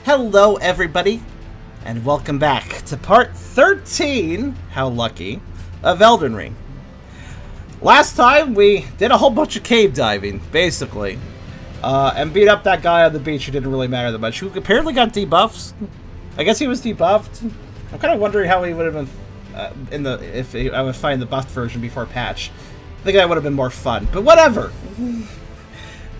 Hello everybody, and welcome back to part 13, how lucky, of Elden Ring. Last time we did a whole bunch of cave diving, basically, and beat up that guy on the beach who didn't really matter that much, who apparently got debuffs. I guess he was debuffed. I'm kind of wondering how he would have been if I would find the buffed version before patch. I think that would have been more fun, but whatever.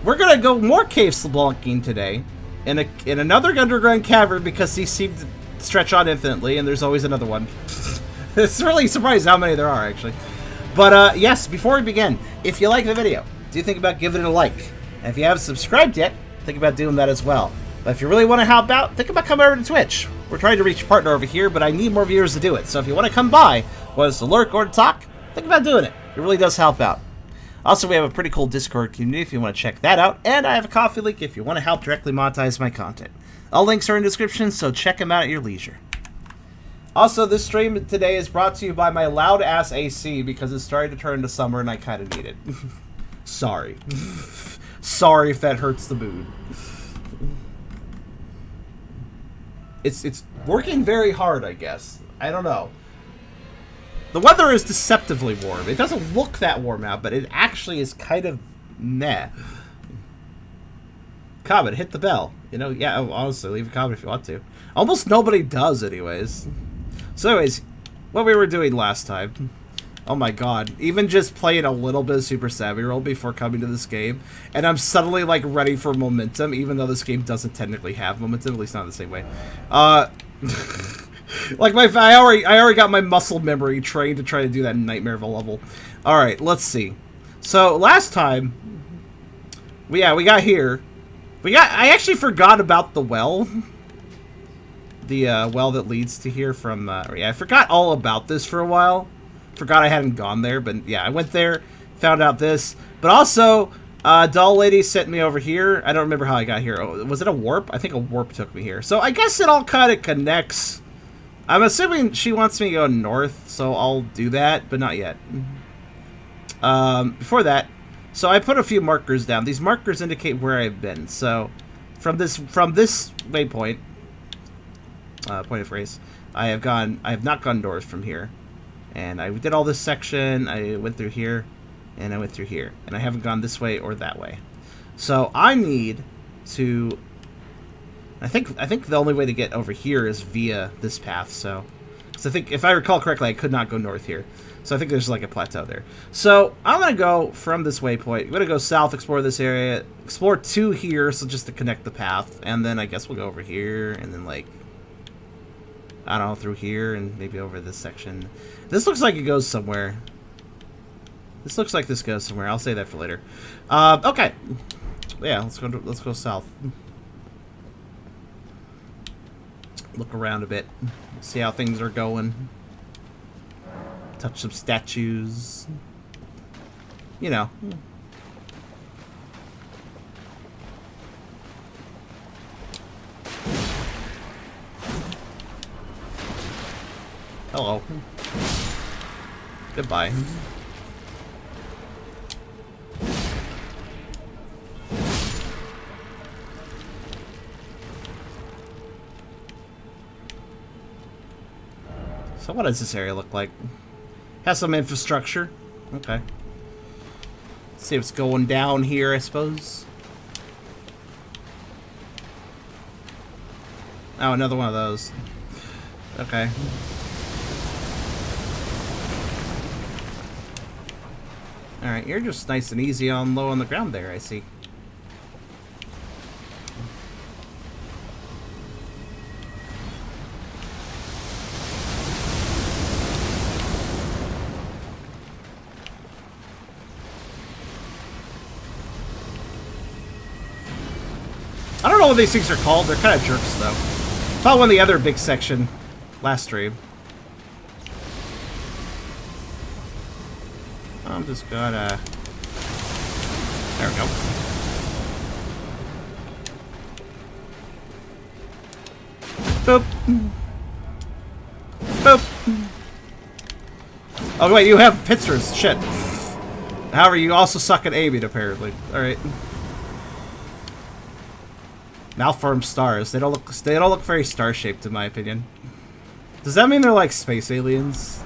We're gonna go more cave spelunking today. In another underground cavern, because these seem to stretch on infinitely, and there's always another one. It's really surprising how many there are, actually. But, yes, before we begin, if you like the video, do think about giving it a like. And if you haven't subscribed yet, think about doing that as well. But if you really want to help out, think about coming over to Twitch. We're trying to reach a partner over here, but I need more viewers to do it. So if you want to come by, whether it's to lurk or to talk, think about doing it. It really does help out. Also, we have a pretty cool Discord community if you want to check that out, and I have a Coffee link if you want to help directly monetize my content. All links are in the description, so check them out at your leisure. Also, this stream today is brought to you by my loud-ass AC because it's starting to turn into summer and I kind of need it. Sorry. Sorry if that hurts the mood. It's working very hard, I guess. I don't know. The weather is deceptively warm. It doesn't look that warm out, but it actually is kind of meh. Comment, hit the bell. You know, yeah, honestly, leave a comment if you want to. Almost nobody does, anyways. So anyways, what we were doing last time. Oh my god. Even just playing a little bit of Super Savvy Roll before coming to this game, and I'm suddenly, like, ready for momentum, even though this game doesn't technically have momentum, at least not in the same way. Like, I already got my muscle memory trained to try to do that nightmare of a level. Alright, let's see. So, last time, we got here. I actually forgot about the well. The, well that leads to here from, I forgot all about this for a while. Forgot I hadn't gone there, but yeah, I went there, found out this. But also, Doll Lady sent me over here. I don't remember how I got here. Oh, was it a warp? I think a warp took me here. So, I guess it all kind of connects. I'm assuming she wants me to go north, so I'll do that, but not yet. Before that, so I put a few markers down. These markers indicate where I've been. So, from this waypoint, point of phrase, I have not gone north from here. And I did all this section, I went through here, and I went through here. And I haven't gone this way or that way. So, I need to... I think the only way to get over here is via this path, so I think, if I recall correctly, I could not go north here. So I think there's like a plateau there. So I'm going to go from this waypoint. I'm going to go south, explore this area, explore to here, so just to connect the path. And then I guess we'll go over here, and then, like, I don't know, through here, and maybe over this section. This looks like it goes somewhere. This looks like this goes somewhere. I'll say that for later. Okay. Yeah, let's go south. Look around a bit, see how things are going. Touch some statues. You know. Hello. Goodbye. So what does this area look like? Has some infrastructure. Okay. Let's see what's going down here, I suppose. Oh, another one of those. Okay. Alright, you're just nice and easy on low on the ground there, I see. I don't know what these things are called. They're kind of jerks, though. Thought one of the other big section last stream. I'm just gonna... There we go. Boop. Boop. Oh, wait, you have pincers. Shit. However, you also suck at aiming, apparently. Alright. Malformed stars. They don't look very star-shaped in my opinion. Does that mean they're like space aliens?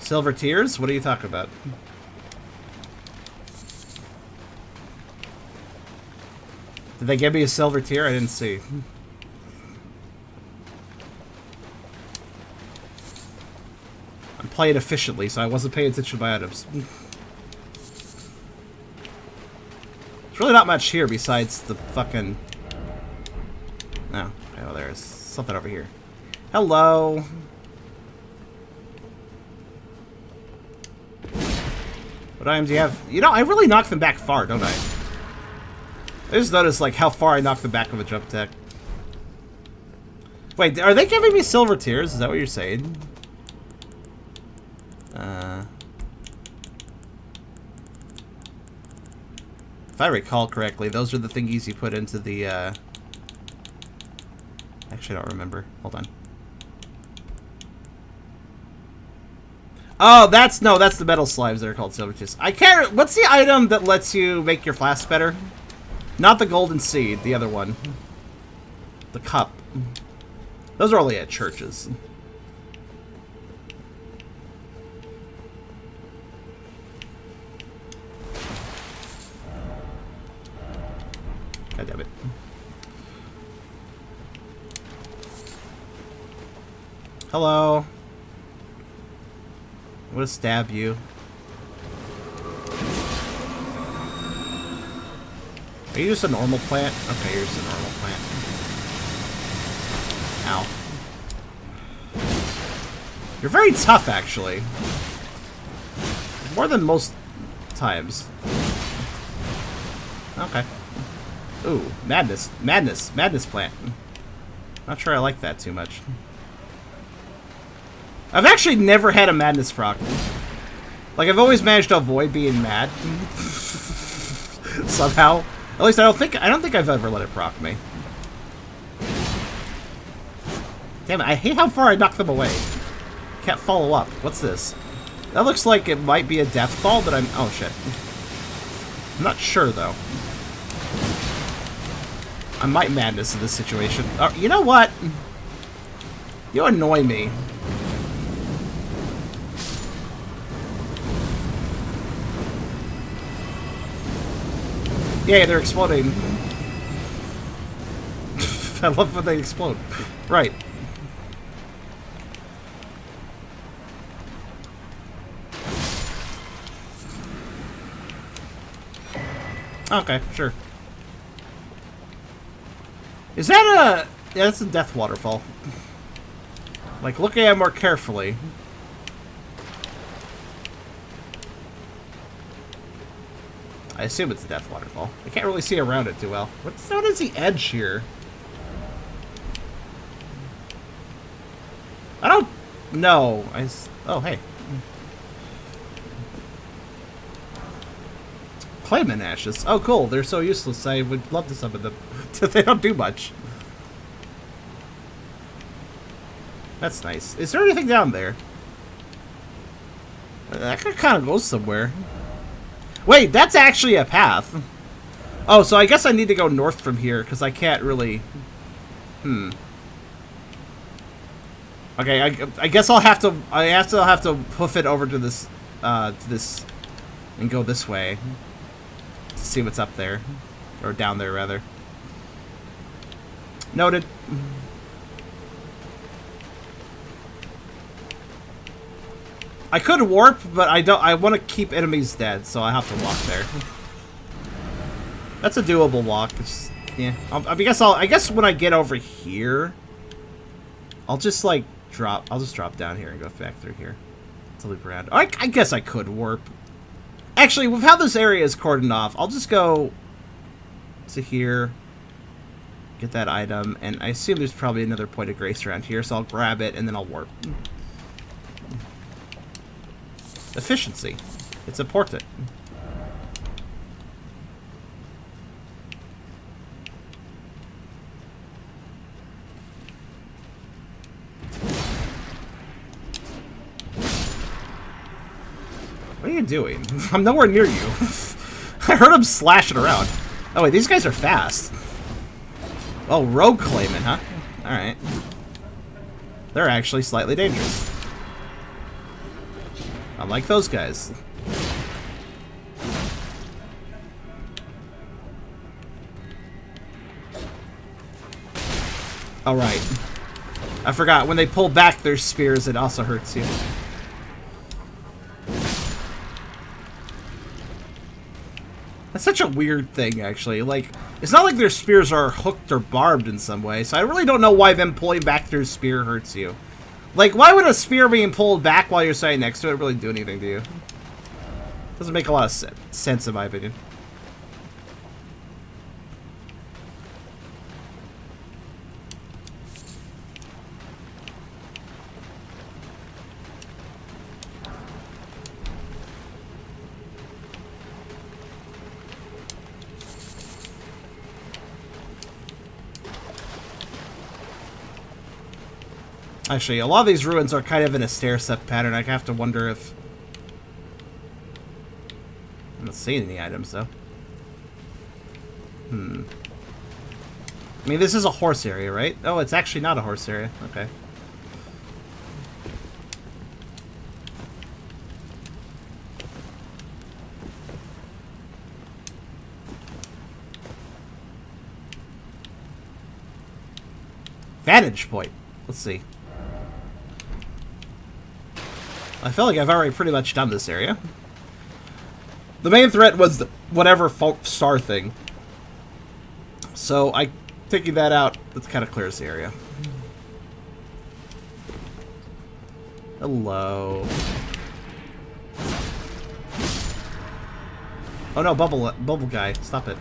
Silver tears? What are you talking about? Did they give me a silver tear? I didn't see. I'm playing efficiently, so I wasn't paying attention to my items. There's really not much here besides the fucking... No. Oh, there's something over here. Hello. What items do you have? You know, I really knock them back far, don't I? I just noticed, like, how far I knock the back of a jump tech. Wait, are they giving me silver tears? Is that what you're saying? If I recall correctly, those are the thingies you put into the, Actually, I don't remember. Hold on. Oh, that's the metal slimes that are called silver tears. I can't... What's the item that lets you make your flasks better? Not the golden seed, the other one. The cup. Those are only at churches. God damn it. Hello. I'm gonna stab you. Are you just a normal plant? Okay, you're just a normal plant. Ow. You're very tough, actually. More than most times. Okay. Ooh, madness. Madness. Madness plant. Not sure I like that too much. I've actually never had a madness proc. Like, I've always managed to avoid being mad. Somehow. At least I don't think I've ever let it proc me. Damn it, I hate how far I knock them away. Can't follow up. What's this? That looks like it might be a death ball, but oh shit. I'm not sure though. I might madness in this situation. Oh, you know what? You annoy me. Yeah, they're exploding. I love when they explode. Right. Okay, sure. Is that a... Yeah, that's a death waterfall. Like, looking at it more carefully. I assume it's a death waterfall. I can't really see around it too well. What is the edge here? I don't know. Oh, hey. Clayman ashes. Oh, cool. They're so useless. I would love to summon them. They don't do much. That's nice. Is there anything down there? That kind of goes somewhere. Wait, that's actually a path. Oh, so I guess I need to go north from here, because I can't really... Okay, I guess I'll have to... I'll have to hoof it over to this... and go this way. To see what's up there. Or down there, rather. Noted. I could warp, but I don't. I want to keep enemies dead, so I have to walk there. That's a doable walk. It's, yeah. I guess when I get over here, I'll just like drop. I'll just drop down here and go back through here to loop around. I guess I could warp. Actually, with how this area is cordoned off, I'll just go to here, get that item, and I assume there's probably another point of grace around here, so I'll grab it and then I'll warp. Efficiency. It's important. What are you doing? I'm nowhere near you. I heard him slashing around. Oh, wait, these guys are fast. Oh, rogue claimant, huh? Alright. They're actually slightly dangerous. Unlike those guys. Alright. I forgot, when they pull back their spears, it also hurts you. That's such a weird thing, actually. Like, it's not like their spears are hooked or barbed in some way, so I really don't know why them pulling back their spear hurts you. Like, why would a spear being pulled back while you're standing next to it really do anything to you? Doesn't make a lot of sense, in my opinion. Actually, a lot of these ruins are kind of in a stair-step pattern. I have to wonder if... I'm not seeing any items, though. I mean, this is a horse area, right? Oh, it's actually not a horse area. Okay. Vantage point. Let's see. I feel like I've already pretty much done this area. The main threat was the whatever star thing. So, taking that out, that kind of clears the area. Hello. Oh no, bubble guy. Stop it.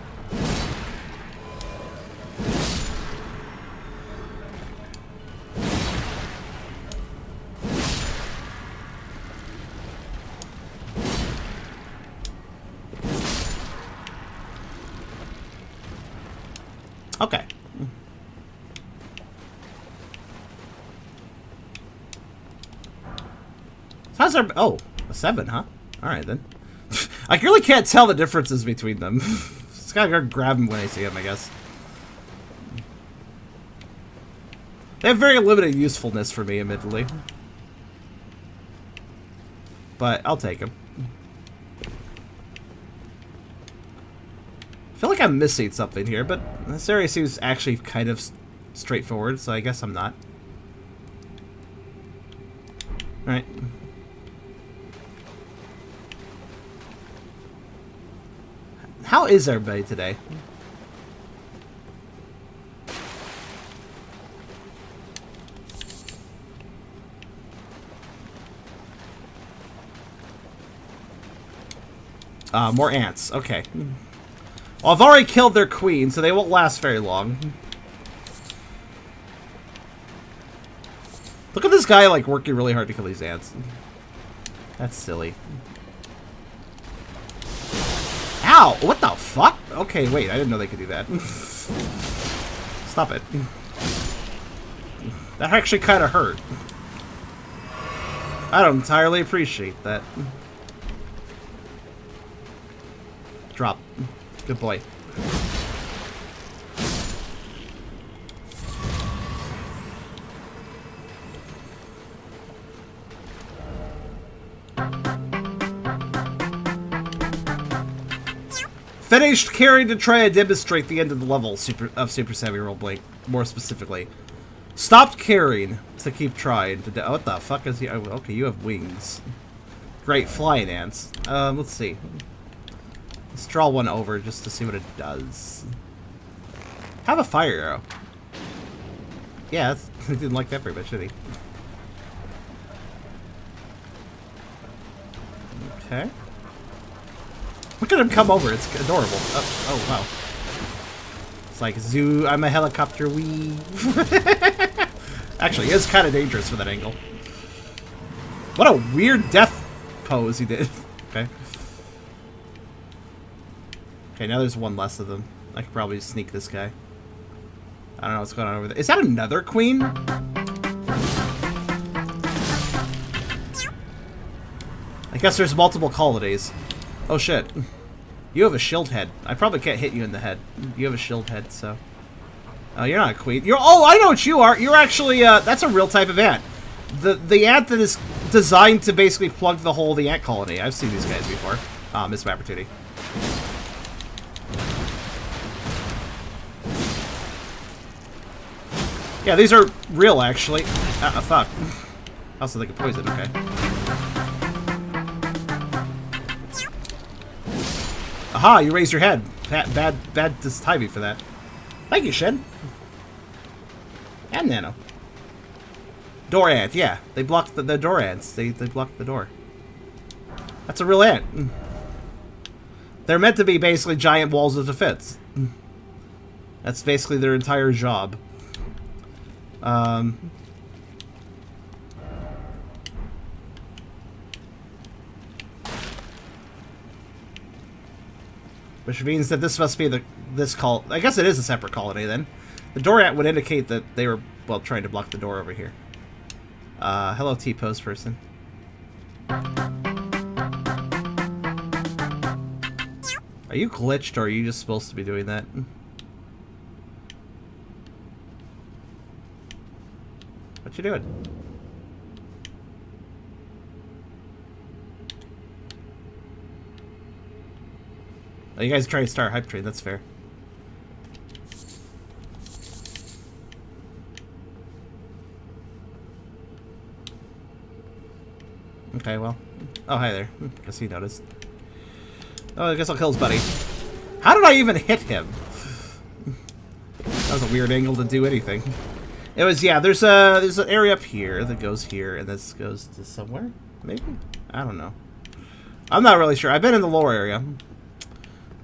Okay. How's our... Oh, a 7, huh? Alright, then. I really can't tell the differences between them. Just gotta go grab them when I see them, I guess. They have very limited usefulness for me, admittedly. But I'll take them. I feel like I'm missing something here, but this area seems actually kind of straightforward, so I guess I'm not. Alright. How is everybody today? More ants. Okay. Well, I've already killed their queen, so they won't last very long. Look at this guy, like, working really hard to kill these ants. That's silly. Ow! What the fuck? Okay, wait, I didn't know they could do that. Stop it. That actually kind of hurt. I don't entirely appreciate that. Drop. Good boy. Finished carrying to try to demonstrate the end of the level of Super Savvy Roleplay, more specifically. Stopped carrying to keep trying to... Oh, what the fuck is he? Oh, okay, you have wings. Great, flying ants. Let's see. Let's draw one over just to see what it does. Have a fire arrow. Yeah, he didn't like that very much, did he? Okay. Look at him come over. It's adorable. Oh wow. It's like, zoo, I'm a helicopter, wee. Actually, it's kind of dangerous for that angle. What a weird death pose he did. Okay. Okay, now there's one less of them. I could probably sneak this guy. I don't know what's going on over there. Is that another queen? I guess there's multiple colonies. Oh shit. You have a shield head. I probably can't hit you in the head. You have a shield head, so... Oh, you're not a queen. You're... Oh, I know what you are! You're actually, that's a real type of ant. The ant that is designed to basically plug the hole of the ant colony. I've seen these guys before. Missed my opportunity. Yeah, these are real, actually. Fuck. Also, they can poison, okay. Aha, you raised your head. Bad timing for that. Thank you, Shen. And Nano. Door ant, yeah. They blocked the door ants. They blocked the door. That's a real ant. They're meant to be basically giant walls of defense. That's basically their entire job. Which means that this must be this call. I guess it is a separate colony then. The door ant would indicate that they were, well, trying to block the door over here. Hello, T-pose person. Are you glitched, or are you just supposed to be doing that? What you doing? Oh, you guys are trying to start a hype train, that's fair. Okay, well. Oh, hi there. Guess he noticed. Oh, I guess I'll kill his buddy. How did I even hit him? That was a weird angle to do anything. It was, yeah, there's an area up here that goes here, and this goes to somewhere? Maybe? I don't know. I'm not really sure. I've been in the lower area.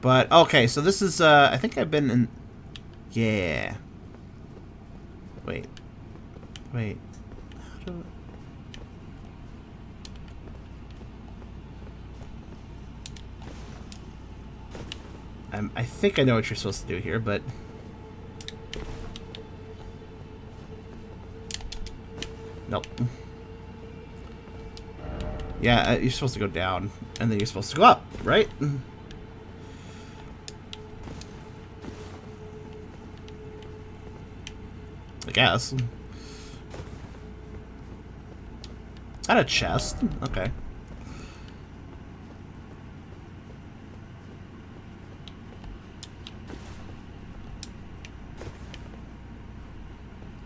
But, okay, so this is, I think I've been in... Yeah. Wait. Wait. How do... I think I know what you're supposed to do here, but... Nope. Yeah, you're supposed to go down, and then you're supposed to go up, right? I guess. Is that a chest? Okay.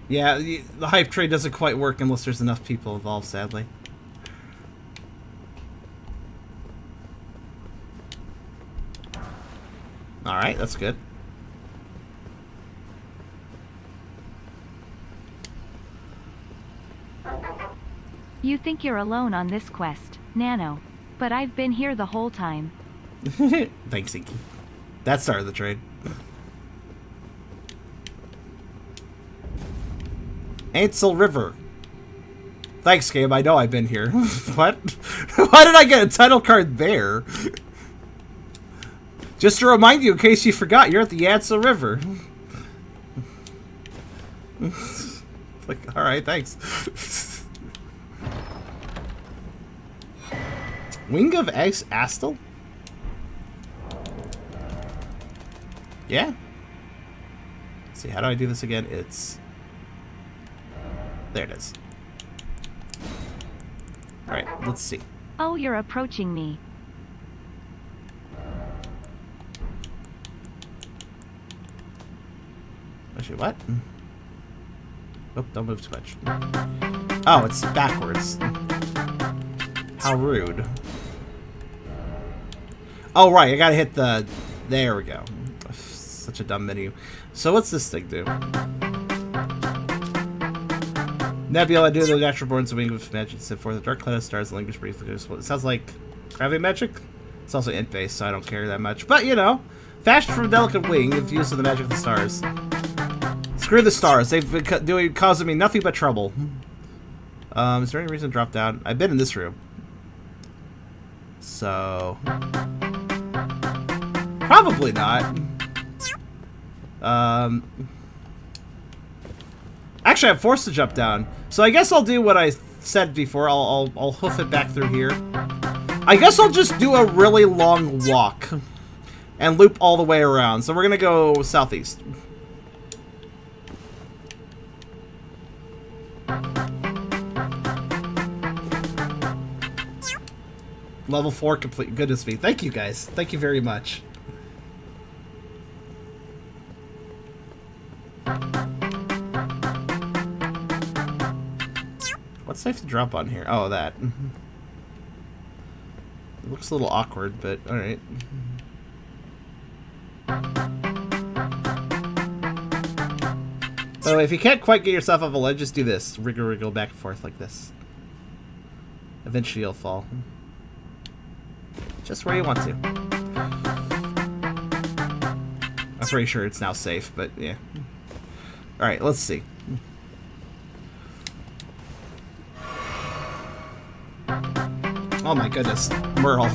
Yeah, the hype trade doesn't quite work unless there's enough people involved, sadly. Alright, that's good. You think you're alone on this quest, Nano. But I've been here the whole time. Thanks, Inky. That started the trade. Ansel River. Thanks, game. I know I've been here. What? Why did I get a title card there? Just to remind you, in case you forgot, you're at the Ansel River. Like, alright, thanks. Wing of Eggs Astel? Yeah. Let's see, how do I do this again? It's... There it is. Alright, let's see. Oh, you're approaching me. Actually, what? Oh, don't move too much. Oh, it's backwards. How rude. Oh, right, I gotta hit the... There we go. Such a dumb menu. So what's this thing do? Nebula, do the natural born to wing of magic, set forth the dark cloud of stars, language briefly. It sounds like gravity magic. It's also int based, so I don't care that much. But you know, fashioned from a delicate wing, infused with the magic of the stars. Screw the stars. They've been causing me nothing but trouble. Is there any reason to drop down? I've been in this room, so probably not. Actually, I'm forced to jump down. So I guess I'll do what I said before. I'll hoof it back through here. I guess I'll just do a really long walk and loop all the way around. So we're gonna go southeast. Level 4 complete. Goodness me. Thank you guys. Thank you very much. What's safe to drop on here? Oh, that. It looks a little awkward, but alright. So if you can't quite get yourself off a ledge, just do this. Wriggle, wriggle back and forth like this. Eventually you'll fall. Just where you want to. I'm pretty sure it's now safe, but yeah. Alright, let's see. Oh my goodness. Merle.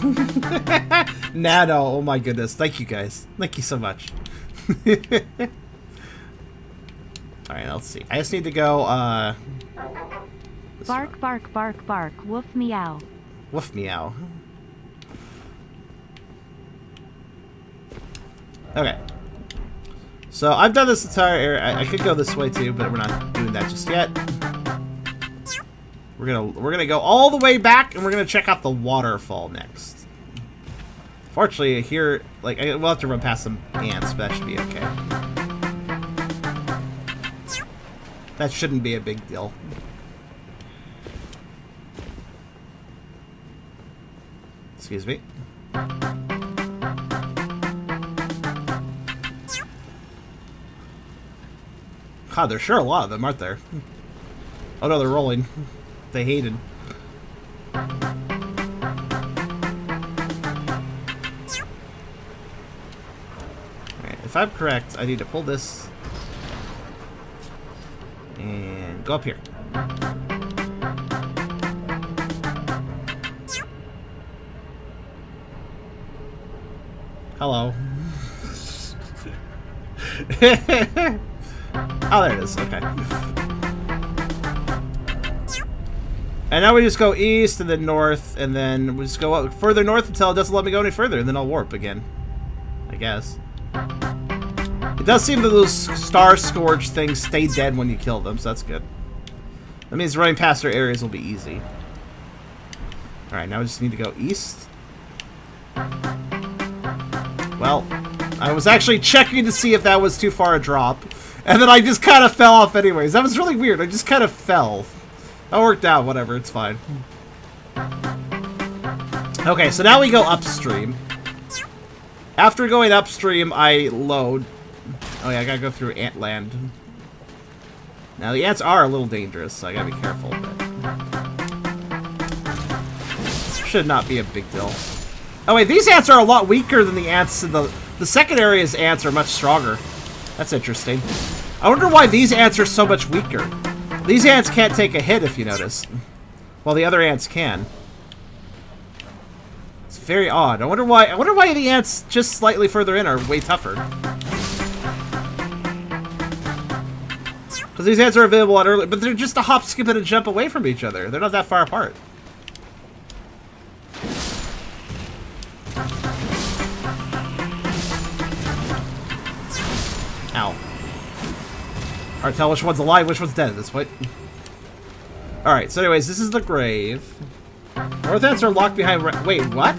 Nano, oh my goodness. Thank you guys. Thank you so much. Alright, let's see. I just need to go, Bark, bark, bark, bark, woof meow. Woof meow. Okay. So I've done this entire area. I could go this way too, but we're not doing that just yet. We're gonna go all the way back, and we're gonna check out the waterfall next. Fortunately, here, like, we'll have to run past some ants, but that should be okay. That shouldn't be a big deal. Excuse me. God, there's sure a lot of them, aren't there? Oh no, they're rolling. They hated. Alright, if I'm correct, I need to pull this and go up here. Hello. Oh, there it is. Okay. And now we just go east and then north, and then we just go up further north until it doesn't let me go any further, and then I'll warp again. I guess. It does seem that those star-scourged things stay dead when you kill them, so that's good. That means running past their areas will be easy. Alright, now we just need to go east. Well, I was actually checking to see if that was too far a drop. And then I just kind of fell off anyways. That was really weird. I just kind of fell. That worked out. Whatever. It's fine. Okay, so now we go upstream. After going upstream, I load. Oh yeah, I gotta go through ant land. Now, the ants are a little dangerous, so I gotta be careful. But should not be a big deal. Oh wait, these ants are a lot weaker than the ants in the second area's ants are much stronger. That's interesting. I wonder why these ants are so much weaker. These ants can't take a hit, if you notice. While the other ants can. It's very odd. I wonder why the ants just slightly further in are way tougher. Because these ants are available at early, but they're just a hop, skip, and a jump away from each other. They're not that far apart. Ow. Hard to tell which one's alive, which one's dead at this point. Alright, so anyways, this is the grave. North ants are locked behind... Wait, what?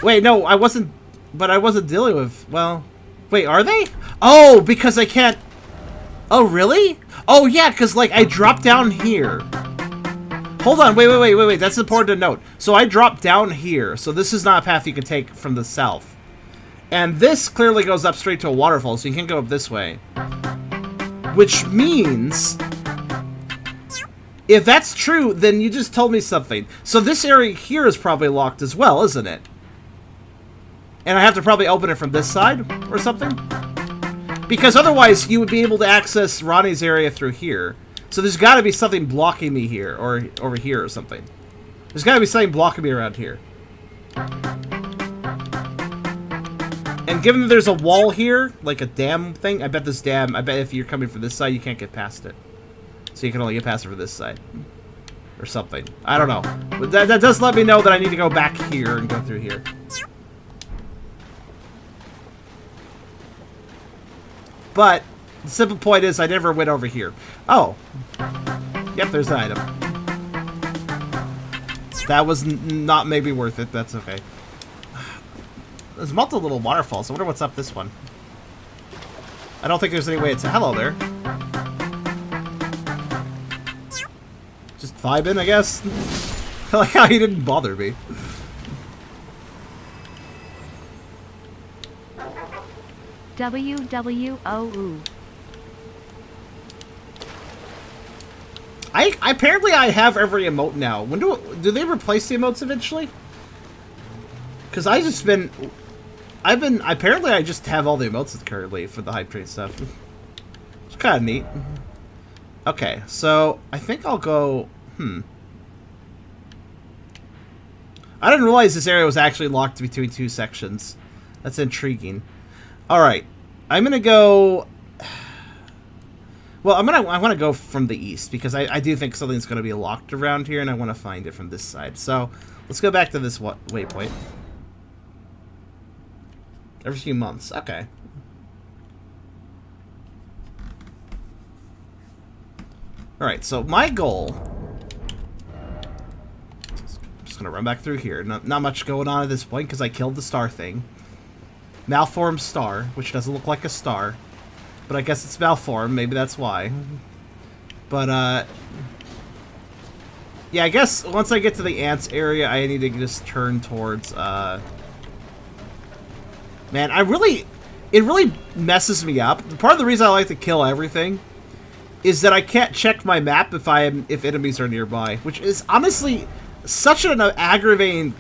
Wait, no, I wasn't dealing with... Well... Wait, are they? Oh, because I can't... Oh, really? Oh, yeah, because, like, I dropped down here. Hold on, wait. That's important to note. So I dropped down here, so this is not a path you can take from the south. And this clearly goes up straight to a waterfall, so you can't go up this way. Which means... If that's true, then you just told me something. So this area here is probably locked as well, isn't it? And I have to probably open it from this side or something? Because otherwise you would be able to access Ronnie's area through here. So there's got to be something blocking me here, or over here or something. There's got to be something blocking me around here. And given that there's a wall here, like a dam thing, I bet if you're coming from this side, you can't get past it. So you can only get past it from this side. Or something. I don't know. But that does let me know that I need to go back here and go through here. But the simple point is I never went over here. Oh. Yep, there's the item. That was not maybe worth it. That's okay. There's multiple little waterfalls. I wonder what's up this one. I don't think there's any way it's... Hello there. Just vibing, I guess. I like how he didn't bother me. WWOO. Apparently I have every emote now. When do they replace the emotes eventually? Because apparently I just have all the emotes currently for the hype train stuff. It's kind of neat. Okay, so I think I'll go. I didn't realize this area was actually locked between two sections. That's intriguing. All right, I'm gonna go. Well, I want to go from the east because I do think something's going to be locked around here, and I want to find it from this side. So let's go back to this waypoint. Every few months, okay. All right, so my goal. I'm just gonna run back through here. Not much going on at this point because I killed the star thing. Malformed star, which doesn't look like a star. But I guess it's malformed, maybe that's why. But, yeah, I guess once I get to the ants area, I need to just turn towards, Man, it really messes me up. Part of the reason I like to kill everything is that I can't check my map if enemies are nearby, which is honestly such an aggravating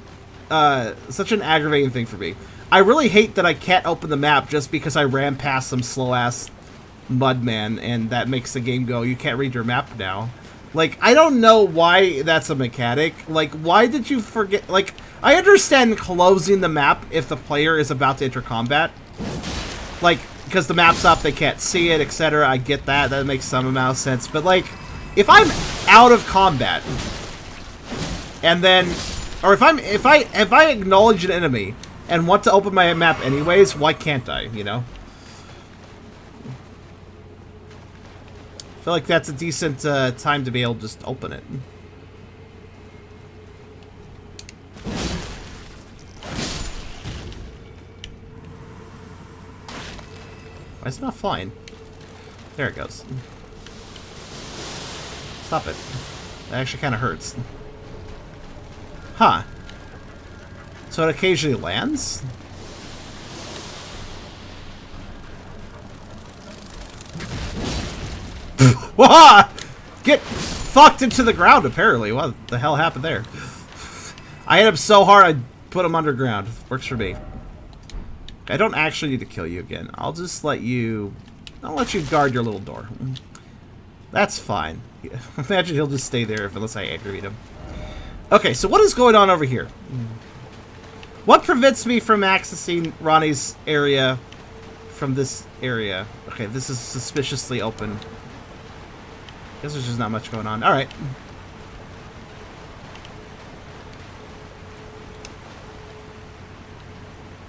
thing for me. I really hate that I can't open the map just because I ran past some slow-ass mudman, and that makes the game go, you can't read your map now. Like, I don't know why that's a mechanic. Like, why did you forget? Like, I understand closing the map if the player is about to enter combat. Like, because the map's up, they can't see it, etc. I get that. That makes some amount of sense. But, like, if I'm out of combat, and then... Or if I acknowledge an enemy and want to open my map anyways, why can't I, you know? I feel like that's a decent time to be able to just open it. Why is it not flying? There it goes. Stop it. That actually kind of hurts. Huh. So it occasionally lands? Wah! Get fucked into the ground, apparently. What the hell happened there? I hit him so hard I put him underground. Works for me. I don't actually need to kill you again. I'll just let you... I'll let you guard your little door. That's fine. Imagine he'll just stay there unless I aggravate him. Okay, so what is going on over here? What prevents me from accessing Ronnie's area from this area? Okay, this is suspiciously open. Guess there's just not much going on. Alright.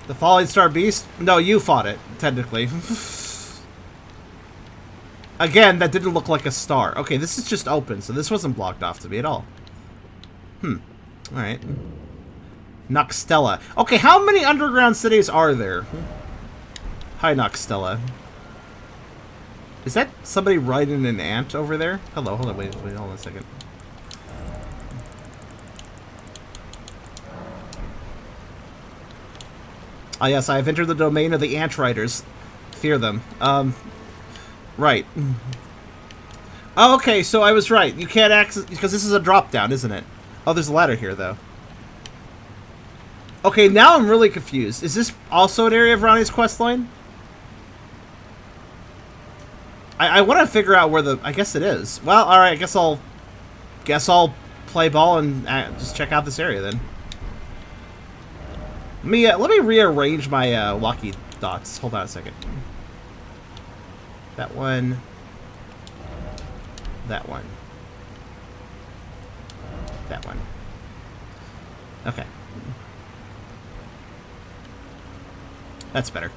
The Falling Star Beast? No, you fought it, technically. Again, that didn't look like a star. Okay, this is just open, so this wasn't blocked off to me at all. Alright. Noxtella. Okay, how many underground cities are there? Hi, Noxtella. Is that somebody riding an ant over there? Hello, hold on, wait, hold on a second. Ah, yes, I have entered the domain of the ant riders. Fear them. Right. Oh, okay, so I was right. You can't access... Because this is a drop-down, isn't it? Oh, there's a ladder here, though. Okay, now I'm really confused. Is this also an area of Ronnie's questline? I want to figure out where the... I guess it is. Well, alright, I guess I'll play ball and just check out this area, then. Let me rearrange my walkie dots. Hold on a second. That one. That one. That one. Okay. That's better.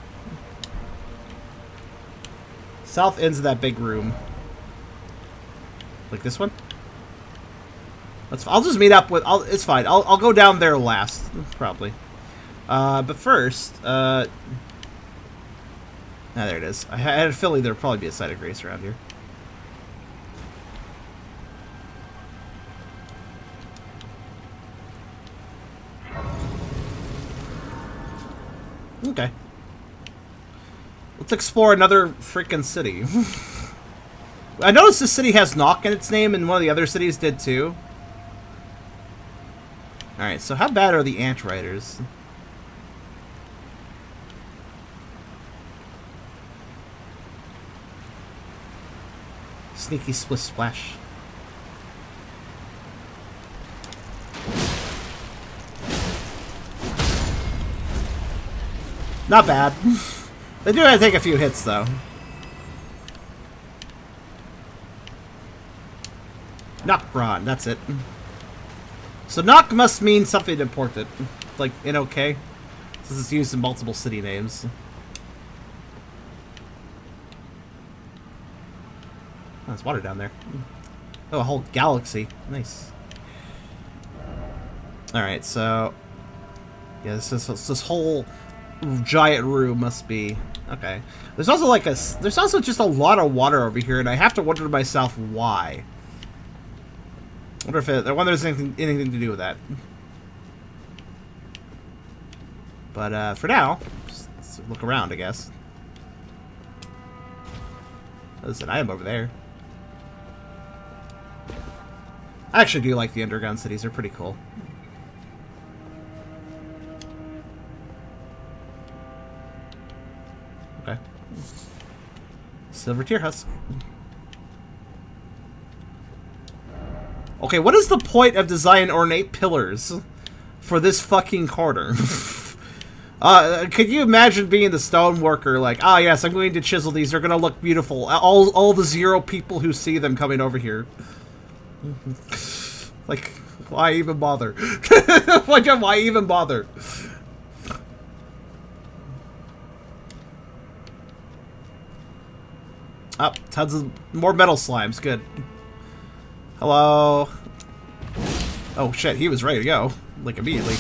South ends of that big room. Like this one? I'll just meet up with... it's fine. I'll go down there last, probably. But first... there it is. I had a feeling there'd probably be a site of grace around here. Okay. Let's explore another freaking city. I noticed this city has Knock in its name, and one of the other cities did too. Alright, so how bad are the Ant Riders? Sneaky Splish Splash. Not bad. They do have to take a few hits, though. Knockron, that's it. So knock must mean something important. Like, in OK. This is used in multiple city names. Oh, there's water down there. Oh, a whole galaxy. Nice. Alright, so... yeah, this whole giant room must be... okay. There's also like there's also just a lot of water over here, and I have to wonder to myself why. I wonder there's anything to do with that. But for now, just look around, I guess. There's an item over there. I actually do like the underground cities. They're pretty cool. Okay. Silver Tear Husk. Okay, what is the point of designing ornate pillars for this fucking corner? Could you imagine being the stoneworker, like, ah, yes, I'm going to chisel these, they're going to look beautiful. All the 0 people who see them coming over here. Like, why even bother? Why even bother? Oh, tons of more metal slimes. Good. Hello. Oh shit, he was ready to go. Like immediately.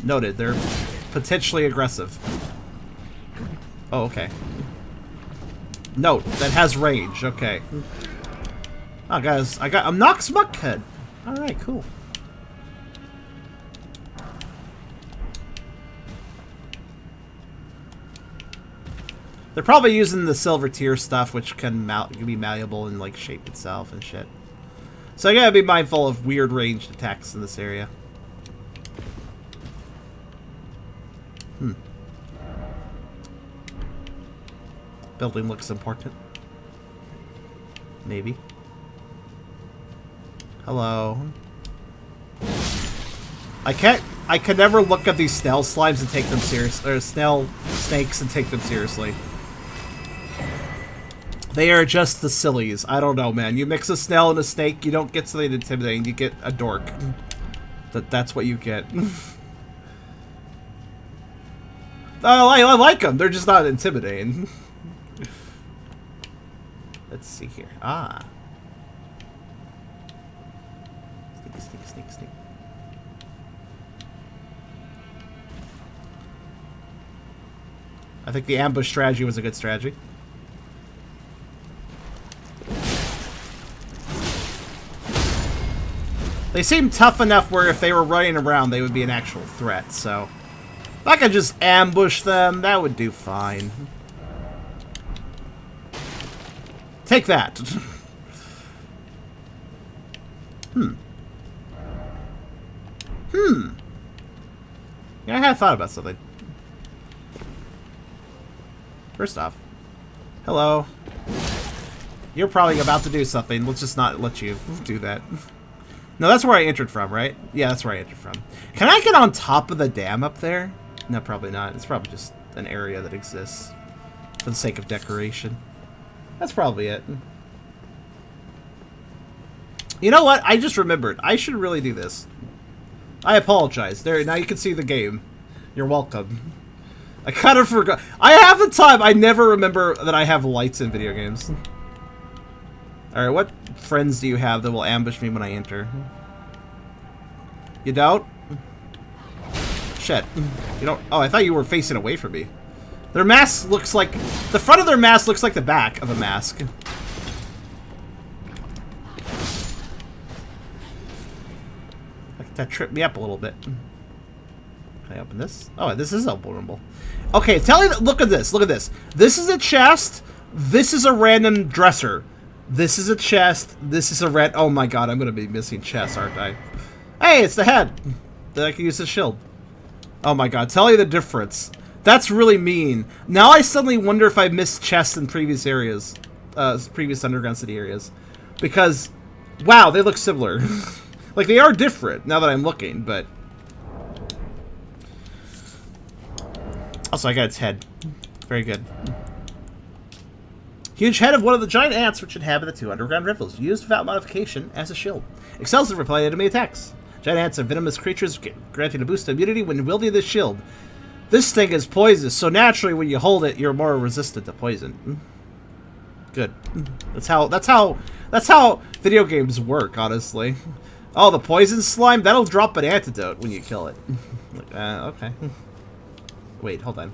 Noted, they're potentially aggressive. Oh, okay. Note, that has range. Okay. Oh, guys, I got a Nox Muckhead. Alright, cool. They're probably using the silver tier stuff, which can be malleable and like shape itself and shit. So I gotta be mindful of weird ranged attacks in this area. Building looks important. Maybe. Hello. I can never look at these snail slimes and take them seriously, or snail snakes and take them seriously. They are just the sillies. I don't know, man. You mix a snail and a snake, you don't get something intimidating. You get a dork. That's what you get. I like them. They're just not intimidating. Let's see here. Ah. Sneak. I think the ambush strategy was a good strategy. They seem tough enough where if they were running around, they would be an actual threat, so... if I could just ambush them, that would do fine. Take that! Yeah, I had thought about something. First off, hello. You're probably about to do something. Let's just not let you do that. No, that's where I entered from, right? Yeah, that's where I entered from. Can I get on top of the dam up there? No, probably not. It's probably just an area that exists for the sake of decoration. That's probably it. You know what? I just remembered. I should really do this. I apologize. There, now you can see the game. You're welcome. I kind of forgot. I have the time. I never remember that I have lights in video games. Alright, what friends do you have that will ambush me when I enter? You don't? Shit. You don't... Oh, I thought you were facing away from me. Their mask looks like... The front of their mask looks like the back of a mask. That tripped me up a little bit. Can I open this? Oh, this is openable. Okay, tell you... Look at this. Look at this. This is a chest. This is a random dresser. This is a chest. This is a oh my god, I'm gonna be missing chests, aren't I? Hey, it's the head! That I can use as shield. Oh my god, tell you the difference. That's really mean. Now I suddenly wonder if I missed chests in previous areas. Previous underground city areas. Because, wow, they look similar. Like, they are different, now that I'm looking, but... Also, I got its head. Very good. Huge head of one of the giant ants which inhabit the 2 underground rivers, used without modification as a shield. Excels in repelling enemy attacks. Giant ants are venomous creatures, granting a boost to immunity when wielding this shield. This thing is poisonous, so naturally when you hold it, you're more resistant to poison. Good. That's how video games work, honestly. Oh, the poison slime? That'll drop an antidote when you kill it. Okay. Wait, hold on.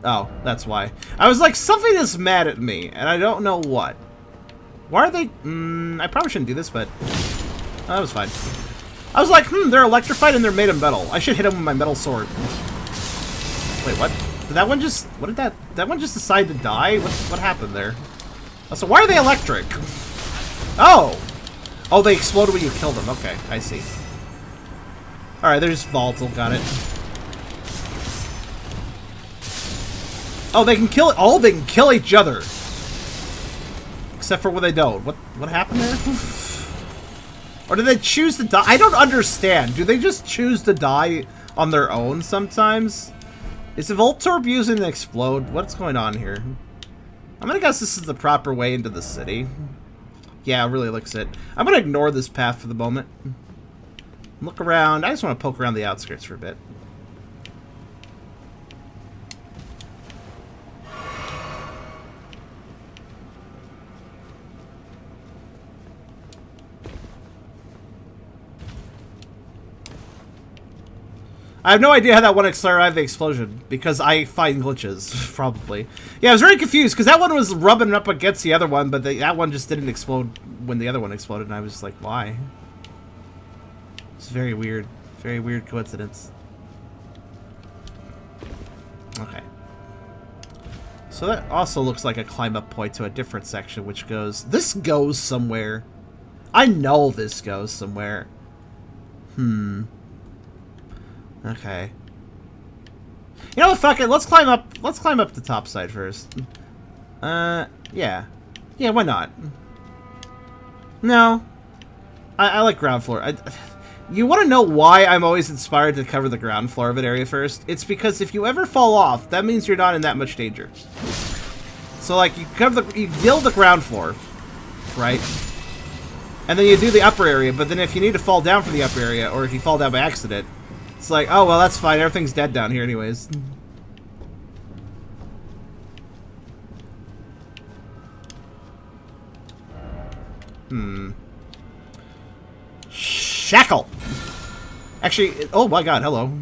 Oh, that's why. I was like, something is mad at me, and I don't know what. Why are they... I probably shouldn't do this, but... Oh, that was fine. I was like, they're electrified and they're made of metal. I should hit them with my metal sword. Wait, what? Did that one just... What did that... That one just decide to die? What happened there? Oh, so why are they electric? Oh! Oh, they exploded when you killed them. Okay, I see. Alright, they're just volatile. Got it. Oh, they can kill it. Oh, they can kill each other. Except for when they don't. What happened there? Or do they choose to die? I don't understand. Do they just choose to die on their own sometimes? Is the Voltorb using to explode? What's going on here? I'm gonna guess this is the proper way into the city. Yeah, it really looks it. I'm gonna ignore this path for the moment. Look around. I just want to poke around the outskirts for a bit. I have no idea how that one accelerated the explosion, because I find glitches, probably. Yeah, I was very confused, because that one was rubbing up against the other one, but that one just didn't explode when the other one exploded, and I was like, why? It's very weird coincidence. Okay. So that also looks like a climb-up point to a different section, which goes... This goes somewhere. I know this goes somewhere. Okay. You know what, fuck it, let's climb up the top side first. Yeah. Yeah, why not? No. I like ground floor. You want to know why I'm always inspired to cover the ground floor of an area first? It's because if you ever fall off, that means you're not in that much danger. So, like, you build the ground floor, right? And then you do the upper area, but then if you need to fall down for the upper area, or if you fall down by accident, it's like, oh, well, that's fine. Everything's dead down here anyways. Shackle! Actually, oh my god, hello.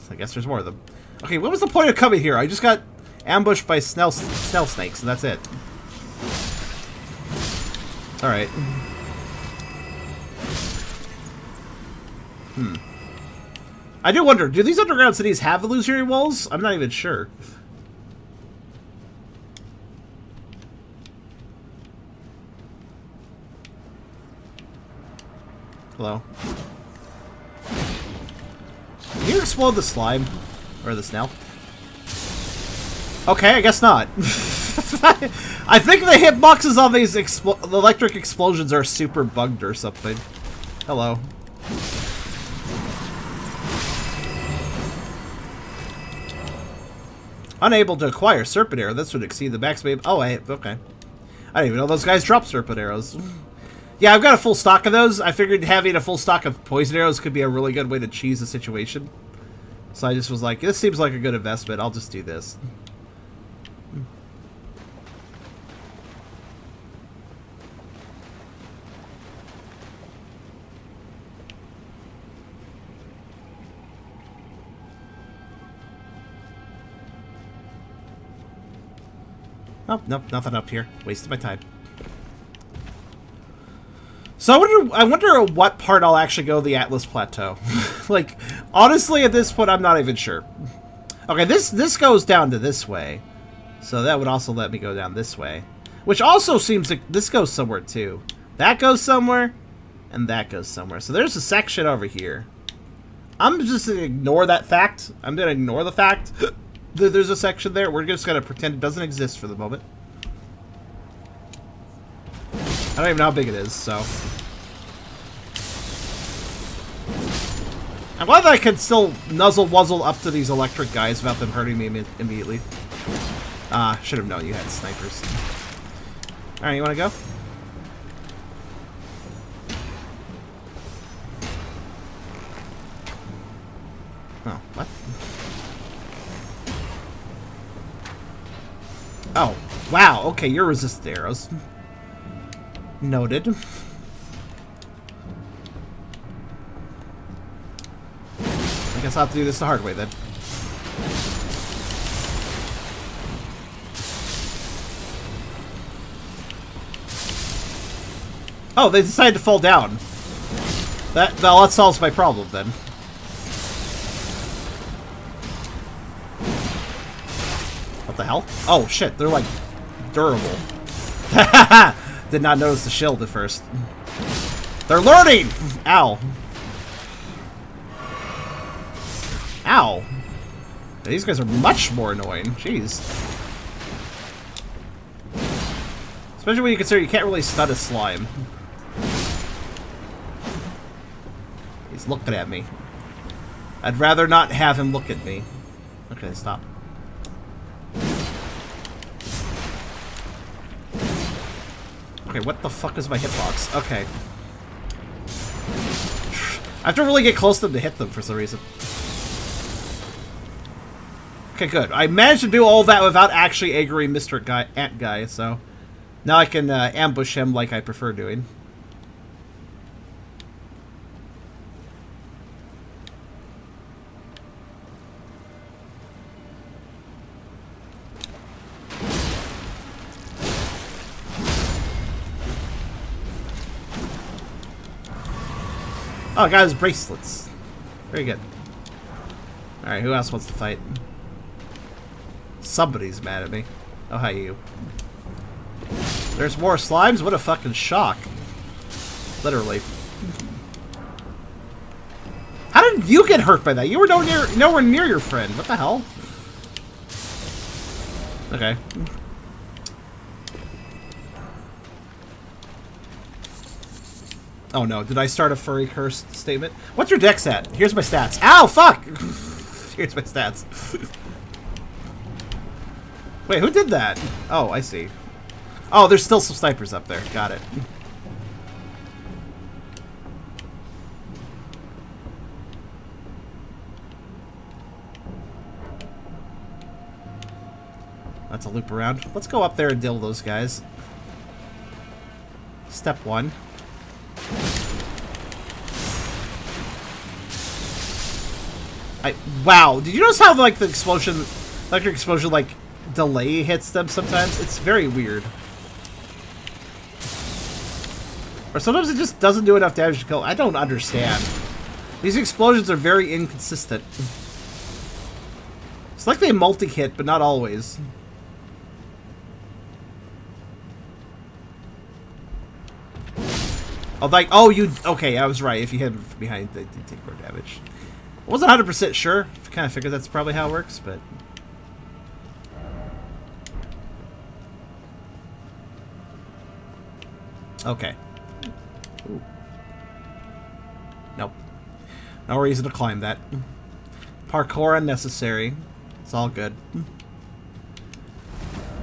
I guess there's more of them. Okay, what was the point of coming here? I just got ambushed by snail snakes, and that's it. Alright. I do wonder, do these underground cities have illusory walls? I'm not even sure. Hello. Can you explode the slime? Or the snail? Okay, I guess not. I think the hitboxes on these electric explosions are super bugged or something. Hello. Unable to acquire serpent arrow. This would exceed the maximum. Oh, okay. I didn't even know those guys drop serpent arrows. Yeah, I've got a full stock of those. I figured having a full stock of poison arrows could be a really good way to cheese the situation. So I just was like, this seems like a good investment. I'll just do this. Oh, nope, nothing up here. Wasted my time. So I wonder at what part I'll actually go the Atlas Plateau. Like, honestly, at this point, I'm not even sure. Okay, this goes down to this way. So that would also let me go down this way. Which also seems like this goes somewhere, too. That goes somewhere, and that goes somewhere. So there's a section over here. I'm just going to ignore that fact. I'm going to ignore the fact that there's a section there. We're just going to pretend it doesn't exist for the moment. I don't even know how big it is, so... I'm glad that I can still nuzzle-wuzzle up to these electric guys without them hurting me immediately. Should have known you had snipers. Alright, you wanna go? Oh, what? Oh, wow, okay, you're resistant arrows. Noted. I guess I'll have to do this the hard way then. Oh, they decided to fall down. That solves my problem then. What the hell? Oh shit, they're like durable. Did not notice the shield at first. They're learning! Ow. Ow. These guys are much more annoying. Jeez. Especially when you consider you can't really stun a slime. He's looking at me. I'd rather not have him look at me. Okay, stop. Okay, what the fuck is my hitbox? Okay. I have to really get close to them to hit them for some reason. Okay, good. I managed to do all that without actually aggroing Mr. Ant Guy, so... Now I can ambush him like I prefer doing. Oh, I got his bracelets. Very good. Alright, who else wants to fight? Somebody's mad at me. Oh, hi, you. There's more slimes? What a fucking shock. Literally. How did you get hurt by that? You were nowhere near your friend. What the hell? Okay. Oh no, did I start a furry curse statement? What's your dex at? Here's my stats. Ow, fuck! Here's my stats. Wait, who did that? Oh, I see. Oh, there's still some snipers up there. Got it. That's a loop around. Let's go up there and deal with those guys. Step 1. Wow, did you notice how like the explosion, electric explosion, like delay hits them sometimes? It's very weird. Or sometimes it just doesn't do enough damage to kill. I don't understand. These explosions are very inconsistent. It's like they multi-hit, but not always. Oh, like, oh, you, okay, I was right. If you hit them from behind, they take more damage. I wasn't 100% sure. I kind of figured that's probably how it works, but... Okay. Ooh. Nope. No reason to climb that. Parkour unnecessary. It's all good.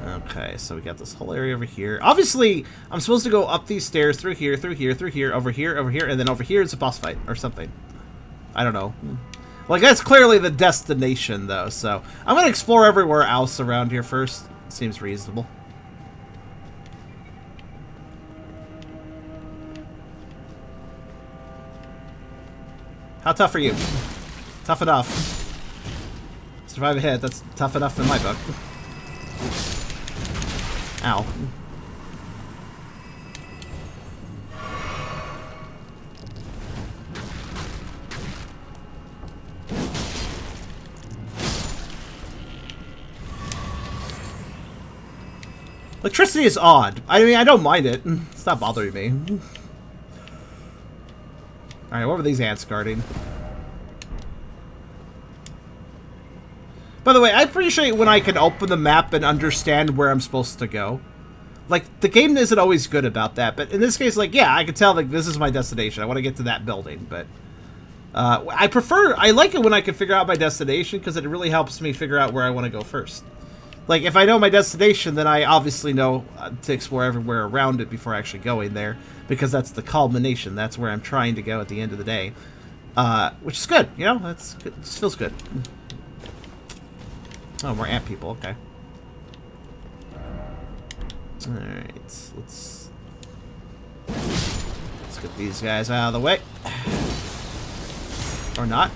Okay, so we got this whole area over here. Obviously, I'm supposed to go up these stairs, through here, through here, through here, over here, and then over here is a boss fight or something. I don't know. Like, that's clearly the destination, though, so I'm going to explore everywhere else around here first. Seems reasonable. How tough are you? Tough enough. Survive a hit, that's tough enough in my book. Ow. Electricity is odd. I mean, I don't mind it. It's not bothering me. Alright, what were these ants guarding? By the way, I appreciate when I can open the map and understand where I'm supposed to go. Like, the game isn't always good about that, but in this case, like, yeah, I can tell, like, this is my destination. I want to get to that building, but... I like it when I can figure out my destination, because it really helps me figure out where I want to go first. Like, if I know my destination, then I obviously know to explore everywhere around it before actually going there, because that's the culmination. That's where I'm trying to go at the end of the day. Which is good, you know? That's good. It feels good. Oh, more ant people, okay. Alright, let's get these guys out of the way. Or not.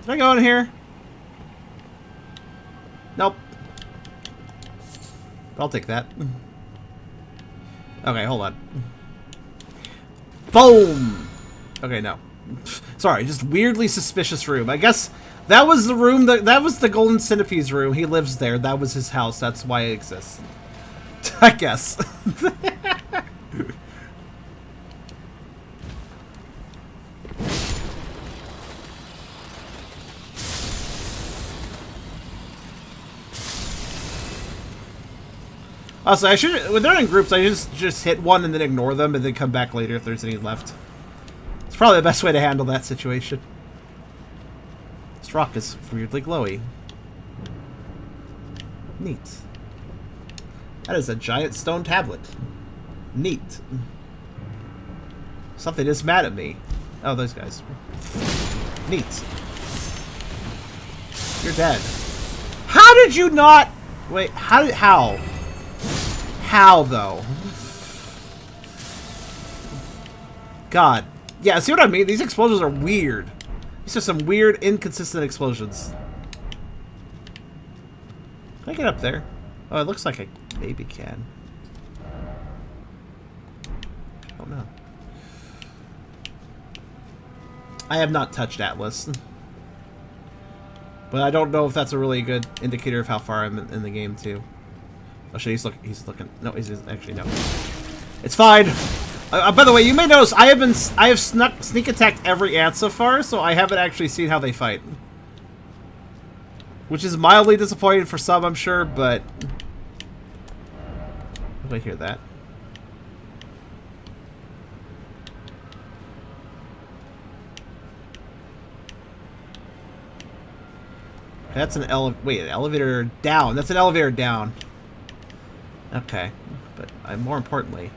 Did I go in here? Nope. I'll take that. Okay, hold on. Boom! Okay, no. Sorry, just weirdly suspicious room. I guess that was the room that was the Golden Centipede's room. He lives there. That was his house. That's why it exists. I guess. Also, I should, when they're in groups, I just hit one and then ignore them and then come back later if there's any left. It's probably the best way to handle that situation. This rock is weirdly glowy. Neat. That is a giant stone tablet. Neat. Something is mad at me. Oh, those guys. Neat. You're dead. How did you not... Wait, how? How, though? God. Yeah, see what I mean? These explosions are weird. These are some weird, inconsistent explosions. Can I get up there? Oh, it looks like I maybe can. Oh, no. I have not touched Atlas. But I don't know if that's a really good indicator of how far I'm in the game, too. Oh shit, he's looking. No, he's actually no. It's fine. By the way, you may notice I have sneak attacked every ant so far, so I haven't actually seen how they fight. Which is mildly disappointing for some, I'm sure, but... Did I hear that? That's an elevator down. That's an elevator down. Okay, but more importantly...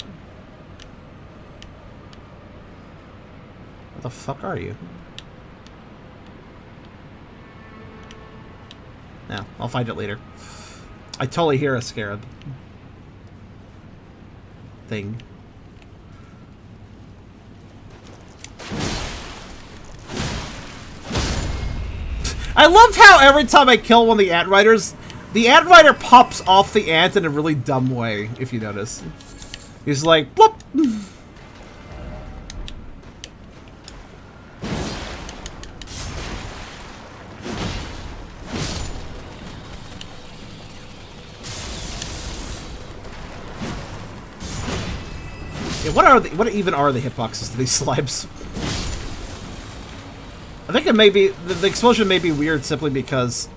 What the fuck are you? No, I'll find it later. I totally hear a scarab. Thing. I love how every time I kill one of the ant riders, the ant rider pops off the ant in a really dumb way, if you notice. He's like, bloop! Yeah, what even are the hitboxes to these slimes? I think it may be the explosion may be weird simply because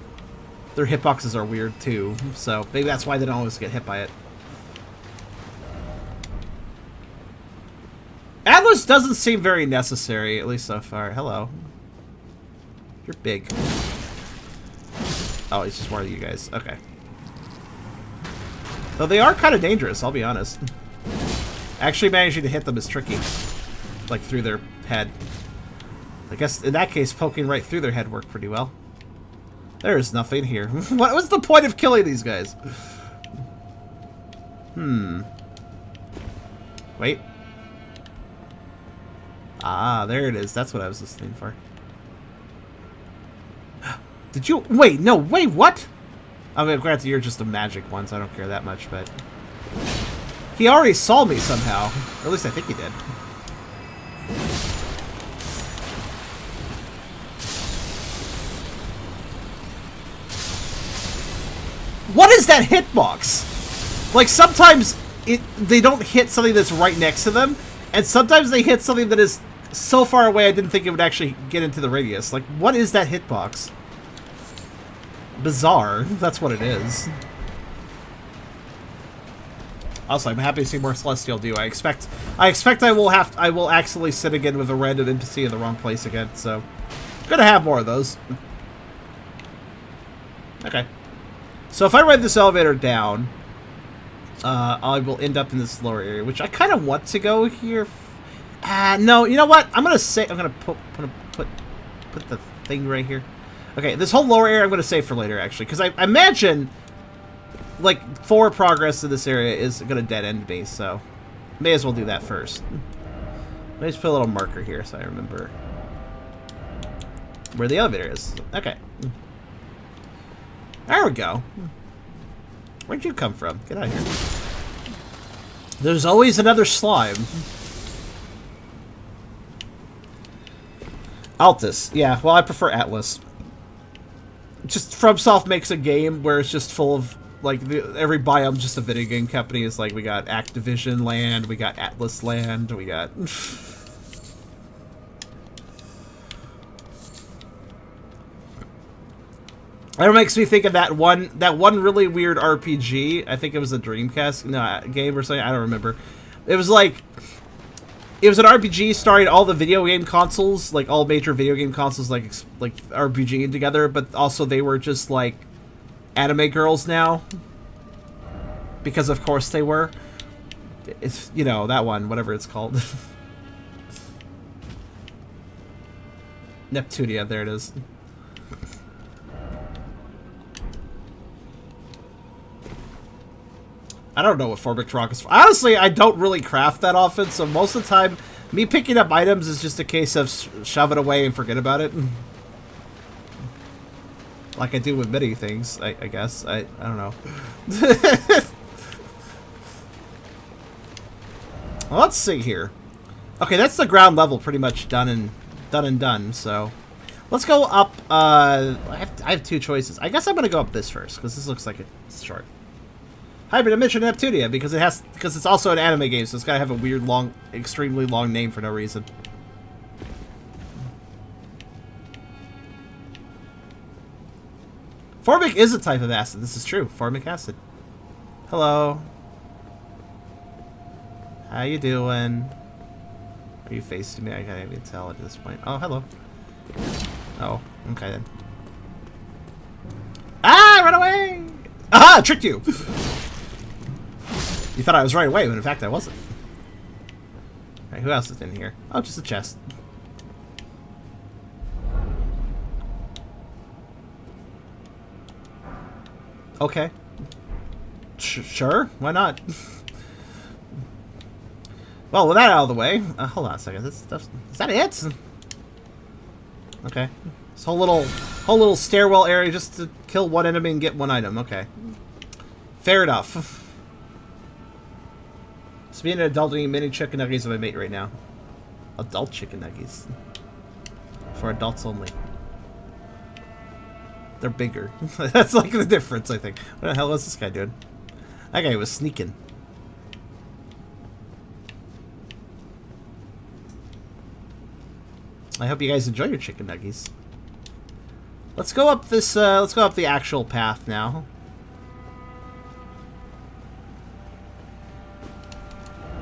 their hitboxes are weird too. So maybe that's why they don't always get hit by it. Atlas doesn't seem very necessary, at least so far. Hello. You're big. Oh, he's just one of you guys. Okay. Though they are kind of dangerous, I'll be honest. Actually managing to hit them is tricky. Like, through their head. I guess, in that case, poking right through their head worked pretty well. There's nothing here. What was the point of killing these guys? Wait. Ah, there it is. That's what I was listening for. Did you... Wait, no, wait, what? I mean, granted, you're just a magic one, so I don't care that much, but... He already saw me somehow. Or at least I think he did. What is that hitbox? Like, sometimes they don't hit something that's right next to them, and sometimes they hit something that is so far away I didn't think it would actually get into the radius. Like, what is that hitbox? Bizarre. That's what it is. Also, I'm happy to see more Celestial do. I expect I will accidentally sit again with a random NPC in the wrong place again, so gonna have more of those. Okay. So if I ride this elevator down, I will end up in this lower area, which I kind of want to go here. No, you know what? I'm gonna put the thing right here. Okay, this whole lower area I'm gonna save for later, actually, because I imagine, like, forward progress in this area is gonna dead end me, so may as well do that first. Let me just put a little marker here so I remember where the elevator is. Okay. There we go. Where'd you come from? Get out of here. There's always another slime. Altus. Yeah, well, I prefer Atlas. Just FromSoft makes a game where it's just full of, like, every biome's just a video game company. It's like, we got Activision Land, we got Atlas Land, we got... That makes me think of that one really weird RPG. I think it was a Dreamcast game or something. I don't remember. It was like, it was an RPG starring all the video game consoles, like all major video game consoles, like RPGing together. But also they were just like anime girls now, because of course they were. It's, you know, that one, whatever it's called. Neptunia. There it is. I don't know what Formic Rock is for. Honestly, I don't really craft that often, so most of the time, me picking up items is just a case of shove it away and forget about it. Like I do with many things, I guess. I don't know. Well, let's see here. Okay, that's the ground level pretty much done and done, so... Let's go up, I have two choices. I guess I'm gonna go up this first, because this looks like it's short. Hybrid Dimension Neptunia, because it's also an anime game, so it's gotta have a weird, long, extremely long name for no reason. Formic is a type of acid. This is true. Formic acid. Hello. How you doing? Are you facing me? I can't even tell at this point. Oh, hello. Oh, okay then. Ah, run away! Aha! Tricked you! You thought I was right away, but in fact I wasn't. Alright, who else is in here? Oh, just a chest. Okay. Sure, why not? Well, with that out of the way, hold on a second. Is that it? Okay. This whole little stairwell area just to kill one enemy and get one item. Okay. Fair enough. So being an adult eating mini chicken nuggets with my mate right now. Adult chicken nuggets. For adults only. They're bigger. That's like the difference, I think. What the hell was this guy doing? That guy was sneaking. I hope you guys enjoy your chicken nuggies. Let's go up this. Let's go up the actual path now.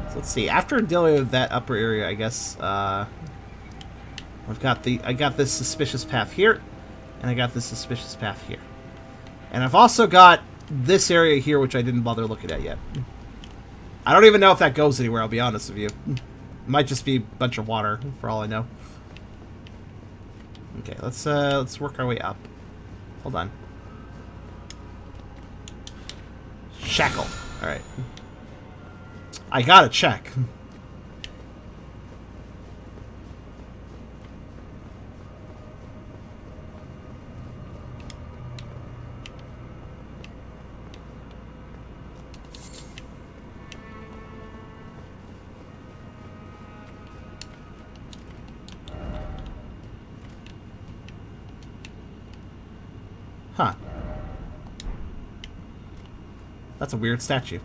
So let's see. After dealing with that upper area, I guess I got this suspicious path here, and I got this suspicious path here, and I've also got this area here, which I didn't bother looking at yet. I don't even know if that goes anywhere. I'll be honest with you. It might just be a bunch of water, for all I know. Okay, let's work our way up. Hold on. Shackle. All right. I gotta check. Huh. That's a weird statue.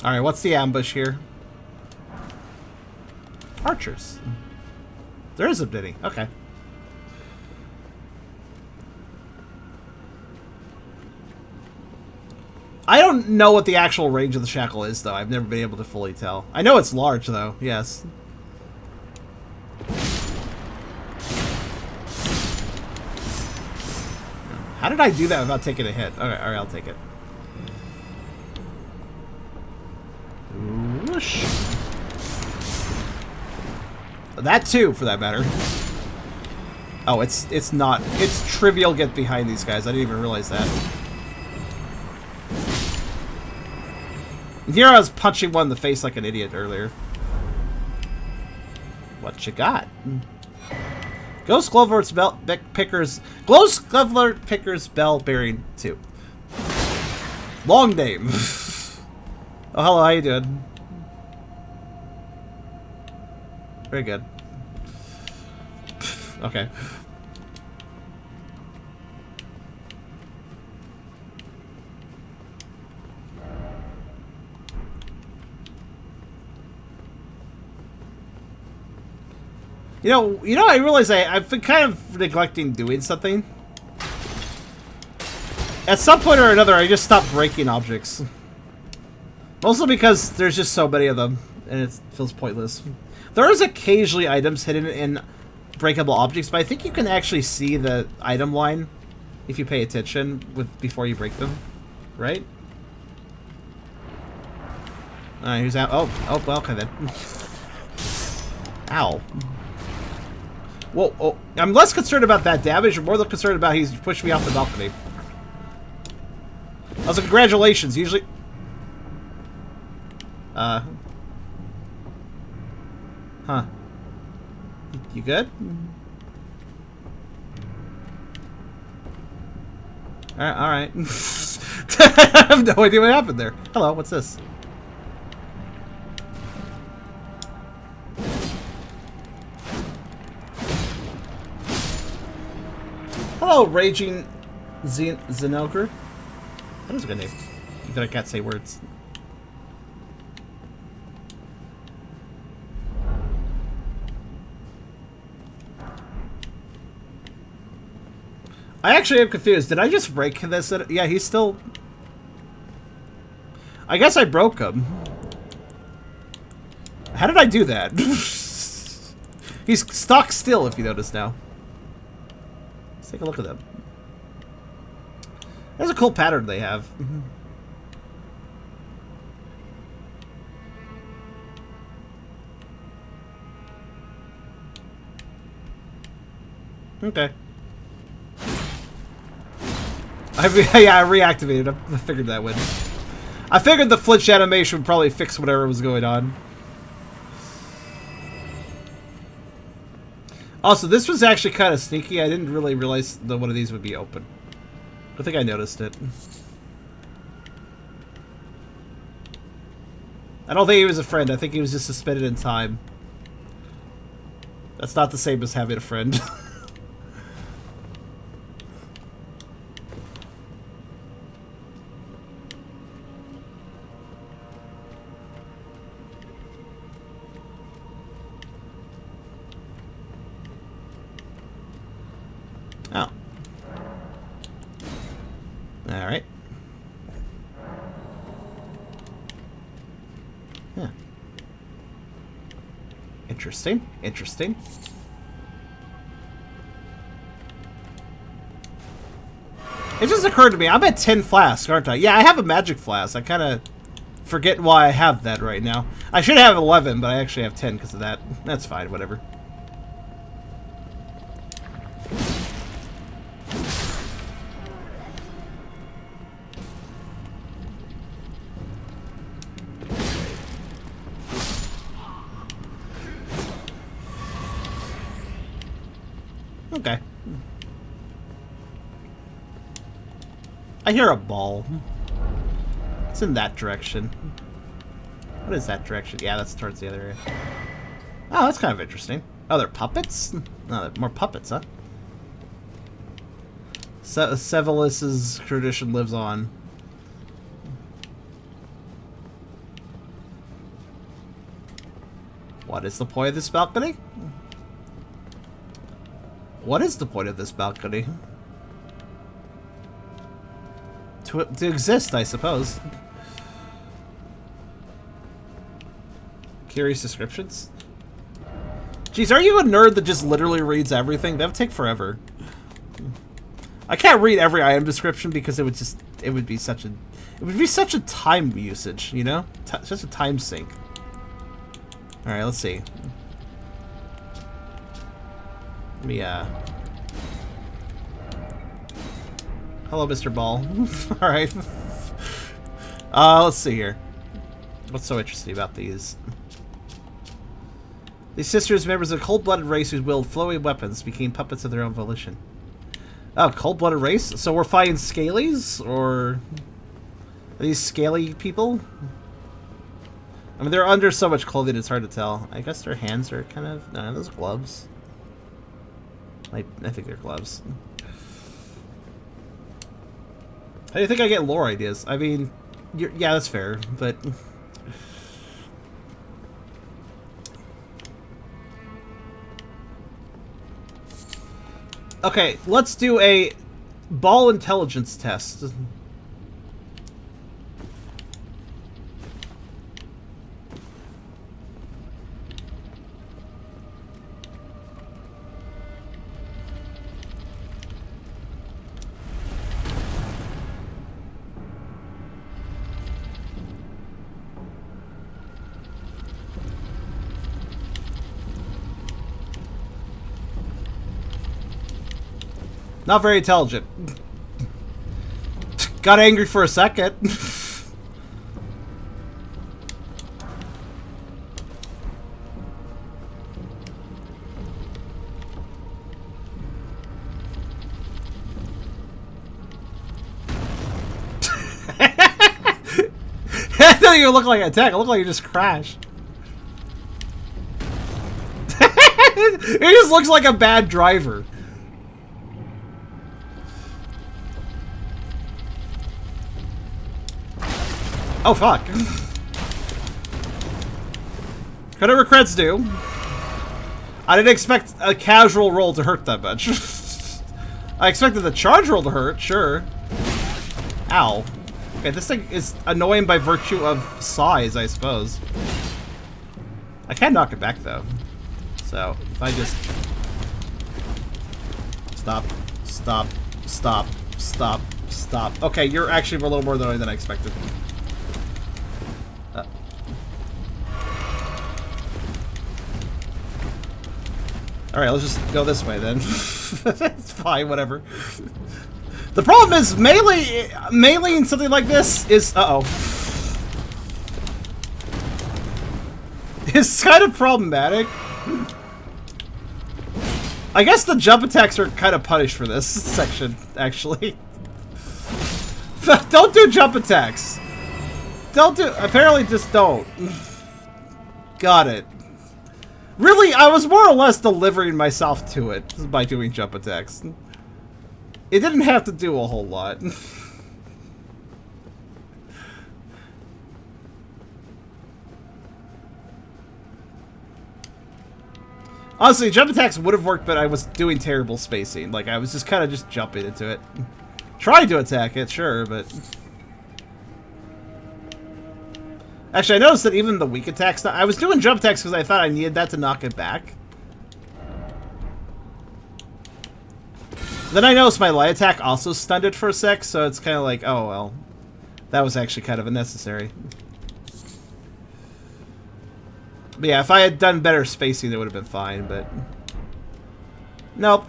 Alright, what's the ambush here? Archers. There is a bidding. Okay. I don't know what the actual range of the shackle is, though. I've never been able to fully tell. I know it's large, though. Yes. How did I do that without taking a hit? Okay, alright, I'll take it. Whoosh. That too, for that matter. Oh, it's not. It's trivial to get behind these guys. I didn't even realize that. And here I was punching one in the face like an idiot earlier. What you got? Ghost Glover's bell pickers. Ghost Glover pickers bell bearing 2. Long name. Oh, hello. How you doing? Very good. Okay. You know, I realize I've been kind of neglecting doing something. At some point or another, I just stopped breaking objects. Mostly because there's just so many of them, and it feels pointless. There is occasionally items hidden in breakable objects, but I think you can actually see the item line if you pay attention before you break them, right? Alright, who's out? Oh, well, okay then. Ow. Whoa, oh, I'm less concerned about that damage, and more concerned about he's pushed me off the balcony. I was like, congratulations, usually... Huh. You good? Alright. I have no idea what happened there. Hello, what's this? Hello, Raging Zenogre. That is a good name. Even I can't say words. I actually am confused. Did I just break this? Yeah, he's still... I guess I broke him. How did I do that? He's stock still, if you notice now. Let's take a look at them. That's a cool pattern they have. Okay. Yeah, I reactivated him. I figured that would. I figured the flinch animation would probably fix whatever was going on. Also, this was actually kind of sneaky. I didn't really realize that one of these would be open. I think I noticed it. I don't think he was a friend. I think he was just suspended in time. That's not the same as having a friend. Interesting. Interesting. It just occurred to me, I'm at 10 flasks, aren't I? Yeah, I have a magic flask. I kind of forget why I have that right now. I should have 11, but I actually have 10 because of that. That's fine, whatever. Okay. I hear a ball. It's in that direction. What is that direction? Yeah, that's towards the other area. Oh, that's kind of interesting. Oh, they're puppets? No, they're more puppets, huh? Sevelus's tradition lives on. What is the point of this balcony? What is the point of this balcony? To exist, I suppose. Curious descriptions? Jeez, are you a nerd that just literally reads everything? That would take forever. I can't read every item description because it would be such a time usage, you know? Such a time sink. Alright, let's see. Let me, hello, Mr. Ball. Alright. Let's see here. What's so interesting about these? These sisters, members of a cold-blooded race who wielded flowing weapons, became puppets of their own volition. Oh, cold-blooded race? So we're fighting scalies? Or are these scaly people? I mean, they're under so much clothing it's hard to tell. I guess their hands are kind of... No, those gloves. I think they're gloves. How do you think I get lore ideas? I mean, yeah, that's fair, but... Okay, let's do a ball intelligence test. Not very intelligent. Got angry for a second. That doesn't even look like an attack. It looked like you just crashed. It just looks like a bad driver. Oh, fuck. Whatever creds do. I didn't expect a casual roll to hurt that much. I expected the charge roll to hurt, sure. Ow. Okay, this thing is annoying by virtue of size, I suppose. I can knock it back, though. So, if I just... Stop. Stop. Stop. Stop. Stop. Okay, you're actually a little more annoying than I expected. Alright, let's just go this way then. It's fine, whatever. The problem is, meleeing something like this is... Uh-oh. It's kind of problematic. I guess the jump attacks are kind of punished for this section, actually. Don't do jump attacks. Don't do... Apparently just don't. Got it. Really, I was more or less delivering myself to it by doing jump attacks. It didn't have to do a whole lot. Honestly, jump attacks would have worked, but I was doing terrible spacing. Like, I was just kind of just jumping into it. Trying to attack it, sure, but... Actually, I noticed that even the weak attacks... I was doing jump attacks because I thought I needed that to knock it back. Then I noticed my light attack also stunned it for a sec, so it's kind of like, oh, well. That was actually kind of unnecessary. But yeah, if I had done better spacing, it would have been fine, but... Nope.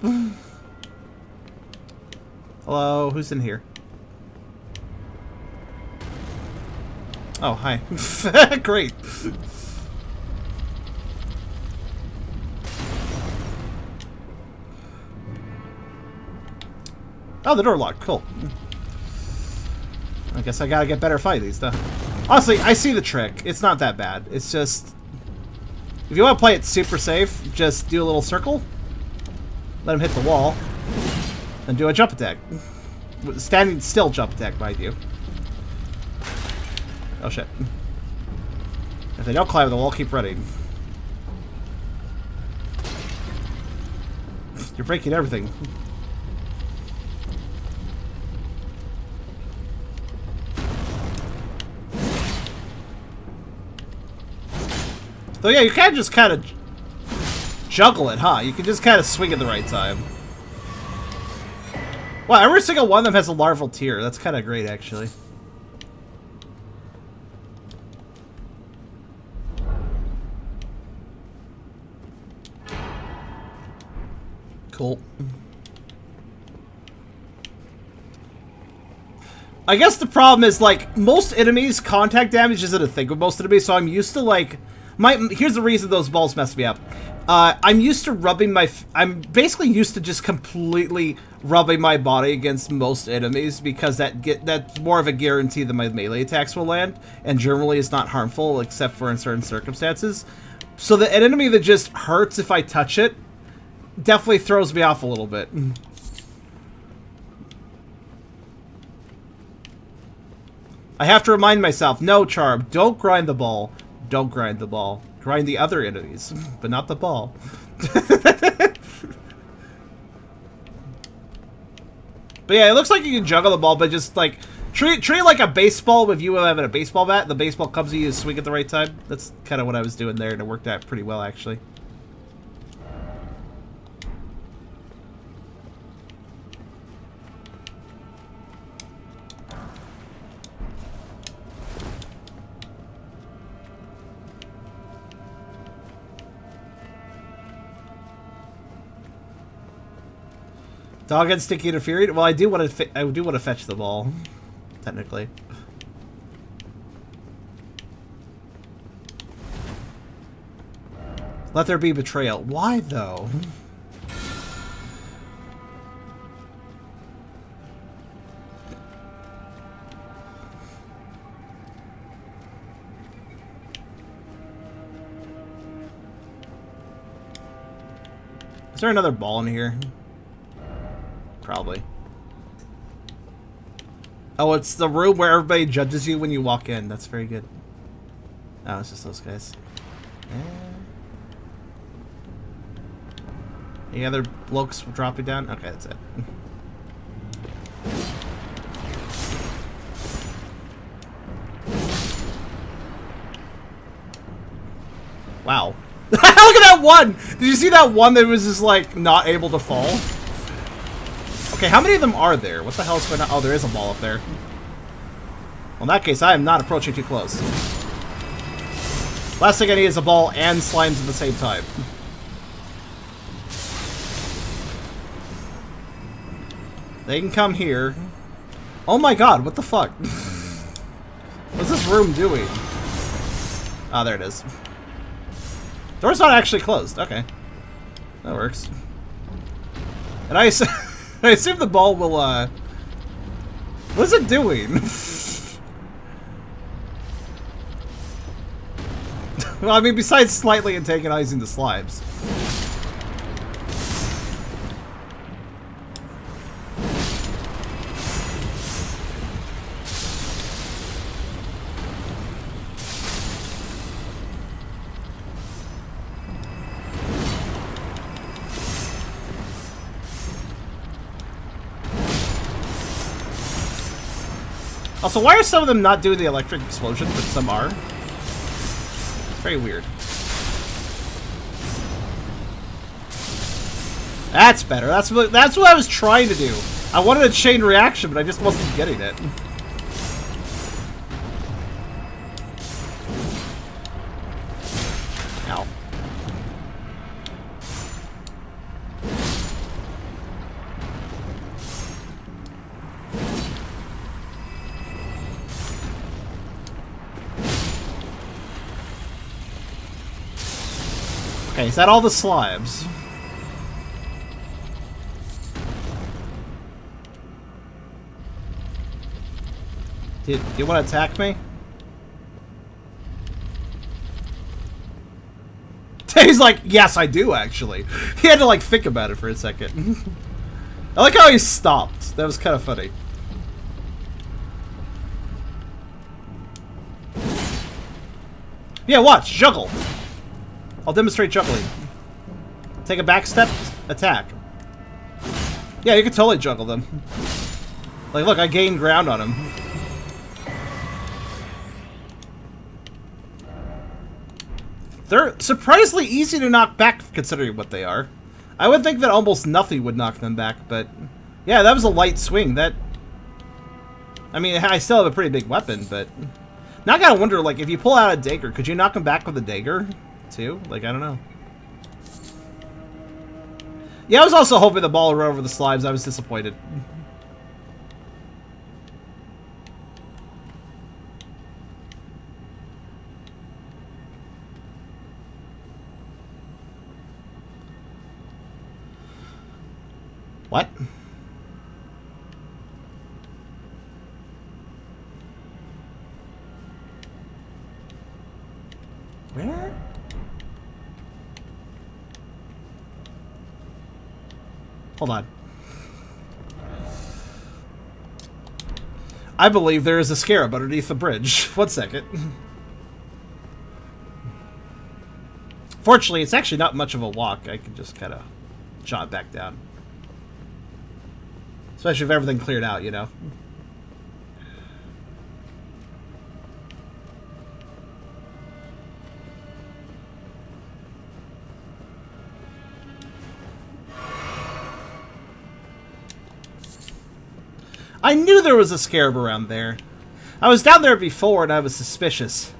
Hello, who's in here? Oh, hi. Great. Oh, the door locked. Cool. I guess I gotta get better fighting stuff. Honestly, I see the trick. It's not that bad. It's just... If you want to play it super safe, just do a little circle. Let him hit the wall. And do a jump attack. Standing still jump attack, mind you. Oh shit. If they don't climb the wall, keep running. You're breaking everything. So yeah, you can just kind of juggle it, huh? You can just kind of swing at the right time. Wow, every single one of them has a larval tear. That's kind of great, actually. Cool. I guess the problem is, like, most enemies, contact damage isn't a thing with most enemies, so I'm used to, like... Here's the reason those balls mess me up. I'm used to rubbing my... I'm basically used to just completely rubbing my body against most enemies because that's more of a guarantee that my melee attacks will land, and generally it's not harmful except for in certain circumstances. So an enemy that just hurts if I touch it definitely throws me off a little bit. I have to remind myself, no, Charm, don't grind the ball. Don't grind the ball. Grind the other enemies, but not the ball. But yeah, it looks like you can juggle the ball, but just like treat it like a baseball with you having a baseball bat. The baseball comes to you, swing at the right time. That's kind of what I was doing there, and it worked out pretty well, actually. Dog and sticky interfering. Well, I do want to fetch the ball, technically. Let there be betrayal. Why though? Is there another ball in here? Probably. Oh, it's the room where everybody judges you when you walk in. That's very good. Oh, it's just those guys. Any other blokes dropping down? Okay, that's it. Wow. Look at that one! Did you see that one that was just like not able to fall? Okay, how many of them are there? What the hell is going on? Oh, there is a ball up there. Well, in that case, I am not approaching too close. Last thing I need is a ball and slimes at the same time. They can come here. Oh my god, what the fuck? What's this room doing? Ah, there it is. Door's not actually closed. Okay. That works. And I assume the ball will, what is it doing? Well, I mean, besides slightly antagonizing the slimes. Also, why are some of them not doing the electric explosion, but some are? Very weird. That's better. That's what I was trying to do. I wanted a chain reaction, but I just wasn't getting it. Ow. Okay, is that all the slabs? Do you want to attack me? He's like, yes, I do, actually. He had to, like, think about it for a second. I like how he stopped. That was kind of funny. Yeah, watch. Juggle. I'll demonstrate juggling. Take a back step, attack. Yeah, you can totally juggle them. Like, look, I gained ground on him. They're surprisingly easy to knock back, considering what they are. I would think that almost nothing would knock them back, but... Yeah, that was a light swing. That... I mean, I still have a pretty big weapon, but... Now I gotta wonder, like, if you pull out a dagger, could you knock him back with a dagger, too? Like, I don't know. Yeah, I was also hoping the ball would run over the slabs. I was disappointed. What? Where? Hold on. I believe there is a scarab underneath the bridge. 1 second. Fortunately, it's actually not much of a walk. I can just kind of jot back down. Especially if everything cleared out, you know. I knew there was a scarab around there. I was down there before and I was suspicious.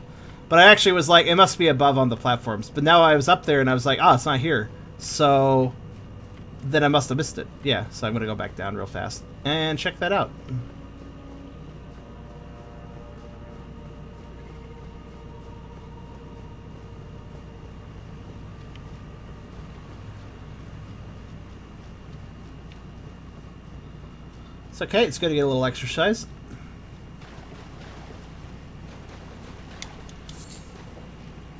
But I actually was like, it must be above on the platforms. But now I was up there and I was like, oh, it's not here. So... then I must have missed it. Yeah, so I'm going to go back down real fast and check that out. It's okay, it's good to get a little exercise.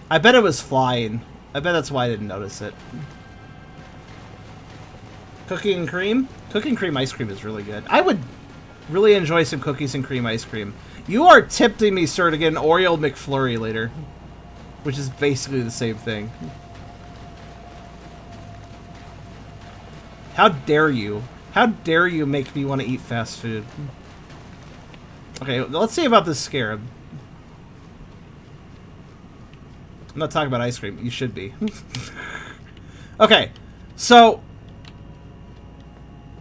I bet it was flying. I bet that's why I didn't notice it. Cookie and cream? Cookie and cream ice cream is really good. I would really enjoy some cookies and cream ice cream. You are tempting me, sir, to get an Oreo McFlurry later. Which is basically the same thing. How dare you? How dare you make me want to eat fast food? Okay, let's see about this scarab. I'm not talking about ice cream. You should be. Okay, so...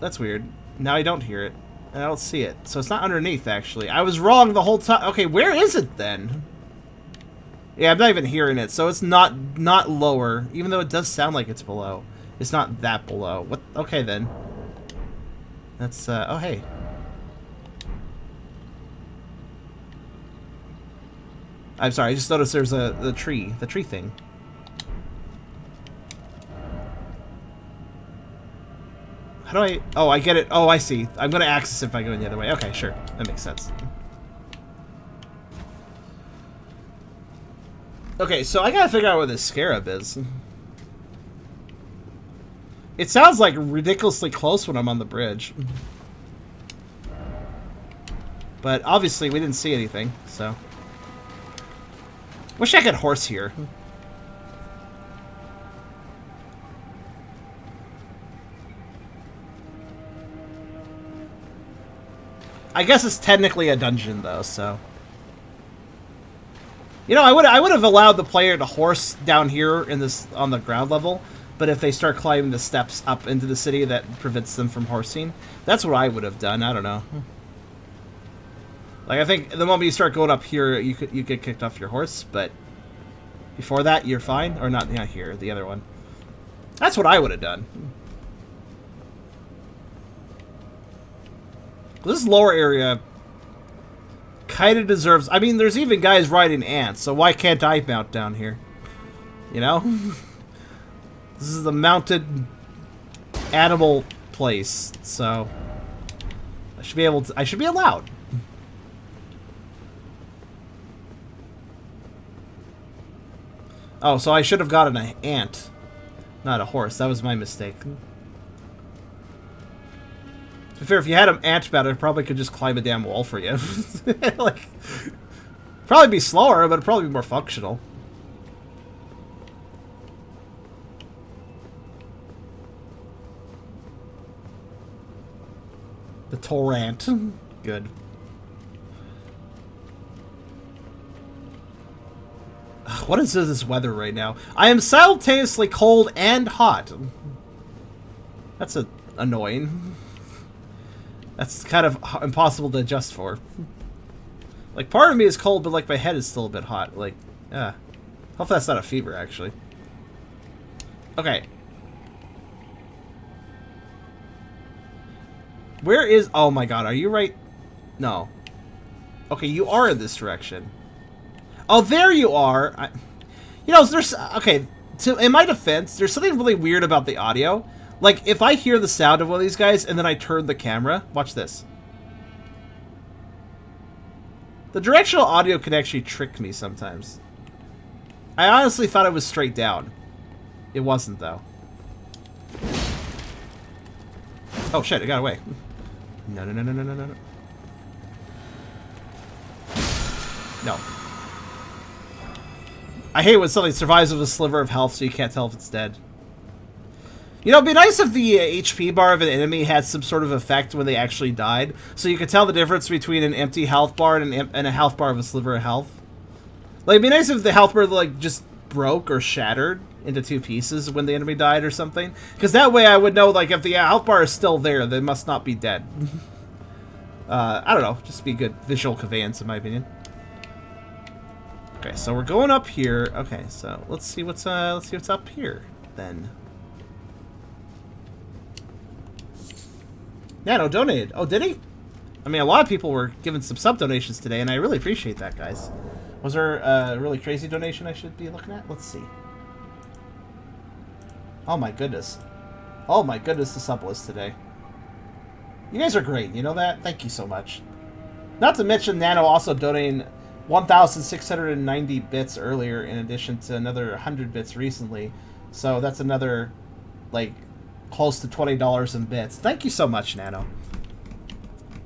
that's weird. Now I don't hear it. And I don't see it. So it's not underneath, actually. I was wrong the whole time. Okay, where is it, then? Yeah, I'm not even hearing it. So it's not lower. Even though it does sound like it's below. It's not that below. What? Okay, then. That's, oh, hey. I'm sorry, I just noticed there's the tree thing. How do I... oh, I get it. Oh, I see. I'm going to access it if I go in the other way. Okay, sure. That makes sense. Okay, so I got to figure out where this scarab is. It sounds like ridiculously close when I'm on the bridge. But obviously we didn't see anything, so... wish I could horse here. I guess it's technically a dungeon, though, so... You know, I would have allowed the player to horse down here in this on the ground level, but if they start climbing the steps up into the city, that prevents them from horsing. That's what I would have done. I don't know. Like, I think the moment you start going up here, you get kicked off your horse, but before that, you're fine. Or not here, the other one. That's what I would have done. This lower area kind of deserves... I mean, there's even guys riding ants, so why can't I mount down here? You know? This is the mounted animal place, so... I should be able to... I should be allowed. Oh, so I should have gotten an ant, not a horse. That was my mistake. To be fair, if you had an ant bat, I probably could just climb a damn wall for you. Like, probably be slower, but it'd probably be more functional. The torrent. Good. What is this weather right now? I am simultaneously cold and hot. That's annoying. That's kind of impossible to adjust for. Like, part of me is cold, but like my head is still a bit hot. Like, yeah. Hopefully that's not a fever, actually. Okay. Where is... Oh my god, are you right? No. Okay, you are in this direction. Oh, there you are. You know, there's... Okay, in my defense, there's something really weird about the audio. Like, if I hear the sound of one of these guys and then I turn the camera... Watch this. The directional audio can actually trick me sometimes. I honestly thought it was straight down. It wasn't, though. Oh, shit, it got away. No, no, no, no, no, no, no. No. I hate when something survives with a sliver of health so you can't tell if it's dead. You know, it'd be nice if the HP bar of an enemy had some sort of effect when they actually died, so you could tell the difference between an empty health bar and a health bar of a sliver of health. Like, it'd be nice if the health bar, like, just broke or shattered into two pieces when the enemy died or something. Because that way I would know, like, if the health bar is still there, they must not be dead. I don't know, just be good visual conveyance, in my opinion. Okay, so we're going up here. Okay, so let's see what's up here then. Nano donated. Oh, did he? I mean, a lot of people were giving some sub donations today, and I really appreciate that, guys. Was there a really crazy donation I should be looking at? Let's see. Oh my goodness. Oh my goodness, the sub list today. You guys are great, you know that? Thank you so much. Not to mention Nano also donating 1,690 bits earlier, in addition to another 100 bits recently. So that's another, like, close to $20 in bits. Thank you so much, Nano.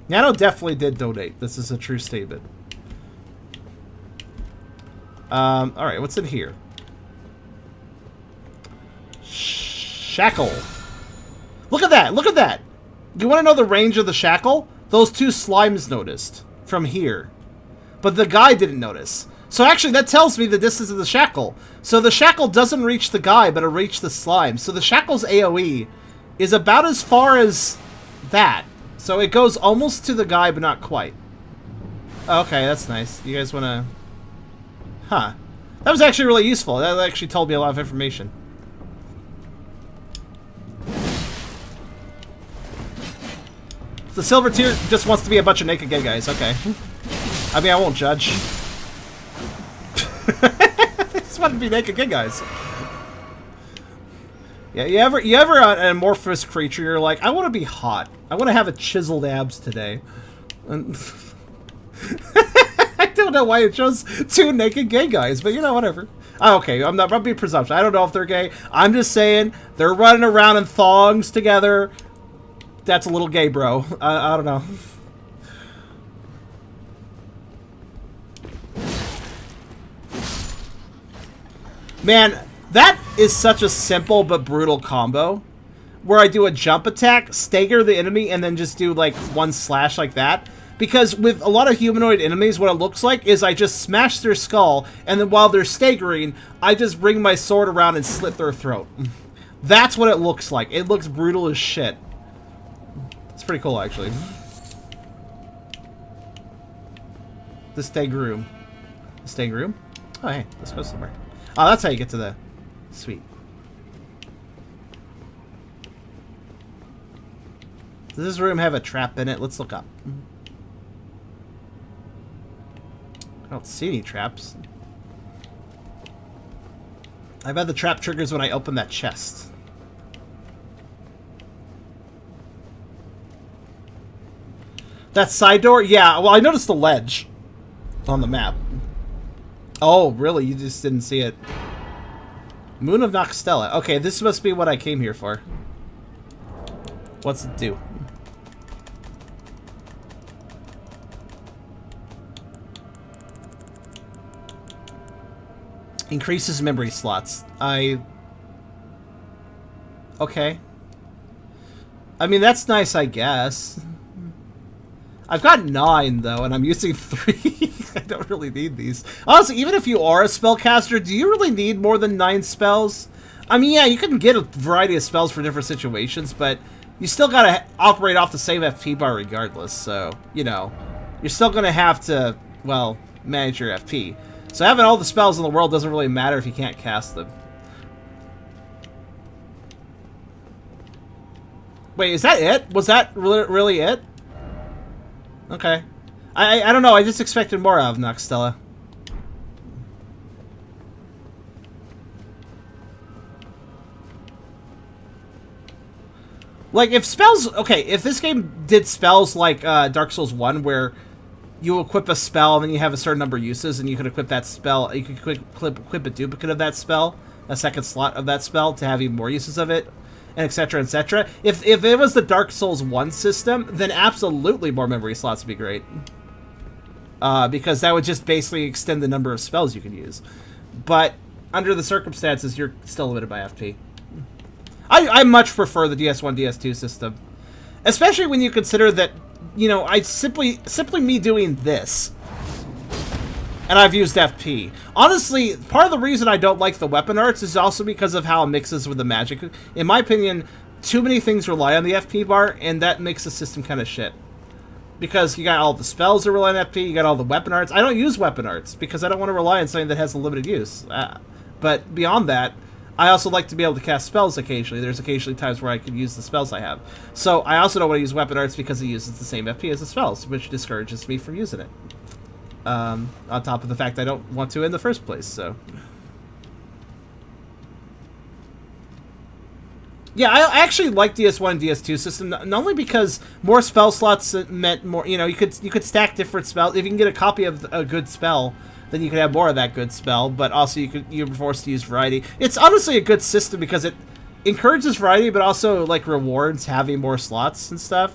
Nano definitely did donate. This is a true statement. Alright, what's in here? Shackle. Look at that! Look at that! You want to know the range of the shackle? Those two slimes noticed from here. But the guy didn't notice. So actually, that tells me the distance of the shackle. So the shackle doesn't reach the guy, but it reached the slime. So the shackle's AoE is about as far as that. So it goes almost to the guy, but not quite. Okay, that's nice. You guys want to... Huh. That was actually really useful. That actually told me a lot of information. The silver tier just wants to be a bunch of naked gay guys. Okay. I mean, I won't judge. They just want to be naked gay guys. Yeah, you ever an amorphous creature, you're like, I want to be hot. I want to have a chiseled abs today. And I don't know why it chose two naked gay guys, but you know, whatever. Okay, I'm not being presumptuous. I don't know if they're gay. I'm just saying they're running around in thongs together. That's a little gay, bro. I don't know. Man, that is such a simple but brutal combo. Where I do a jump attack, stagger the enemy, and then just do like one slash like that. Because with a lot of humanoid enemies, what it looks like is I just smash their skull, and then while they're staggering, I just bring my sword around and slit their throat. That's what it looks like. It looks brutal as shit. It's pretty cool, actually. The stag room. The stag room? Oh, hey, let's go somewhere. Oh, that's how you get to the... Sweet. Does this room have a trap in it? Let's look up. I don't see any traps. I bet the trap triggers when I open that chest. That side door? Yeah, well, I noticed the ledge on the map. Oh, really? You just didn't see it. Moon of Noxtella. Okay, this must be what I came here for. What's it do? Increases memory slots. Okay. I mean, that's nice, I guess. I've got 9, though, and I'm using 3. I don't really need these. Honestly, even if you are a spellcaster, do you really need more than 9 spells? I mean, yeah, you can get a variety of spells for different situations, but you still gotta operate off the same FP bar regardless, so, you know. You're still gonna have to, well, manage your FP. So having all the spells in the world doesn't really matter if you can't cast them. Wait, is that it? Was that really it? Okay. I don't know, I just expected more out of Noxtella. Like, if spells... Okay, if this game did spells like Dark Souls 1, where you equip a spell and then you have a certain number of uses, and you could equip that spell... You could equip a duplicate of that spell, a second slot of that spell, to have even more uses of it, and etc., etc. If it was the Dark Souls 1 system, then absolutely more memory slots would be great. Because that would just basically extend the number of spells you can use. But under the circumstances, you're still limited by FP. I much prefer the DS1, DS2 system. Especially when you consider that, you know, simply me doing this, and I've used FP. Honestly, part of the reason I don't like the weapon arts is also because of how it mixes with the magic. In my opinion, too many things rely on the FP bar, and that makes the system kind of shit. Because you got all the spells that rely on FP, you got all the weapon arts. I don't use weapon arts, because I don't want to rely on something that has a limited use. But beyond that, I also like to be able to cast spells occasionally. There's occasionally times where I can use the spells I have. So I also don't want to use weapon arts because it uses the same FP as the spells, which discourages me from using it. On top of the fact I don't want to in the first place, so... Yeah, I actually like DS1 and DS2 system, not only because more spell slots meant more, you know, you could stack different spells. If you can get a copy of a good spell, then you could have more of that good spell, but also you're forced to use variety. It's honestly a good system because it encourages variety, but also, like, rewards having more slots and stuff.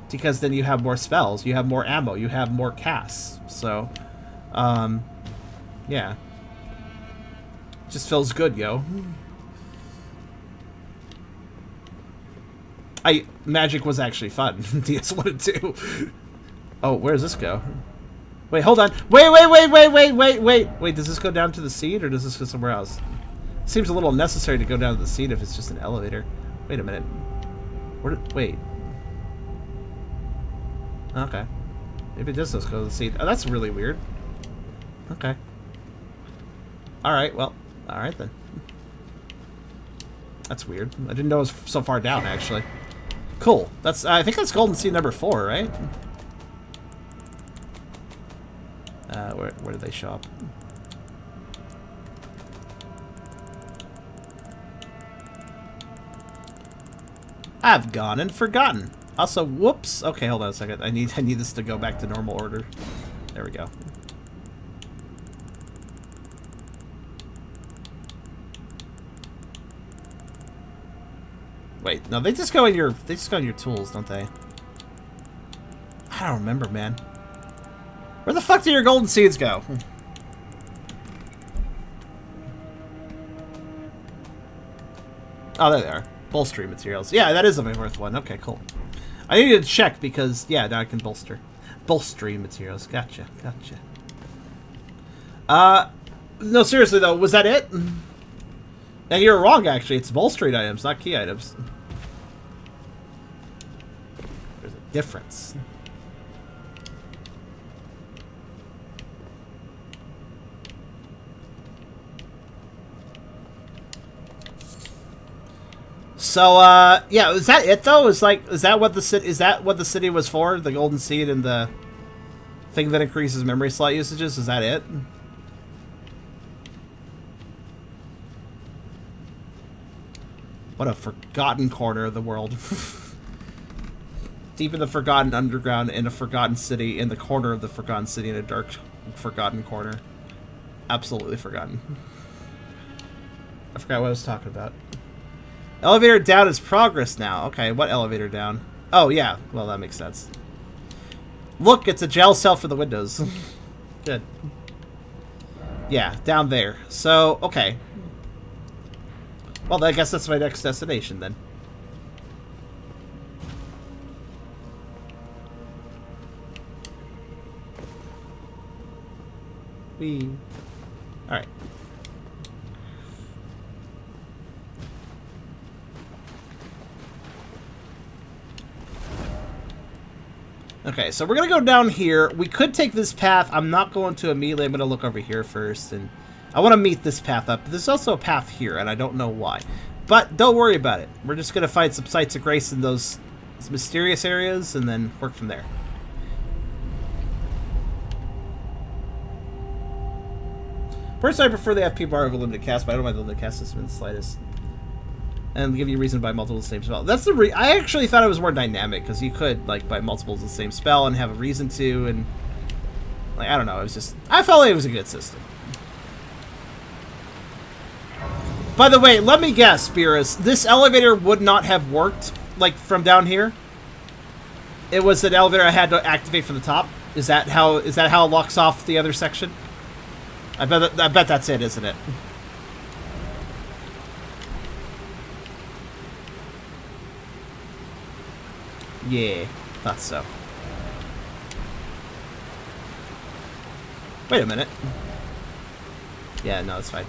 Because then you have more spells, you have more ammo, you have more casts. So, yeah. Just feels good, yo. Magic was actually fun. DS1 and 2. Oh, where does this go? Wait, hold on. Wait, does this go down to the seat, or does this go somewhere else? Seems a little unnecessary to go down to the seat if it's just an elevator. Wait a minute. Wait. Okay. Maybe this does go to the seat. Oh, that's really weird. Okay. Alright, well. Alright then. That's weird. I didn't know it was so far down, actually. Cool. That's, I think that's golden seed number 4, right? Where do they show up? I've gone and forgotten. Also, whoops. Okay, hold on a second. I need this to go back to normal order. There we go. Wait, no, they just go in your tools, don't they? I don't remember, man. Where the fuck do your golden seeds go? Oh, there they are. Bolstering materials. Yeah, that is a worth one. Okay, cool. I needed to check because, yeah, now I can bolstering materials. Gotcha. No, seriously though, was that it? And you're wrong, actually. It's bolstering items, not key items. There's a difference. So, yeah, is that it though? Is that what the city was for? The golden seed and the thing that increases memory slot usages? Is that it? What a forgotten corner of the world. Deep in the forgotten underground, in a forgotten city, in the corner of the forgotten city, in a dark, forgotten corner. Absolutely forgotten. I forgot what I was talking about. Elevator down is progress now. Okay, what elevator down? Oh, yeah. Well, that makes sense. Look, it's a gel cell for the windows. Good. Yeah, down there. So, okay. Well, I guess that's my next destination, then. Whee. Alright. Okay, so we're gonna go down here. We could take this path. I'm not going to immediately. I'm gonna look over here first, and I want to meet this path up. There's also a path here, and I don't know why. But don't worry about it. We're just gonna find some sites of grace in those mysterious areas, and then work from there. Personally, I prefer the FP bar over limited cast, but I don't mind the limited cast system in the slightest. And give you a reason to buy multiple of the same spell. That's the I actually thought it was more dynamic, because you could, like, buy multiples of the same spell and have a reason to, and... like, I don't know, it was just... I felt like it was a good system. By the way, let me guess, Beerus, this elevator would not have worked, like, from down here? It was an elevator I had to activate from the top? Is that how it locks off the other section? I bet that's it, isn't it? Yeah, thought so. Wait a minute. Yeah, no, it's fine.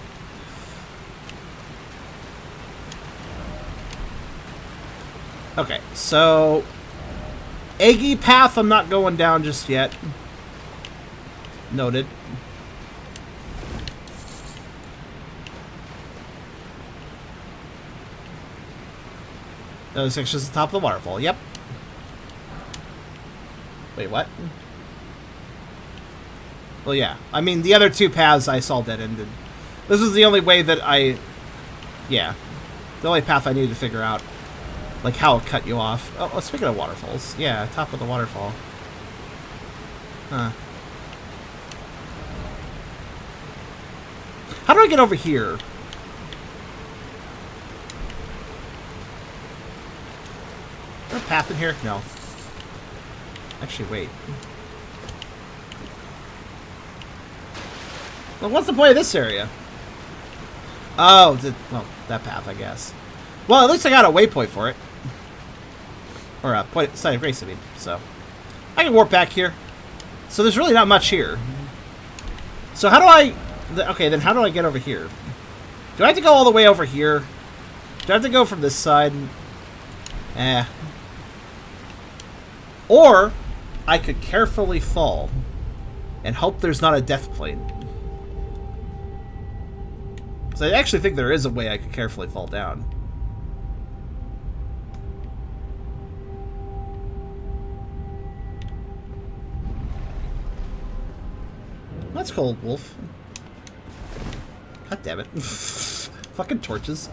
Okay, so... Eggy path, I'm not going down just yet. Noted. Those sections at the top of the waterfall, yep. Wait, what? Well, yeah. I mean, the other two paths I saw dead-ended. This was the only way that I... yeah. The only path I needed to figure out. Like, how it cut you off. Oh, speaking of waterfalls. Yeah, top of the waterfall. Huh. How do I get over here? Is there a path in here? No. Actually, wait. Well, what's the point of this area? Oh, well, that path, I guess. Well, at least I got a waypoint for it. Or a point, site of grace, I mean. So, I can warp back here. So there's really not much here. So how do I... okay, then how do I get over here? Do I have to go all the way over here? Do I have to go from this side? Or... I could carefully fall and hope there's not a death plane. So I actually think there is a way I could carefully fall down. That's cold, Wolf. God damn it. Fucking torches.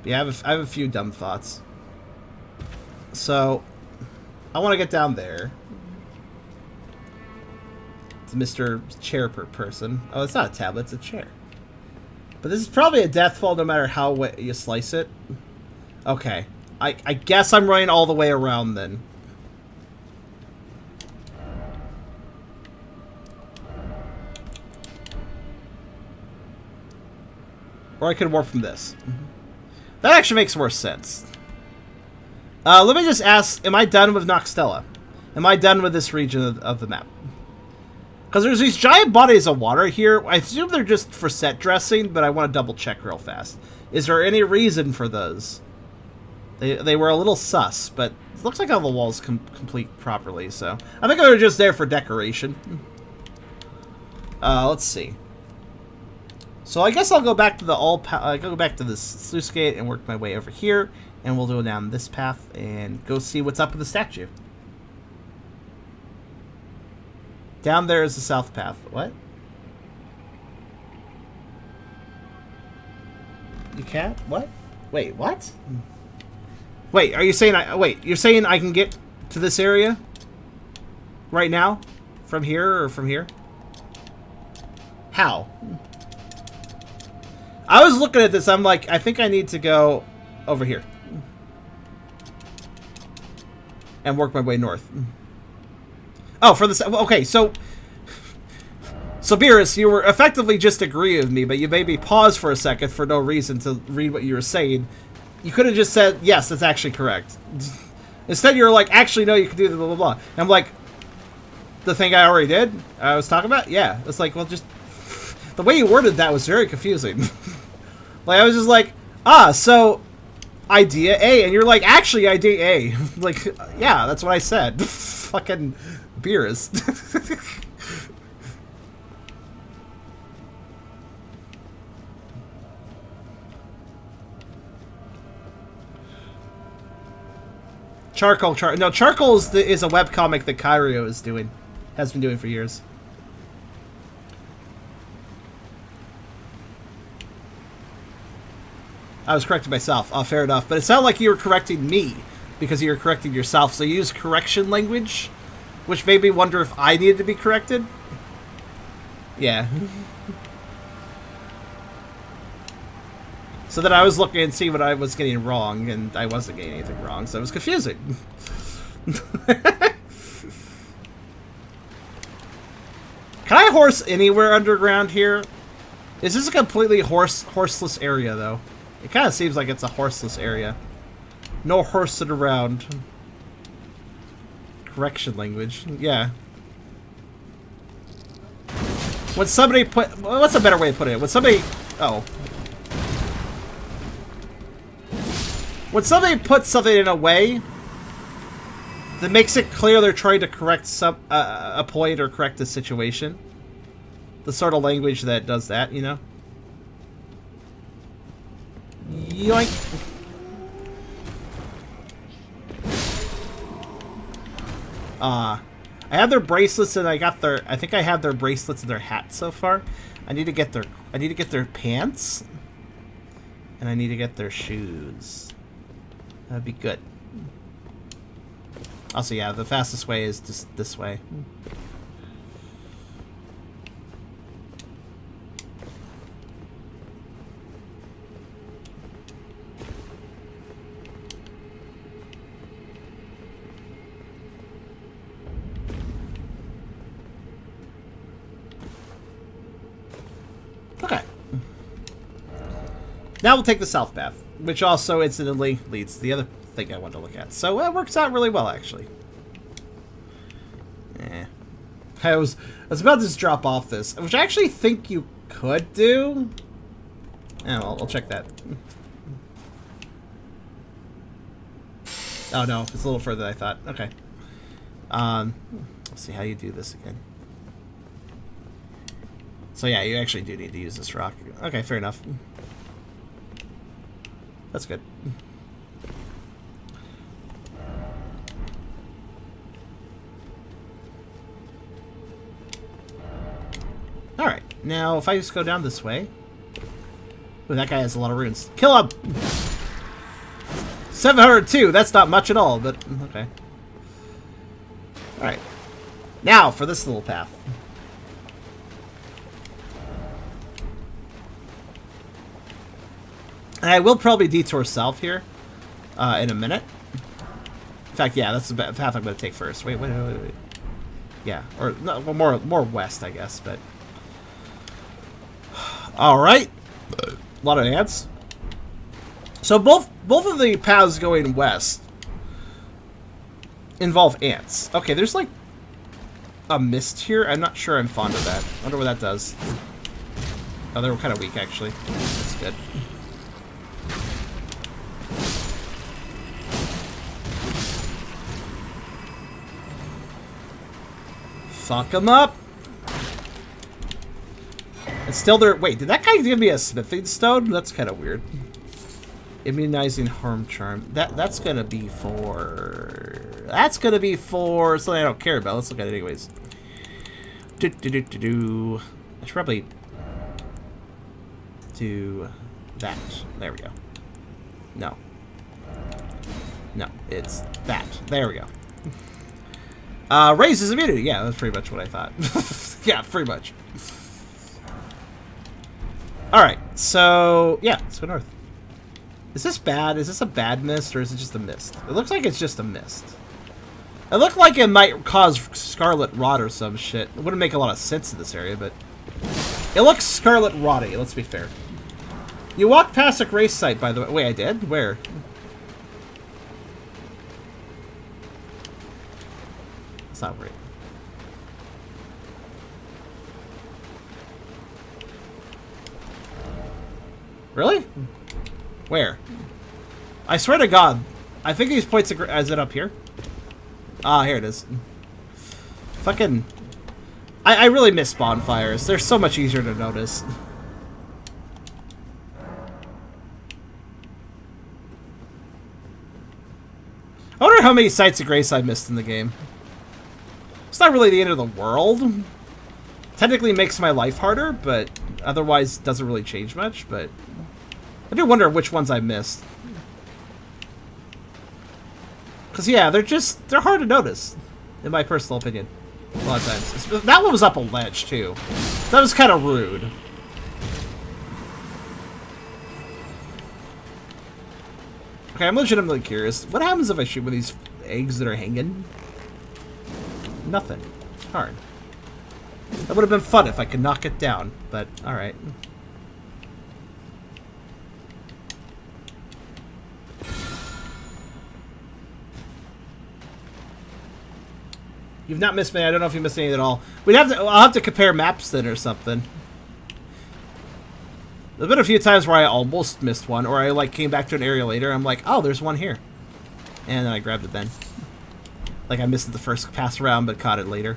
Yeah, I have a few dumb thoughts. So, I want to get down there. It's Mr. Chair person. Oh, it's not a tablet, it's a chair. But this is probably a death fall no matter how you slice it. Okay. I guess I'm running all the way around then. Or I could warp from this. That actually makes more sense. Let me just ask, am I done with Noxtella? Am I done with this region of the map? Because there's these giant bodies of water here. I assume they're just for set dressing, but I want to double check real fast. Is there any reason for those? They were a little sus, but it looks like all the walls complete properly, so... I think they're just there for decoration. Let's see. So I guess I'll go back to the go back to this sluice gate and work my way over here, and we'll go down this path and go see what's up with the statue. Down there is the south path. What? You can't? What? Wait, what? Wait, are you saying wait, you're saying I can get to this area right now? From here or from here? How? I was looking at this, I'm like, I think I need to go over here. And work my way north. Oh, for this. Okay, so Beerus, you were effectively just agreeing with me, but you made me pause for a second for no reason to read what you were saying. You could have just said, yes, that's actually correct. Instead, you were like, actually, no, you can do the blah, blah, blah. And I'm like, the thing I already did? I was talking about? Yeah. It's like, well, just... The way you worded that was very confusing. Like, I was just like, so... Idea A. And you're like, actually, idea A. Like, yeah, that's what I said. Fucking... Beerus. Charcoal. No, Charcoal is a webcomic that Kairio is doing. Has been doing for years. I was correcting myself. Oh, fair enough. But it sounded like you were correcting me because you were correcting yourself. So you used correction language, which made me wonder if I needed to be corrected. Yeah. So then I was looking and seeing what I was getting wrong, and I wasn't getting anything wrong, so it was confusing. Can I horse anywhere underground here? Is this a completely horseless area, though? It kind of seems like it's a horseless area. No horsing around. Correction language. Yeah. When somebody put... What's a better way to put it? When somebody... Oh. When somebody puts something in a way that makes it clear they're trying to correct a point or correct a situation. The sort of language that does that, you know? Yoink. I have their bracelets and I think I have their bracelets and their hats so far. I need to get their pants. And I need to get their shoes. That'd be good. Also, yeah, the fastest way is just this way. Okay. Now we'll take the south path, which also incidentally leads to the other thing I wanted to look at. So it works out really well, actually. I was about to just drop off this, which I actually think you could do. Oh, I'll check that. Oh no, it's a little further than I thought. Okay. Let's see how you do this again. So yeah, you actually do need to use this rock. Okay, fair enough. That's good. Alright, now if I just go down this way... Ooh, that guy has a lot of runes. Kill him! 702! That's not much at all, but okay. Alright. Now for this little path. And I will probably detour south here in a minute. In fact, yeah, that's the path I'm going to take first. Wait. Yeah, or no, well, more west, I guess, but... Alright. A lot of ants. So both of the paths going west involve ants. Okay, there's like a mist here. I'm not sure I'm fond of that. I wonder what that does. Oh, they're kind of weak, actually. That's good. Fuck them up. And still there. Wait, did that guy give me a smithing stone? That's kind of weird. Immunizing harm charm. That's gonna be for. That's gonna be for something I don't care about. Let's look at it anyways. I should probably do that. There we go. No. No, it's that. There we go. Raises immunity. Yeah, that's pretty much what I thought. Yeah, pretty much. Alright, so yeah, let's go north. Is this bad? Is this a bad mist, or is it just a mist? It looks like it's just a mist. It looked like it might cause scarlet rot or some shit. It wouldn't make a lot of sense in this area, but it looks scarlet rotty, let's be fair. You walked past a grace site, by the way. Wait, I did? Where? That's not right. Really? Where? I swear to God, I think these points are... Is it up here? Ah, here it is. Fucking... I really miss bonfires. They're so much easier to notice. I wonder how many sites of grace I missed in the game. It's not really the end of the world. Technically makes my life harder, but otherwise doesn't really change much, but... I do wonder which ones I missed. Because, yeah, they're hard to notice, in my personal opinion. A lot of times. That one was up a ledge, too. That was kind of rude. Okay, I'm legitimately curious. What happens if I shoot with these eggs that are hanging? Nothing. Hard. That would have been fun if I could knock it down, but alright. You've not missed many. I don't know if you missed any at all. I'll have to compare maps then or something. There's been a few times where I almost missed one, or I like came back to an area later. I'm like, oh, there's one here, and then I grabbed it then. Like I missed it the first pass around, but caught it later.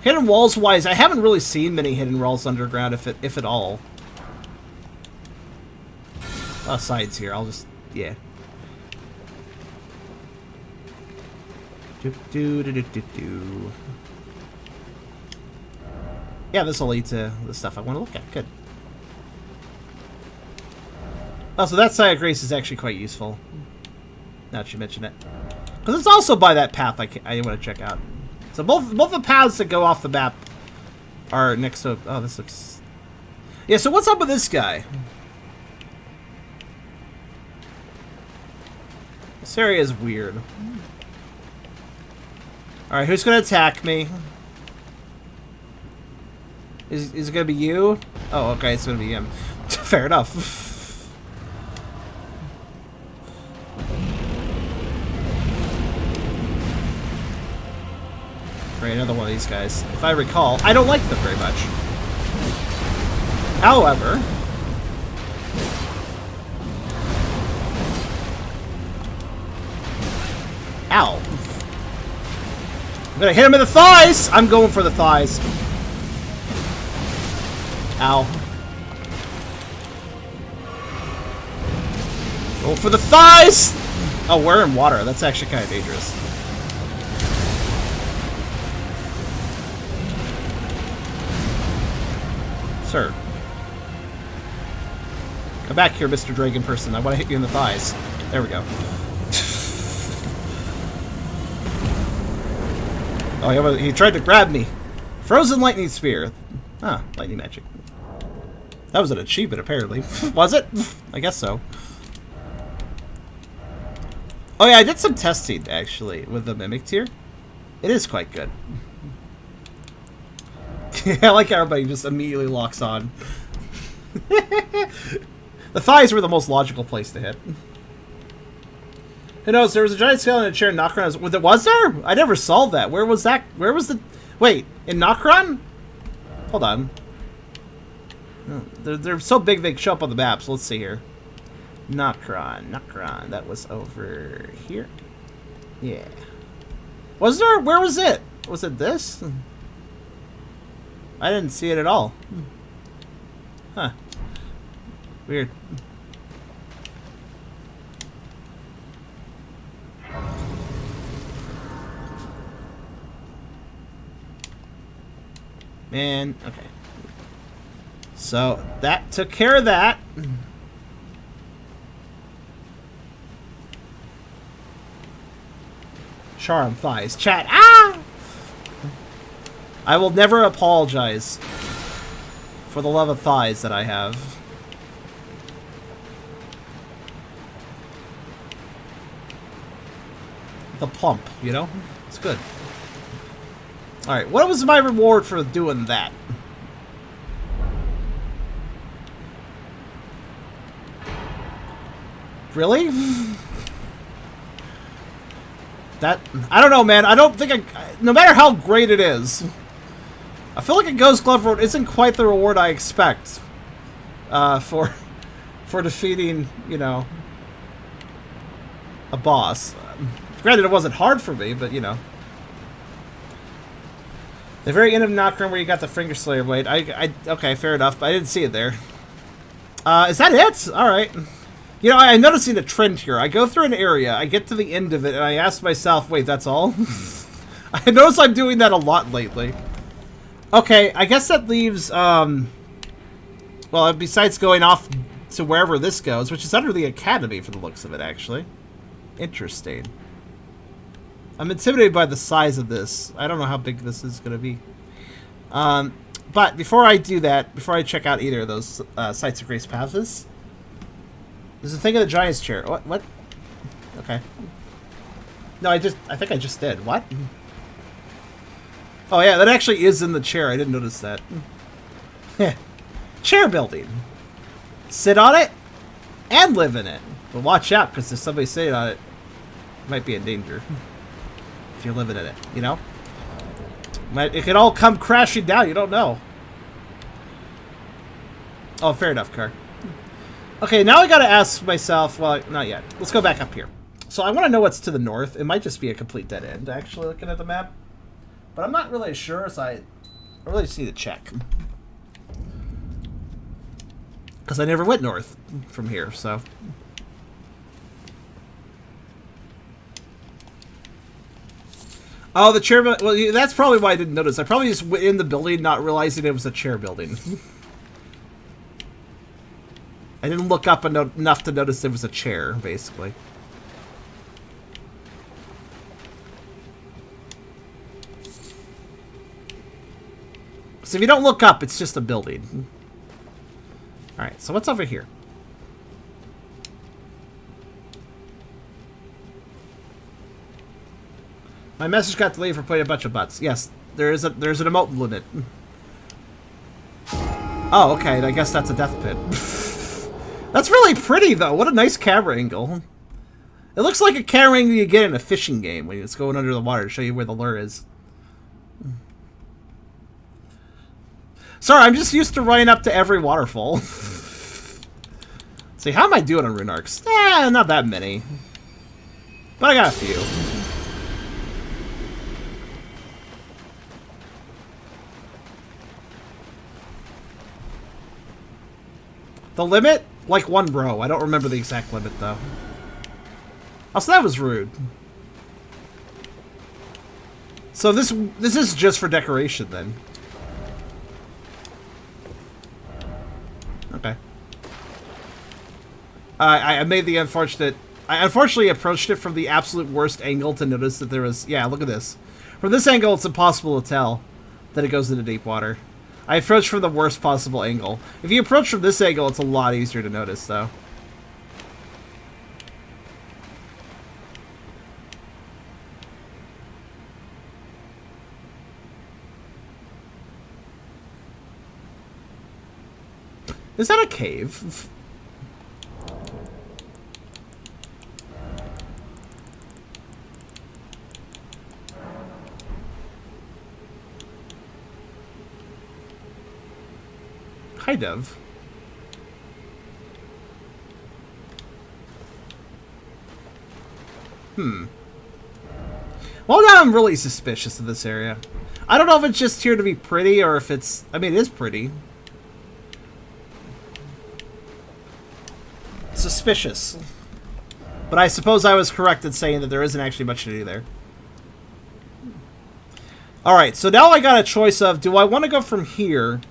Hidden walls wise, I haven't really seen many hidden walls underground, if at all. Sides here. I'll just, yeah. Yeah, this will lead to the stuff I want to look at. Good. Oh, so that side of grace is actually quite useful. Now that you mention it, because it's also by that path I want to check out. So both the paths that go off the map are next to. Oh, this looks. Yeah. So what's up with this guy? This area is weird. Alright, who's gonna attack me? Is it gonna be you? Oh, okay, it's gonna be him. Fair enough. Right, another one of these guys. If I recall, I don't like them very much. However... Ow. I'm gonna hit him in the thighs! I'm going for the thighs. Ow. Go for the thighs! Oh, we're in water. That's actually kind of dangerous. Sir. Come back here, Mr. Dragon person. I want to hit you in the thighs. There we go. Oh, he tried to grab me. Frozen lightning spear. Ah, lightning magic. That was an achievement, apparently. Was it? I guess so. Oh yeah, I did some testing, actually, with the Mimic tier. It is quite good. I like how everybody just immediately locks on. The thighs were the most logical place to hit. Who knows? There was a giant skeleton in a chair in Nokron. Was there? I never solved that. Where was that? Where was the... Wait, in Nokron? Hold on. They're so big they show up on the map, so let's see here. Nokron. That was over here. Yeah. Was there? Where was it? Was it this? I didn't see it at all. Huh. Weird. Man, okay. So, that took care of that. Charm thighs. Chat. Ah! I will never apologize for the love of thighs that I have. The plump, you know? It's good. Alright, what was my reward for doing that? Really? That... I don't know, man. I don't think no matter how great it is, I feel like a Ghost Glove reward isn't quite the reward I expect for defeating, you know, a boss. Granted, it wasn't hard for me, but, you know. The very end of Nokron where you got the Finger Slayer blade. Okay, fair enough, but I didn't see it there. Is that it? Alright. You know, I'm noticing a trend here. I go through an area, I get to the end of it, and I ask myself, wait, that's all? I notice I'm doing that a lot lately. Okay, I guess that leaves, well, besides going off to wherever this goes, which is under the Academy for the looks of it, actually. Interesting. I'm intimidated by the size of this. I don't know how big this is going to be. But before I do that, before I check out either of those Sites of Grace passes, there's a thing in the Giant's chair. What? Okay. No, I think I just did. What? Oh yeah, that actually is in the chair. I didn't notice that. Chair building. Sit on it and live in it. But watch out, because if somebody sitting on it, you might be in danger. If you're living in it, you know? It could all come crashing down. You don't know. Oh, fair enough, Car. Okay, now I gotta ask myself... Well, not yet. Let's go back up here. So I want to know what's to the north. It might just be a complete dead end, actually, looking at the map. But I'm not really sure, so I really just need to check. Because I never went north from here, so... Oh, the chair... Well, that's probably why I didn't notice. I probably just went in the building not realizing it was a chair building. I didn't look up enough to notice it was a chair, basically. So if you don't look up, it's just a building. Alright, so what's over here? My message got delayed for putting a bunch of butts. Yes, there's an emote limit. Oh, okay, I guess that's a death pit. That's really pretty, though. What a nice camera angle. It looks like a camera angle you get in a fishing game when it's going under the water to show you where the lure is. Sorry, I'm just used to running up to every waterfall. See, how am I doing on rune arcs? Not that many. But I got a few. The limit? Like 1 row. I don't remember the exact limit, though. Oh, so that was rude. So this is just for decoration, then. Okay. I made the unfortunate... I unfortunately approached it from the absolute worst angle to notice that there was... Yeah, look at this. From this angle, it's impossible to tell that it goes into deep water. I approached from the worst possible angle. If you approach from this angle, it's a lot easier to notice, though. Is that a cave? Kind of. Well, now I'm really suspicious of this area. I don't know if it's just here to be pretty or if it's... I mean, it is pretty. Suspicious. But I suppose I was correct in saying that there isn't actually much to do there. Alright, so now I got a choice of, do I want to go from here?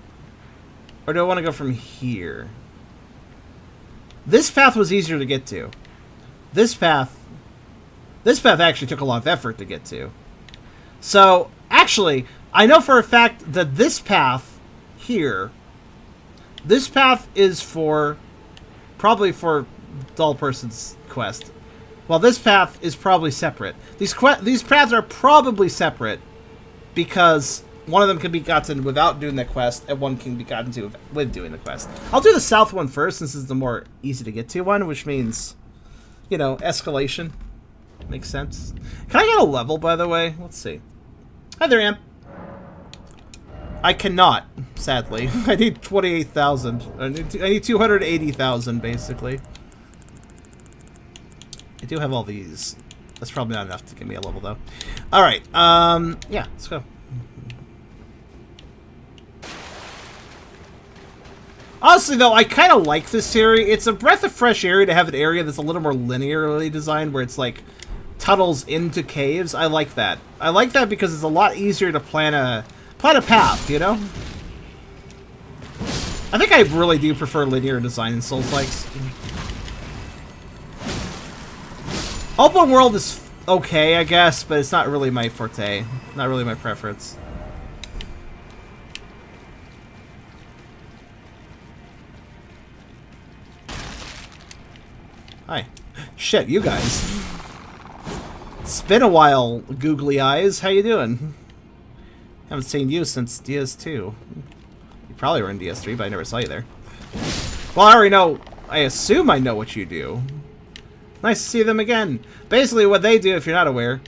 Or do I want to go from here? This path was easier to get to. This path actually took a lot of effort to get to. So, actually, I know for a fact that this path here, this path is for, probably for Dull Person's quest. Well, this path is probably separate. These paths are probably separate because one of them can be gotten without doing the quest, and one can be gotten to with doing the quest. I'll do the south one first, since this is the more easy to get to one, which means, you know, escalation. Makes sense. Can I get a level, by the way? Let's see. Hi there, Amp. I cannot, sadly. I need 28,000. I need 280,000, basically. I do have all these. That's probably not enough to give me a level, though. Alright, yeah, let's go. Honestly, though, I kind of like this area. It's a breath of fresh air to have an area that's a little more linearly designed, where it's like tunnels into caves. I like that. I like that because it's a lot easier to plan a path, you know? I think I really do prefer linear design in Souls-likes. Open world is okay, I guess, but it's not really my forte. Not really my preference. Hi. Shit, you guys. It's been a while, googly eyes. How you doing? Haven't seen you since DS2. You probably were in DS3, but I never saw you there. Well, I already know. I assume I know what you do. Nice to see them again. Basically, what they do, if you're not aware,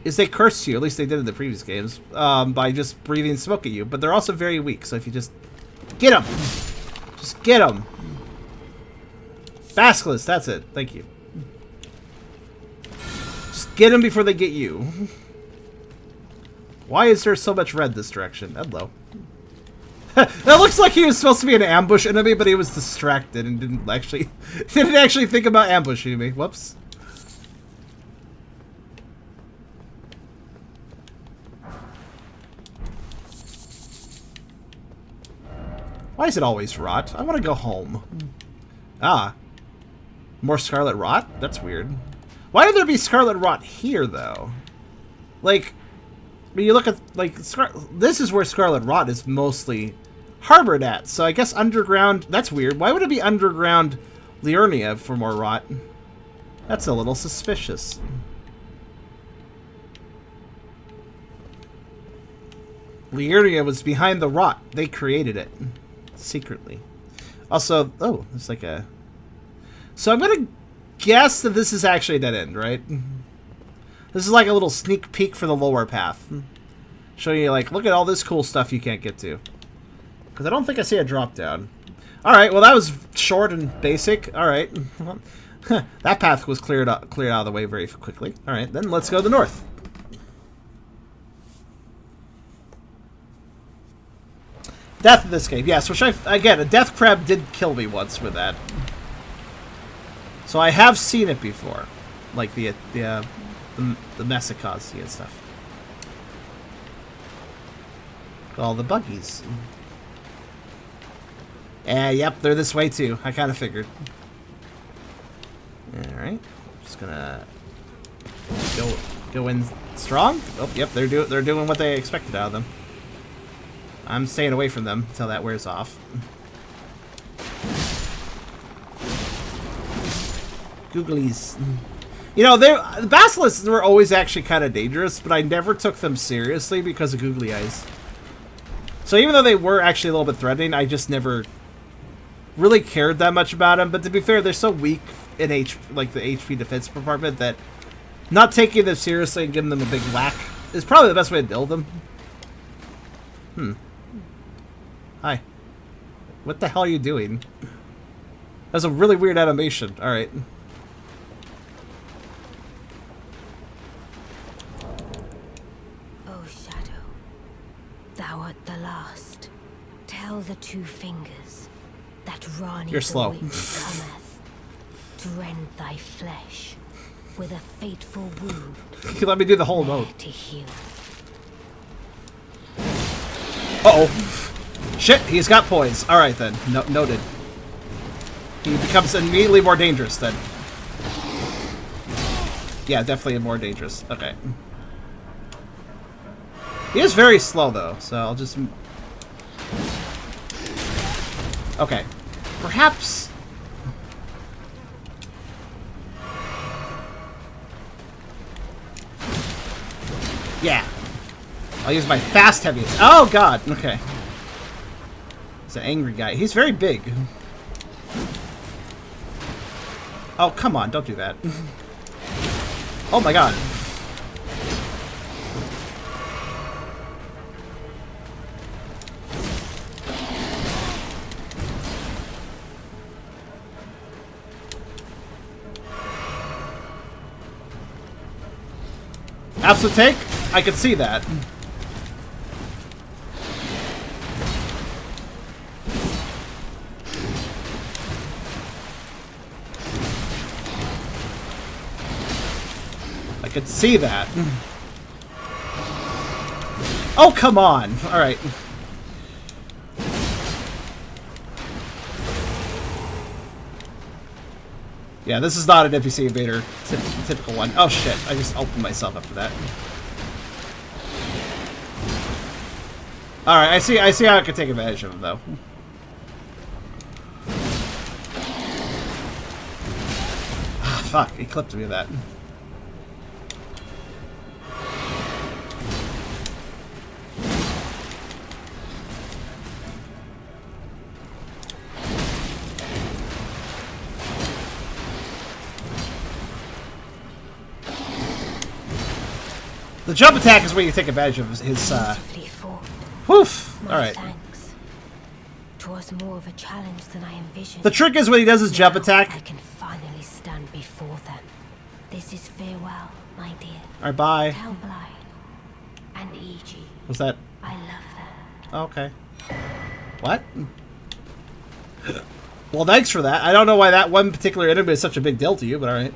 is they curse you. At least they did in the previous games, by just breathing smoke at you. But they're also very weak, so if you just get them, just get them. Basilisk, that's it. Thank you. Just get them before they get you. Why is there so much red this direction? Hello. That looks like he was supposed to be an ambush enemy, but he was distracted and didn't actually think about ambushing me. Whoops. Why is it always rot? I want to go home. Ah. More scarlet rot? That's weird. Why would there be scarlet rot here, though? Like, when you look at, like, this is where scarlet rot is mostly harbored at. So I guess underground, that's weird. Why would it be underground Liurnia for more rot? That's a little suspicious. Liurnia was behind the rot. They created it. Secretly. Also, oh, it's like a... So I'm gonna guess that this is actually a dead end, right? This is like a little sneak peek for the lower path. Showing you, like, look at all this cool stuff you can't get to. Because I don't think I see a drop down. Alright, well that was short and basic. Alright. That path was cleared out of the way very quickly. Alright, then let's go to the north. Death of this cave. Yes, which again, a death crab did kill me once with that. So I have seen it before. Like the Mesikazi and stuff. All the buggies. Yep, they're this way too. I kind of figured. Alright. Just gonna go in strong. Oh, yep, they're doing what they expected out of them. I'm staying away from them until that wears off. Googlies. You know, the basilisks were always actually kind of dangerous, but I never took them seriously because of googly eyes. So even though they were actually a little bit threatening, I just never really cared that much about them. But to be fair, they're so weak in the HP defense department that not taking them seriously and giving them a big whack is probably the best way to build them. Hi. What the hell are you doing? That's a really weird animation. Alright. O Shadow, thou art the last. Tell the two fingers that Ronnie You're the slow. Witch cometh to rend thy flesh with a fateful wound. You let me do the whole there note. to heal. Uh-oh. Shit, he's got poise. Alright then. Noted. He becomes immediately more dangerous then. Yeah, definitely more dangerous. Okay. He is very slow though, so I'll just... Okay. Perhaps... Yeah. I'll use my fast heaviest. Oh god, okay. He's an angry guy. He's very big. Oh, come on, don't do that. Oh my god. Absolute take? I could see that. I could see that. Oh, come on. All right. Yeah, this is not an NPC invader. Typical one. Oh shit, I just opened myself up for that. Alright, I see how I can take advantage of him though. Ah, fuck, he clipped me with that. The jump attack is where you take advantage of his, woof! Alright. Thanks. 'Twas more of a challenge than I envisioned. The trick is when he does his jump Now attack. I can finally stand before them. This is farewell, my dear. Alright, bye. Tell Blind and E.G. What's that? I love them. Oh, okay. What? Well, thanks for that. I don't know why that one particular enemy is such a big deal to you, but alright.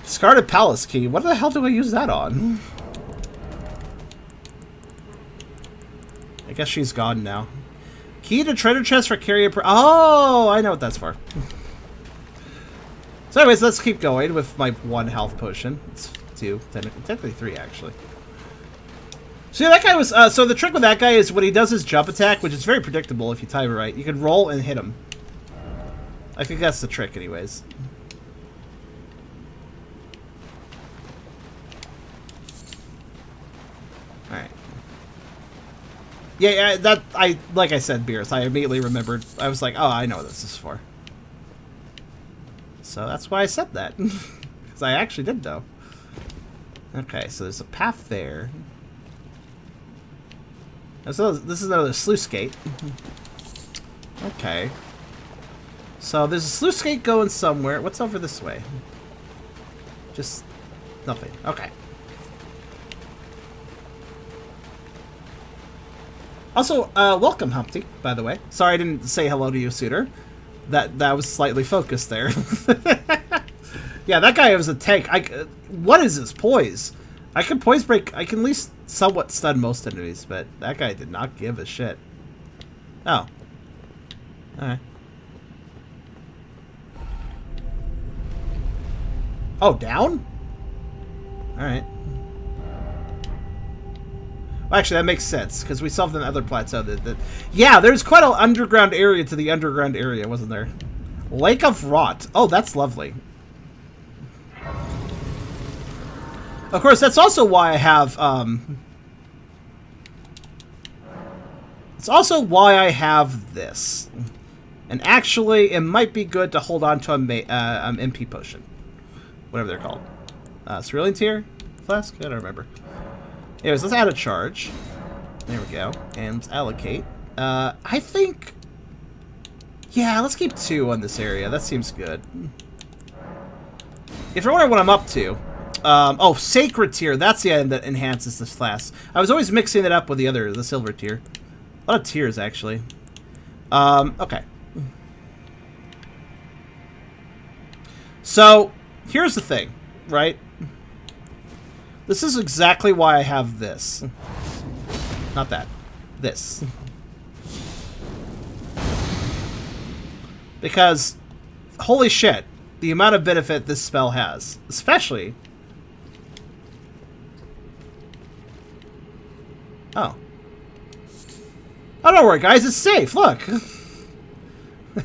Discarded Palace Key. What the hell do I use that on? I guess she's gone now. Key to treasure chest for carrier. Oh, I know what that's for. So, anyways, let's keep going with my 1 health potion. It's 2, technically 3, actually. So yeah, that guy was. So the trick with that guy is when he does his jump attack, which is very predictable if you time it right. You can roll and hit him. I think that's the trick, anyways. Alright. Yeah, that, like I said, Beerus, I immediately remembered. I was like, oh, I know what this is for. So that's why I said that. Because I actually did know. Okay, so there's a path there. So this is another sluice gate. Okay. So there's a sluice gate going somewhere. What's over this way? Just nothing. Okay. Also, welcome, Humpty, by the way. Sorry I didn't say hello to you sooner. That was slightly focused there. Yeah, that guy was a tank. What is his poise? I can poise break. I can at least somewhat stun most enemies, but that guy did not give a shit. Oh. Alright. Oh, down? Alright. Well, actually, that makes sense, because we solved another plateau that... Yeah, there's quite an underground area to the underground area, wasn't there? Lake of Rot. Oh, that's lovely. Of course, that's also why I have, It's also why I have this. And actually, it might be good to hold on to a MP potion. Whatever they're called. Cerulean Tear? Flask? I don't remember. Anyways, let's add a charge. There we go. And let's allocate. I think... Yeah, let's keep 2 on this area. That seems good. If you're wondering what I'm up to... oh, Sacred Tier. That's the item that enhances this class. I was always mixing it up with the Silver Tier. A lot of tiers, actually. Okay. So, here's the thing, right? This is exactly why I have this. Not that. This. Because, holy shit, the amount of benefit this spell has. Especially... Oh. Oh, don't worry, guys. It's safe. Look.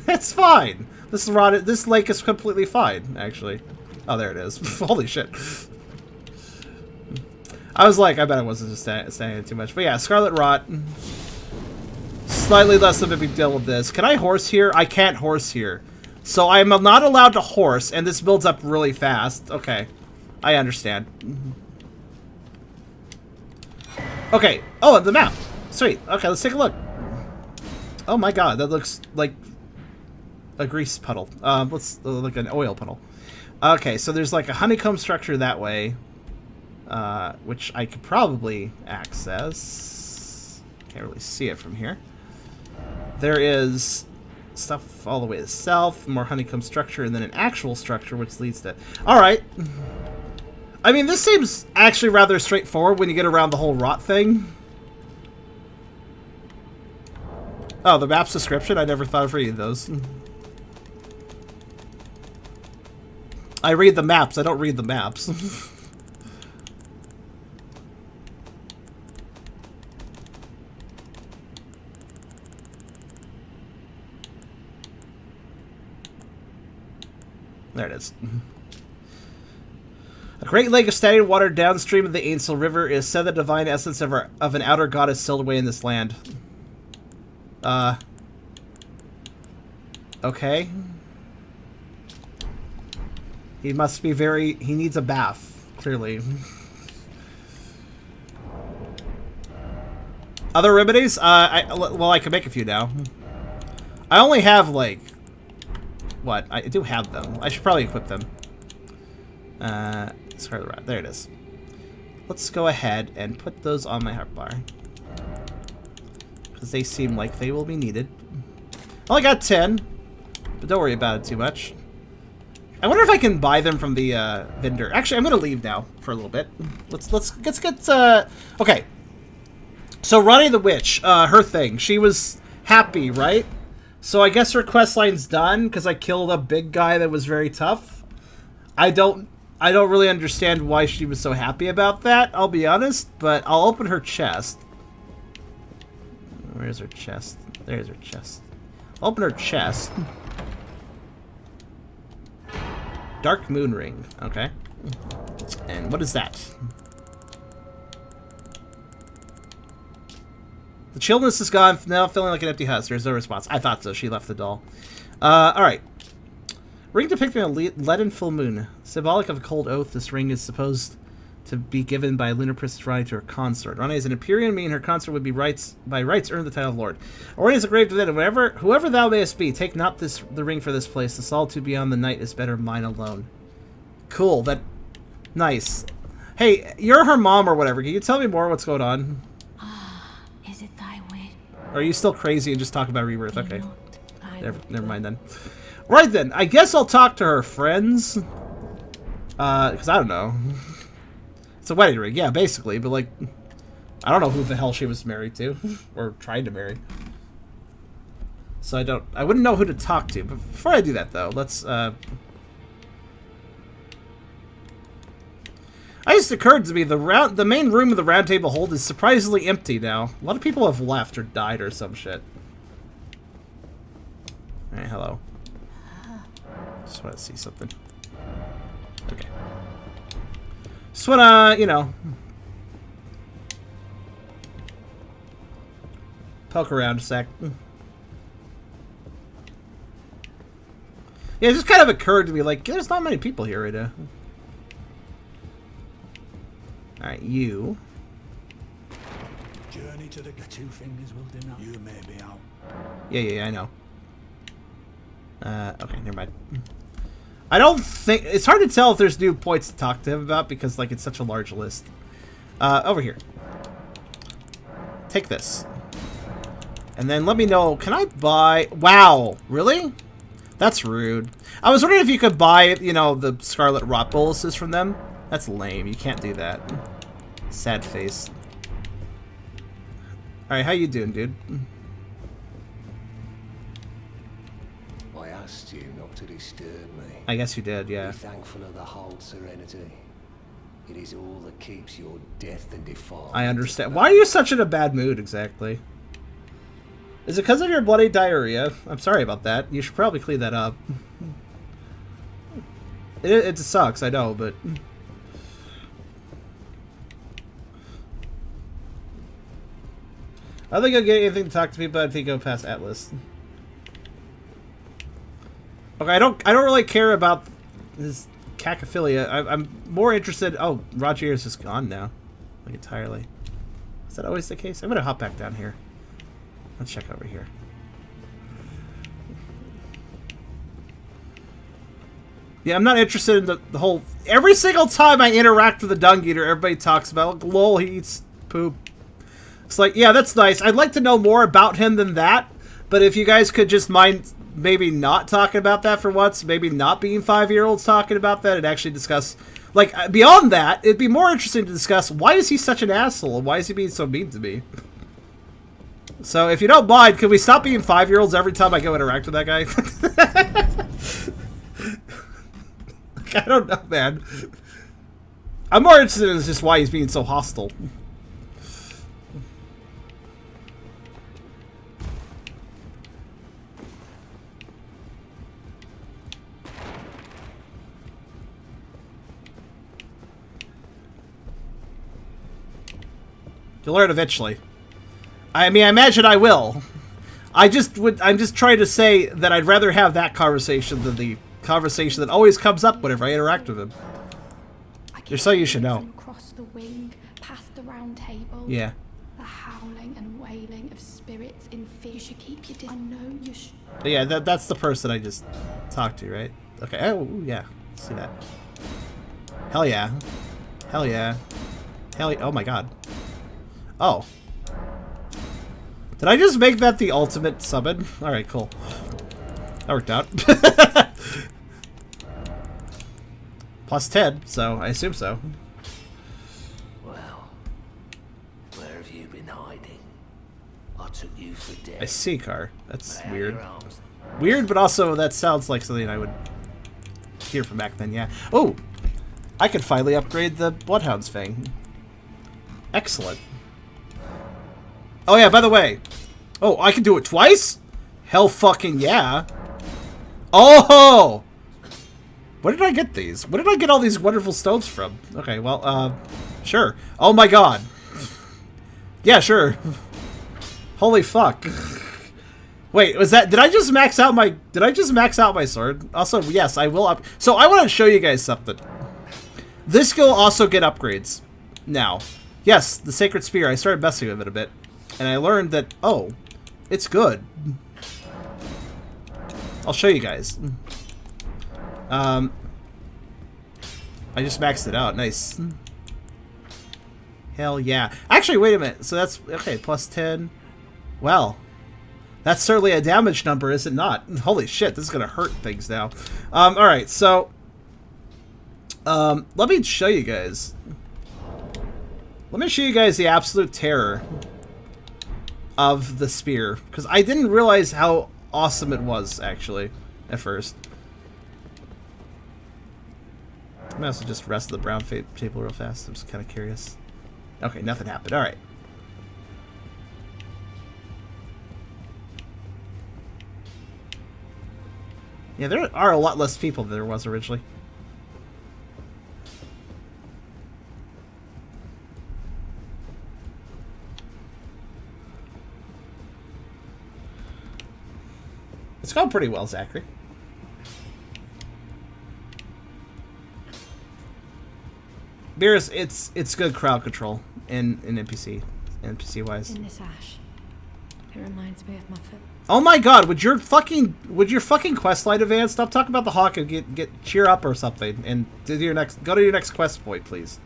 It's fine. This lake is completely fine, actually. Oh, there it is. Holy shit. I was like, I bet I wasn't just standing in too much. But yeah, Scarlet Rot. Slightly less of a big deal with this. Can I horse here? I can't horse here. So I'm not allowed to horse, and this builds up really fast. Okay. I understand. Okay. Oh, the map. Sweet. Okay, let's take a look. Oh my god, that looks like a grease puddle. Let's like an oil puddle. Okay, so there's like a honeycomb structure that way, which I could probably access. Can't really see it from here. There is stuff all the way to the south, more honeycomb structure, and then an actual structure which leads to... Alright. I mean, this seems actually rather straightforward when you get around the whole rot thing. Oh, the map's description? I never thought of reading those. I read the maps, I don't read the maps. There it is. A great lake of stagnant water downstream of the Ainsel River is said the divine essence of an outer god is sealed away in this land. Okay. He must be very... He needs a bath, clearly. Other remedies? Well, I can make a few now. I only have, like... What? I do have them. I should probably equip them. Scarlet Rat. There it is. Let's go ahead and put those on my heart bar. Because they seem like they will be needed. I only got 10. But don't worry about it too much. I wonder if I can buy them from the vendor. Actually, I'm going to leave now for a little bit. Let's get... Okay. So, Ronnie the Witch, her thing. She was happy, right? So I guess her quest line's done because I killed a big guy that was very tough. I don't really understand why she was so happy about that, I'll be honest, but I'll open her chest. Where's her chest? There's her chest. I'll open her chest. Dark Moon Ring. Okay. And what is that? The chillness is gone, now feeling like an empty house. There's no response. I thought so. She left the doll. Alright. Ring depicting a leaden full moon. Symbolic of a cold oath, this ring is supposed to be given by lunar princess Ronnie to her consort. Ronnie is an Empyrean, meaning her consort would be by rights earn the title of Lord. Ronnie is a grave within, whoever thou mayest be, take not the ring for this place. The solitude beyond the night is better mine alone. Cool. Nice. Hey, you're her mom or whatever. Can you tell me more what's going on? Is it thy wish? Or are you still crazy and just talk about rebirth? Okay. Never mind then. Right then, I guess I'll talk to her friends. Because I don't know. It's a wedding ring, yeah, basically, but like, I don't know who the hell she was married to. Or tried to marry. So I wouldn't know who to talk to. But before I do that though, let's, it just occurred to me the main room of the Round Table Hold is surprisingly empty now. A lot of people have left or died or some shit. Alright, hello. Just want to see something. Okay. Just wanna, you know, poke around a sec. Yeah, it just kind of occurred to me, like, there's not many people here right now. Alright, you. Journey to the two fingers will do not. You may be out. Yeah, I know. Okay, never mind. I don't think... It's hard to tell if there's new points to talk to him about because, like, it's such a large list. Over here. Take this. And then let me know, can I buy... Wow, really? That's rude. I was wondering if you could buy, you know, the Scarlet Rot Boluses from them. That's lame. You can't do that. Sad face. Alright, how you doing, dude? I asked you not to disturb me. I guess you did, yeah. Be thankful of the whole serenity. It is all that keeps your death and defilement. I understand. Why are you such in a bad mood, exactly? Is it because of your bloody diarrhea? I'm sorry about that. You should probably clean that up. It sucks, I know, but... I don't think I'll get anything to talk to people. I think I'll pass Atlas. Okay, I don't really care about this cacophilia. I'm more interested... Oh, Roger is just gone now. Like, entirely. Is that always the case? I'm gonna hop back down here. Let's check over here. Yeah, I'm not interested in the whole... Every single time I interact with a Dung Eater, everybody talks about, lol, he eats poop. It's like, yeah, that's nice. I'd like to know more about him than that, but if you guys could just mind maybe not talking about that for once, maybe not being 5-year-olds talking about that, and actually discuss... Like, beyond that, it'd be more interesting to discuss, why is he such an asshole, and why is he being so mean to me? So, if you don't mind, can we stop being 5-year-olds every time I go interact with that guy? I don't know, man. I'm more interested in just why he's being so hostile. You'll learn eventually. I mean, I imagine I will. I'm just trying to say that I'd rather have that conversation than the conversation that always comes up whenever I interact with him. Just so you should know. Across the wing, past the round table. Yeah. The howling and wailing of spirits in fear. You should keep your I know you should. Yeah, that's the person I just talked to, right? Okay. Oh, yeah. See that. Hell yeah. Hell yeah. Hell yeah. Oh my god. Oh. Did I just make that the ultimate summon? Alright, cool. That worked out. Plus 10, so I assume so. Well, where have you been hiding? I took you for dead. I see, Car. That's Lay out weird. your arms. Weird, but also that sounds like something I would hear from back then, yeah. Oh! I could finally upgrade the Bloodhound's Fang. Excellent. Oh yeah, by the way. Oh, I can do it twice? Hell fucking yeah. Oh! Where did I get these? Where did I get all these wonderful stones from? Okay, well, sure. Oh my god. Yeah, sure. Holy fuck. Wait, was that... Did I just max out my sword? Also, yes, I will up... So, I want to show you guys something. This skill also get upgrades. Now. Yes, the Sacred Spear. I started messing with it a bit. And I learned that, oh, it's good. I'll show you guys. I just maxed it out. Nice. Hell yeah. Actually, wait a minute. So that's, okay, plus 10. Well, that's certainly a damage number, is it not? Holy shit, this is going to hurt things now. Alright, so, let me show you guys. Let me show you guys the absolute terror of the spear, because I didn't realize how awesome it was, actually, at first. I might also just rest the brown table real fast. I'm just kind of curious. Okay, nothing happened. Alright. Yeah, there are a lot less people than there was originally. It's gone pretty well, Zachary. Beerus, it's good crowd control in NPC wise. In this ash, it reminds me of my foot. Oh my god, would your fucking quest line advance? Stop talking about the hawk and get cheer up or something and go to your next quest point, please.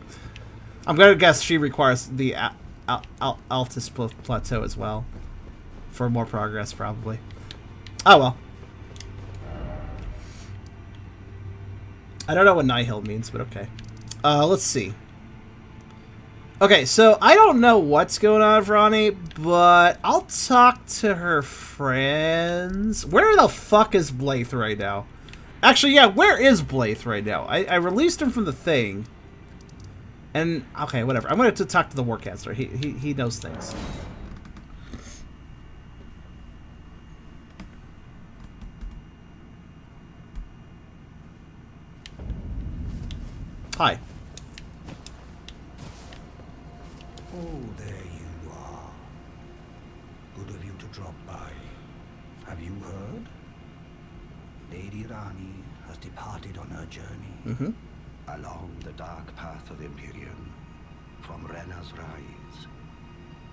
I'm gonna guess she requires the Altus plateau as well for more progress, probably. Oh well. I don't know what Nihil means, but okay. Let's see. Okay, so I don't know what's going on with Ronnie, but I'll talk to her friends. Where the fuck is Blythe right now? Actually, yeah, where is Blythe right now? I released him from the thing. And, okay, whatever. I'm going to talk to the war counselor. He knows things. Hi. Oh, there you are. Good of you to drop by. Have you heard? Lady Rani has departed on her journey. Along the dark path of Imperium, from Rena's Rise,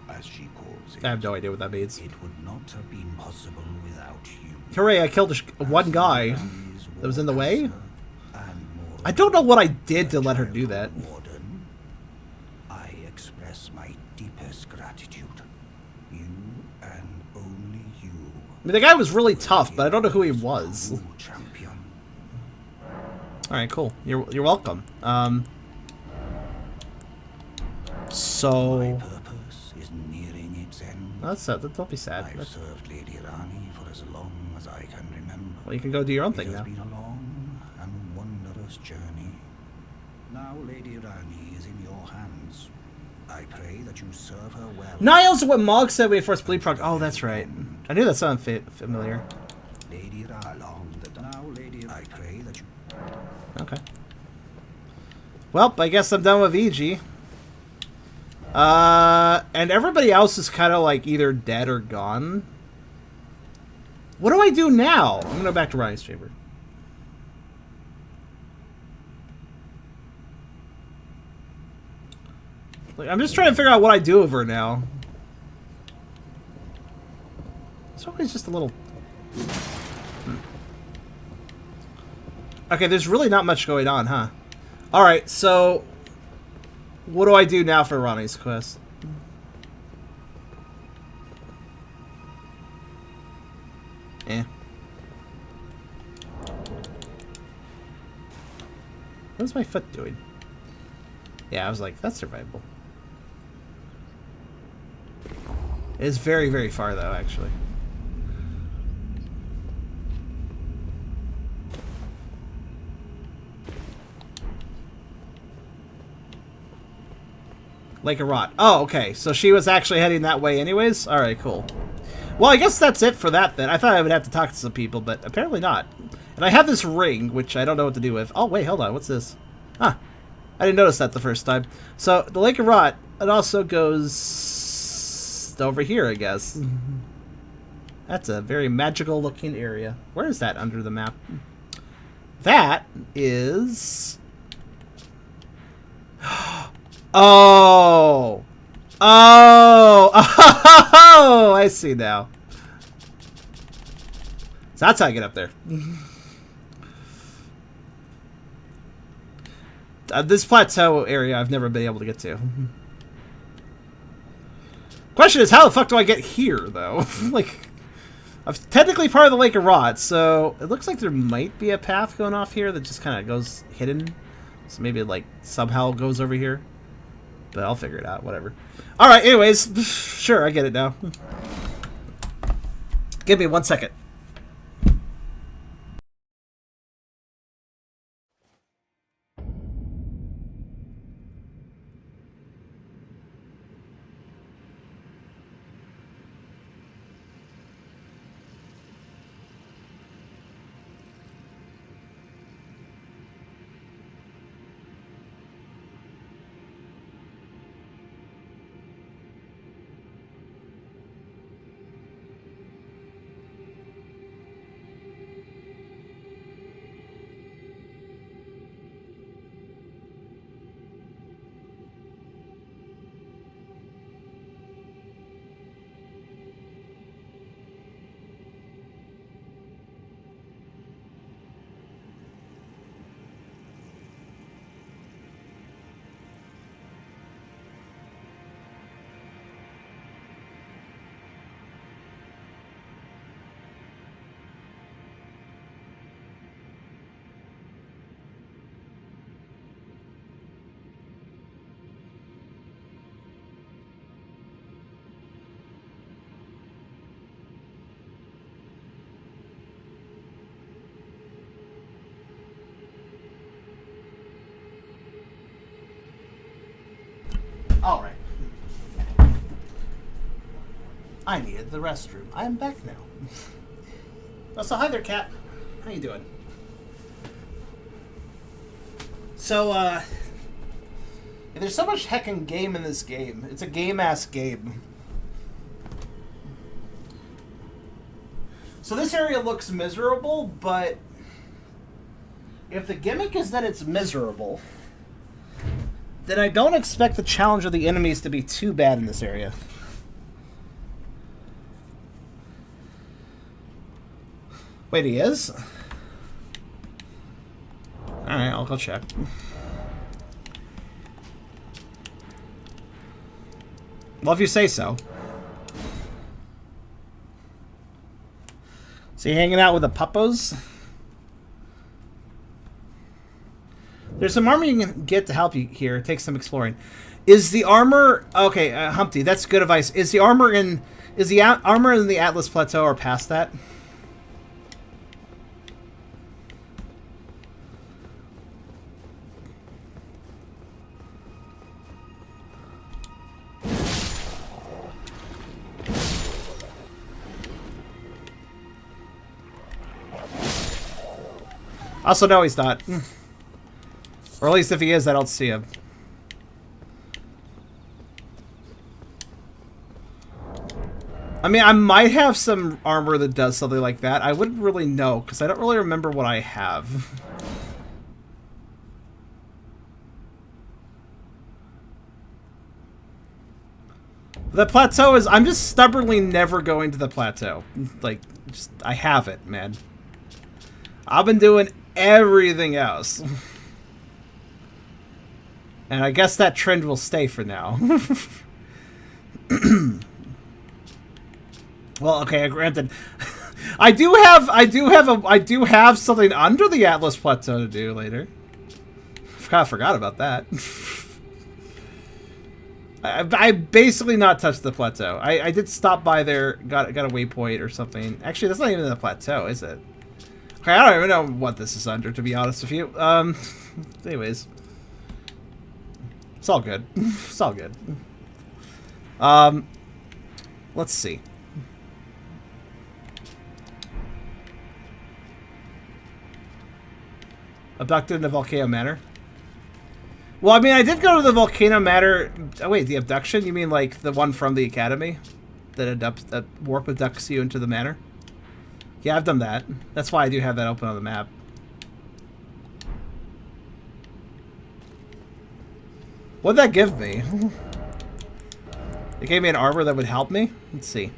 as she calls it. I have no idea what that means. It would not have been possible without you. Hooray, I killed one guy that was in the way. I don't know what I did to let her do that. Warden, I express my deepest gratitude. You and only you. I mean, the guy was really tough, but I don't know who he was. Champion. All right, cool. You're welcome. So My purpose is nearing its end. that's sad. Don't be sad. I've served Lady Rani for as long as I can remember. Well, you can go do your own thing It has now. been a long and wondrous journey. Now Lady Rani is in your hands. I pray that you serve her well. Niles, what Mog said when he first bleed proc. Oh, that's right. I knew that sounded familiar. Lady Rani, now Lady, I pray that you. Okay. Well, I guess I'm done with EG. And everybody else is kind of like either dead or gone. What do I do now? I'm gonna go back to Ronnie's chamber. Like, I'm just trying to figure out what I do with her now. It's always just a little... Okay, there's really not much going on, huh? Alright, so... What do I do now for Ronnie's quest? What's my foot doing? Yeah, I was like, that's survivable. It is very, very far, though, actually. Lake of Rot. Oh, okay. So she was actually heading that way anyways? Alright, cool. Well, I guess that's it for that, then. I thought I would have to talk to some people, but apparently not. And I have this ring, which I don't know what to do with. Oh, wait, hold on. What's this? Huh. I didn't notice that the first time. So, the Lake of Rot, it also goes over here, I guess. That's a very magical-looking area. Where is that under the map? That is... Oh! Oh! Oh! I see now. So that's how I get up there. This plateau area I've never been able to get to. Question is, how the fuck do I get here, though? Like, I'm technically part of the Lake of Rot, so it looks like there might be a path going off here that just kind of goes hidden. So maybe it, like, somehow goes over here. But I'll figure it out, whatever. Alright, anyways, sure, I get it now. Give me 1 second. All right. I needed the restroom. I am back now. Oh, so hi there, cat. How you doing? So, there's so much heckin' game in this game. It's a game-ass game. So this area looks miserable, but if the gimmick is that it's miserable, then I don't expect the challenge of the enemies to be too bad in this area. Wait, he is? Alright, I'll go check. Well, if you say so. So you hanging out with the puppos? There's some armor you can get to help you here. Take some exploring. Is the armor... Okay, Humpty, that's good advice. Is the armor in... Is the armor in the Atlas Plateau or past that? Also, no, he's not. Or at least if he is, I don't see him. I mean, I might have some armor that does something like that. I wouldn't really know, because I don't really remember what I have. The plateau is... I'm just stubbornly never going to the plateau. Like, just, I have it, man. I've been doing everything else. And I guess that trend will stay for now. Well, okay, granted, I do have something under the Atlas Plateau to do later. I forgot about that. I basically not touched the plateau. I did stop by there, got a waypoint or something. Actually, that's not even the plateau, is it? Okay, I don't even know what this is under, to be honest with you. Anyways. It's all good. It's all good. Let's see. Abducted in the Volcano Manor. Well, I mean, I did go to the Volcano Manor. Oh, wait, the abduction? You mean like the one from the Academy? That warp abducts you into the manor? Yeah, I've done that. That's why I do have that open on the map. What'd that give me? It gave me an armor that would help me? Let's see.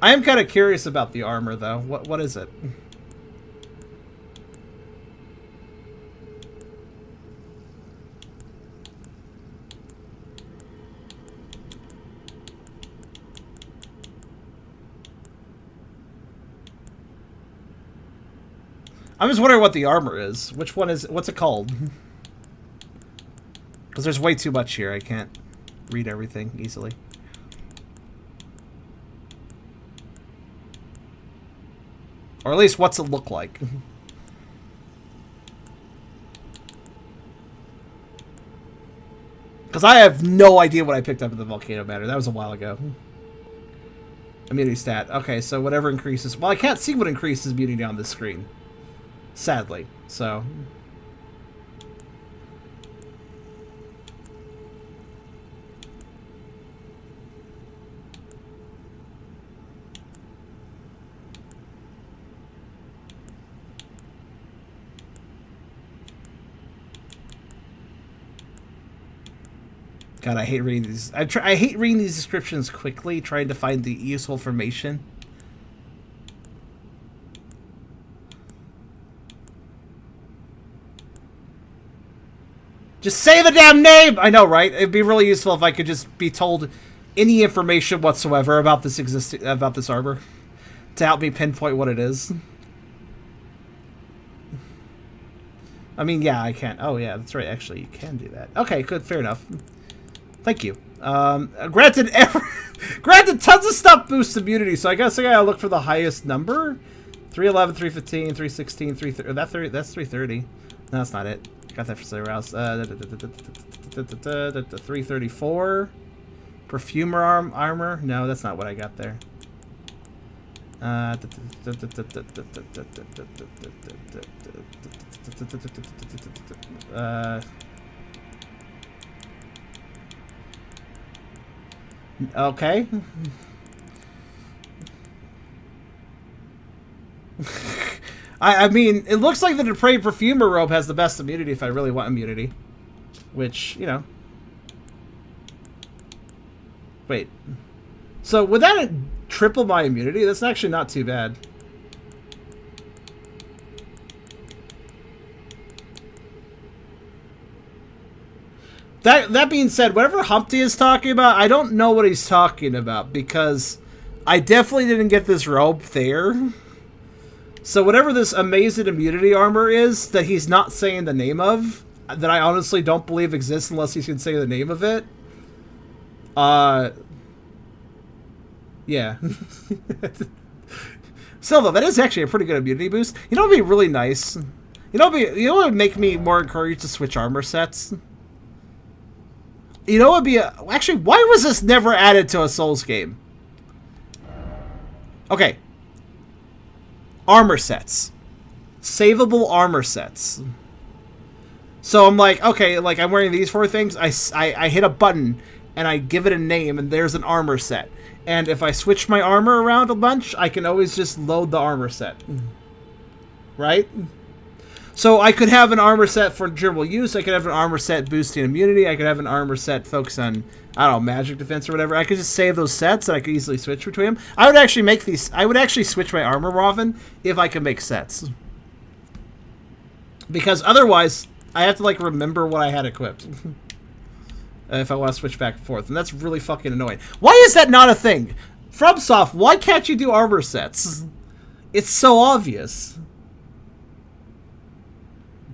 I am kind of curious about the armor, though. What is it? I'm just wondering what the armor is. Which one is... What's it called? Because there's way too much here. I can't read everything easily. Or at least, what's it look like? Because I have no idea what I picked up at the Volcano Manor. That was a while ago. Immunity stat. Okay, so whatever increases... Well, I can't see what increases immunity on this screen. Sadly. So... God, I hate reading these. I hate reading these descriptions quickly, trying to find the useful information. Just say the damn name! I know, right? It'd be really useful if I could just be told any information whatsoever about this armor to help me pinpoint what it is. I mean, yeah, I can. Oh, yeah, that's right. Actually, you can do that. Okay, good. Fair enough. Thank you. Granted, tons of stuff boosts immunity, so I guess I gotta look for the highest number. 311, 315, 316, 330. That's 330. No, that's not it. Got that for somewhere else. 334. Perfumer armor. No, that's not what I got there. Okay. I mean, it looks like the Depraved Perfumer robe has the best immunity if I really want immunity. Which, you know. Wait. So, would that triple my immunity? That's actually not too bad. That being said, whatever Humpty is talking about, I don't know what he's talking about, because I definitely didn't get this robe there. So whatever this amazing immunity armor is that he's not saying the name of, that I honestly don't believe exists unless he can say the name of it. Yeah. Silva, that is actually a pretty good immunity boost. You know what would be really nice? You know what would make me more encouraged to switch armor sets? You know what would be actually, why was this never added to a Souls game? Okay. Armor sets. Savable armor sets. So I'm like, okay, like I'm wearing these 4 things. I hit a button and I give it a name and there's an armor set. And if I switch my armor around a bunch, I can always just load the armor set. Right? So I could have an armor set for durable use. I could have an armor set boosting immunity. I could have an armor set focused on, I don't know, magic defense or whatever. I could just save those sets and I could easily switch between them. I would actually make these. I would actually switch my armor more often if I could make sets. Because otherwise, I have to like remember what I had equipped. If I want to switch back and forth. And that's really fucking annoying. Why is that not a thing? FromSoft, why can't you do armor sets? It's so obvious.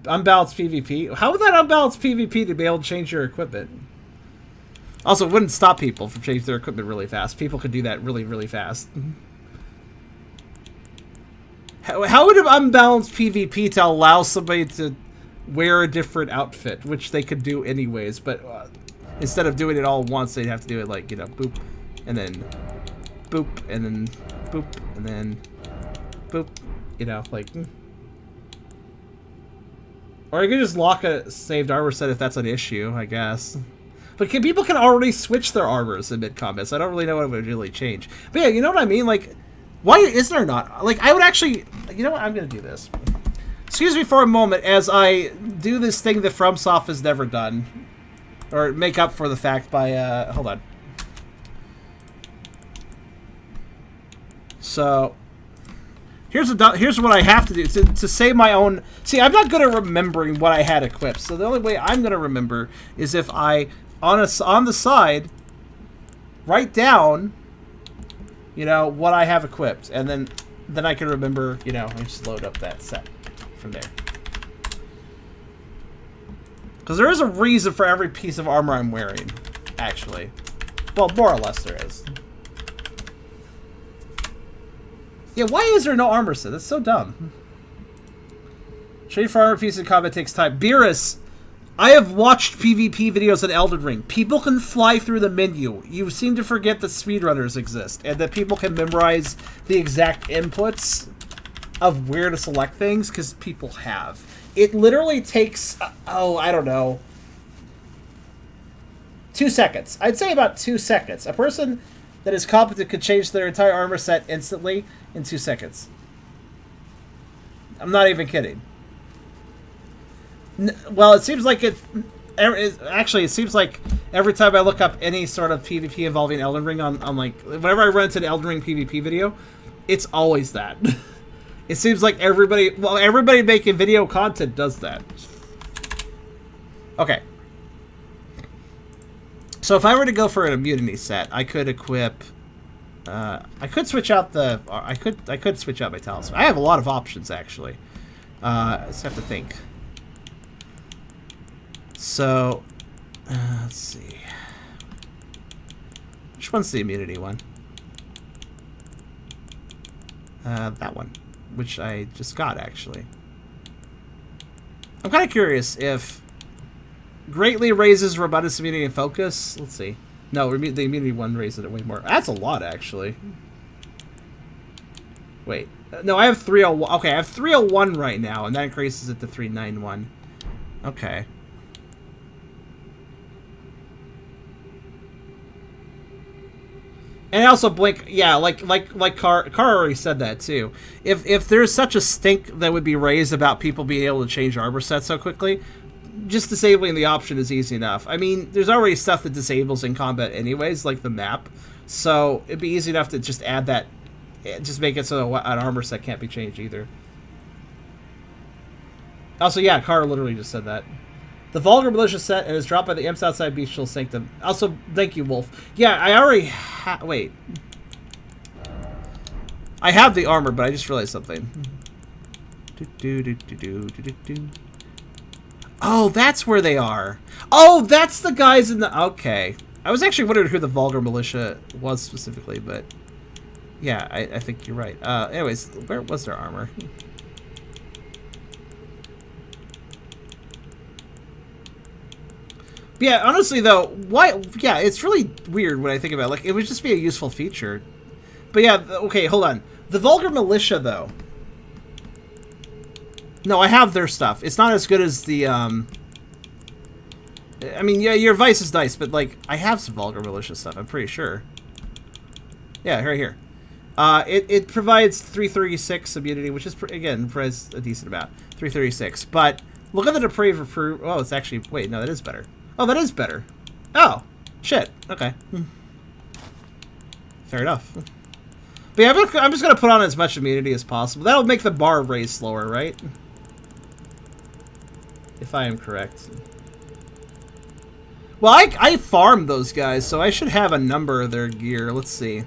Unbalanced PvP. How would that unbalance PvP to be able to change your equipment? Also, it wouldn't stop people from changing their equipment really fast. People could do that really, really fast. How would it unbalance PvP to allow somebody to wear a different outfit, which they could do anyways, but instead of doing it all at once, they'd have to do it like, you know, boop, and then boop, and then boop, and then boop, you know, like... Or you could just lock a saved armor set if that's an issue, I guess. But people can already switch their armors in mid-combat, so I don't really know what would really change. But yeah, you know what I mean? Like, why is there not? Like, I would actually... You know what? I'm going to do this. Excuse me for a moment as I do this thing that FromSoft has never done. Or make up for the fact by... hold on. So... Here's what I have to do to save my own... See, I'm not good at remembering what I had equipped. So the only way I'm going to remember is if I, on the side, write down, you know, what I have equipped. And then I can remember, you know, I just load up that set from there. Because there is a reason for every piece of armor I'm wearing, actually. Well, more or less there is. Yeah, why is there no armor set? That's so dumb. Trade for armor piece in combat takes time. Beerus, I have watched PvP videos on Elden Ring. People can fly through the menu. You seem to forget that speedrunners exist and that people can memorize the exact inputs of where to select things because people have. It literally takes, I don't know, 2 seconds. I'd say about 2 seconds. A person that is competent could change their entire armor set instantly in 2 seconds. I'm not even kidding. Well, it seems like actually, it seems like every time I look up any sort of PvP involving Elden Ring on like, whenever I run into an Elden Ring PvP video, it's always that. It seems like everybody making video content does that. Okay. So if I were to go for an immunity set, I could equip... I could switch out the... I could switch out my talisman. I have a lot of options, actually. I just have to think. So... let's see. Which one's the immunity one? That one. which I just got, actually. I'm kind of curious if greatly raises robustness, immunity, and focus. Let's see. No, the immunity one raises it way more. That's a lot, actually. Wait. No, I have 301. Okay, I have 301 right now, and that increases it to 391. Okay. And also blink, yeah, like Car already said that too. If there's such a stink that would be raised about people being able to change armor sets so quickly, just disabling the option is easy enough. I mean, there's already stuff that disables in combat anyways, like the map. So it'd be easy enough to just add that, just make it so an armor set can't be changed either. Also, yeah, Car literally just said that. The Vulgar Militia set and is dropped by the imps outside Bestial Sanctum. Also, thank you, Wolf. Yeah, I already wait. I have the armor, but I just realized something. Oh, that's where they are. Oh, that's the guys in the... Okay. I was actually wondering who the Vulgar Militia was specifically, but... Yeah, I think you're right. Anyways, where was their armor? Yeah, honestly though, why? Yeah, it's really weird when I think about it. Like, it would just be a useful feature. But yeah, okay, hold on. The Vulgar Militia, though. No, I have their stuff. It's not as good as the, I mean, yeah, your advice is nice, but, like, I have some Vulgar Militia stuff, I'm pretty sure. Yeah, right here. It provides 336 immunity, which is, again, provides a decent amount. 336. But, look at the Depraved Reprove. Oh, it's actually, wait, no, that is better. Oh, that is better. Oh, shit. Okay. Fair enough. But yeah, I'm just going to put on as much immunity as possible. That'll make the bar raise slower, right? If I am correct. Well, I farmed those guys, so I should have a number of their gear. Let's see.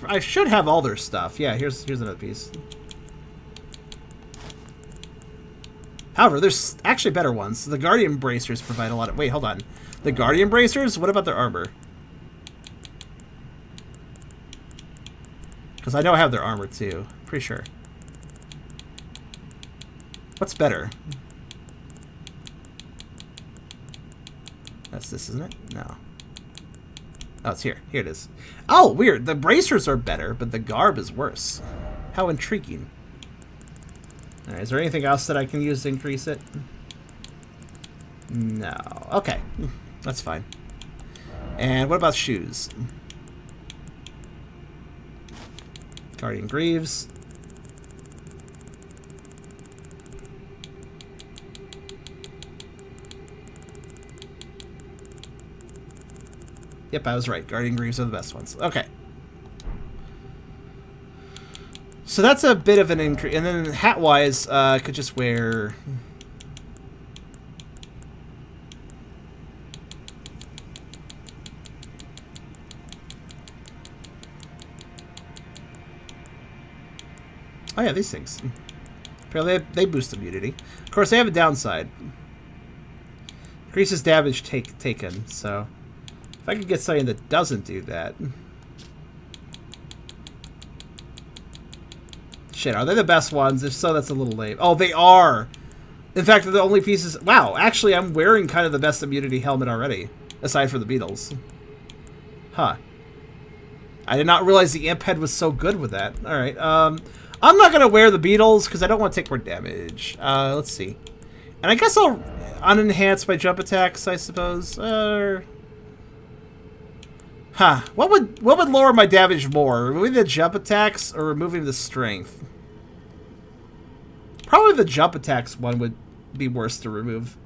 I should have all their stuff. Yeah, here's another piece. However, there's actually better ones. The Guardian Bracers provide a lot of... Wait, hold on. The Guardian Bracers? What about their armor? Because I know I have their armor, too. Pretty sure. What's better? That's this, isn't it? No. Oh, it's here. Here it is. Oh, weird. The Bracers are better, but the Garb is worse. How intriguing. Alright, is there anything else that I can use to increase it? No. Okay. That's fine. And what about shoes? Guardian Greaves. Yep, I was right. Guardian Greaves are the best ones. Okay. So that's a bit of an increase. And then hat-wise, I could just wear... Oh yeah, these things. Apparently they boost immunity. Of course, they have a downside. Increases damage taken, so... If I could get something that doesn't do that... Shit, are they the best ones? If so, that's a little lame. Oh, they are! In fact, they're the only pieces... Wow, actually, I'm wearing kind of the best immunity helmet already. Aside from the Beetles. Huh. I did not realize the Imp Head was so good with that. Alright, I'm not going to wear the Beetles because I don't want to take more damage. Let's see. And I guess I'll unenhance my jump attacks, I suppose. Huh. What would lower my damage more? Removing the jump attacks or removing the strength? Probably the jump attacks one would be worse to remove.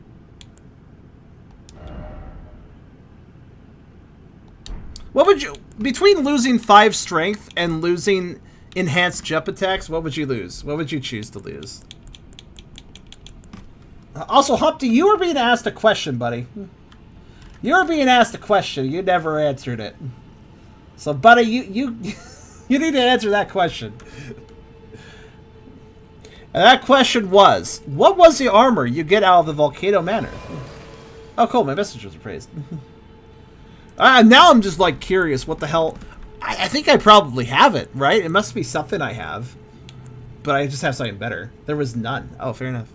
What would you... Between losing 5 strength and losing enhanced jump attacks, what would you lose? What would you choose to lose? Also, Humpty, you were being asked a question, buddy. You were being asked a question. You never answered it. So, buddy, you you need to answer that question. And that question was, what was the armor you get out of the Volcano Manor? Oh, cool. My message was praised. Now I'm just like curious what the hell. I think I probably have it, right? It must be something I have. But I just have something better. There was none. Oh, fair enough.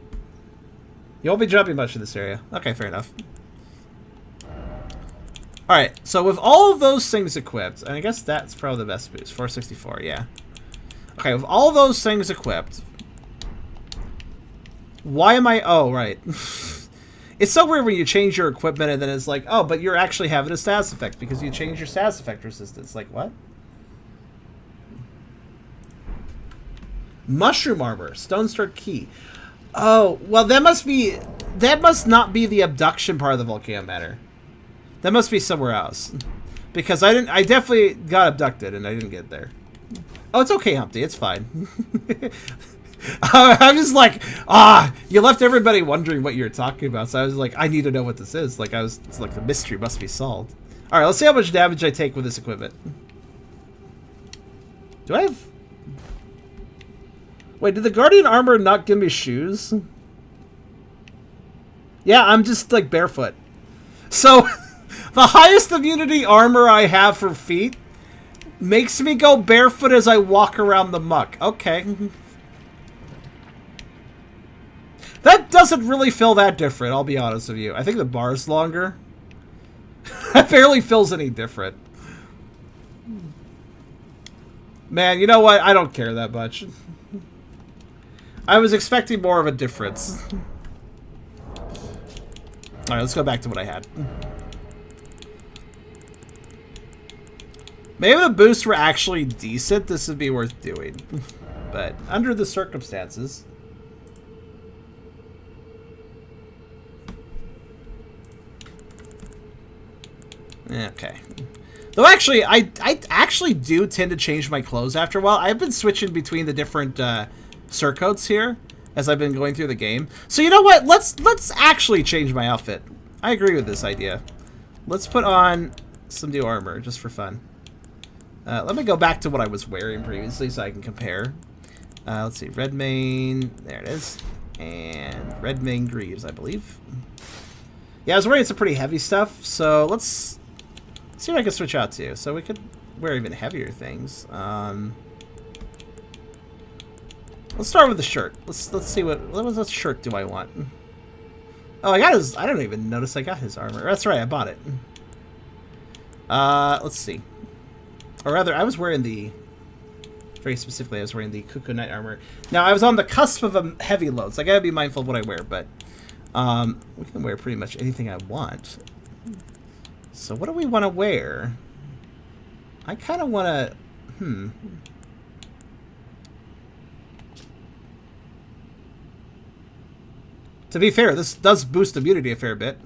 You won't be jumping much in this area. Okay, fair enough. Alright, so with all of those things equipped, and I guess that's probably the best boost. 464, yeah. Okay, with all those things equipped, why am I... Oh, right. It's so weird when you change your equipment and then it's like, oh, but you're actually having a status effect because you changed your status effect resistance. Like, what? Mushroom armor, stone sword key. Oh, well, that must not be the abduction part of the volcano matter. That must be somewhere else. Because I definitely got abducted and I didn't get there. Oh, it's okay, Humpty, it's fine. I'm just like, you left everybody wondering what you're talking about. So I was like, I need to know what this is. Like, it's like the mystery must be solved. All right, let's see how much damage I take with this equipment. Do I have... Wait, did the Guardian armor not give me shoes? Yeah, I'm just like barefoot. So, the highest immunity armor I have for feet makes me go barefoot as I walk around the muck. Okay. That doesn't really feel that different, I'll be honest with you. I think the bar's longer. That barely feels any different. Man, you know what? I don't care that much. I was expecting more of a difference. Alright, let's go back to what I had. Maybe the boosts were actually decent. This would be worth doing. But under the circumstances... Okay. Though actually, I actually do tend to change my clothes after a while. I've been switching between the different surcoats here as I've been going through the game. So you know what? Let's actually change my outfit. I agree with this idea. Let's put on some new armor just for fun. Let me go back to what I was wearing previously so I can compare. Let's see. Red mane. There it is. And red mane greaves, I believe. Yeah, I was wearing some pretty heavy stuff. So let's see what I can switch out to. So we could wear even heavier things. Let's start with the shirt. Let's see what shirt do I want. Oh, I got his. I don't even notice I got his armor. That's right, I bought it. Let's see. Or rather, I was wearing the... Very specifically, I was wearing the Cuckoo Knight armor. Now, I was on the cusp of a heavy load, so I gotta be mindful of what I wear, but... we can wear pretty much anything I want. So what do we want to wear? I kind of want to... To be fair, this does boost immunity a fair bit.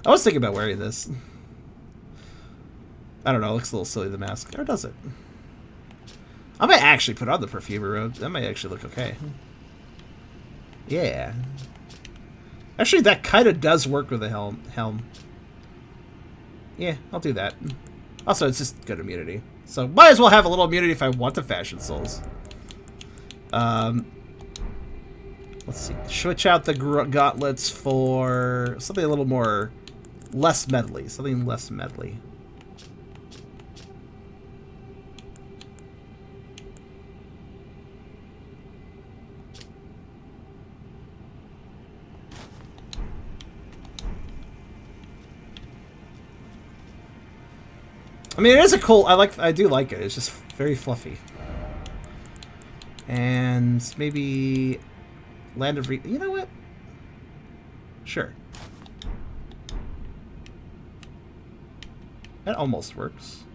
I was thinking about wearing this. I don't know, it looks a little silly, the mask. Or does it? I might actually put on the perfumer robe. That might actually look okay. Yeah. Actually, that kind of does work with the helm. Yeah, I'll do that. Also, it's just good immunity. So, might as well have a little immunity if I want to fashion souls. Let's see. Switch out the gauntlets for something a little more... less medley. Something less medley. I mean, it is a cool... I do like it. It's just very fluffy. And maybe... Land of... You know what? Sure. That almost works.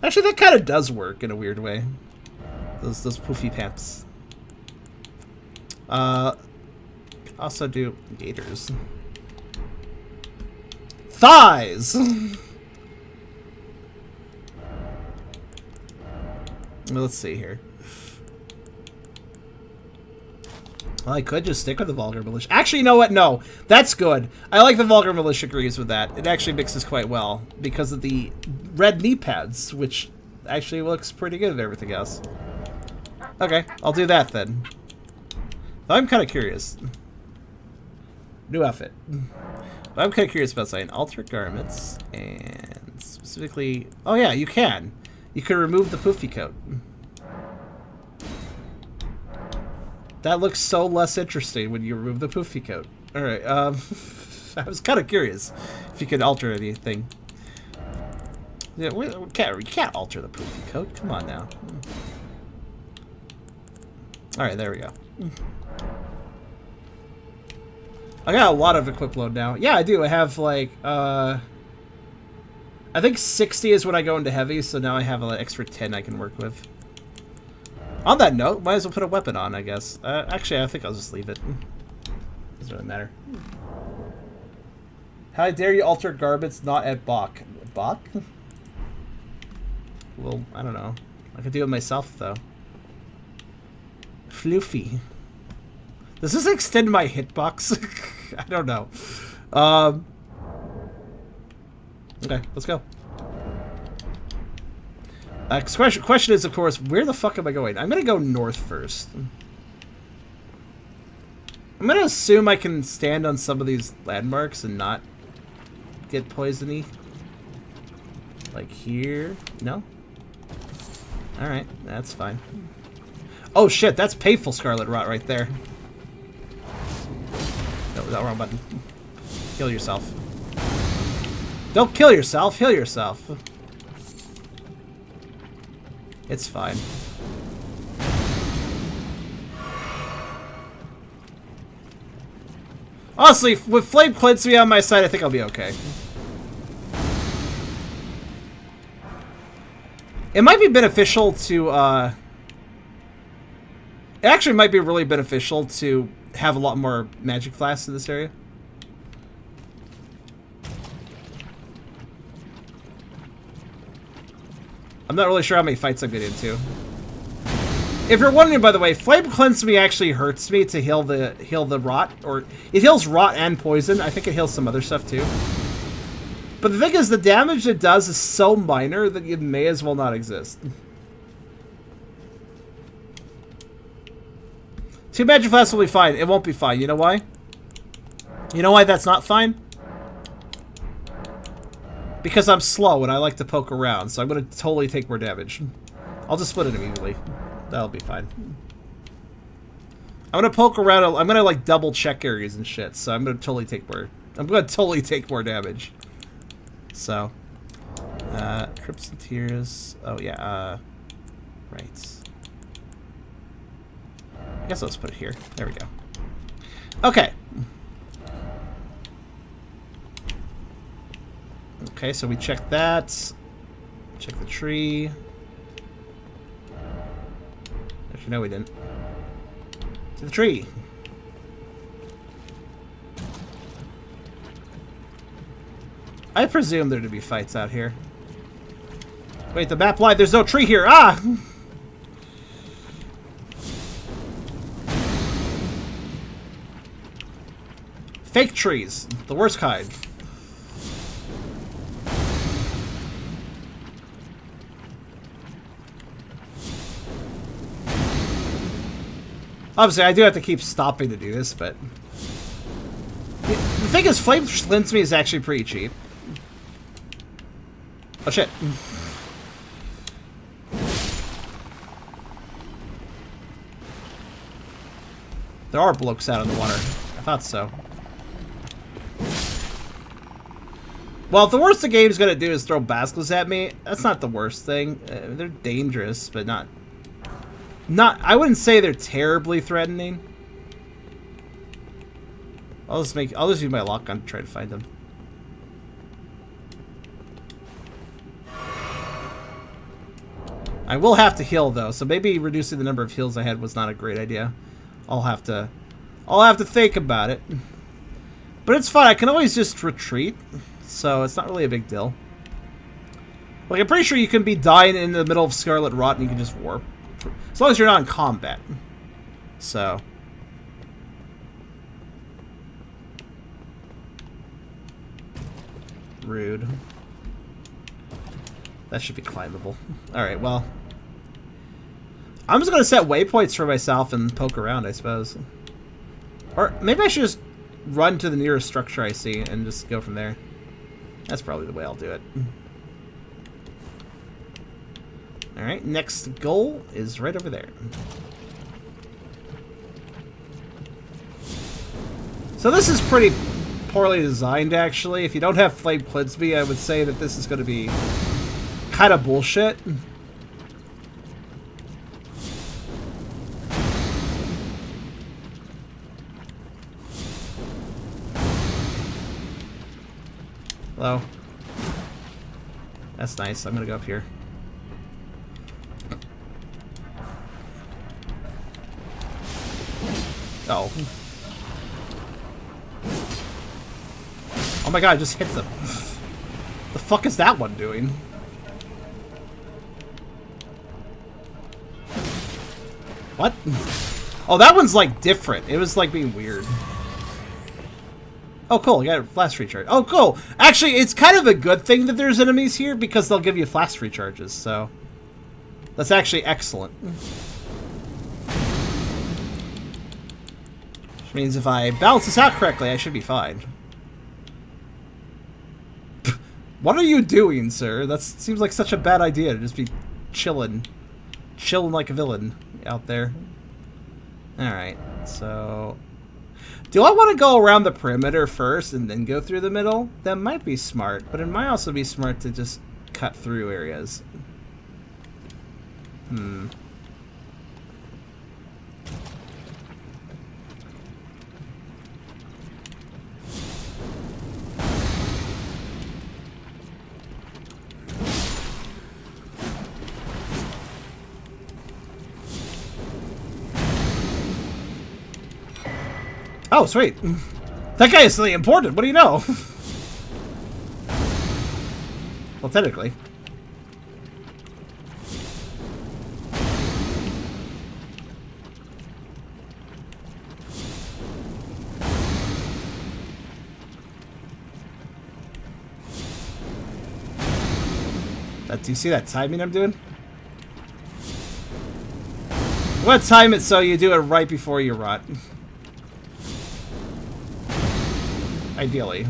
Actually, that kind of does work in a weird way. Those poofy pants. Also do gaiters. Thighs! Well, let's see here. Well, I could just stick with the Vulgar Militia. Actually, you know what? No. That's good. I like the Vulgar Militia greaves with that. It actually mixes quite well because of the red knee pads, which actually looks pretty good with everything else. Okay, I'll do that then. I'm kind of curious. New outfit. But I'm kind of curious about saying alter garments and specifically... Oh yeah, you can. You can remove the poofy coat. That looks so less interesting when you remove the poofy coat. Alright, I was kind of curious if you could alter anything. Yeah, we can't alter the poofy coat. Come on now. Alright, there we go. I got a lot of equip load now. Yeah, I do. I have like, I think 60 is when I go into heavy, so now I have an extra 10 I can work with. On that note, might as well put a weapon on, I guess. Actually, I think I'll just leave it. Doesn't really matter. How dare you alter garments not at Bach? Bach? Well, I don't know. I could do it myself, though. Floofy. Does this extend my hitbox? I don't know. Okay, let's go. Question is, of course, where the fuck am I going? I'm gonna go north first. I'm gonna assume I can stand on some of these landmarks and not get poisony. Like here? No? Alright, that's fine. Oh shit, that's painful scarlet rot right there. No, that wrong button. Heal yourself. Don't kill yourself, heal yourself. It's fine. Honestly, with Flame Cleanse me on my side, I think I'll be okay. It might be beneficial to, it actually might be really beneficial to have a lot more magic flasks in this area. I'm not really sure how many fights I'm getting into. If you're wondering, by the way, Flame Cleanse Me actually hurts me to heal the rot, or it heals rot and poison. I think it heals some other stuff too. But the thing is, the damage it does is so minor that it may as well not exist. 2 magic flasks will be fine. It won't be fine. You know why? You know why that's not fine? Because I'm slow and I like to poke around, so I'm going to totally take more damage. I'll just split it immediately. That'll be fine. I'm going to poke around. I'm going to like double check areas and shit, so I'm going to totally take more. I'm going to totally take more damage. So, Crypts and Tears. Oh yeah. Right. I guess let's put it here. There we go. Okay. Okay, so we checked that. Check the tree. Actually, no, we didn't. To the tree. I presume there to be fights out here. Wait, the map lied. There's no tree here. Ah! Fake trees. The worst kind. Obviously, I do have to keep stopping to do this, but... The thing is, Flame Cleanse Me is actually pretty cheap. Oh, shit. There are blokes out in the water. I thought so. Well, if the worst the game's gonna do is throw basilisks at me, that's not the worst thing. They're dangerous, but not... I wouldn't say they're terribly threatening. I'll just use my lock gun to try to find them. I will have to heal though, so maybe reducing the number of heals I had was not a great idea. I'll have to think about it. But it's fine, I can always just retreat, so it's not really a big deal. Like, I'm pretty sure you can be dying in the middle of Scarlet Rot and you can just warp. As long as you're not in combat. So. Rude. That should be climbable. Alright, well. I'm just going to set waypoints for myself and poke around, I suppose. Or maybe I should just run to the nearest structure I see and just go from there. That's probably the way I'll do it. Alright, next goal is right over there. So this is pretty poorly designed, actually. If you don't have Flame Cleanse Me, I would say that this is going to be kind of bullshit. Hello. That's nice. I'm going to go up here. Oh. Oh my god, I just hit them. The fuck is that one doing? What? Oh, that one's like different. It was like being weird. Oh, cool. You got a flash recharge. Oh, cool. Actually, it's kind of a good thing that there's enemies here because they'll give you flash recharges, so that's actually excellent. Which means if I balance this out correctly, I should be fine. What are you doing, sir? That seems like such a bad idea to just be chilling. Chilling like a villain out there. Alright, so do I want to go around the perimeter first and then go through the middle? That might be smart, but it might also be smart to just cut through areas. Oh, sweet. That guy is really important. What do you know? Well, technically. Do you see that timing I'm doing? I'm gonna time it so you do it right before you rot. Ideally.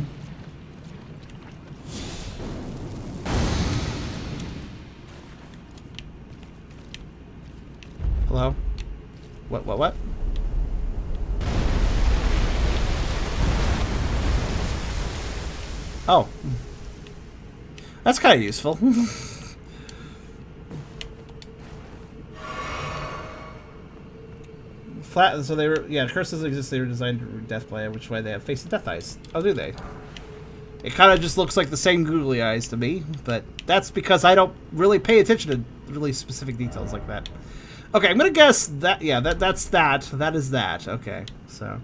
Hello? What? Oh. That's kind of useful. So they were, yeah, curses exist, they were designed to death by which way they have face and death eyes. Oh, do they? It kind of just looks like the same googly eyes to me, but that's because I don't really pay attention to really specific details like that. Okay, I'm gonna guess that, yeah, that's that. That is that. Okay, so.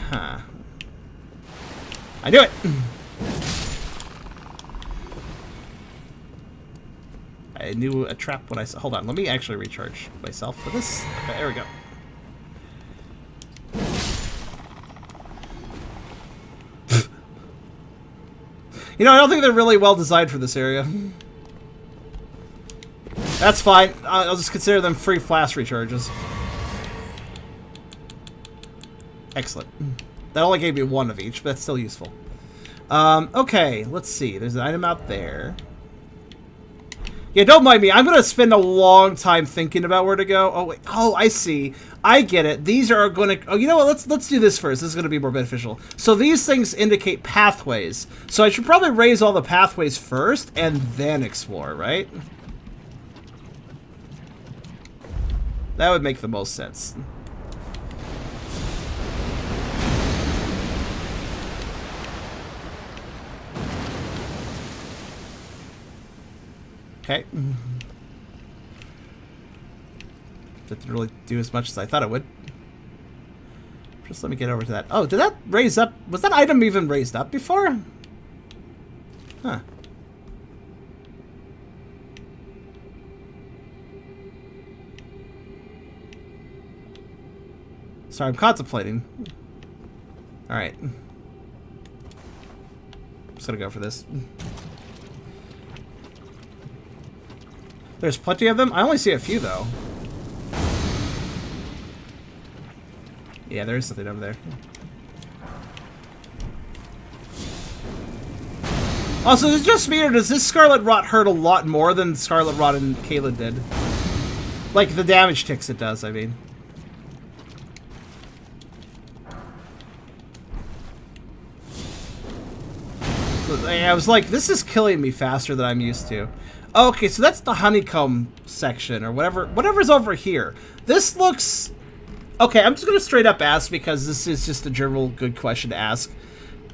I knew it! I knew a trap when I saw. Hold on, let me actually recharge myself for this. Okay, there we go. You know, I don't think they're really well designed for this area. That's fine. I'll just consider them free flash recharges. Excellent. That only gave me one of each, but that's still useful. Okay, let's see. There's an item out there. Yeah, don't mind me. I'm going to spend a long time thinking about where to go. Oh, wait. Oh, I see. I get it. These are going to... Oh, you know what? Let's do this first. This is going to be more beneficial. So these things indicate pathways. So I should probably raise all the pathways first and then explore, right? That would make the most sense. Okay. Didn't really do as much as I thought it would. Just let me get over to that. Oh, did that raise up? Was that item even raised up before? Huh. Sorry, I'm contemplating. Alright. I'm just gonna go for this. There's plenty of them? I only see a few, though. Yeah, there is something over there. Also, is it just me, or does this Scarlet Rot hurt a lot more than Scarlet Rot and Kayla did? Like, the damage ticks it does, I mean. I was like, this is killing me faster than I'm used to. Oh, okay, so that's the honeycomb section, or whatever's over here. This looks... Okay, I'm just gonna straight up ask, because this is just a general good question to ask.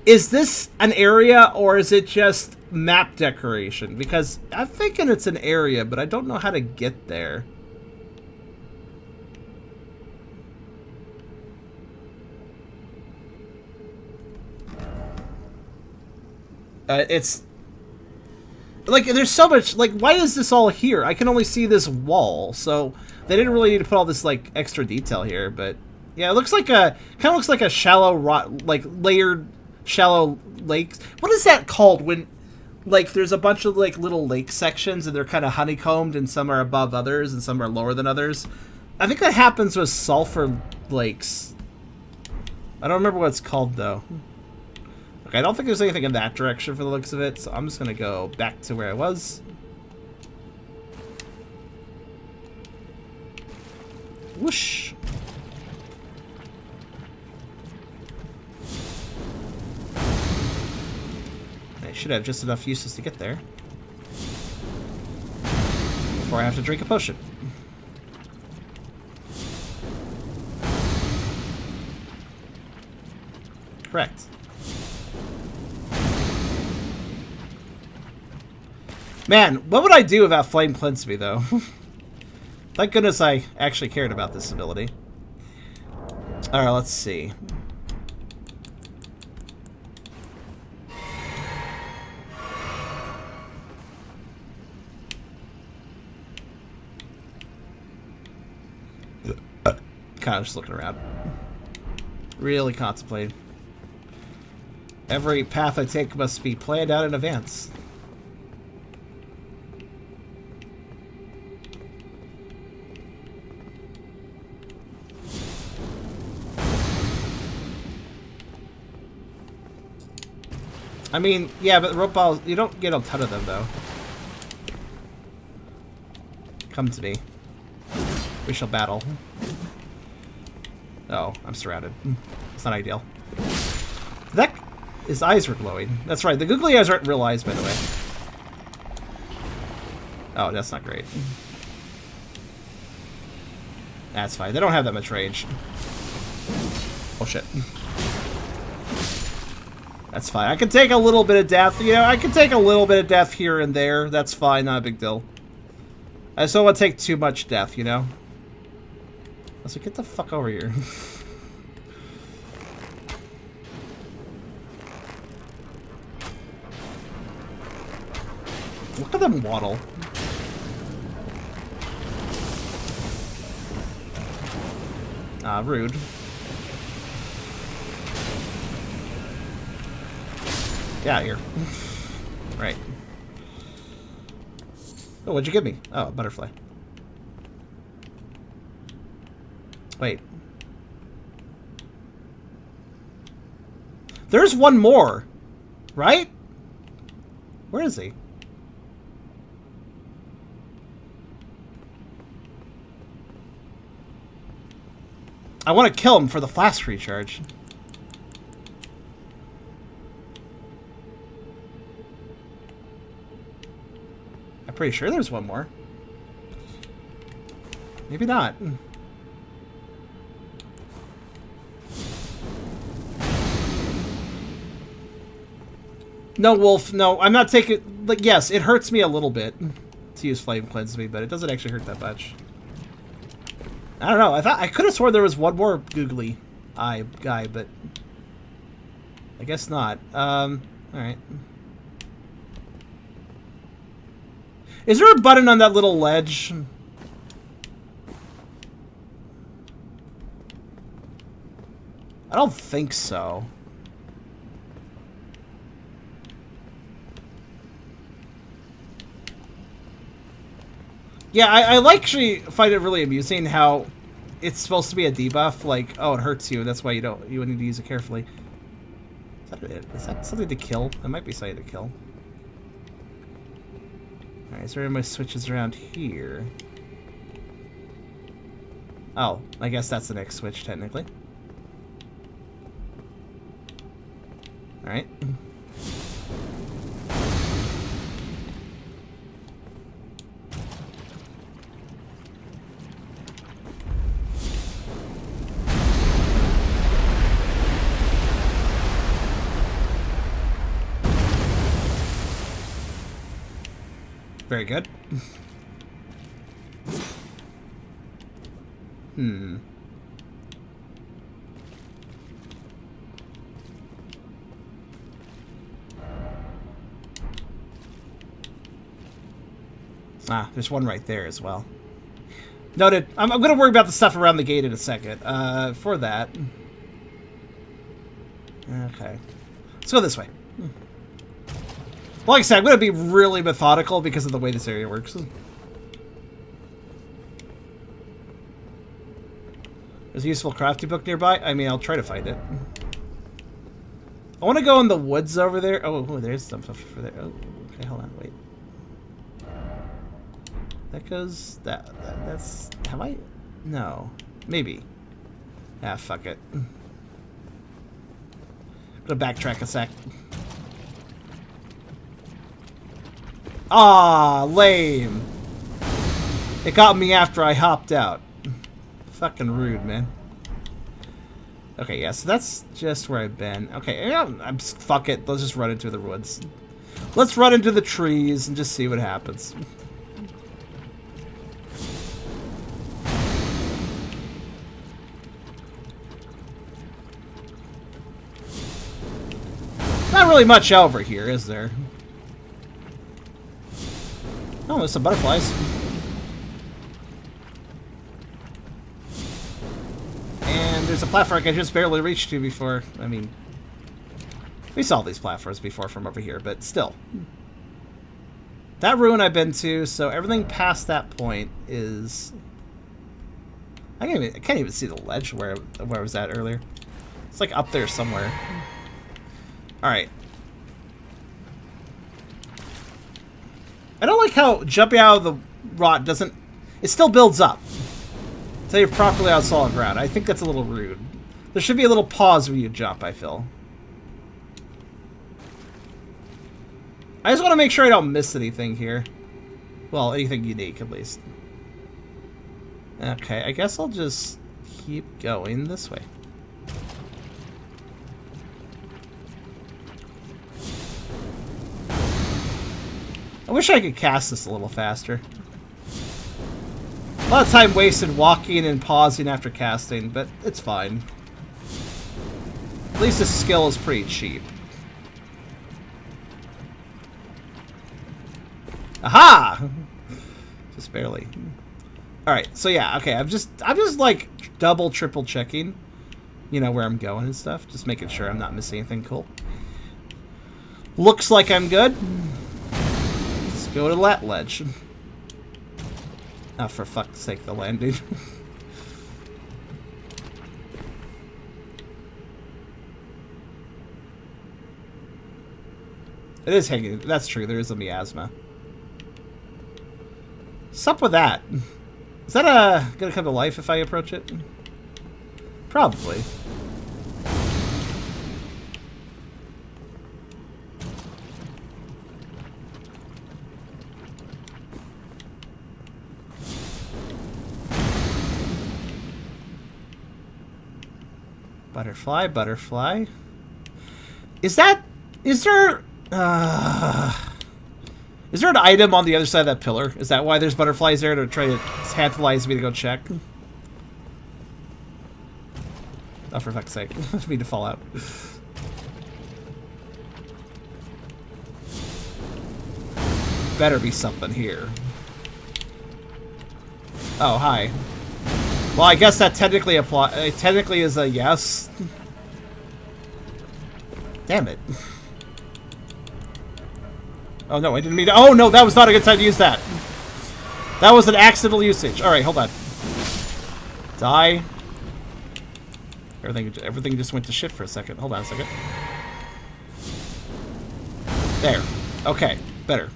Is this an area, or is it just map decoration? Because I'm thinking it's an area, but I don't know how to get there. It's... Like, there's so much... Like, why is this all here? I can only see this wall, so... They didn't really need to put all this, like, extra detail here, but... Yeah, it looks like a... Kind of looks like a shallow, like, layered, shallow lakes. What is that called when... Like, there's a bunch of, like, little lake sections, and they're kind of honeycombed, and some are above others, and some are lower than others. I think that happens with sulfur lakes. I don't remember what it's called, though. Okay, I don't think there's anything in that direction for the looks of it, so I'm just gonna go back to where I was. Whoosh! I should have just enough uses to get there before I have to drink a potion. Correct. Man, what would I do without Flame Cleanse Me, though? Thank goodness I actually cared about this ability. Alright, let's see. Kind of just looking around. Really contemplating. Every path I take must be planned out in advance. I mean, yeah, but rope balls, you don't get a ton of them, though. Come to me. We shall battle. Oh, I'm surrounded. It's not ideal. That... His eyes were glowing. That's right, the googly eyes aren't real eyes, by the way. Oh, that's not great. That's fine. They don't have that much range. Oh, shit. That's fine. I can take a little bit of death. You know, I can take a little bit of death here and there. That's fine. Not a big deal. I just don't want to take too much death, you know? So get the fuck over here. Look at them waddle. Ah, rude. Get out of here. Right. Oh, what'd you give me? Oh, a butterfly. Wait. There's one more, right? Where is he? I want to kill him for the flask recharge. I'm pretty sure there's one more. Maybe not. No, Wolf, no, I'm not taking... Like, yes, it hurts me a little bit to use Flame Cleanse Me, but it doesn't actually hurt that much. I don't know, I could have sworn there was one more googly eye guy, but... I guess not. Alright. Is there a button on that little ledge? I don't think so. Yeah, I actually find it really amusing how it's supposed to be a debuff, like, oh, it hurts you, that's why you need to use it carefully. Is that it? Is that something to kill? It might be something to kill. Alright, is there any switches around here? Oh, I guess that's the next switch, technically. Alright. Very good. Ah, there's one right there as well. Noted. I'm going to worry about the stuff around the gate in a second. For that. Okay. Let's go this way. Like I said, I'm going to be really methodical because of the way this area works. There's a useful crafting book nearby. I mean, I'll try to find it. I want to go in the woods over there. Oh, there's some stuff over there. Oh, okay, hold on, wait. That goes... That's... Have I... No. Maybe. Ah, fuck it. I'm gonna backtrack a sec. Ah, lame. It got me after I hopped out. Fucking rude, man. Okay, yeah, so that's just where I've been. Okay, yeah, fuck it. Let's just run into the woods. Let's run into the trees and just see what happens. Not really much over here, is there? Oh, there's some butterflies. And there's a platform I can just barely reach to before. I mean, we saw these platforms before from over here, but still. That ruin I've been to, so everything past that point is... I can't even see the ledge where I was at earlier. It's like up there somewhere. Alright. I don't like how jumping out of the rot doesn't... It still builds up. Until you're properly on solid ground. I think that's a little rude. There should be a little pause when you jump, I feel. I just want to make sure I don't miss anything here. Well, anything unique, at least. Okay, I guess I'll just keep going this way. I wish I could cast this a little faster. A lot of time wasted walking and pausing after casting, but it's fine. At least this skill is pretty cheap. Aha! Just barely. Alright, so yeah, okay, I'm just like double, triple checking, you know, where I'm going and stuff. Just making sure I'm not missing anything cool. Looks like I'm good. Let's go to that ledge. Oh, for fuck's sake, the landing. It is hanging. That's true, there is a miasma. What's up with that? Is that gonna come to life if I approach it? Probably. Butterfly, butterfly. Is there an item on the other side of that pillar? Is that why there's butterflies there, to try to tantalize me to go check? Oh, for fuck's sake. I didn't mean to fall out. Better be something here. Oh, hi. Well, I guess that technically is a yes. Damn it. Oh no, I didn't mean to. Oh no, that was not a good time to use that. That was an accidental usage. Alright, hold on. Die. Everything just went to shit for a second. Hold on a second. There. Okay, better.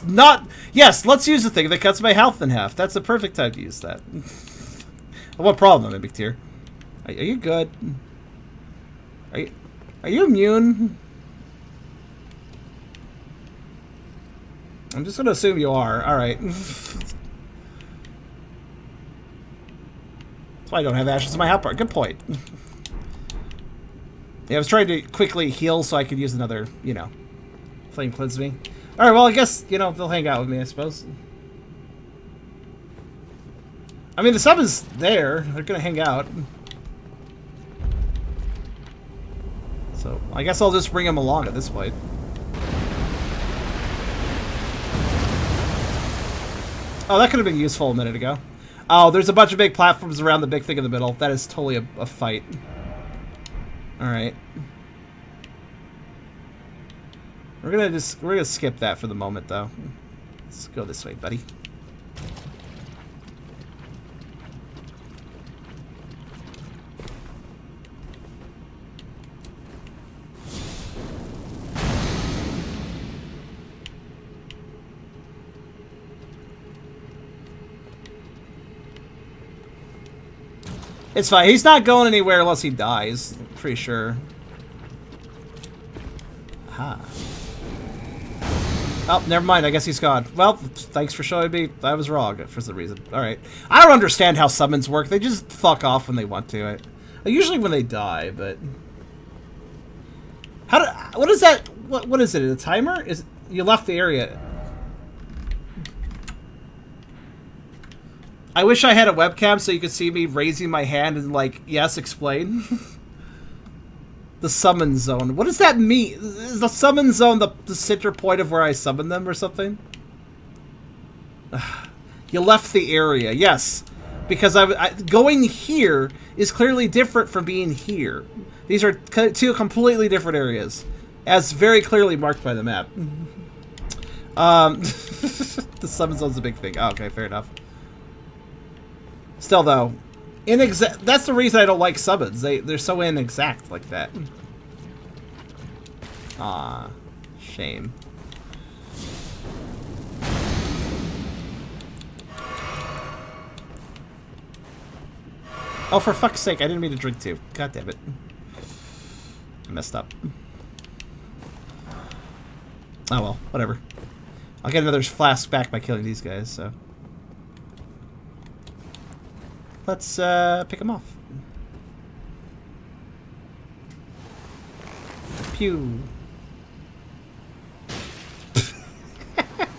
Not... Yes, let's use the thing that cuts my health in half. That's the perfect time to use that. What problem, Big Tier? Are you good? Are you immune? I'm just gonna assume you are. Alright. That's why I don't have ashes in my health bar. Good point. Yeah, I was trying to quickly heal so I could use another, you know, flame cleanse me. Alright, well, I guess, you know, they'll hang out with me, I suppose. I mean, the sub is there. They're gonna hang out. So, I guess I'll just bring them along at this point. Oh, that could have been useful a minute ago. Oh, there's a bunch of big platforms around the big thing in the middle. That is totally a fight. Alright. We're gonna skip that for the moment, though. Let's go this way, buddy. It's fine. He's not going anywhere unless he dies. I'm pretty sure. Aha. Oh, never mind. I guess he's gone. Well, thanks for showing me. I was wrong for some reason. Alright. I don't understand how summons work. They just fuck off when they want to. Usually when they die, but... What is that? What is it? A timer? You left the area. I wish I had a webcam so you could see me raising my hand and like, yes, explain. The summon zone. What does that mean? Is the summon zone the center point of where I summon them or something? You left the area. Yes. Because going here is clearly different from being here. These are two completely different areas. As very clearly marked by the map. The summon zone's a big thing. Oh, okay, fair enough. Still, though, that's the reason I don't like summons. They're so inexact like that. Ah, shame. Oh, for fuck's sake, I didn't mean to drink too. God damn it. I messed up. Oh well, whatever. I'll get another flask back by killing these guys, so... Let's pick them off. Pew.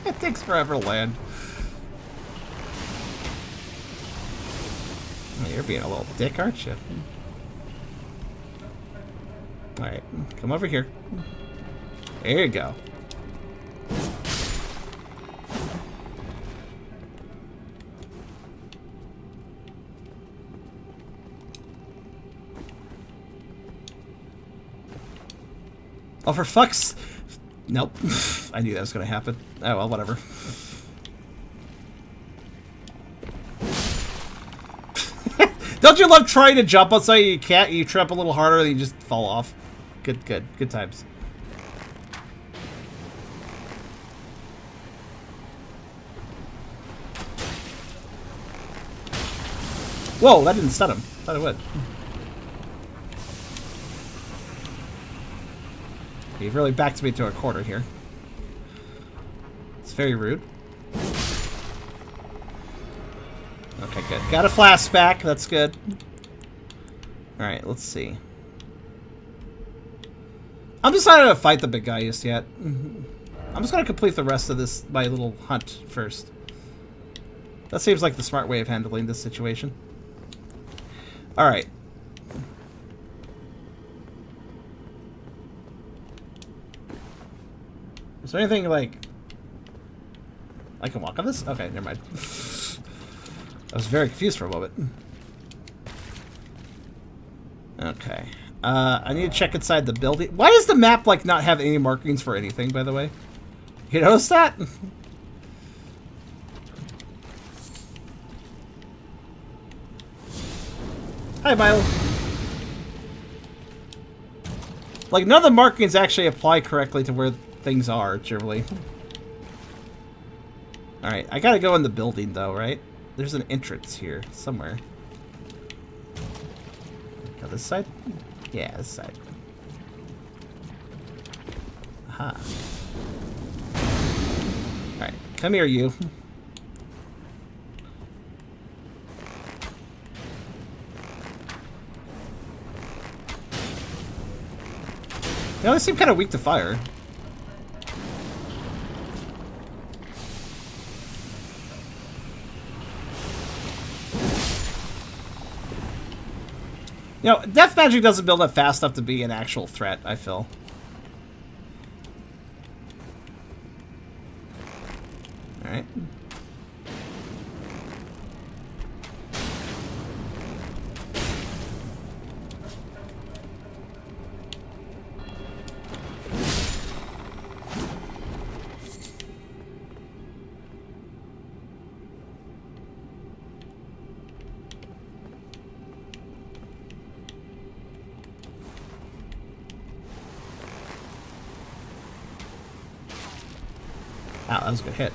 It takes forever to land. Oh, you're being a little dick, aren't you? Alright, come over here. There you go. Oh, for fuck's... Nope. I knew that was going to happen. Oh, well, whatever. Don't you love trying to jump on something you can't? You trip a little harder and you just fall off. Good, good. Good times. Whoa, that didn't stun him. Thought it would. You've really backed me to a corner here. It's very rude. Okay, good. Got a flask back. That's good. Alright, let's see. I'm deciding to fight the big guy just yet. I'm just going to complete the rest of this, my little hunt first. That seems like the smart way of handling this situation. Alright. Is there anything, like... I can walk on this? Okay, never mind. I was very confused for a moment. Okay. I need to check inside the building. Why does the map, like, not have any markings for anything, by the way? You notice that? Hi, Milo. Like, none of the markings actually apply correctly to where things are, generally. Alright, I gotta go in the building though, right? There's an entrance here somewhere. Go this side? Yeah, this side. Aha. Alright, come here, you. You know, they seem kind of weak to fire. You know, death magic doesn't build up fast enough to be an actual threat, I feel. Alright. Wow, that was a good hit.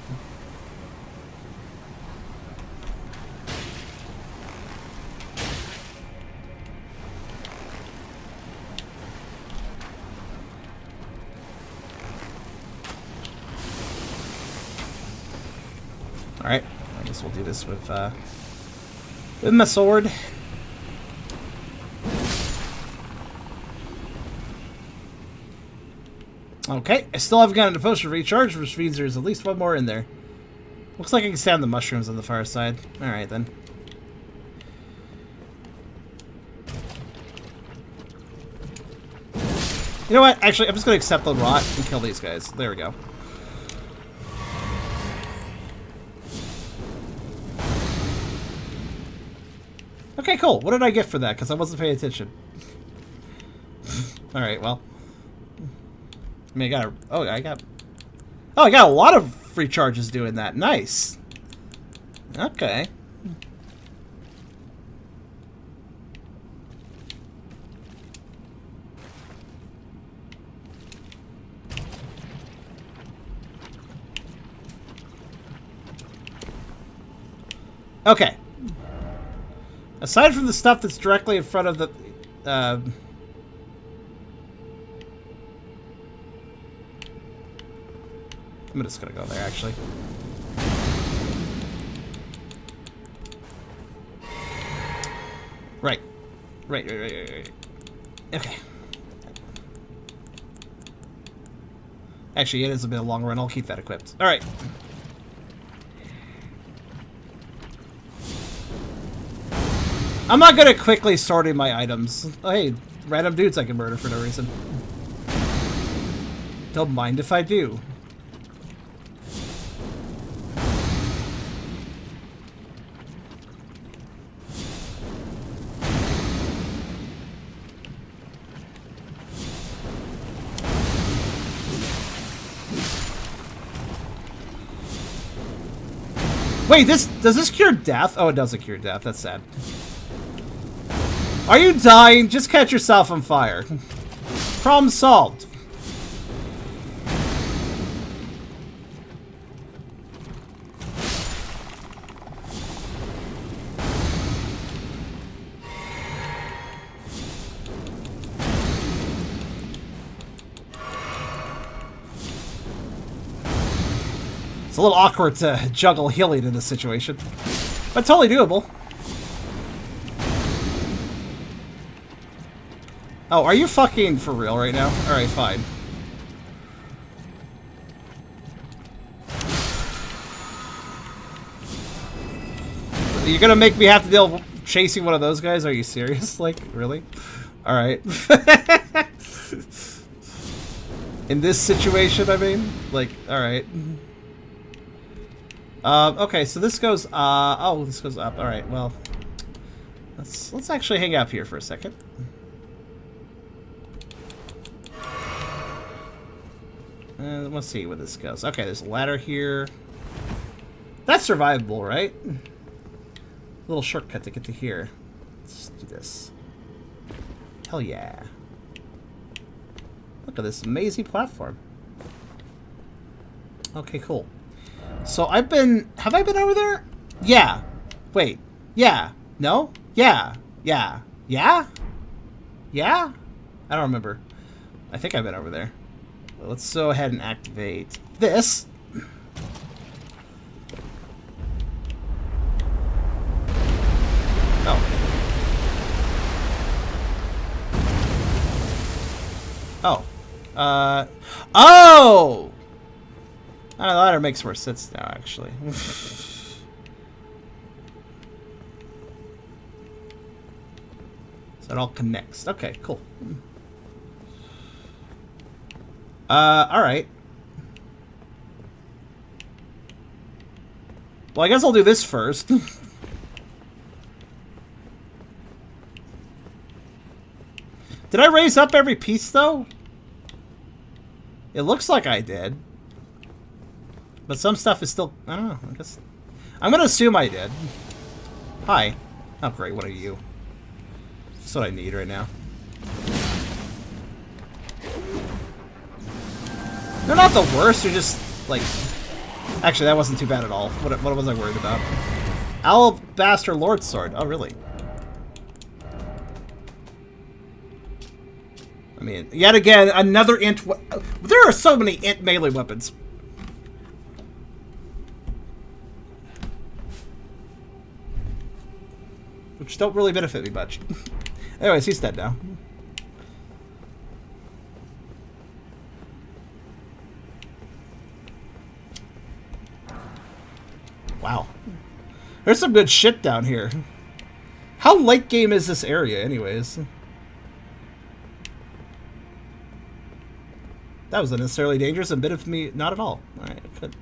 Alright, I guess we'll do this with my sword. Okay, I still haven't gotten a potion recharge, which means there's at least one more in there. Looks like I can stand the mushrooms on the far side. Alright then. You know what? Actually, I'm just going to accept the rot and kill these guys. There we go. Okay, cool. What did I get for that? Because I wasn't paying attention. Alright, well. I mean, I got I got a lot of free charges doing that. Nice. Okay. Okay. Aside from the stuff that's directly in front of the I'm just gonna go there, actually. Right. Right. Okay. Actually, it is a bit of a long run. I'll keep that equipped. Alright. I'm not good at quickly sorting my items. Oh, hey, random dudes I can murder for no reason. Don't mind if I do. Wait, does this cure death? Oh, it doesn't cure death. That's sad. Are you dying? Just catch yourself on fire. Problem solved. It's a little awkward to juggle healing in this situation, but totally doable. Oh, are you fucking for real right now? Alright, fine. You're gonna make me have to deal with chasing one of those guys? Are you serious? Like, really? Alright. In this situation, I mean? Like, alright. Okay, so this goes, oh, this goes up. Alright, well. Let's actually hang out here for a second. Let's see where this goes. Okay, there's a ladder here. That's survivable, right? A little shortcut to get to here. Let's do this. Hell yeah. Look at this amazing platform. Okay, cool. So I've been... Have I been over there? Yeah. Wait. Yeah. No? Yeah. Yeah. Yeah? Yeah? I don't remember. I think I've been over there. Well, let's go ahead and activate this. Oh. Oh. Oh! The ladder makes more sense now, actually. So it all connects. Okay, cool. Alright. Well, I guess I'll do this first. Did I raise up every piece, though? It looks like I did. But some stuff is still... I don't know. I guess... I'm gonna assume I did. Hi. Oh, great. What are you? That's what I need right now. They're not the worst. They're just, like... Actually, that wasn't too bad at all. What was I worried about? Alabaster Lord Sword. Oh, really? I mean, yet again, another int... There are so many int melee weapons. Which don't really benefit me much. Anyways, he's dead now. Wow. There's some good shit down here. How late game is this area, anyways? That was unnecessarily dangerous and benefited me not at all. Alright, good.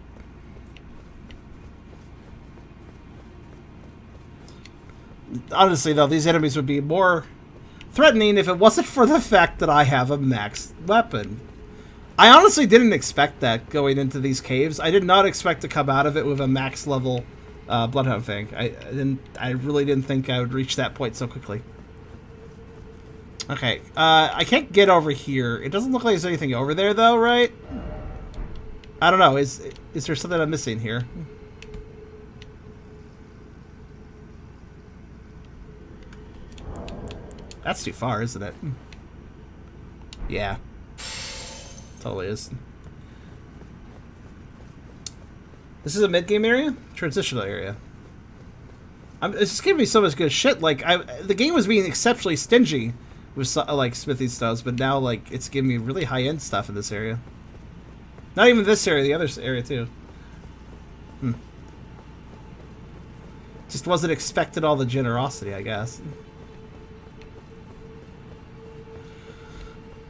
Honestly, though, these enemies would be more threatening if it wasn't for the fact that I have a maxed weapon. I honestly didn't expect that going into these caves. I did not expect to come out of it with a max level Bloodhound Fang. I really didn't think I would reach that point so quickly. Okay, I can't get over here. It doesn't look like there's anything over there, though, right? I don't know. Is there something I'm missing here? That's too far, isn't it? Yeah. Totally is. This is a mid-game area? Transitional area. It's just giving me so much good shit. Like, the game was being exceptionally stingy with, like, smithy stuff, but now, like, it's giving me really high-end stuff in this area. Not even this area, the other area, too. Just wasn't expecting all the generosity, I guess.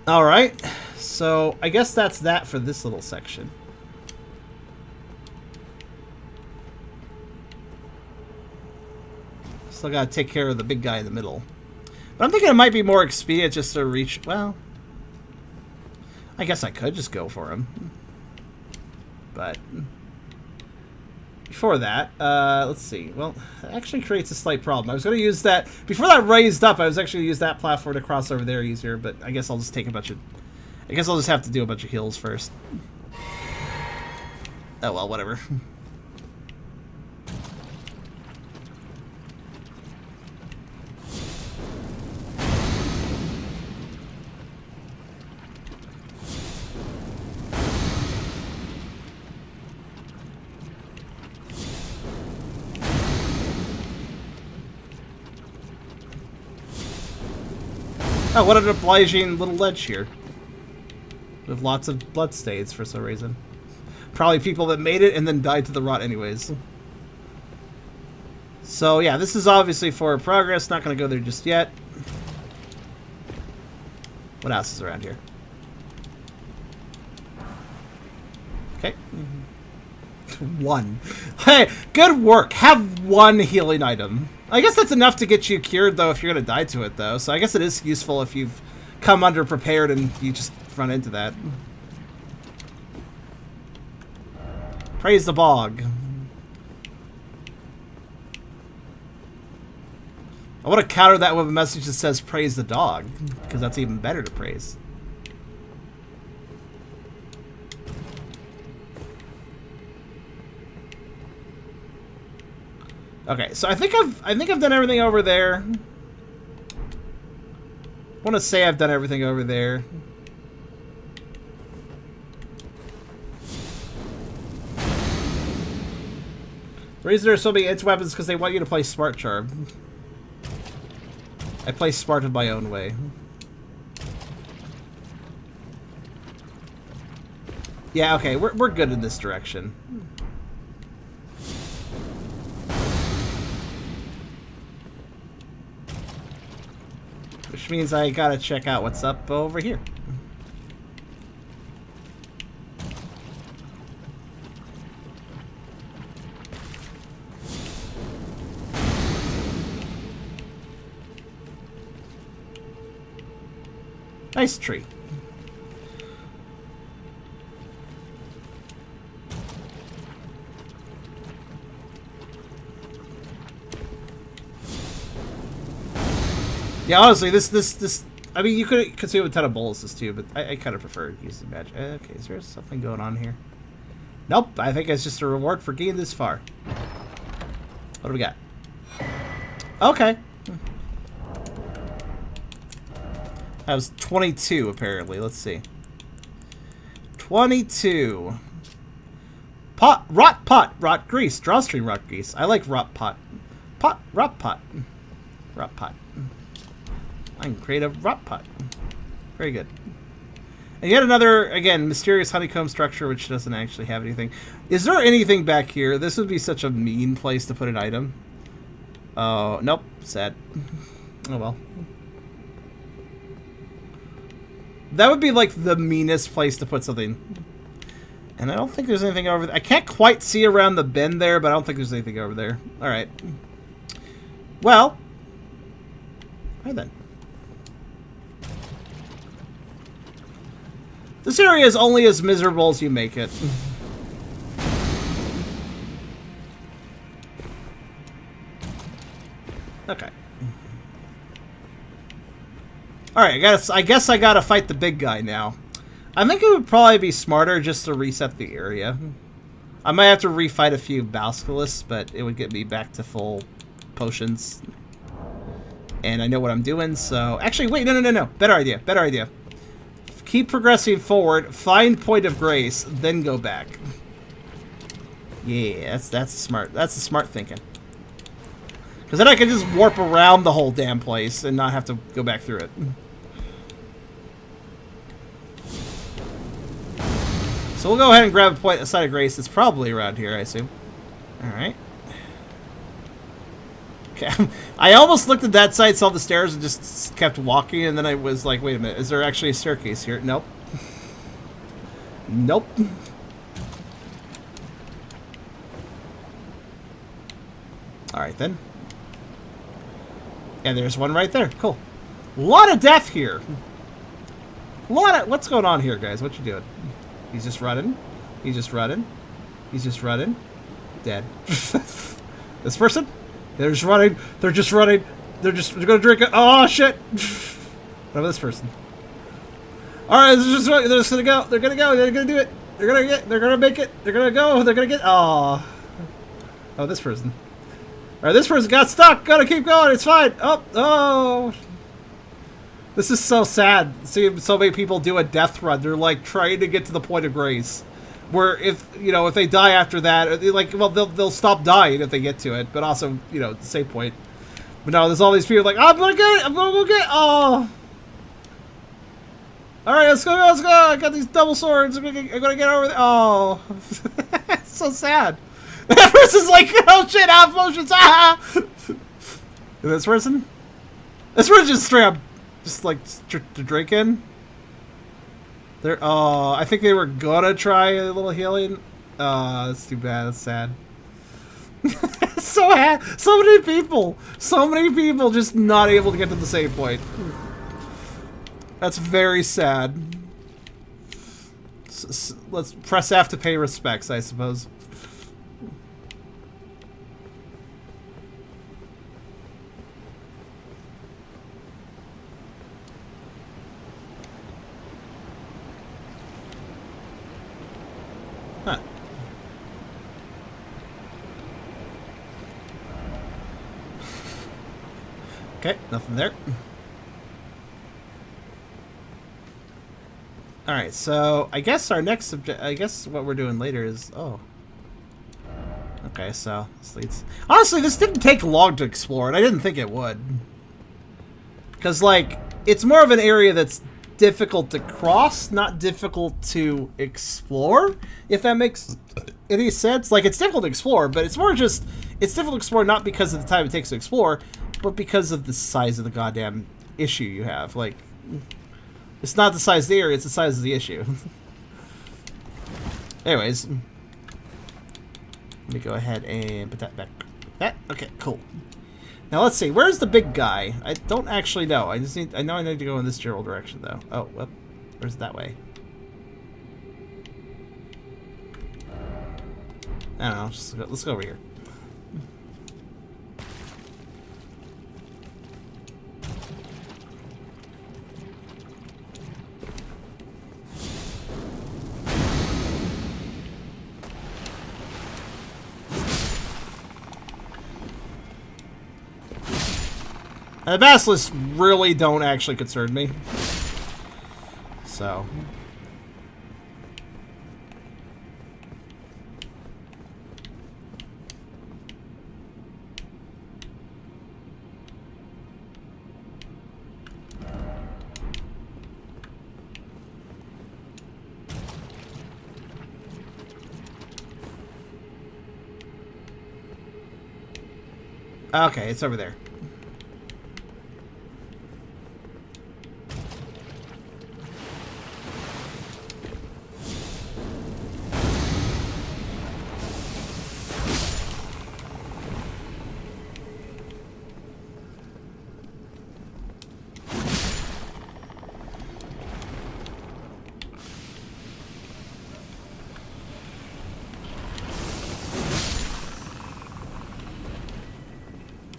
Alright, so I guess that's that for this little section. Still gotta take care of the big guy in the middle. But I'm thinking it might be more expedient just to reach... Well, I guess I could just go for him. But before that, let's see. Well, it actually creates a slight problem. I was going to use that... Before that raised up, I was actually going to use that platform to cross over there easier, but I guess I'll just take a bunch of... I guess I'll just have to do a bunch of heals first. Oh, well, whatever. Oh, what an obliging little ledge here. With lots of blood stains for some reason. Probably people that made it and then died to the rot anyways. So yeah, this is obviously for progress. Not going to go there just yet. What else is around here? Okay. One. Hey, good work. Have one healing item. I guess that's enough to get you cured, though, if you're going to die to it, though. So I guess it is useful if you've come underprepared and you just run into that. Praise the bog. I want to counter that with a message that says praise the dog, because that's even better to praise. Okay, so I think I've done everything over there. I want to say I've done everything over there. The reason there's so many edge weapons is because they want you to play smart charm. I play smart in my own way. Yeah, okay, we're good in this direction. Which means I gotta check out what's up over here. Nice tree. Yeah, honestly, this. I mean, you could consume a ton of boluses too, but I kind of prefer using magic. Okay, is there something going on here? Nope. I think it's just a reward for getting this far. What do we got? Okay. That was 22, apparently. Let's see. 22. Rot grease. Drawstring rot grease. I like rot pot. Rot pot. I can create a rot pot. Very good. And yet another, again, mysterious honeycomb structure, which doesn't actually have anything. Is there anything back here? This would be such a mean place to put an item. Oh, nope. Sad. Oh, well. That would be like the meanest place to put something. And I don't think there's anything over there. I can't quite see around the bend there, but I don't think there's anything over there. Alright. Well. Hi then. This area is only as miserable as you make it. Okay. Alright, I guess I gotta fight the big guy now. I think it would probably be smarter just to reset the area. I might have to refight a few Basilisks, but it would get me back to full potions. And I know what I'm doing, so... Actually, wait, no. Better idea. Keep progressing forward, find Point of Grace, then go back. Yeah, that's smart thinking. Because then I can just warp around the whole damn place and not have to go back through it. So we'll go ahead and grab a point aside of Grace. It's probably around here, I assume. Alright. Okay. I almost looked at that side, saw the stairs, and just kept walking, and then I was like, wait a minute, is there actually a staircase here? Nope. Nope. Alright then. And there's one right there. Cool. A lot of death here. What's going on here, guys? What you doing? He's just running. Dead. This person? They're just running. They're gonna drink it. Oh shit! What about this person? Alright, they're just gonna go. They're gonna do it. They're gonna make it. They're gonna go. They're gonna get. Oh, this person. Alright, this person got stuck. Gotta keep going. It's fine. Oh. This is so sad. Seeing so many people do a death run. They're like trying to get to the Point of Grace, where if they die after that, they'll stop dying if they get to it. But also, the same point. But no, there's all these people like, I'm gonna get it. I'm gonna go get it. Oh. All right, let's go. I got these double swords. I'm gonna get over there. Oh, it's so sad. That person's like, oh shit, I have potions. Ah. And this person just straight up. Just like to drink in. I think they were gonna try a little healing. That's too bad. That's sad. So many people just not able to get to the save point. That's very sad. Let's press F to pay respects, I suppose. Huh. Okay, nothing there. Alright, so I guess our next subject, I guess what we're doing later is, oh. Okay, so this leads. Honestly, this didn't take long to explore, and I didn't think it would. Because, like, it's more of an area that's difficult to cross, not difficult to explore, if that makes any sense. Like, it's difficult to explore, but it's more just, it's difficult to explore not because of the time it takes to explore, but because of the size of the goddamn issue you have. Like, it's not the size of the area, it's the size of the issue. Anyways. Let me go ahead and put that back. Okay, cool. Now let's see, where's the big guy? I don't actually know. I know I need to go in this general direction though. Oh, well, where's that way? I don't know, let's go over here. And the basilisks really don't actually concern me. So. Okay, it's over there.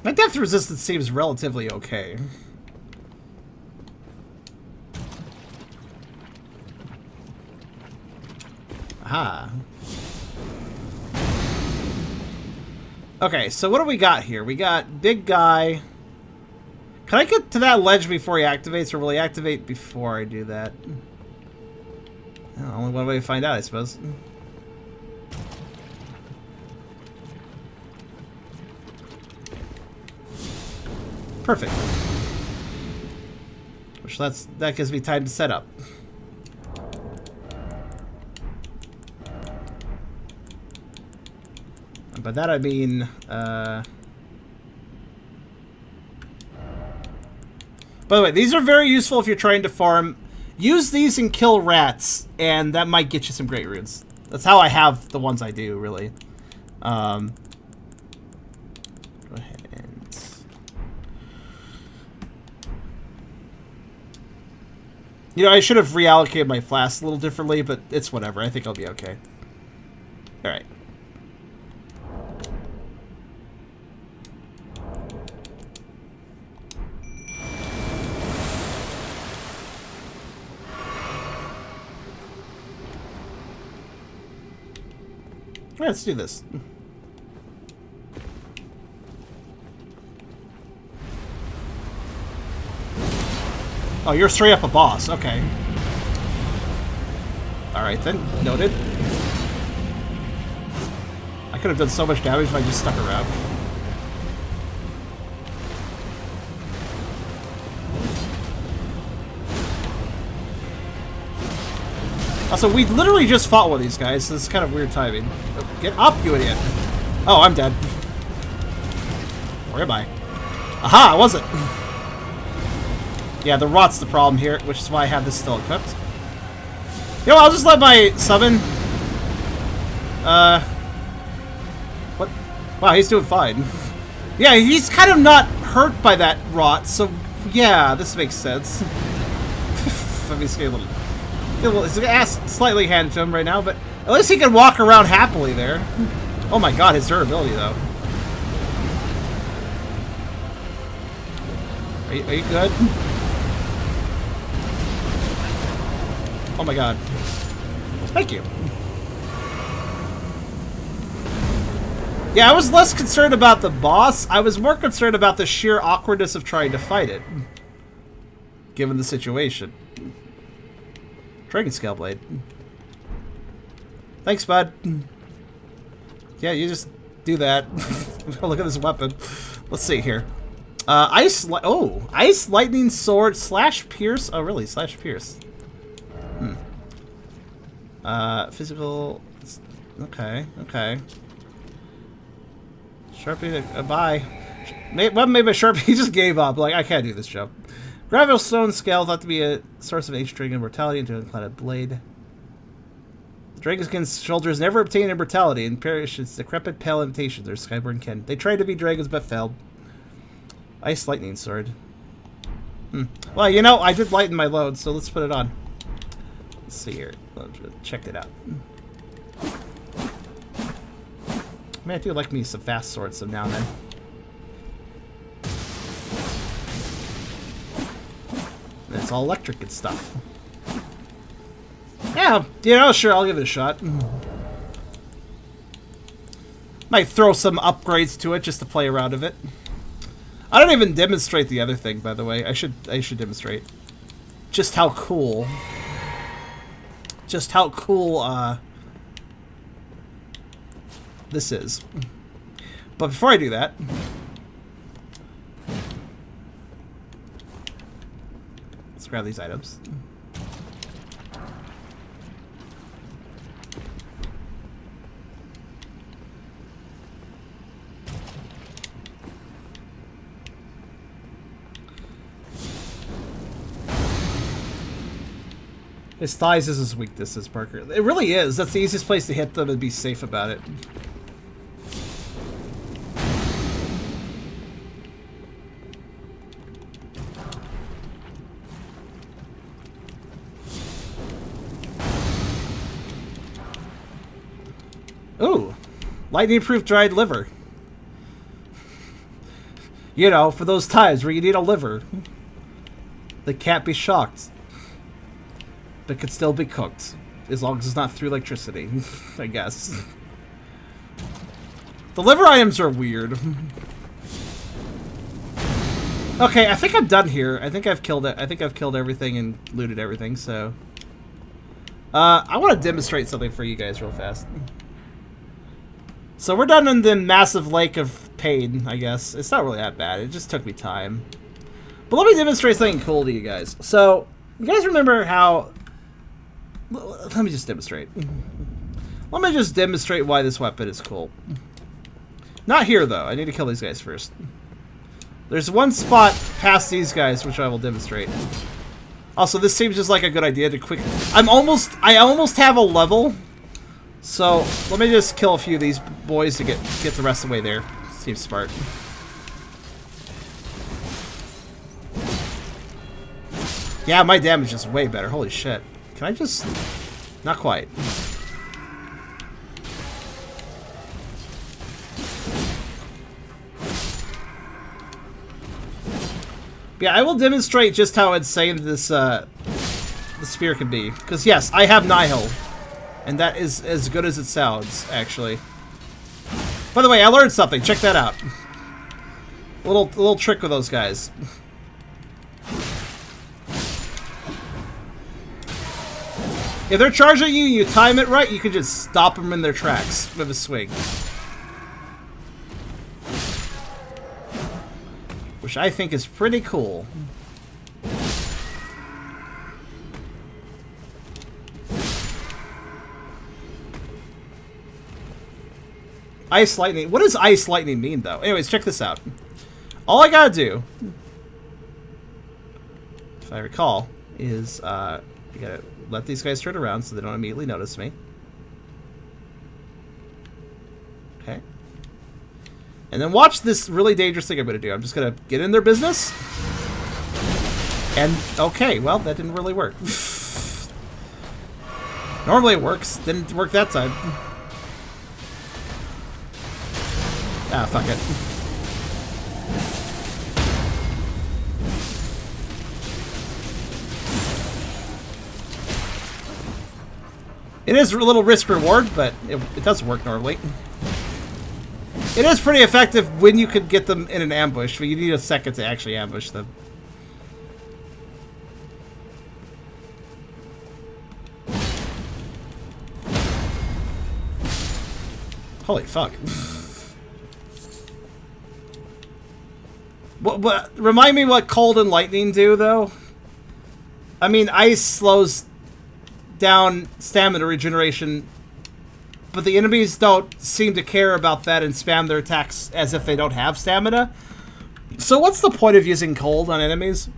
My depth resistance seems relatively okay. Aha. Okay, so what do we got here? We got big guy. Can I get to that ledge before he activates, or will he activate before I do that? Only one way to find out, I suppose. Perfect. Which that gives me time to set up. And by that I mean, by the way, these are very useful if you're trying to farm. Use these and kill rats, and that might get you some great runes. That's how I have the ones I do, really. Go ahead and... You know, I should have reallocated my flasks a little differently, but it's whatever. I think I'll be okay. Alright. Let's do this. Oh, you're straight up a boss. Okay. Alright then. Noted. I could have done so much damage if I just stuck around. Also, we literally just fought one of these guys, so this is kind of weird timing. Get up, you idiot. Oh, I'm dead. Where am I? Aha, I wasn't. Yeah, the rot's the problem here, which is why I have this still equipped. You know, I'll just let my summon... What? Wow, he's doing fine. Yeah, he's kind of not hurt by that rot, so yeah, this makes sense. Let me get a little... His ass slightly handed to him right now, but at least he can walk around happily there. Oh my god, his durability, though. Are you good? Oh my god. Thank you. Yeah, I was less concerned about the boss. I was more concerned about the sheer awkwardness of trying to fight it. Given the situation. Dragon Scale Blade. Thanks, bud. Yeah, you just do that. Look at this weapon. Let's see here. Ice Lightning Sword / Pierce. Oh, really? / Pierce. Physical. Okay. Sharpie. Bye. Maybe Sharpie just gave up. Like, I can't do this jump. Gravestone Scale thought to be a source of ancient dragon immortality into an unclouded blade. The Dragonskin's shoulders never obtain immortality and perish its decrepit pale imitation. Their Skyborn kin. They tried to be dragons but failed. Ice Lightning Sword. Well, you know, I did lighten my load, so let's put it on. Let's see here. Let's check it out. I mean, I do like me some fast swords some now and then. And it's all electric and stuff. Yeah, you know, sure, I'll give it a shot. Might throw some upgrades to it just to play around with it. I don't even demonstrate the other thing, by the way. I should demonstrate just how cool. Just how cool this is. But before I do that, let's grab these items. His thighs is his weaknesses, Parker. It really is. That's the easiest place to hit them and be safe about it. Ooh. Lightning-proof dried liver. You know, for those times where you need a liver. They can't be shocked. But could still be cooked. As long as it's not through electricity, I guess. The liver items are weird. Okay, I think I'm done here. I think I've killed it. I think I've killed everything and looted everything, so... I want to demonstrate something for you guys real fast. So we're done in the massive lake of pain, I guess. It's not really that bad. It just took me time. But let me demonstrate something cool to you guys. So, you guys remember how... Let me just demonstrate. Let me just demonstrate why this weapon is cool. Not here, though. I need to kill these guys first. There's one spot past these guys which I will demonstrate. Also, this seems just like a good idea to quick... I almost have a level. So, let me just kill a few of these boys to get the rest of the way there. Seems smart. Yeah, my damage is way better. Holy shit. Can I just... Not quite. Yeah, I will demonstrate just how insane this, the spear can be. Because, yes, I have Nihil. And that is as good as it sounds, actually. By the way, I learned something. Check that out. Little trick with those guys. If they're charging you, you time it right, you can just stop them in their tracks with a swing. Which I think is pretty cool. Ice lightning. What does ice lightning mean, though? Anyways, check this out. All I gotta do, if I recall, is you gotta let these guys turn around so they don't immediately notice me. Okay. And then watch this really dangerous thing I'm gonna do. I'm just gonna get in their business. And, okay, well, that didn't really work. Normally it works. Didn't work that time. Ah, fuck it. It is a little risk reward, but it does work normally. It is pretty effective when you could get them in an ambush, but you need a second to actually ambush them. Holy fuck. What, remind me what cold and lightning do, though? I mean, ice slows down stamina regeneration, but the enemies don't seem to care about that and spam their attacks as if they don't have stamina. So what's the point of using cold on enemies?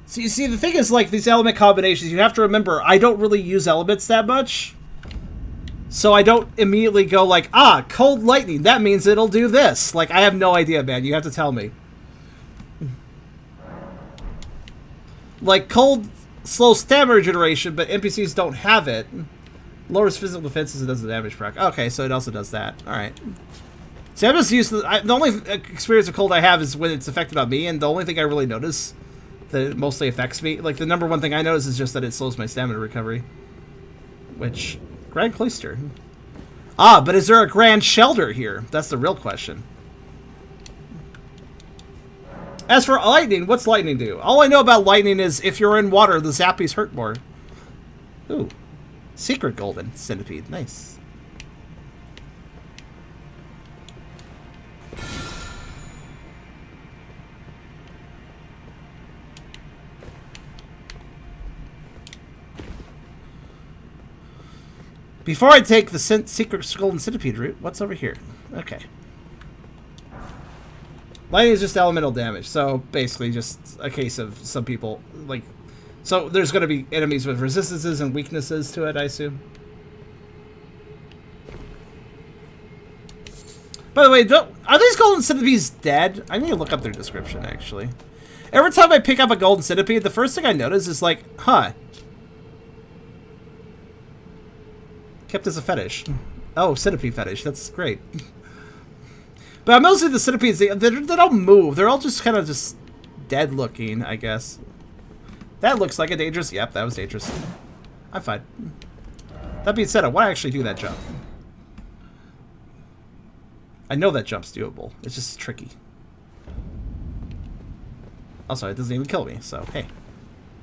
So you see, the thing is, like, these element combinations, you have to remember, I don't really use elements that much. So I don't immediately go like, ah, cold lightning, that means it'll do this. Like, I have no idea, man. You have to tell me. Like, cold slows stamina regeneration, but NPCs don't have it. Lowers physical defenses and does the damage proc. Okay, so it also does that. Alright. See, I'm just used to... the only experience of cold I have is when it's affected on me, and the only thing I really notice that it mostly affects me... Like, the number one thing I notice is just that it slows my stamina recovery. Which... Grand Cloister. Ah, but is there a Grand Shelter here? That's the real question. As for lightning, what's lightning do? All I know about lightning is if you're in water, the zappies hurt more. Ooh. Secret golden centipede. Nice. Before I take the secret golden centipede route, what's over here? Okay. Lightning is just elemental damage, so basically just a case of some people, like... So there's going to be enemies with resistances and weaknesses to it, I assume. By the way, are these golden centipedes dead? I need to look up their description, actually. Every time I pick up a golden centipede, the first thing I notice is like, huh. Kept as a fetish. Oh, centipede fetish. That's great. But mostly the centipedes, they don't move. They're all just kind of just dead looking, I guess. That looks like a dangerous... Yep, that was dangerous. I'm fine. That being said, I want to actually do that jump. I know that jump's doable. It's just tricky. Also, it doesn't even kill me, so hey.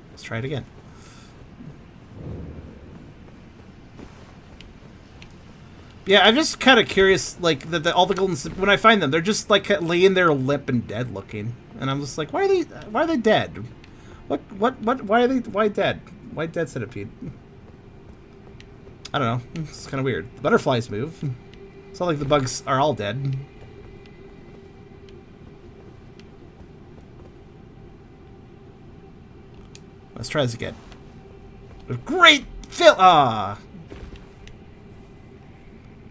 Let's try it again. Yeah, I'm just kind of curious, like, that all the golden... When I find them, they're just, like, laying there limp and dead looking. And I'm just like, why are they dead? Why dead? Why dead centipede? I don't know. It's kind of weird. The butterflies move. It's not like the bugs are all dead. Let's try this again. Great fill! Ah!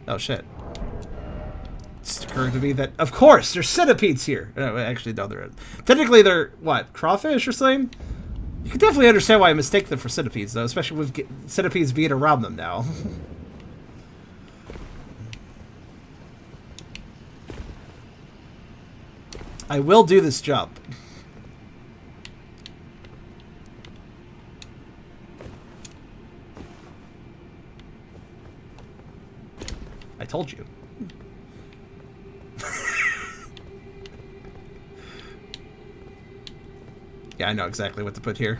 Oh, shit. It just occurred to me that, of course, there's centipedes here. No, actually, no, they're... Technically, they're, what, crawfish or something? You can definitely understand why I mistake them for centipedes, though, especially with centipedes being around them now. I will do this jump. I told you. Yeah, I know exactly what to put here.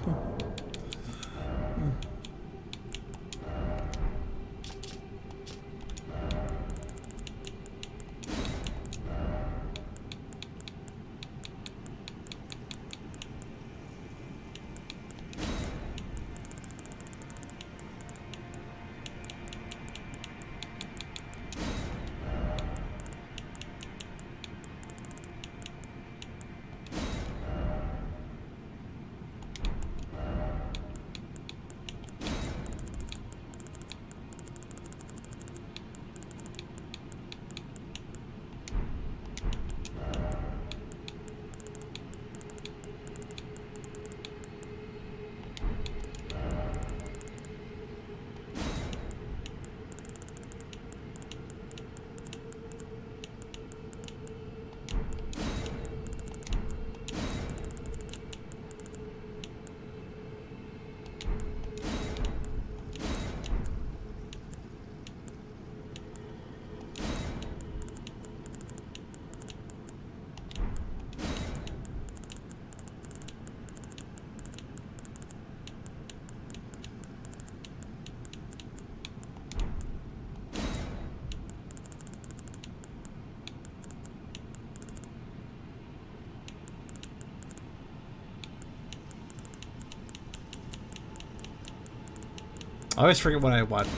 I always forget what I want.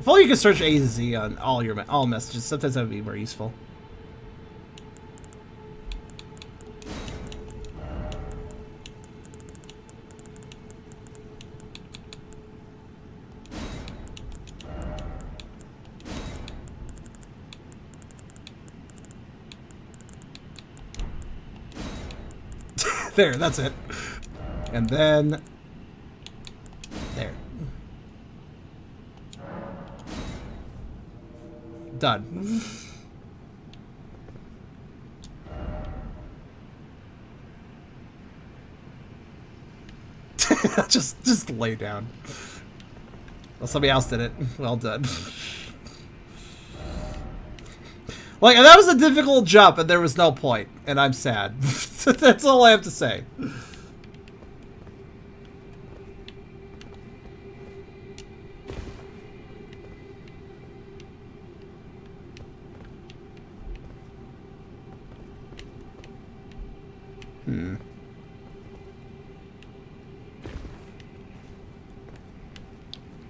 If only you could search A to Z on all messages. Sometimes that would be more useful. There, that's it. And then there. Done. just lay down. Well, somebody else did it. Well done. Like, that was a difficult jump, and there was no point, and I'm sad. That's all I have to say.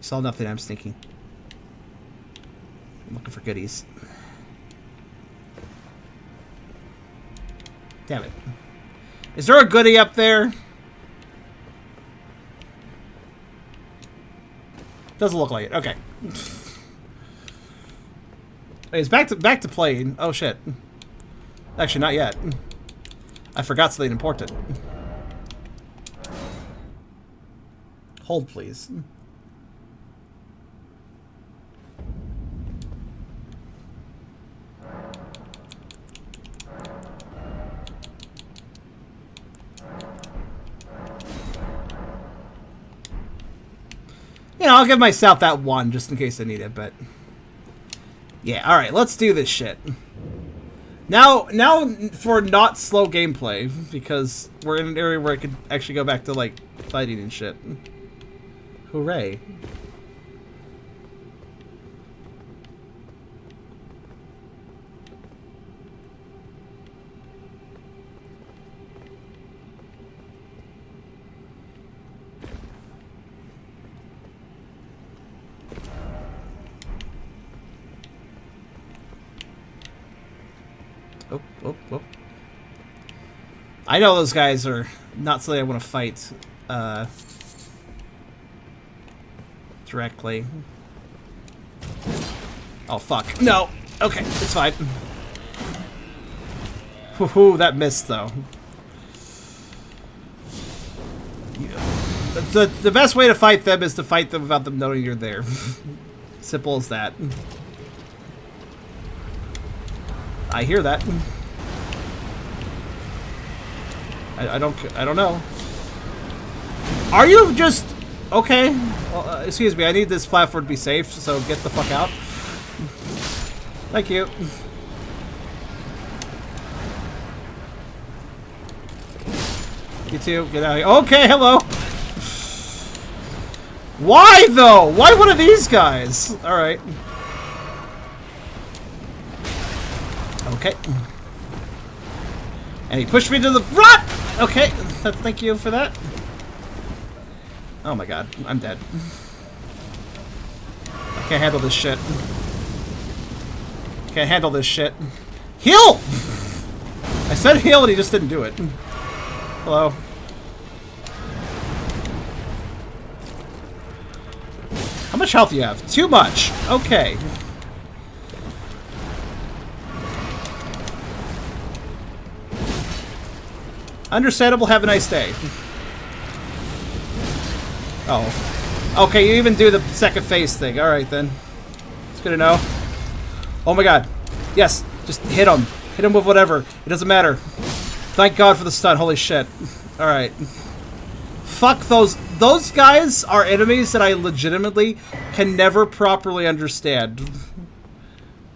Saw nothing. I'm sneaking. I'm looking for goodies. Damn it. Is there a goodie up there? Doesn't look like it. Okay. Hey, it's back to playing. Oh shit. Actually, not yet. I forgot something important. Hold, please. You know, I'll give myself that one just in case I need it, but... Yeah, alright, let's do this shit. Now for not slow gameplay, because we're in an area where I could actually go back to, like, fighting and shit. Hooray. Oh. I know those guys are not something I want to fight directly. Oh, fuck. No. Okay, it's fine. Woohoo, that missed, though. The best way to fight them is to fight them without them knowing you're there. Simple as that. I hear that. I don't know. Are you just... Okay. Well, excuse me, I need this platform to be safe, so get the fuck out. Thank you. You too, get out of here. Okay, hello! Why, though? Why one of these guys? Alright. Okay. And he pushed me to the rot! Okay, thank you for that. Oh my god, I'm dead. I can't handle this shit. Can't handle this shit. Heal! I said heal and he just didn't do it. Hello. How much health do you have? Too much. Okay. Understandable, have a nice day. Oh. Okay, you even do the second phase thing. Alright then. It's good to know. Oh my god. Yes, just hit him. Hit him with whatever. It doesn't matter. Thank God for the stun. Holy shit. Alright. Fuck those. Those guys are enemies that I legitimately can never properly understand.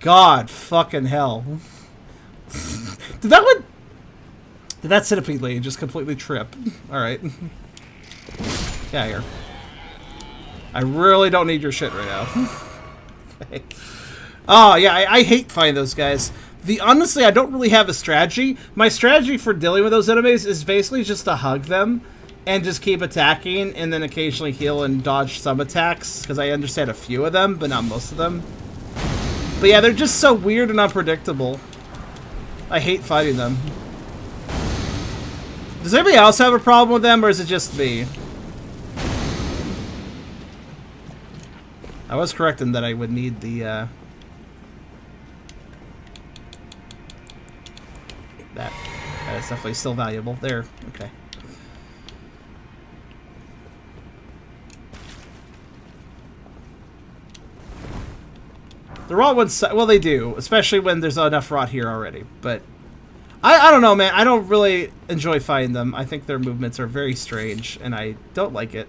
God fucking hell. Did that one... Did that centipede lady just completely trip? Alright. Get out of here. I really don't need your shit right now. Okay. Oh, yeah, I hate fighting those guys. Honestly, I don't really have a strategy. My strategy for dealing with those enemies is basically just to hug them and just keep attacking and then occasionally heal and dodge some attacks, because I understand a few of them, but not most of them. But yeah, they're just so weird and unpredictable. I hate fighting them. Does anybody else have a problem with them, or is it just me? I was correct in that I would need the, that is definitely still valuable. There, okay. The raw ones, well, they do, especially when there's enough rot here already. But I don't know, man. I don't really enjoy fighting them. I think their movements are very strange, and I don't like it.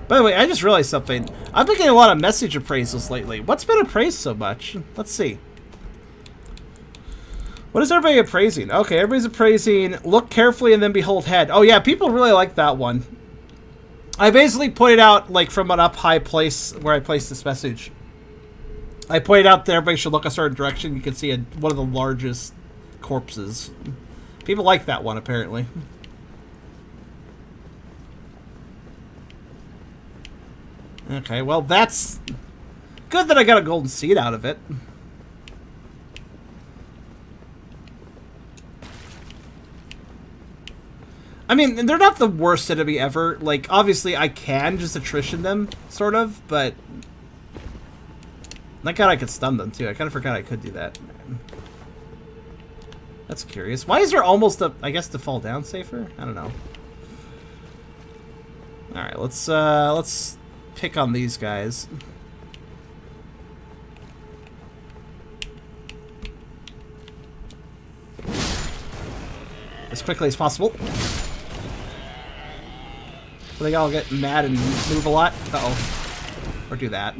By the way, I just realized something. I've been getting a lot of message appraisals lately. What's been appraised so much? Let's see. What is everybody appraising? Okay, everybody's appraising look carefully and then behold head. Oh yeah, people really like that one. I basically pointed out, like, from an up high place where I placed this message. I pointed out that everybody should look a certain direction. You can see one of the largest corpses. People like that one, apparently. Okay, well, that's good that I got a golden seed out of it. I mean, they're not the worst enemy ever. Like, obviously, I can just attrition them, sort of, but... Thank God I could stun them, too. I kind of forgot I could do that. That's curious. Why is there almost a... I guess to fall down safer? I don't know. Alright, let's pick on these guys. As quickly as possible. So they all get mad and move a lot. Uh-oh. Or do that.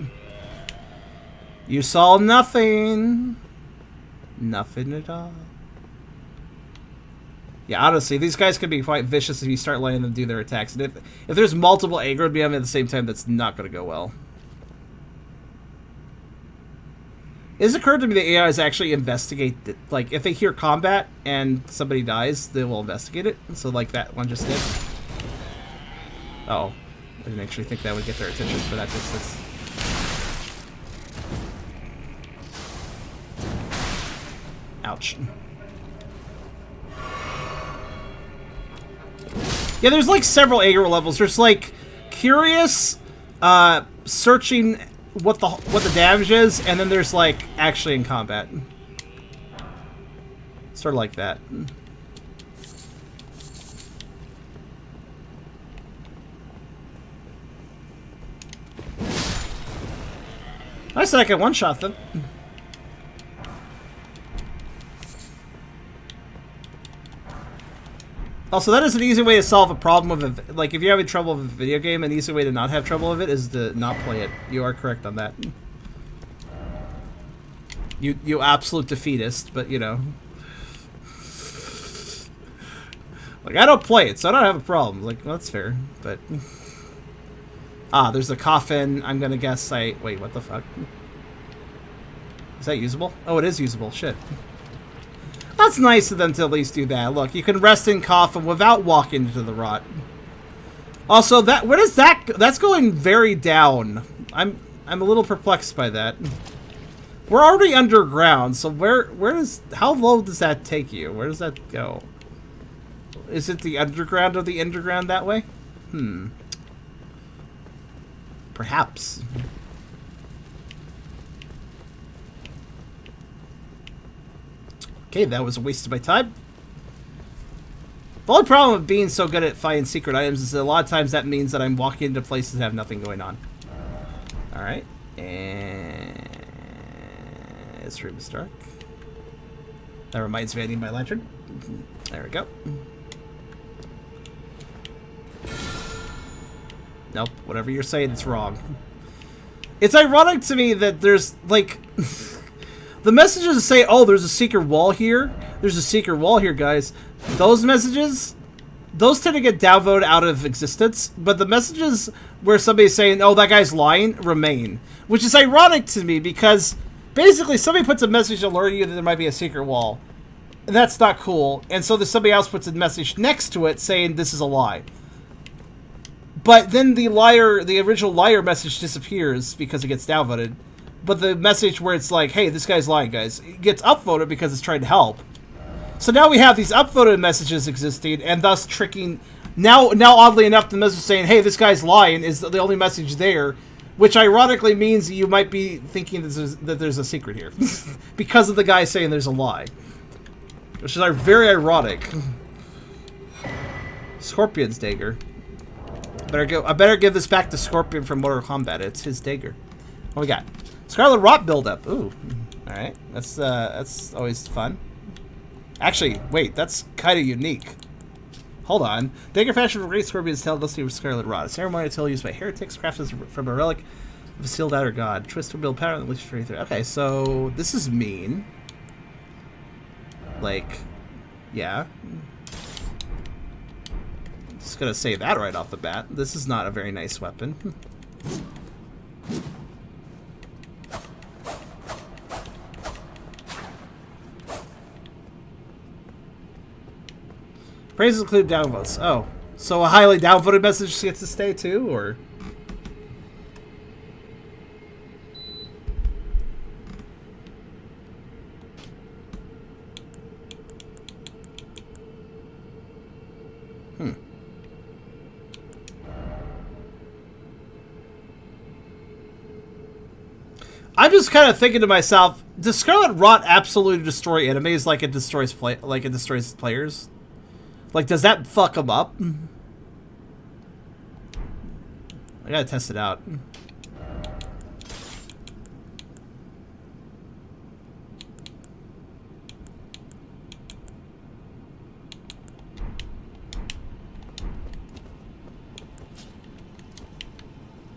You saw nothing. Nothing at all. Yeah, honestly, these guys can be quite vicious if you start letting them do their attacks. And if there's multiple aggroed behind them at the same time, that's not going to go well. It's occurred to me the AIs actually investigate, like, if they hear combat and somebody dies, they will investigate it. So, like, that one just did. Uh oh. I didn't actually think that would get their attention for that distance. Ouch. Yeah, there's like several aggro levels. There's like curious, searching what the damage is, and then there's like actually in combat. Sort of like that. I said I can one-shot them. Also, that is an easy way to solve a problem with like, if you're having trouble with a video game, an easy way to not have trouble with it is to not play it. You are correct on that. You absolute defeatist, but you know. Like, I don't play it, so I don't have a problem. Like, well, that's fair, but... Ah, there's a coffin. I'm gonna guess wait, what the fuck? Is that usable? Oh, it is usable. Shit. That's nice of them to at least do that. Look, you can rest in coffin without walking into the rot. Also, where does that go? That's going very down. I'm a little perplexed by that. We're already underground, so how low does that take you? Where does that go? Is it the underground of the underground that way? Perhaps. Okay, that was a waste of my time. The only problem with being so good at finding secret items is that a lot of times that means that I'm walking into places that have nothing going on. Alright. And... this room is dark. That reminds me I need my lantern. There we go. Nope, whatever you're saying, it's wrong. It's ironic to me that there's, like... the messages say, oh, there's a secret wall here. There's a secret wall here, guys. Those messages, those tend to get downvoted out of existence. But the messages where somebody's saying, oh, that guy's lying, remain. Which is ironic to me because basically somebody puts a message alerting you that there might be a secret wall. And that's not cool. And so there's somebody else puts a message next to it saying this is a lie. But then the original liar message disappears because it gets downvoted. But the message where it's like, hey, this guy's lying, guys, it gets upvoted because it's trying to help. So now we have these upvoted messages existing and thus tricking... Now oddly enough, the message saying, hey, this guy's lying is the only message there. Which ironically means you might be thinking that there's a secret here. Because of the guy saying there's a lie. Which is very ironic. Scorpion's dagger. I better give this back to Scorpion from Mortal Kombat. It's his dagger. What we got? Scarlet Rot buildup. Ooh. Alright. That's always fun. Actually, wait, that's kind of unique. Hold on. Dagger fashioned from Great Scorpion's tail, dusty with Scarlet Rot. A ceremonial tool used by heretics, crafted from a relic of a sealed outer god. Twist to build power and which free through. Okay, so this is mean. Like, yeah. Just gonna say that right off the bat. This is not a very nice weapon. Praises include downvotes. Oh. So a highly downvoted message gets to stay too, or? I'm just kind of thinking to myself, does Scarlet Rot absolutely destroy enemies like it destroys players? Like, does that fuck them up? I gotta test it out.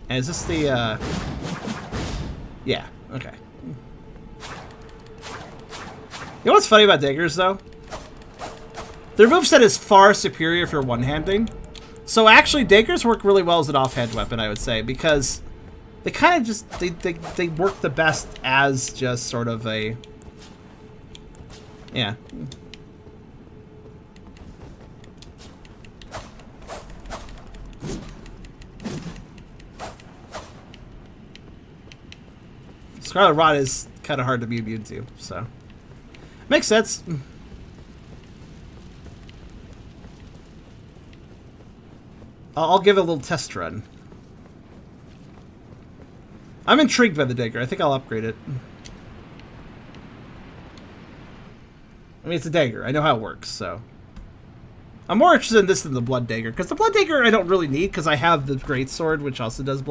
And is this the, yeah, okay. You know what's funny about daggers, though? Their moveset is far superior if you're one-handing. So actually, daggers work really well as an offhand weapon, I would say, because they kind of just, they work the best as just sort of a, yeah. Scarlet Rot is kind of hard to be immune to, so. Makes sense. I'll give it a little test run. I'm intrigued by the dagger. I think I'll upgrade it. I mean, it's a dagger. I know how it works, so. I'm more interested in this than the blood dagger, because the blood dagger I don't really need, because I have the great sword, which also does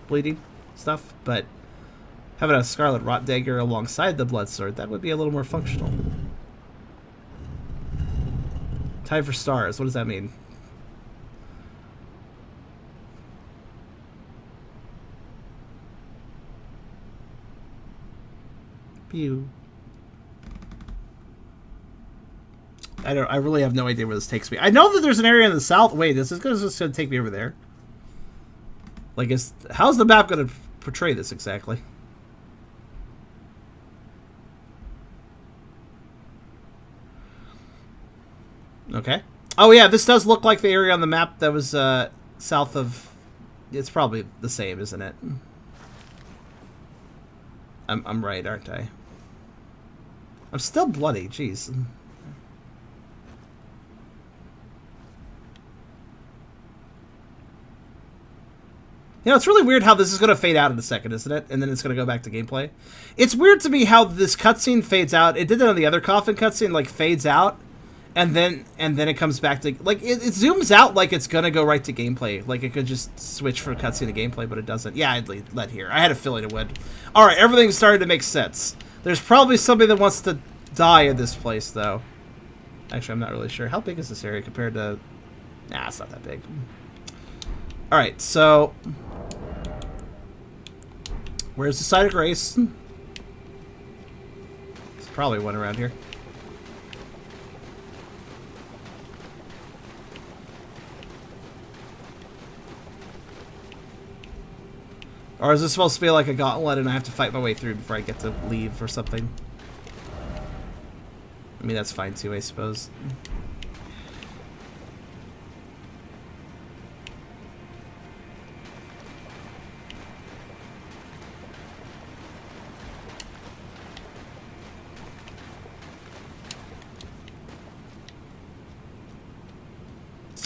bleeding stuff, but having a Scarlet Rot dagger alongside the blood sword, that would be a little more functional. Time for stars. What does that mean? Pew. I really have no idea where this takes me. I know that there's an area in the south. Wait, this is just going to take me over there. Like, how's the map going to portray this exactly? Okay. Oh yeah, this does look like the area on the map that was south of. It's probably the same, isn't it? I'm right, aren't I? I'm still bloody. Jeez. You know, it's really weird how this is going to fade out in a second, isn't it? And then it's going to go back to gameplay. It's weird to me how this cutscene fades out. It did that on the other coffin cutscene, like fades out. And then it comes back to, like, it zooms out like it's gonna go right to gameplay. Like, it could just switch from cutscene to gameplay, but it doesn't. Yeah, I'd let here. I had a feeling it would. Alright, everything's starting to make sense. There's probably somebody that wants to die in this place, though. Actually, I'm not really sure. How big is this area compared to... Nah, it's not that big. Alright, so... Where's the site of grace? There's probably one around here. Or is this supposed to be like a gauntlet and I have to fight my way through before I get to leave or something? I mean, that's fine too, I suppose.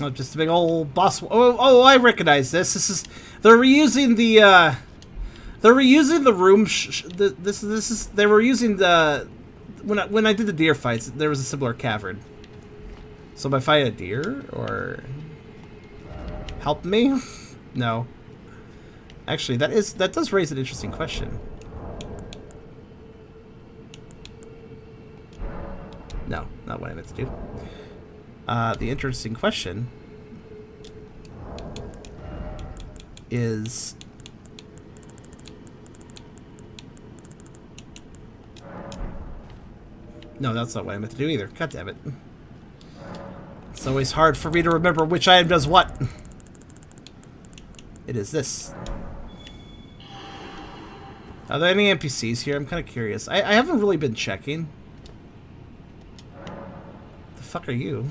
Oh, just a big old boss. Oh, I recognize this. This is they're reusing the room. They were using the when I did the deer fights. There was a similar cavern. So am I fighting a deer or help me? No. Actually, that does raise an interesting question. No, not what I meant to do. The interesting question is... No, that's not what I meant to do either. God damn it. It's always hard for me to remember which item does what. It is this. Are there any NPCs here? I'm kind of curious. I haven't really been checking. The fuck are you?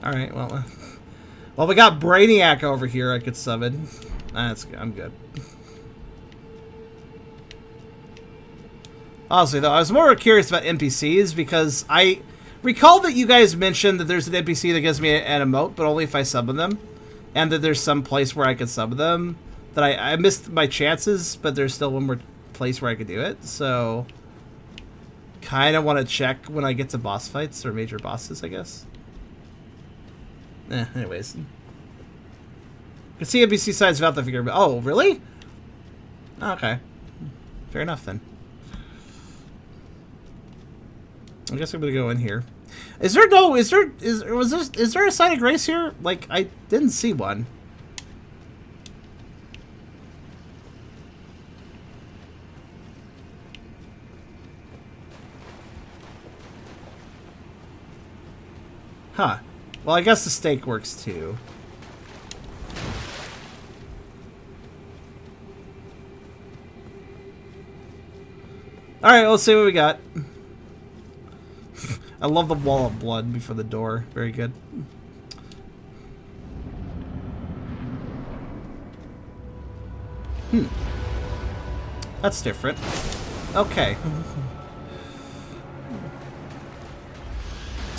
Alright, well, we got Brainiac over here I could summon. I'm good. Honestly, though, I was more curious about NPCs because I recall that you guys mentioned that there's an NPC that gives me an emote, but only if I summon them. And that there's some place where I could summon them. That I missed my chances, but there's still one more place where I could do it, so... Kind of want to check when I get to boss fights, or major bosses, I guess. Anyways. You can see NPC signs without the figure. Oh, really? Okay. Fair enough then. I guess I'm gonna go in here. Is there a sign of grace here? Like, I didn't see one. Huh. Well, I guess the stake works too. Alright, let's see what we got. I love the wall of blood before the door. Very good. That's different. Okay.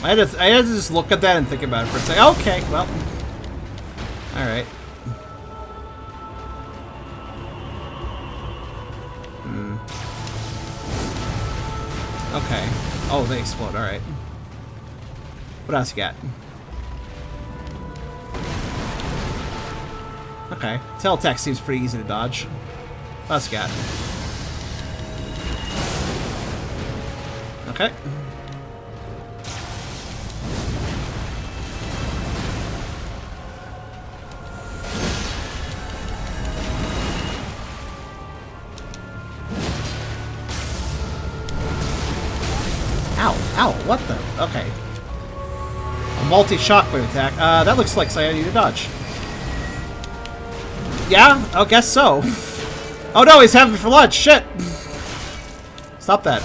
I had to just look at that and think about it for a second. Okay, well. Alright. Okay. Oh, they explode. Alright. What else you got? Okay. Teletext seems pretty easy to dodge. What else you got? Okay. Ow, what the? Okay. A multi-shockwave attack. That looks like something I need to dodge. Yeah, I guess so. Oh no, he's having me for lunch. Shit. Stop that.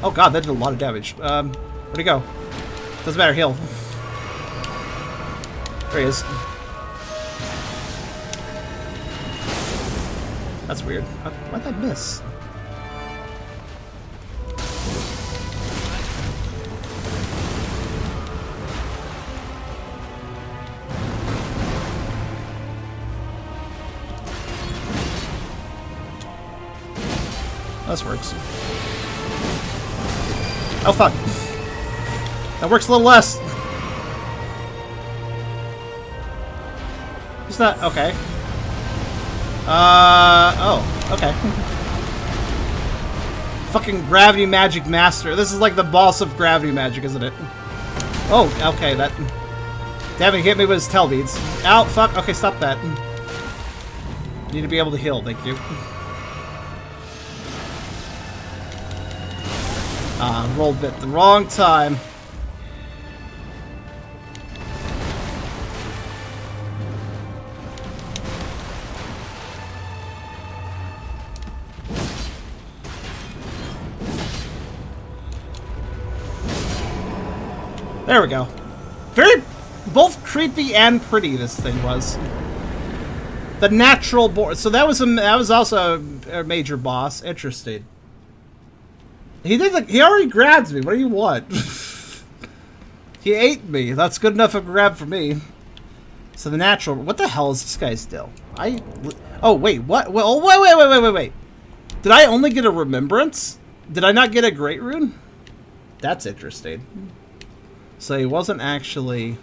Oh god, that did a lot of damage. Where'd he go? Doesn't matter, heal. There he is. That's weird. Why'd I miss? This works. Oh fuck. That works a little less. Is that okay? Oh, okay. Fucking gravity magic master. This is like the boss of gravity magic, isn't it? Oh, okay, that. Damn it, he hit me with his tail beads. Ow, fuck. Okay, stop that. Need to be able to heal, thank you. Rolled bit the wrong time. There we go. Very, both creepy and pretty. This thing was the natural born. So that was also a major boss. Interesting. He did. He already grabbed me. What do you want? He ate me. That's good enough of a grab for me. So the natural. What the hell is this guy's deal? Oh wait. What? Well, wait. Did I only get a remembrance? Did I not get a great rune? That's interesting. So he wasn't actually.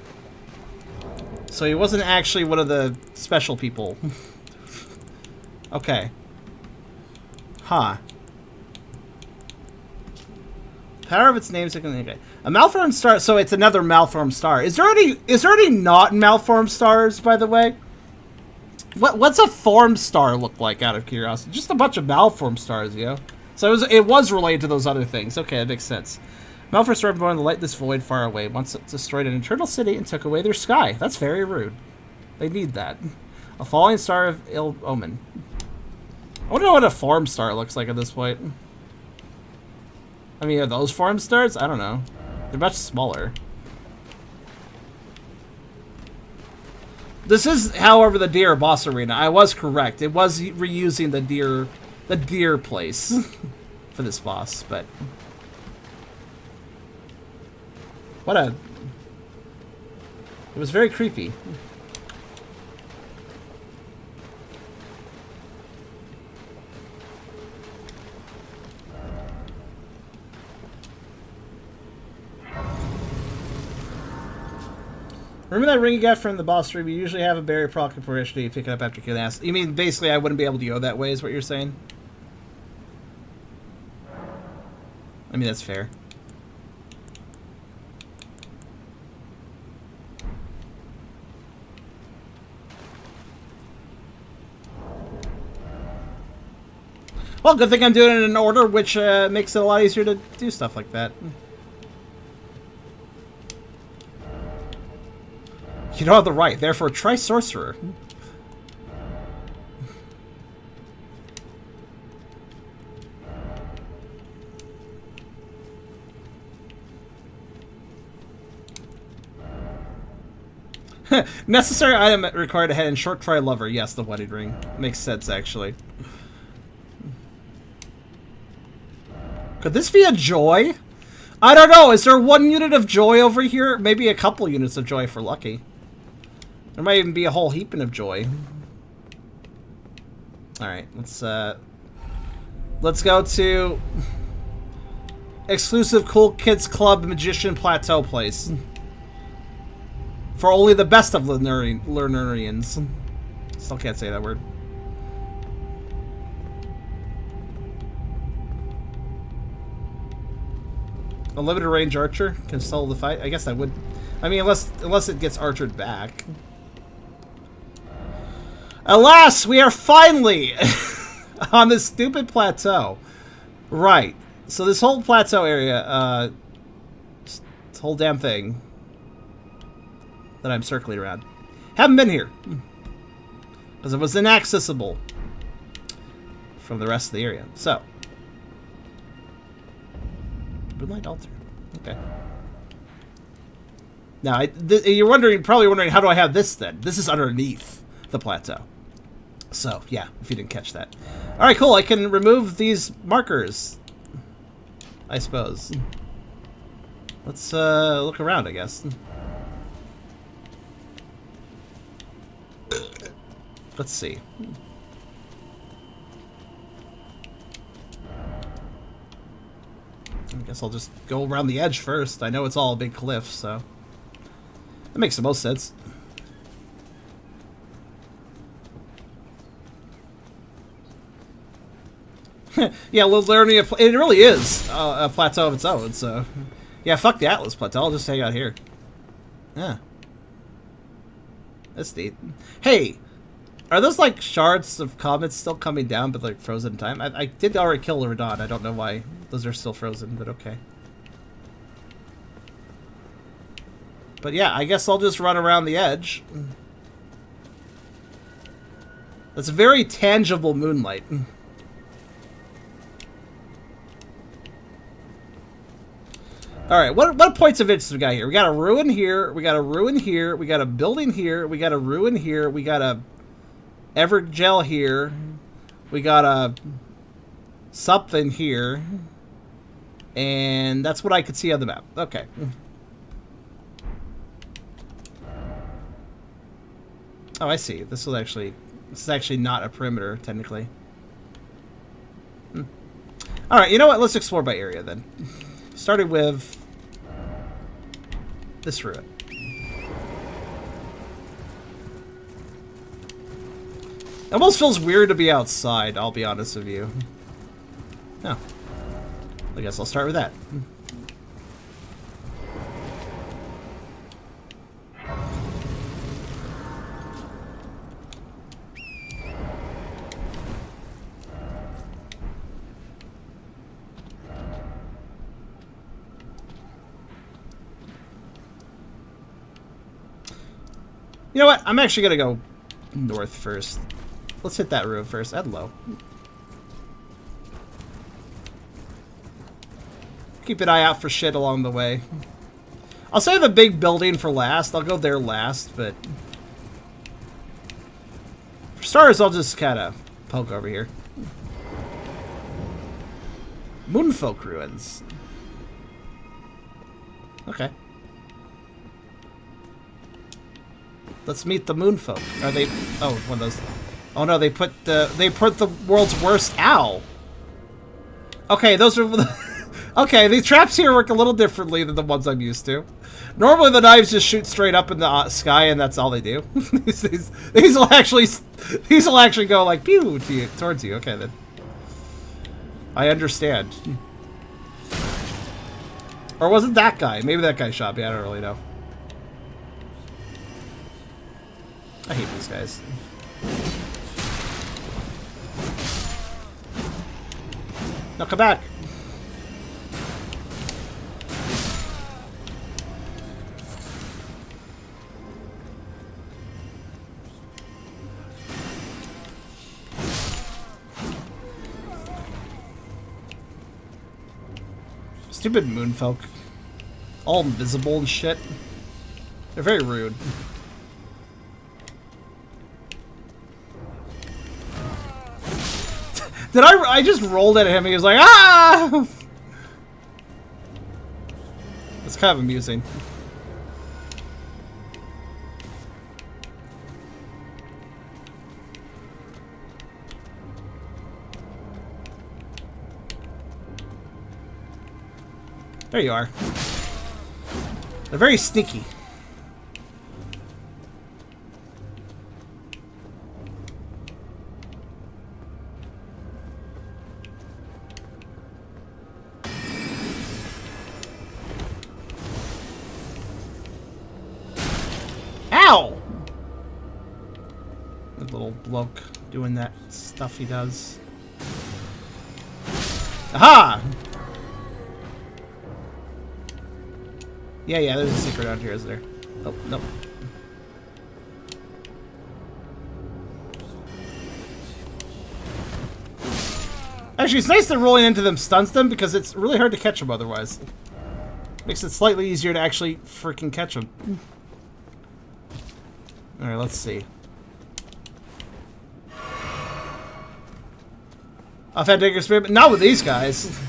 So he wasn't actually one of the special people. Okay. Huh. Power of its namesake. Okay. A malformed star. So it's another malformed star. Is there any not malformed stars, by the way? What's a formed star look like, out of curiosity? Just a bunch of malformed stars, you know? So it was related to those other things. Okay, that makes sense. Malformed star born in the lightless void far away. Once it destroyed an eternal city and took away their sky. That's very rude. They need that. A falling star of ill omen. I wonder what a formed star looks like at this point. I mean, are those formed stars? I don't know. They're much smaller. This is, however, the deer boss arena. I was correct. It was reusing the deer place for this boss, but it was very creepy. Remember that ring you got from the boss room? You usually have a berry proc preparation you pick it up after killing ass. You mean basically I wouldn't be able to go that way is what you're saying? I mean, that's fair. Well, good thing I'm doing it in order, which makes it a lot easier to do stuff like that. You don't have the right, therefore try sorcerer. Necessary item required to head in short try lover. Yes, the wedding ring. Makes sense, actually. Could this be a joy? I don't know. Is there 1 unit of joy over here? Maybe a couple units of joy for lucky. There might even be a whole heaping of joy. Alright, let's go to exclusive Cool Kids Club Magician Plateau place. For only the best of Lernurians. Still can't say that word. A limited range archer can solo the fight. I guess I would. I mean, unless it gets archered back. Alas, we are finally on this stupid plateau. Right. So this whole plateau area, this whole damn thing that I'm circling around, haven't been here because it was inaccessible from the rest of the area. So, Moonlight Altar. Okay. Now, you're probably wondering, how do I have this then? This is underneath the plateau. So, yeah, if you didn't catch that. Alright, cool. I can remove these markers, I suppose. Let's look around, I guess. Let's see. I guess I'll just go around the edge first. I know it's all a big cliff, so that makes the most sense. Yeah, it really is a plateau of its own, so yeah, fuck the Atlas Plateau, I'll just hang out here. Yeah. That's neat. Hey, are those like shards of comets still coming down but like frozen in time? I did already kill Radon, I don't know why those are still frozen, but okay. But yeah, I guess I'll just run around the edge. That's very tangible moonlight. Alright, what points of interest we got here? We got a ruin here, we got a ruin here, we got a building here, we got a ruin here, we got a Evergel here, we got a something here, and that's what I could see on the map. Okay. Oh, I see. This is actually not a perimeter, technically. Alright, you know what? Let's explore by area then. Starting with this ruin. It almost feels weird to be outside, I'll be honest with you. No. I guess I'll start with that. You know what? I'm actually gonna go north first. Let's hit that room first. And low. Keep an eye out for shit along the way. I'll save the big building for last. I'll go there last, but for starters, I'll just kind of poke over here. Moonfolk ruins. Okay. Let's meet the Moonfolk. Are they? Oh, one of those. Oh no, they put the world's worst owl. Okay, those are. Okay, these traps here work a little differently than the ones I'm used to. Normally, the knives just shoot straight up in the sky, and that's all they do. these will actually go like pew to you, towards you. Okay, then. I understand. Or was it that guy? Maybe that guy shot me. I don't really know. I hate these guys. No, come back. Stupid moonfolk. All invisible and shit. They're very rude. Did I just rolled at him and he was like, ah! It's kind of amusing. There you are. They're very sneaky. Ow! The little bloke doing that stuff he does. Aha! Yeah, there's a secret out here, isn't there? Oh, nope. Actually, it's nice that rolling into them stuns them because it's really hard to catch them otherwise. Makes it slightly easier to actually freaking catch them. Alright, let's see. I've had Digger Spirit, but not with these guys.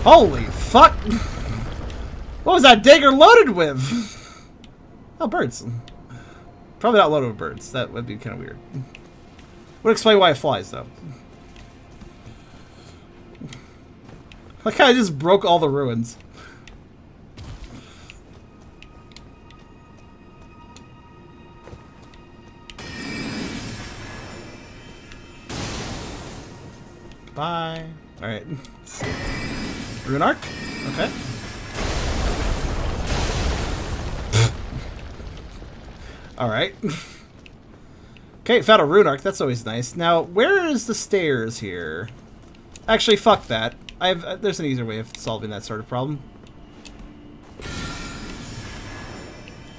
Holy fuck! What was that dagger loaded with? Oh, birds. Probably not loaded with birds. That would be kind of weird. Would explain why it flies, though. Like I just broke all the ruins. Bye. Alright. Rune Arc? Okay. Alright. Okay, found a Rune Arc. That's always nice. Now, where is the stairs here? Actually, fuck that. There's an easier way of solving that sort of problem.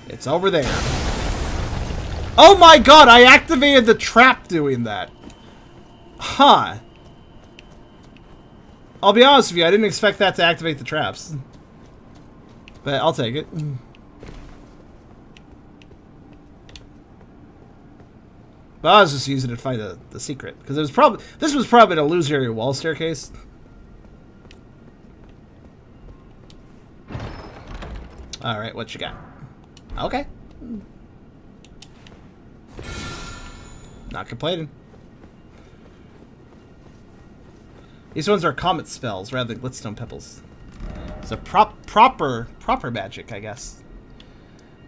It's over there. Oh my god, I activated the trap doing that. Huh. I'll be honest with you, I didn't expect that to activate the traps. But I'll take it. But I was just using it to find the secret. Because it was probably this was probably an illusory wall staircase. Alright, what you got? Okay. Not complaining. These ones are comet spells rather than glitstone pebbles. So proper magic, I guess.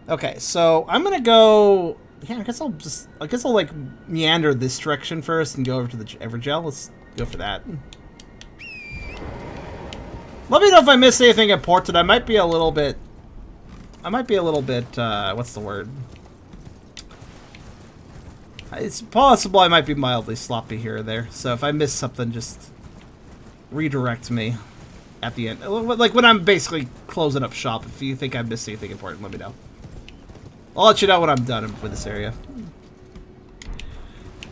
Okay, so I'm gonna go. Yeah, I guess I'll like meander this direction first and go over to the Evergel. Let's go for that. Let me know if I missed anything important. I might be a little bit. What's the word? It's possible I might be mildly sloppy here or there. So if I miss something, just redirect me at the end. Like when I'm basically closing up shop. If you think I missed anything important, let me know. I'll let you know when I'm done with this area.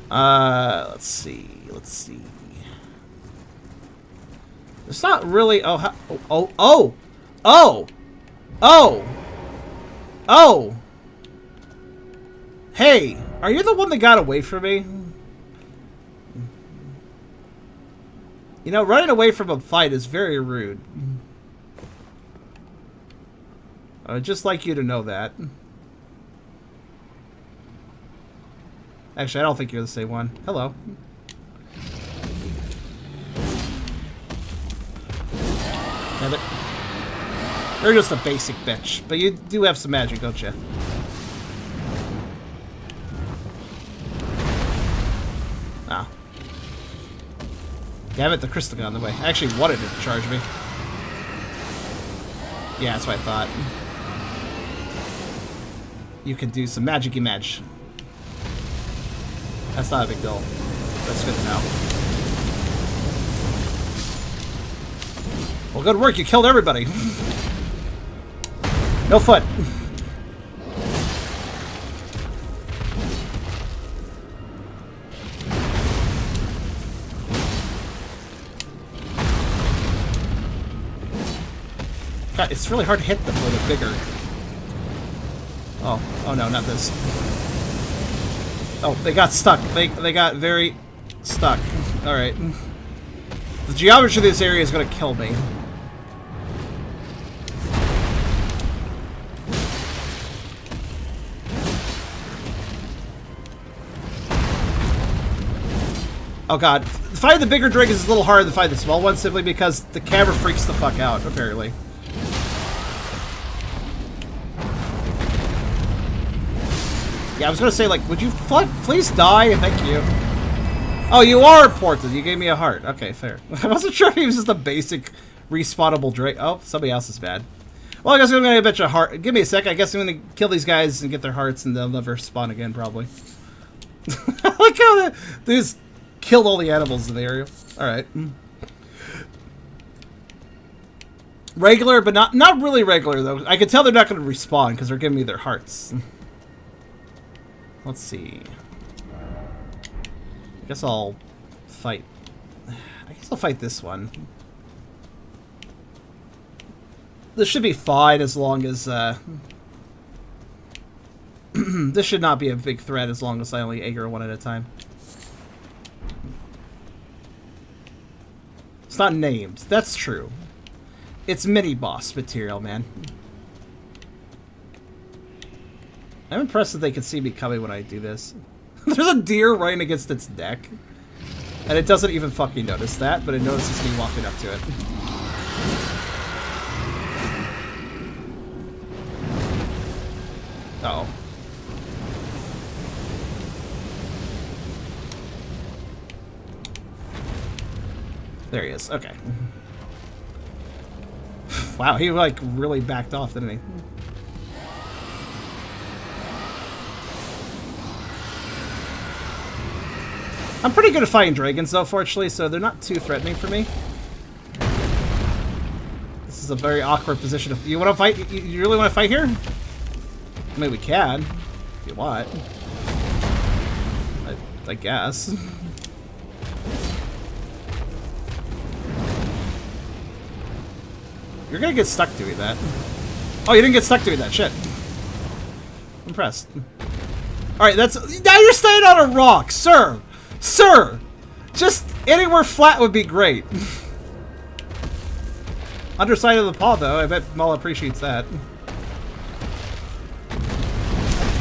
Let's see. It's not really. Oh. Hey, are you the one that got away from me? You know, running away from a fight is very rude. I would just like you to know that. Actually, I don't think you're the same one. Hello. Damn it. You're just a basic bitch, but you do have some magic, don't you? Ah. Damn it, the crystal got in the way. I actually wanted it to charge me. Yeah, that's what I thought. You can do some magic-y match. That's not a big deal. That's good to know. Well, good work. You killed everybody. No foot. God, it's really hard to hit them when they're bigger. Oh no, not this. Oh, they got stuck. They got very stuck. Alright. The geometry of this area is gonna kill me. Oh god. Fighting the bigger dragons is a little harder than fighting the small ones simply because the camera freaks the fuck out, apparently. Yeah, I was gonna say, like, would you please die? Thank you. Oh, you are important. You gave me a heart. Okay, fair. I wasn't sure if he was just a basic respawnable drake. Oh, somebody else is bad. Well, I guess I'm gonna get a bunch of heart. Give me a sec. I guess I'm gonna kill these guys and get their hearts, and they'll never spawn again, probably. I like how they just killed all the animals in the area. All right. Regular, but not really regular though. I can tell they're not gonna respawn because they're giving me their hearts. Let's see. I guess I'll fight. I guess I'll fight this one. This should be fine as long as this should not be a big threat as long as I only aggro one at a time. It's not named. That's true. It's mini-boss material, man. I'm impressed that they can see me coming when I do this. There's a deer running against its neck. And it doesn't even fucking notice that, but it notices me walking up to it. Uh-oh. There he is. Okay. Wow, he like really backed off, didn't he? I'm pretty good at fighting dragons, though, fortunately, so they're not too threatening for me. This is a very awkward position. If you want to fight, you really want to fight here? I mean, we can, if you want. I guess. You're gonna get stuck doing that. Oh, you didn't get stuck doing that. Shit. Impressed. Alright, that's... Now you're staying on a rock! Sir! Sir! Just anywhere flat would be great. Underside of the paw, though. I bet Maul appreciates that.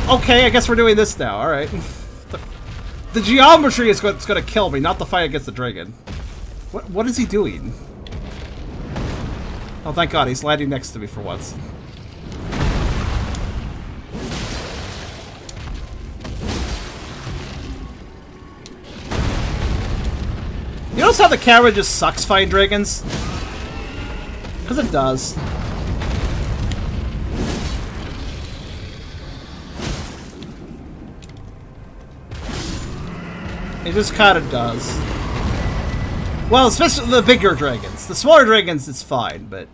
Okay, I guess we're doing this now. Alright. The geometry is what's gonna kill me, not the fight against the dragon. What is he doing? Oh, thank God, he's landing next to me for once. You notice how the camera just sucks fighting dragons? Because it does. It just kind of does. Well, especially the bigger dragons. The smaller dragons, it's fine, but...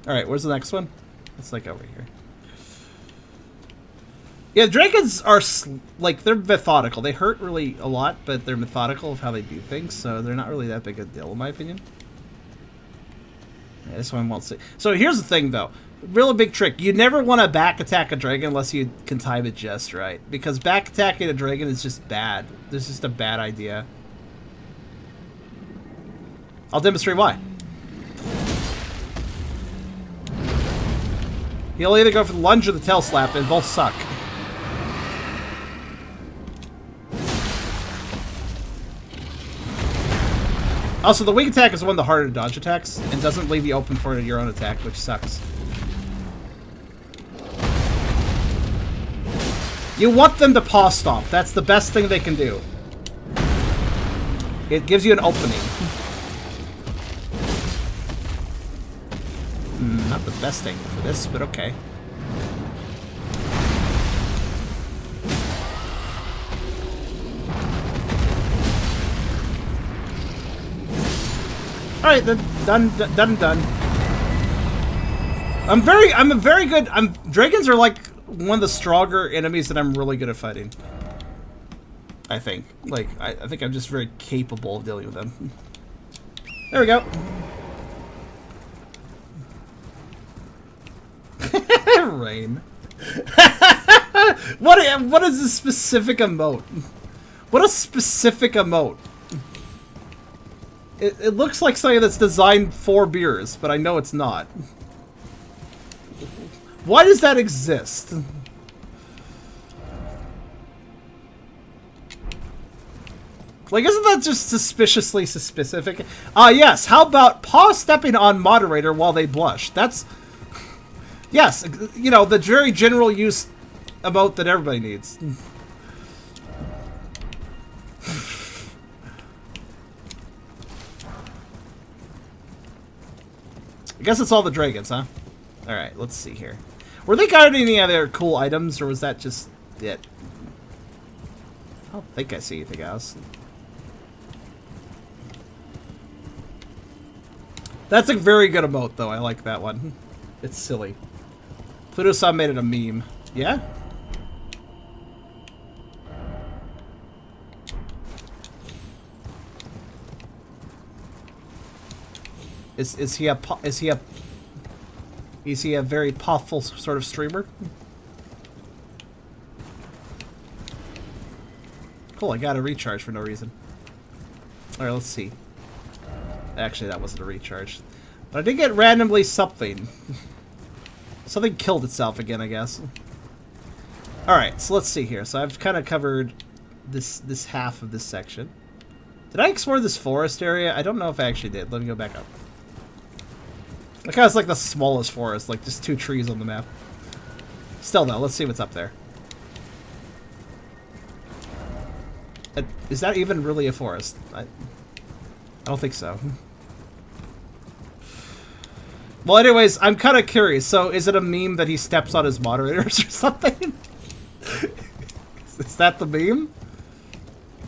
Alright, where's the next one? It's like over here. Yeah, dragons are, like, they're methodical. They hurt really a lot, but they're methodical of how they do things, so they're not really that big a deal, in my opinion. Yeah, this one won't see. So here's the thing, though. Really big trick. You never want to back attack a dragon unless you can time it just right. Because back attacking a dragon is just bad. This is just a bad idea. I'll demonstrate why. You'll either go for the lunge or the tail slap, and both suck. Also, the weak attack is one of the harder to dodge attacks, and doesn't leave you open for your own attack, which sucks. You want them to paw stomp. That's the best thing they can do. It gives you an opening. Not the best thing for this, but okay. Alright, then done. I'm a very good. Dragons are like one of the stronger enemies that I'm really good at fighting. I think. Like, I think I'm just very capable of dealing with them. There we go. Rain. What is a specific emote? What a specific emote. It looks like something that's designed for beers, but I know it's not. Why does that exist? Like, isn't that just suspiciously specific? Yes. How about paw stepping on moderator while they blush? That's... Yes, you know, the very general use emote that everybody needs. I guess it's all the dragons, huh? Alright, let's see here. Were they guarding any other cool items, or was that just it? I don't think I see anything else. That's a very good emote, though. I like that one. It's silly. Pluto-san made it a meme. Yeah? Is he a very pufful sort of streamer? Cool, I got a recharge for no reason. Alright, let's see. Actually, that wasn't a recharge. But I did get randomly something. Something killed itself again, I guess. Alright, so let's see here. So I've kind of covered this half of this section. Did I explore this forest area? I don't know if I actually did. Let me go back up. That kind of like the smallest forest, like just 2 trees on the map. Still though, let's see what's up there. Is that even really a forest? I don't think so. Well, anyways, I'm kind of curious. So, is it a meme that he steps on his moderators or something? Is that the meme?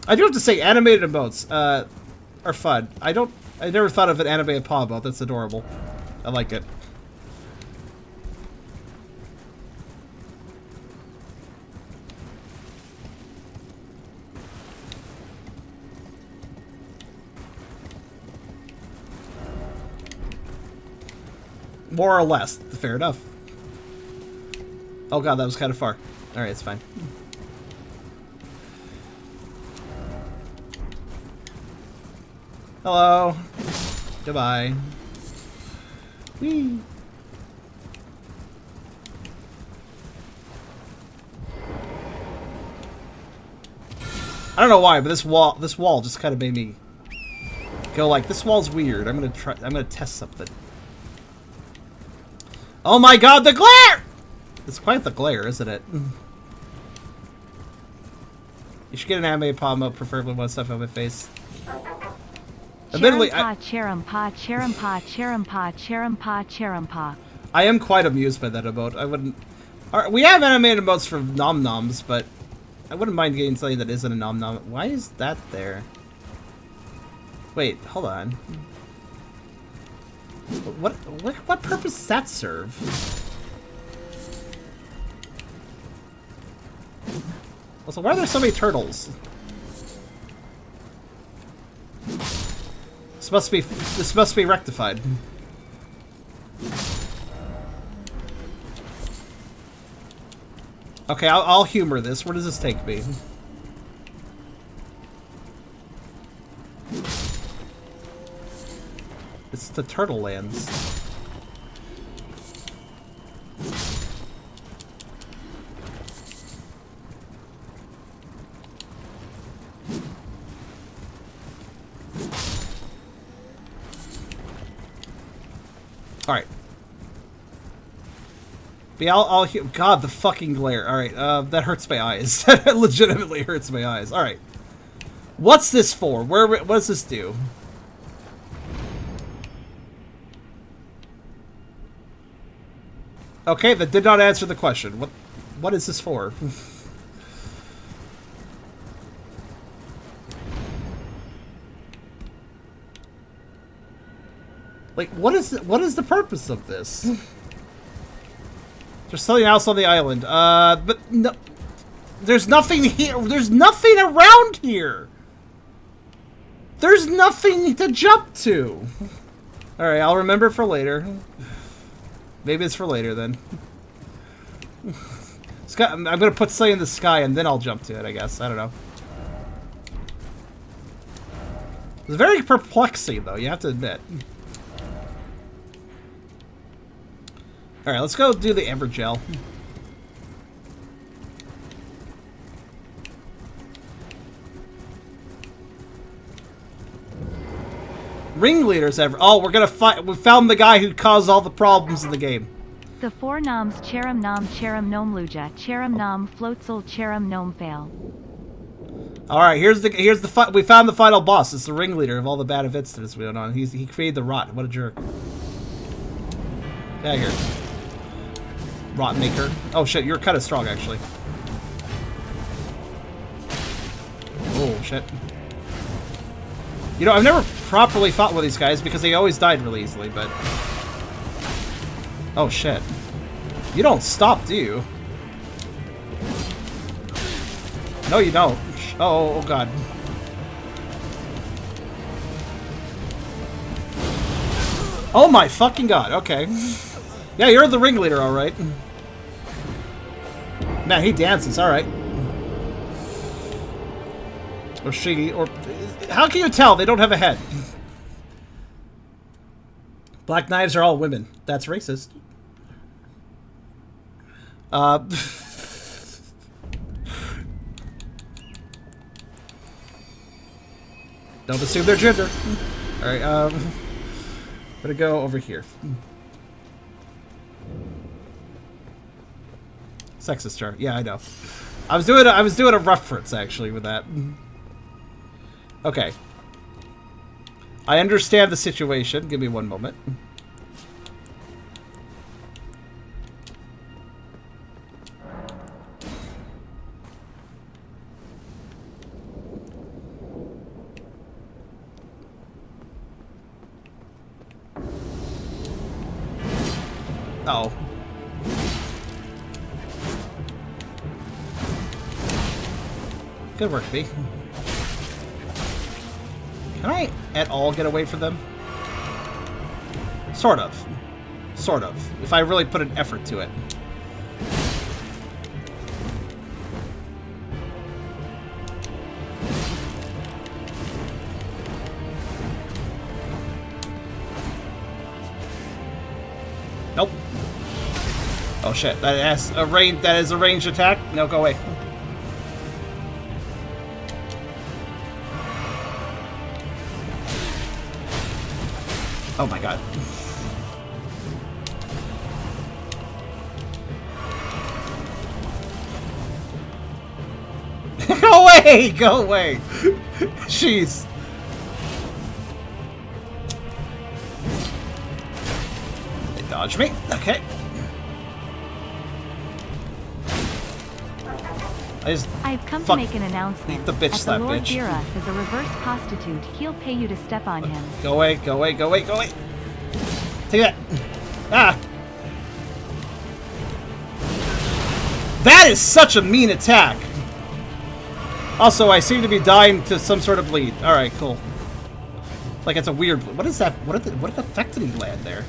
I do have to say, animated emotes are fun. I never thought of an animated paw emote. That's adorable. I like it. More or less. Fair enough. Oh god, that was kind of far. Alright, it's fine. Hello. Goodbye. Whee. I don't know why, but this wall just kind of made me go like, this wall's weird. I'm gonna test something. Oh my god, the glare! It's quite the glare, isn't it? You should get an anime palm up, preferably one stuff on my face. Admittedly, I am quite amused by that emote. I wouldn't... Alright, we have animated emotes for nom-noms, but I wouldn't mind getting something that isn't a nom-nom. Why is that there? Wait, hold on. What purpose does that serve? Also, why are there so many turtles? This must be rectified. Okay, I'll humor this. Where does this take me? It's the Turtle Lands. Alright. But yeah, God, the fucking glare. Alright, that hurts my eyes. That legitimately hurts my eyes. Alright. What's this for? What does this do? Okay, that did not answer the question. What is this for? Like, what is the purpose of this? There's something else on the island. But no, there's nothing here. There's nothing around here. There's nothing to jump to. All right, I'll remember for later. Maybe it's for later then. I'm gonna put something in the sky and then I'll jump to it, I guess. I don't know. It's very perplexing, though. You have to admit. Alright, let's go do the Amber Gel. Ringleaders ever. Oh, we're gonna fight. We found the guy who caused all the problems in the game. The four noms cherum nom cherum nom luja cherum nom floatzel cherum nom fail. Alright, here's the we found the final boss. It's the ringleader of all the bad events that is going on. He created the rot. What a jerk. Get out of here. Rot maker. Oh shit, you're kind of strong actually. Oh shit. You know, I've never properly fought with these guys because they always died really easily, but... Oh shit. You don't stop, do you? No, you don't. Oh god. Oh my fucking god, okay. Yeah, you're the ringleader, alright. Man, he dances, alright. Or she, or... How can you tell? They don't have a head. Black knives are all women. That's racist. Don't assume their gender. Alright, I'm gonna go over here. Sexist chart. Yeah, I know. I was doing a reference actually with that. Okay. I understand the situation. Give me one moment. Oh. Good work, B. Can I at all get away from them? Sort of. Sort of. If I really put an effort to it. Nope. Oh shit, that has a range. That is a ranged attack. No, go away. Oh my god. Go away! Go away! Jeez. They dodged me. Okay. I've come to make an announcement. The bitch slap Lord bitch. Vera is a reverse prostitute. He'll pay you to step on him. Go away, go away, go away, go away. Take that. Ah. That is such a mean attack. Also, I seem to be dying to some sort of bleed. Alright, cool. Like it's a weird... What is that? What effect did he land there?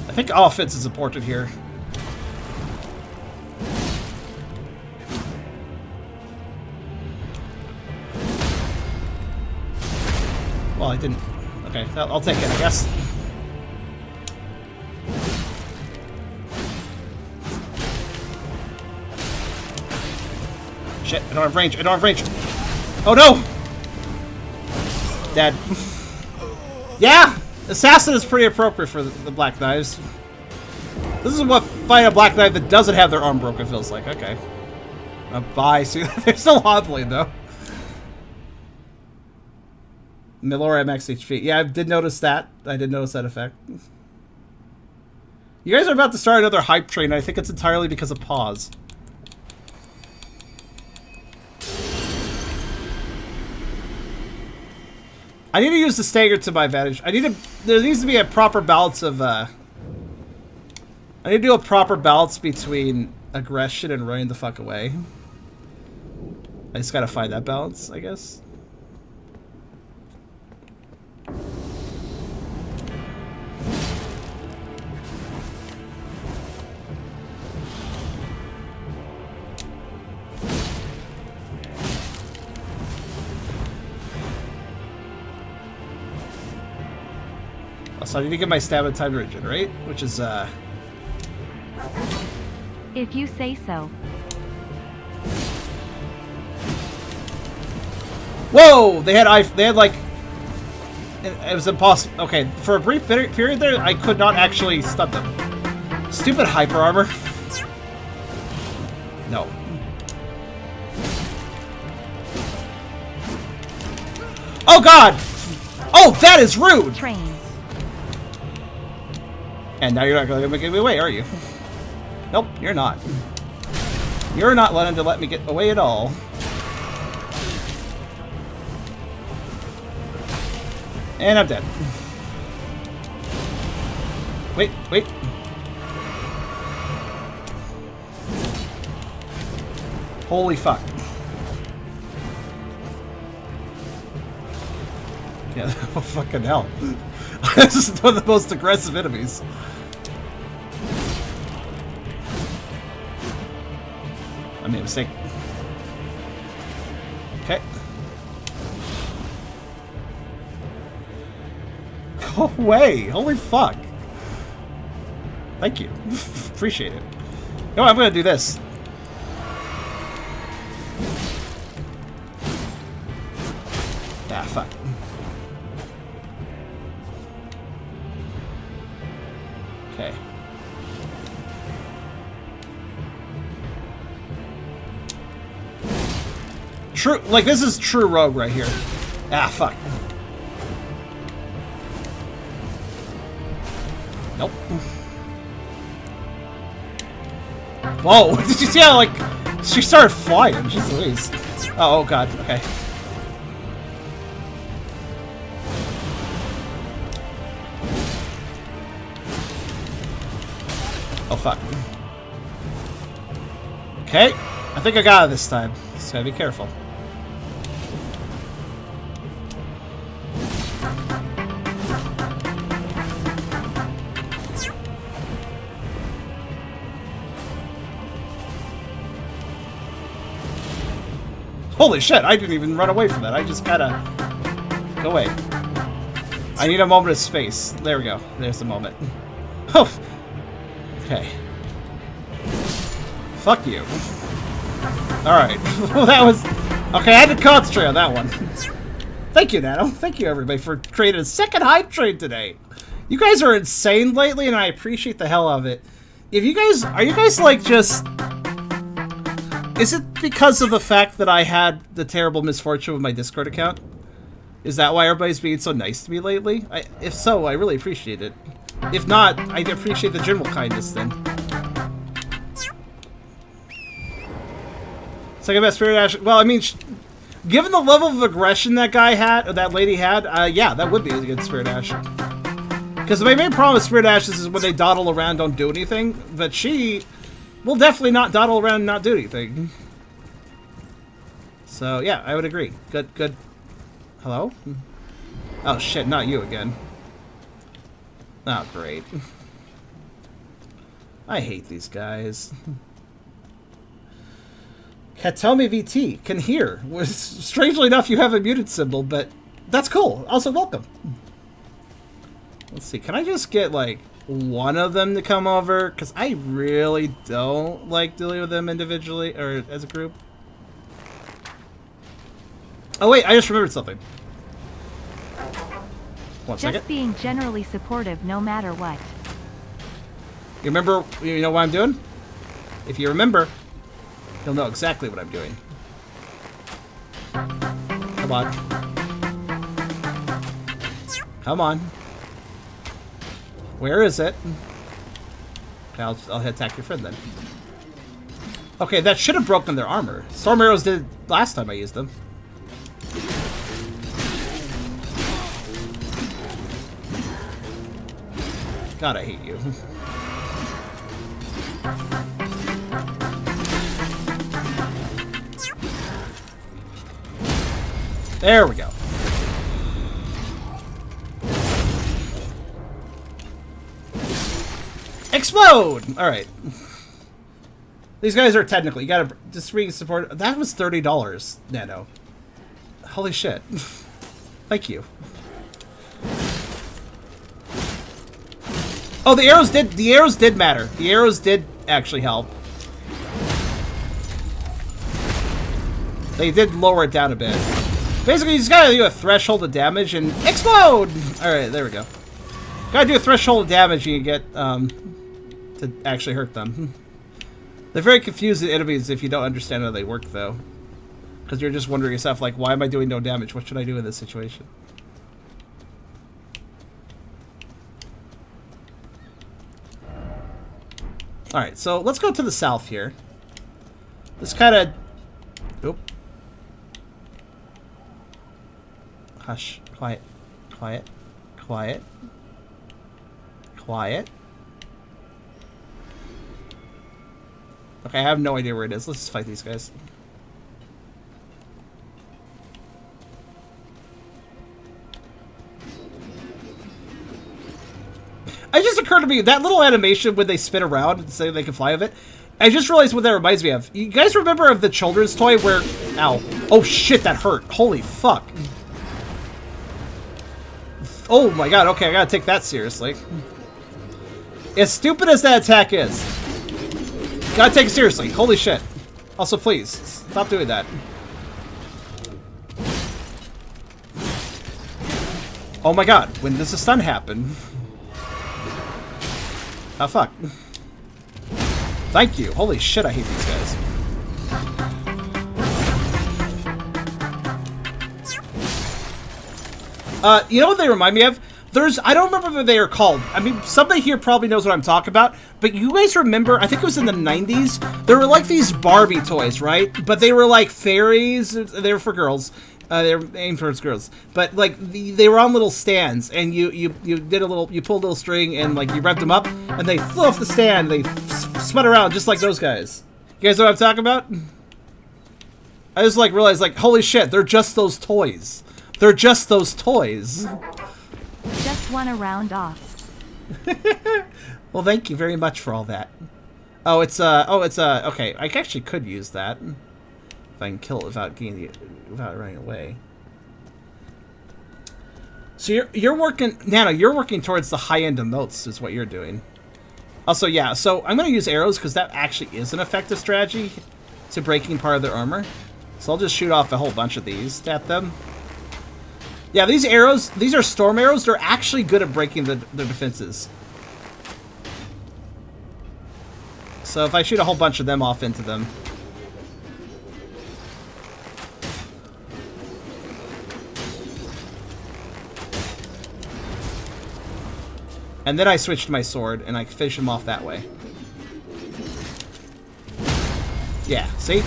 I think offense is important here. Well, I didn't... Okay, I'll take it, I guess. Shit, I don't have range. I don't have range. Oh no! Dead. Yeah! Assassin is pretty appropriate for the Black Knives. This is what fighting a Black Knife that doesn't have their arm broken feels like. Okay. Bye. See, they're still hobbling though. Milora max HP. Yeah, I did notice that. I did notice that effect. You guys are about to start another hype train. I think it's entirely because of pause. I need to use the stagger to my advantage. There needs to be a proper balance of, I need to do a proper balance between aggression and running the fuck away. I just gotta find that balance, I guess. So I need to get my stamina time to regenerate, which is, If you say so. Whoa! They had like... It was impossible. Okay, for a brief period there, I could not actually stun them. Stupid hyper armor. No. Oh god! Oh, that is rude! Train. And now you're not going to get me away, are you? Nope, you're not. You're not letting to let me get away at all. And I'm dead. Wait, wait. Holy fuck. Yeah, oh fucking hell. This is one of the most aggressive enemies. I made a mistake. Okay. Go away! Holy fuck! Thank you. Appreciate it. You know what, I'm gonna do this. Ah, fuck. Okay. True, like this is true rogue right here. Ah, fuck. Nope. Whoa, did you see how, like, she started flying? Jeez Louise. Oh god, okay. Oh, fuck. Okay, I think I got it this time. Just gotta be careful. Holy shit, I didn't even run away from that. I just gotta go away. I need a moment of space. There we go. There's the moment. Oh. Okay. Fuck you. Alright. Well, that was... Okay, I had to concentrate on that one. Thank you, Nano. Thank you, everybody, for creating a second hype train today. You guys are insane lately, and I appreciate the hell of it. If you guys... Are you guys, like, just... Is it because of the fact that I had the terrible misfortune with my Discord account? Is that why everybody's being so nice to me lately? If so, I really appreciate it. If not, I appreciate the general kindness then. Second best Spirit Ash. Well, I mean, given the level of aggression that guy had, or that lady had, yeah, that would be a good Spirit Ash. Because my main problem with Spirit Ashes is when they dawdle around, don't do anything. But she will definitely not dawdle around and not do anything. So, yeah, I would agree. Good, good. Hello? Oh, shit, not you again. Oh, great. I hate these guys. Katomi VT can hear. Strangely enough, you have a muted symbol, but that's cool. Also, welcome. Let's see. Can I just get, like, one of them to come over? Because I really don't like dealing with them individually or as a group. Oh, wait. I just remembered something. One second. Just being generally supportive no matter what. You remember, you know what I'm doing? If you remember, you'll know exactly what I'm doing. Come on. Come on. Where is it? Okay, I'll attack your friend then. Okay, that should have broken their armor. Storm arrows did last time I used them. God, I hate you. There we go. Explode! Alright. These guys are technically, you gotta just bring support. That was $30, Nano. Holy shit. Thank you. Oh, the arrows did matter. The arrows did actually help. They did lower it down a bit. Basically, you just gotta do a threshold of damage and explode! Alright, there we go. Gotta do a threshold of damage and you get, to actually hurt them. They're very confused enemies if you don't understand how they work, though. Because you're just wondering yourself, like, why am I doing no damage? What should I do in this situation? Alright, so let's go to the south here. This kind of... Oop. Hush. Quiet. Quiet. Quiet. Quiet. Okay, I have no idea where it is. Let's just fight these guys. It just occurred to me, that little animation when they spin around and say they can fly with it, I just realized what that reminds me of. You guys remember of the children's toy where... Ow. Oh shit, that hurt. Holy fuck. Oh my god, okay, I gotta take that seriously. As stupid as that attack is, gotta take it seriously. Holy shit. Also, please, stop doing that. Oh my god, when does the stun happen? Oh, fuck. Thank you. Holy shit, I hate these guys. You know what they remind me of? I don't remember what they are called. I mean, somebody here probably knows what I'm talking about. But you guys remember, I think it was in the 90s, there were like these Barbie toys, right? But they were like fairies. They were for girls. They were aimed towards girls. But like, they were on little stands. And you did a little, you pulled a little string and like you revved them up. And they flew off the stand. They spun around just like those guys. You guys know what I'm talking about? I just like realized like, holy shit, they're just those toys. They're just those toys. just want to round off. Well, thank you very much for all that. Oh, okay. I actually could use that if I can kill it without running away. So you're working, Nano. You're working towards the high end of moats, is what you're doing. Also, yeah. So I'm gonna use arrows because that actually is an effective strategy to breaking part of their armor. So I'll just shoot off a whole bunch of these at them. Yeah, these arrows, these are storm arrows. They're actually good at breaking the defenses. So if I shoot a whole bunch of them off into them. And then I switch to my sword and I finish them off that way. Yeah, see?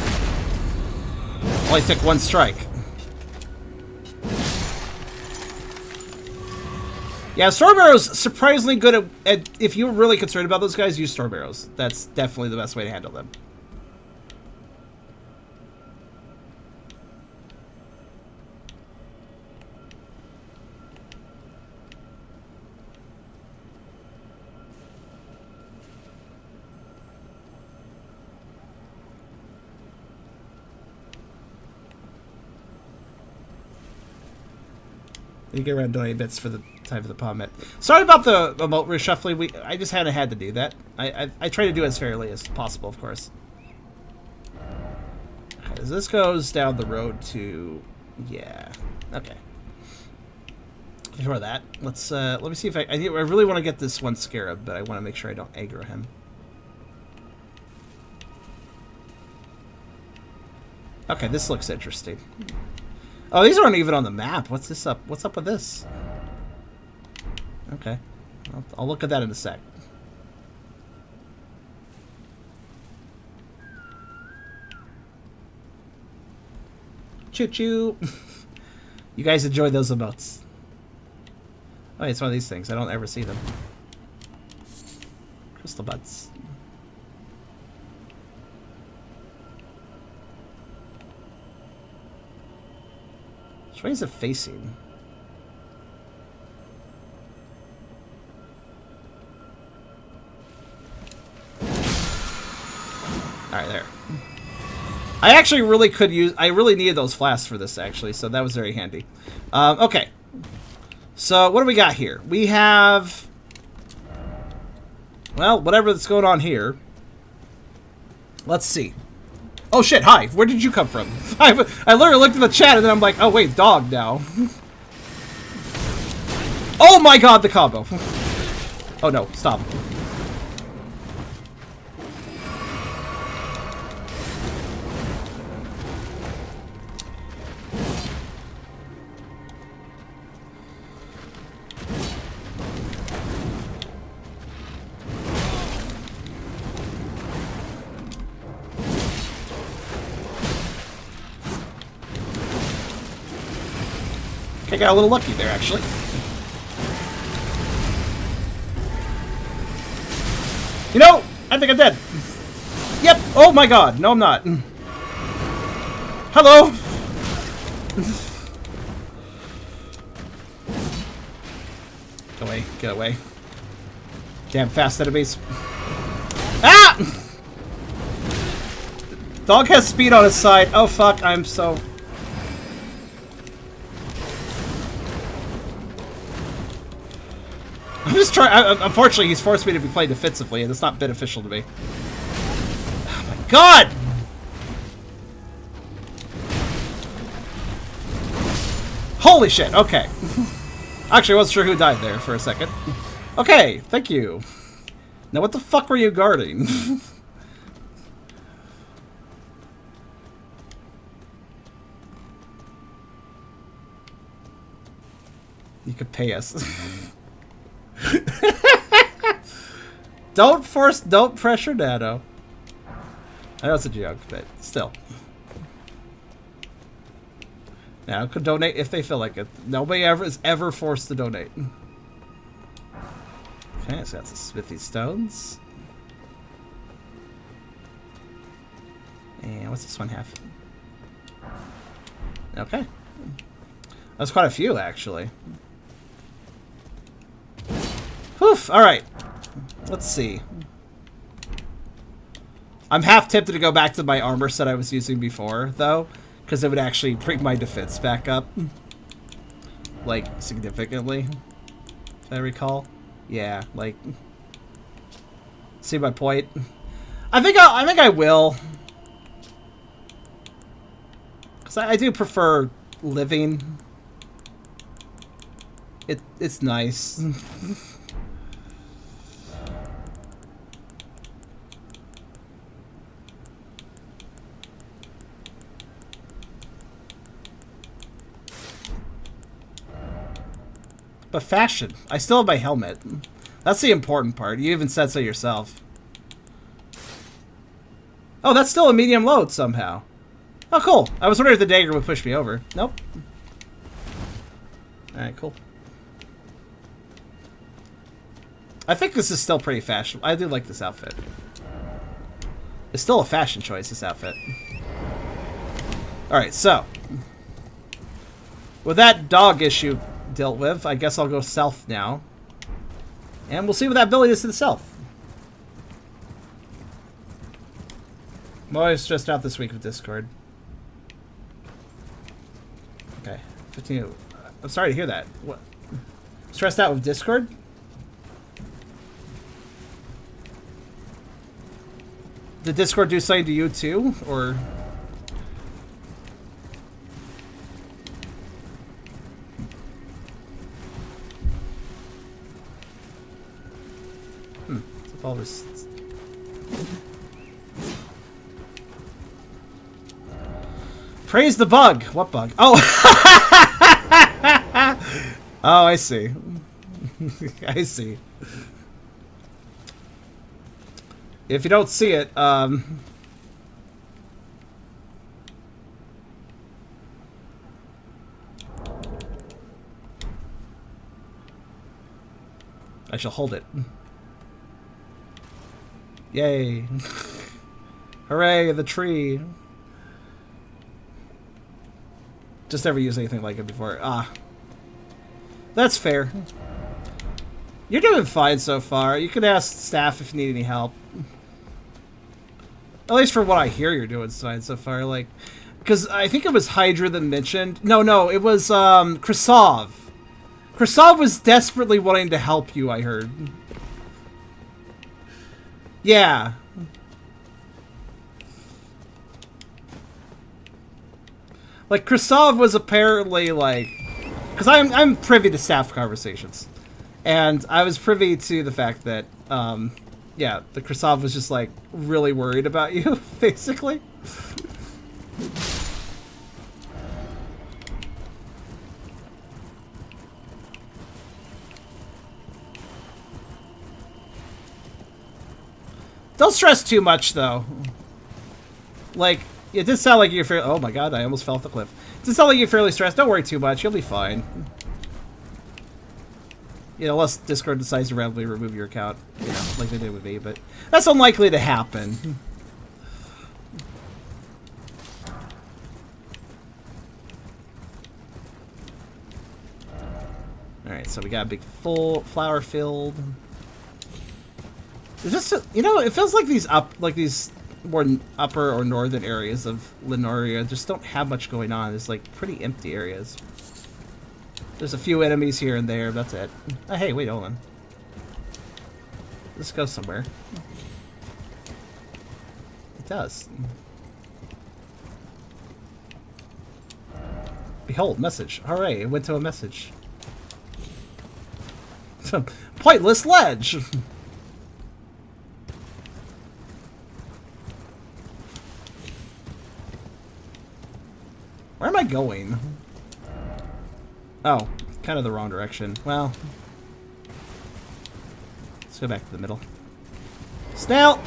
Only took one strike. Yeah, storm arrows surprisingly good at if you're really concerned about those guys, use storm arrows. That's definitely the best way to handle them. You get around donating bits for the time for the palm. Sorry about the remote reshuffling. I just had to do that. I try to do it as fairly as possible, of course. Okay, so this goes down the road to, yeah. Okay. Before that, let me see if I really want to get this one scarab, but I want to make sure I don't aggro him. Okay, this looks interesting. Oh, these aren't even on the map. What's this up? What's up with this? Okay. I'll look at that in a sec. Choo-choo! You guys enjoy those emotes. Oh, it's one of these things. I don't ever see them. Crystal buds. Which way is it facing? Alright, there. I actually really could use... I really needed those flasks for this, actually, so that was very handy. Okay. So, what do we got here? We have... Well, whatever that's going on here. Let's see. Oh shit, hi. Where did you come from? I literally looked at the chat and then I'm like, oh wait, dog now. Oh my god, the combo. Oh no, stop. I got a little lucky there, actually. You know, I think I'm dead. Yep. Oh my god. No, I'm not. Hello. Get away. Get away. Damn fast enemies. Ah! Dog has speed on his side. Oh fuck, I'm so... I'm just trying. Unfortunately, he's forced me to be playing defensively, and it's not beneficial to me. Oh my god! Holy shit! Okay. Actually, I wasn't sure who died there for a second. Okay, thank you. Now, what the fuck were you guarding? You could pay us. Don't pressure Nano. I know it's a joke, but still. Nano could donate if they feel like it. Nobody is ever forced to donate. Okay, so that's the smithy stones. And what's this one have? Okay. That's quite a few, actually. Oof. All right. Let's see. I'm half tempted to go back to my armor set I was using before, though, because it would actually bring my defense back up, like, significantly, if I recall. Yeah, like, see my point? I think I will, because I do prefer living. It's nice. But fashion. I still have my helmet. That's the important part. You even said so yourself. Oh, that's still a medium load somehow. Oh, cool. I was wondering if the dagger would push me over. Nope. Alright, cool. I think this is still pretty fashionable. I do like this outfit. It's still a fashion choice, this outfit. Alright, so. With that dog issue dealt with, I guess I'll go south now. And we'll see what that ability is to the south. I'm always stressed out this week with Discord. Okay. 15. I'm sorry to hear that. What? Stressed out with Discord? Did Discord do something to you too? Or... all this. Praise the bug. What bug? Oh. Oh, I see. I see. If you don't see it, I shall hold it. Yay. Hooray, the tree. Just never used anything like it before. Ah. That's fair. You're doing fine so far. You can ask staff if you need any help. At least for what I hear, you're doing fine so far. Like, because I think it was Hydra that mentioned... No, it was Krasov. Krasov was desperately wanting to help you, I heard. Yeah. Like, Krasov was apparently, like... Because I'm privy to staff conversations. And I was privy to the fact that, yeah, the Krasov was just, like, really worried about you, basically. Don't stress too much, though. Like, it did sound like you're fairly... Oh my god, I almost fell off the cliff. It did sound like you're fairly stressed. Don't worry too much. You'll be fine. You know, unless Discord decides to randomly remove your account. You know, like they did with me, but... That's unlikely to happen. Alright, so we got a big full flower field. It's just, you know, it feels like these more upper or northern areas of Lenoria just don't have much going on. It's like pretty empty areas. There's a few enemies here and there, that's it. Oh, hey, wait, hold on. Let's go somewhere. It does. Behold, message. Alright, it went to a message. Pointless ledge! Where am I going? Oh, kind of the wrong direction. Well, let's go back to the middle. Snail!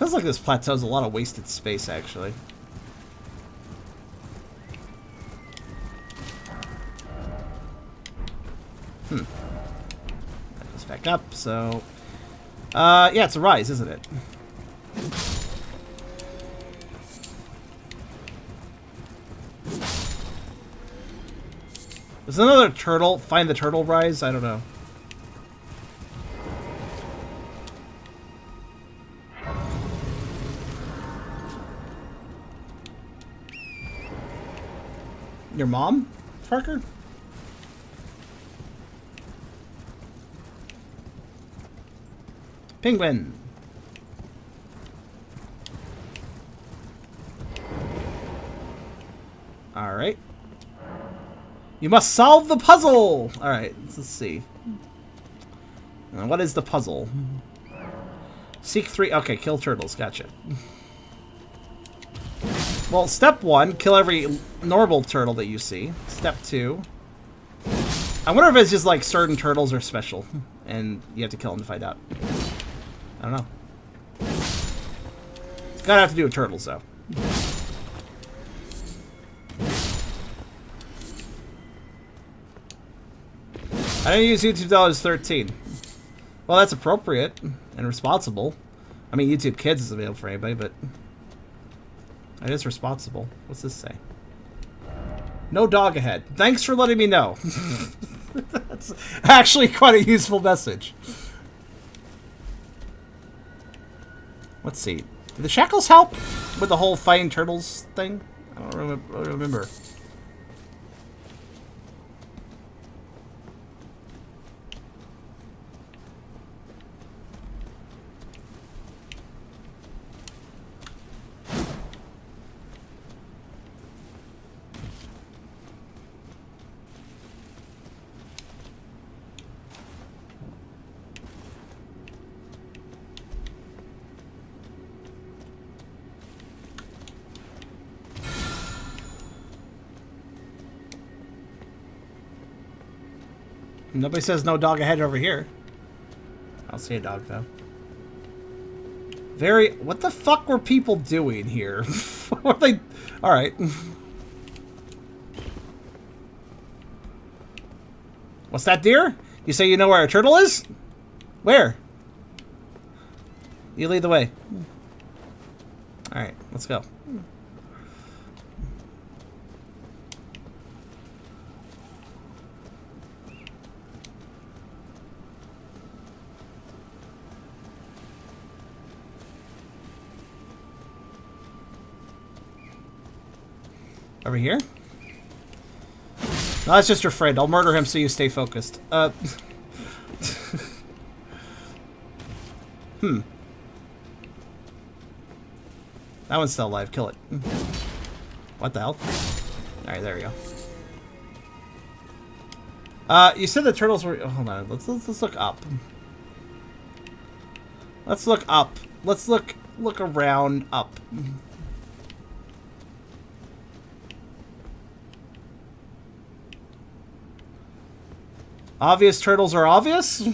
Feels like this plateau's a lot of wasted space, actually. That goes back up, so... yeah, it's a rise, isn't it? There's another turtle. Find the turtle rise? I don't know. Your mom, Parker? Penguin. Alright. You must solve the puzzle! Alright, let's see. What is the puzzle? Seek 3... Okay, kill turtles. Gotcha. Well, step 1, kill every normal turtle that you see. Step 2... I wonder if it's just like certain turtles are special. And you have to kill them to find out. I don't know. It's gotta have to do with turtles, though. I didn't use YouTube till I was 13. Well, that's appropriate and responsible. I mean, YouTube Kids is available for anybody, but it is responsible. What's this say? No dog ahead. Thanks for letting me know. That's actually quite a useful message. Let's see. Did the shackles help with the whole fighting turtles thing? I don't remember. Nobody says no dog ahead over here. I'll see a dog, though. Very... What the fuck were people doing here? What were they... Alright. What's that, deer? You say you know where a turtle is? Where? You lead the way. Alright, let's go. Over here? No, that's just your friend. I'll murder him so you stay focused. That one's still alive. Kill it. What the hell? Alright, there we go. You said the turtles were... Oh, hold on. Let's look up. Let's look up. Let's look around up. Obvious turtles are obvious?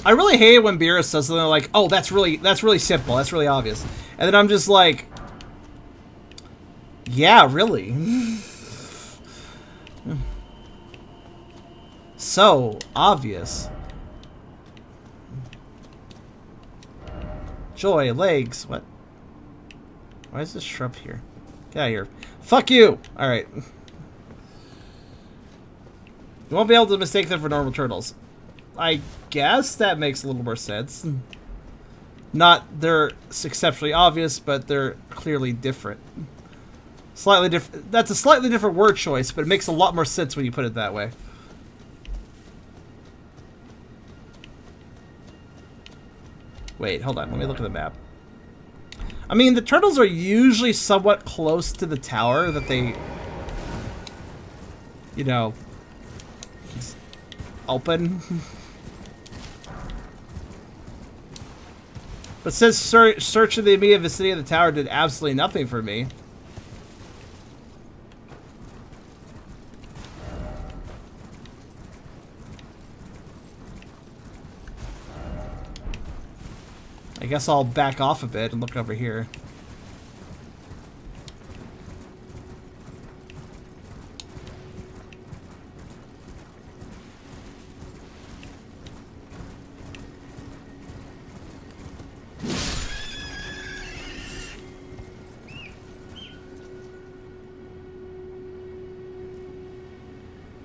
I really hate it when Beerus says something like, "Oh, that's really simple. That's really obvious." And then I'm just like, "Yeah, really?" So obvious. Joy, legs, what? Why is this shrub here? Get out of here. Fuck you! Alright. You won't be able to mistake them for normal turtles. I guess that makes a little more sense. Not they're exceptionally obvious, but they're clearly different. Slightly different. That's a slightly different word choice, but it makes a lot more sense when you put it that way. Wait, hold on. Let me look at the map. I mean, the turtles are usually somewhat close to the tower that they, you know, open. But since search in the immediate vicinity of the tower did absolutely nothing for me. guess I'll back off a bit and look over here.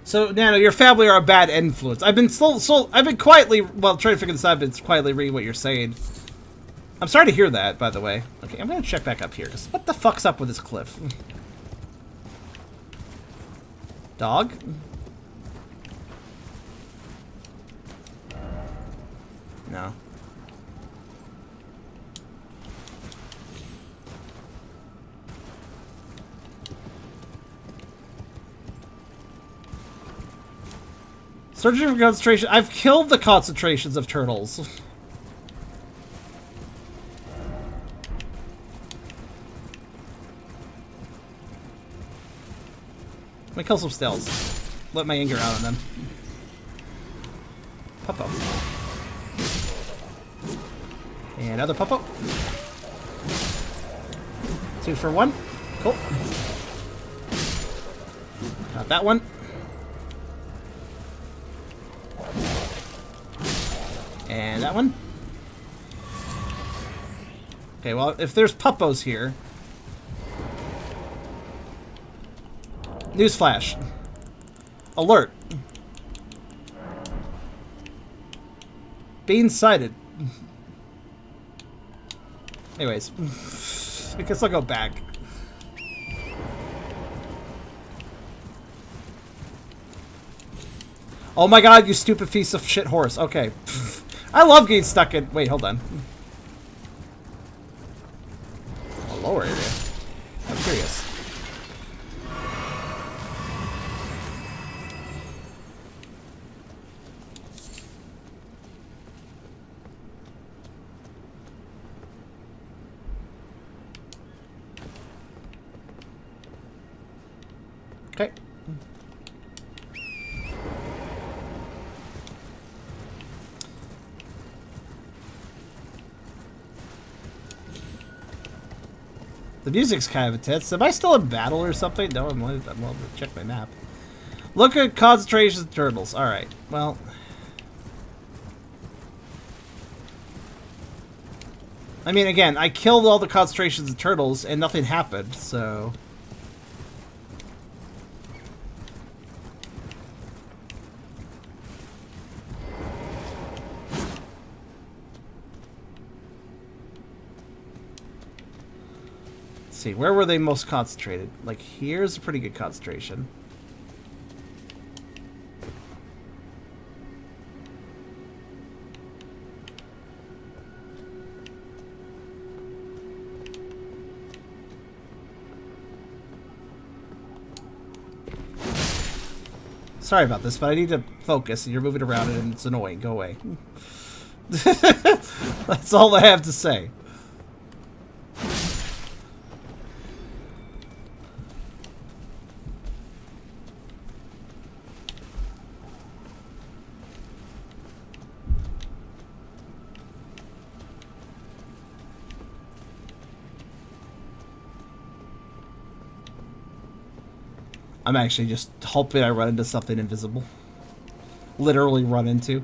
So, Nano, your family are a bad influence. I've been I've been quietly, well, trying to figure this out. I've been quietly reading what you're saying. I'm sorry to hear that, by the way. Okay, I'm gonna check back up here. Cause what the fuck's up with this cliff? Dog? No. Searching for concentration. I've killed the concentrations of turtles. Let me kill some stills. Let my anger out on them. Puppo. And another Puppo. 2 for 1. Cool. Got that one. And that one. Okay, well, if there's Puppos here... Newsflash. Alert. Being sighted. Anyways. I guess I'll go back. Oh my god, you stupid piece of shit horse. Okay. I love getting stuck in... Wait, hold on. A lower area. I'm curious. Okay. The music's kind of intense. Am I still in battle or something? No, I'm going to check my map. Look at concentrations of turtles. Alright, well... I mean, again, I killed all the concentrations of turtles and nothing happened, so... See, where were they most concentrated? Like, here's a pretty good concentration. Sorry about this, but I need to focus, and you're moving around and it's annoying. Go away. That's all I have to say. I'm actually just hoping I run into something invisible. Literally run into.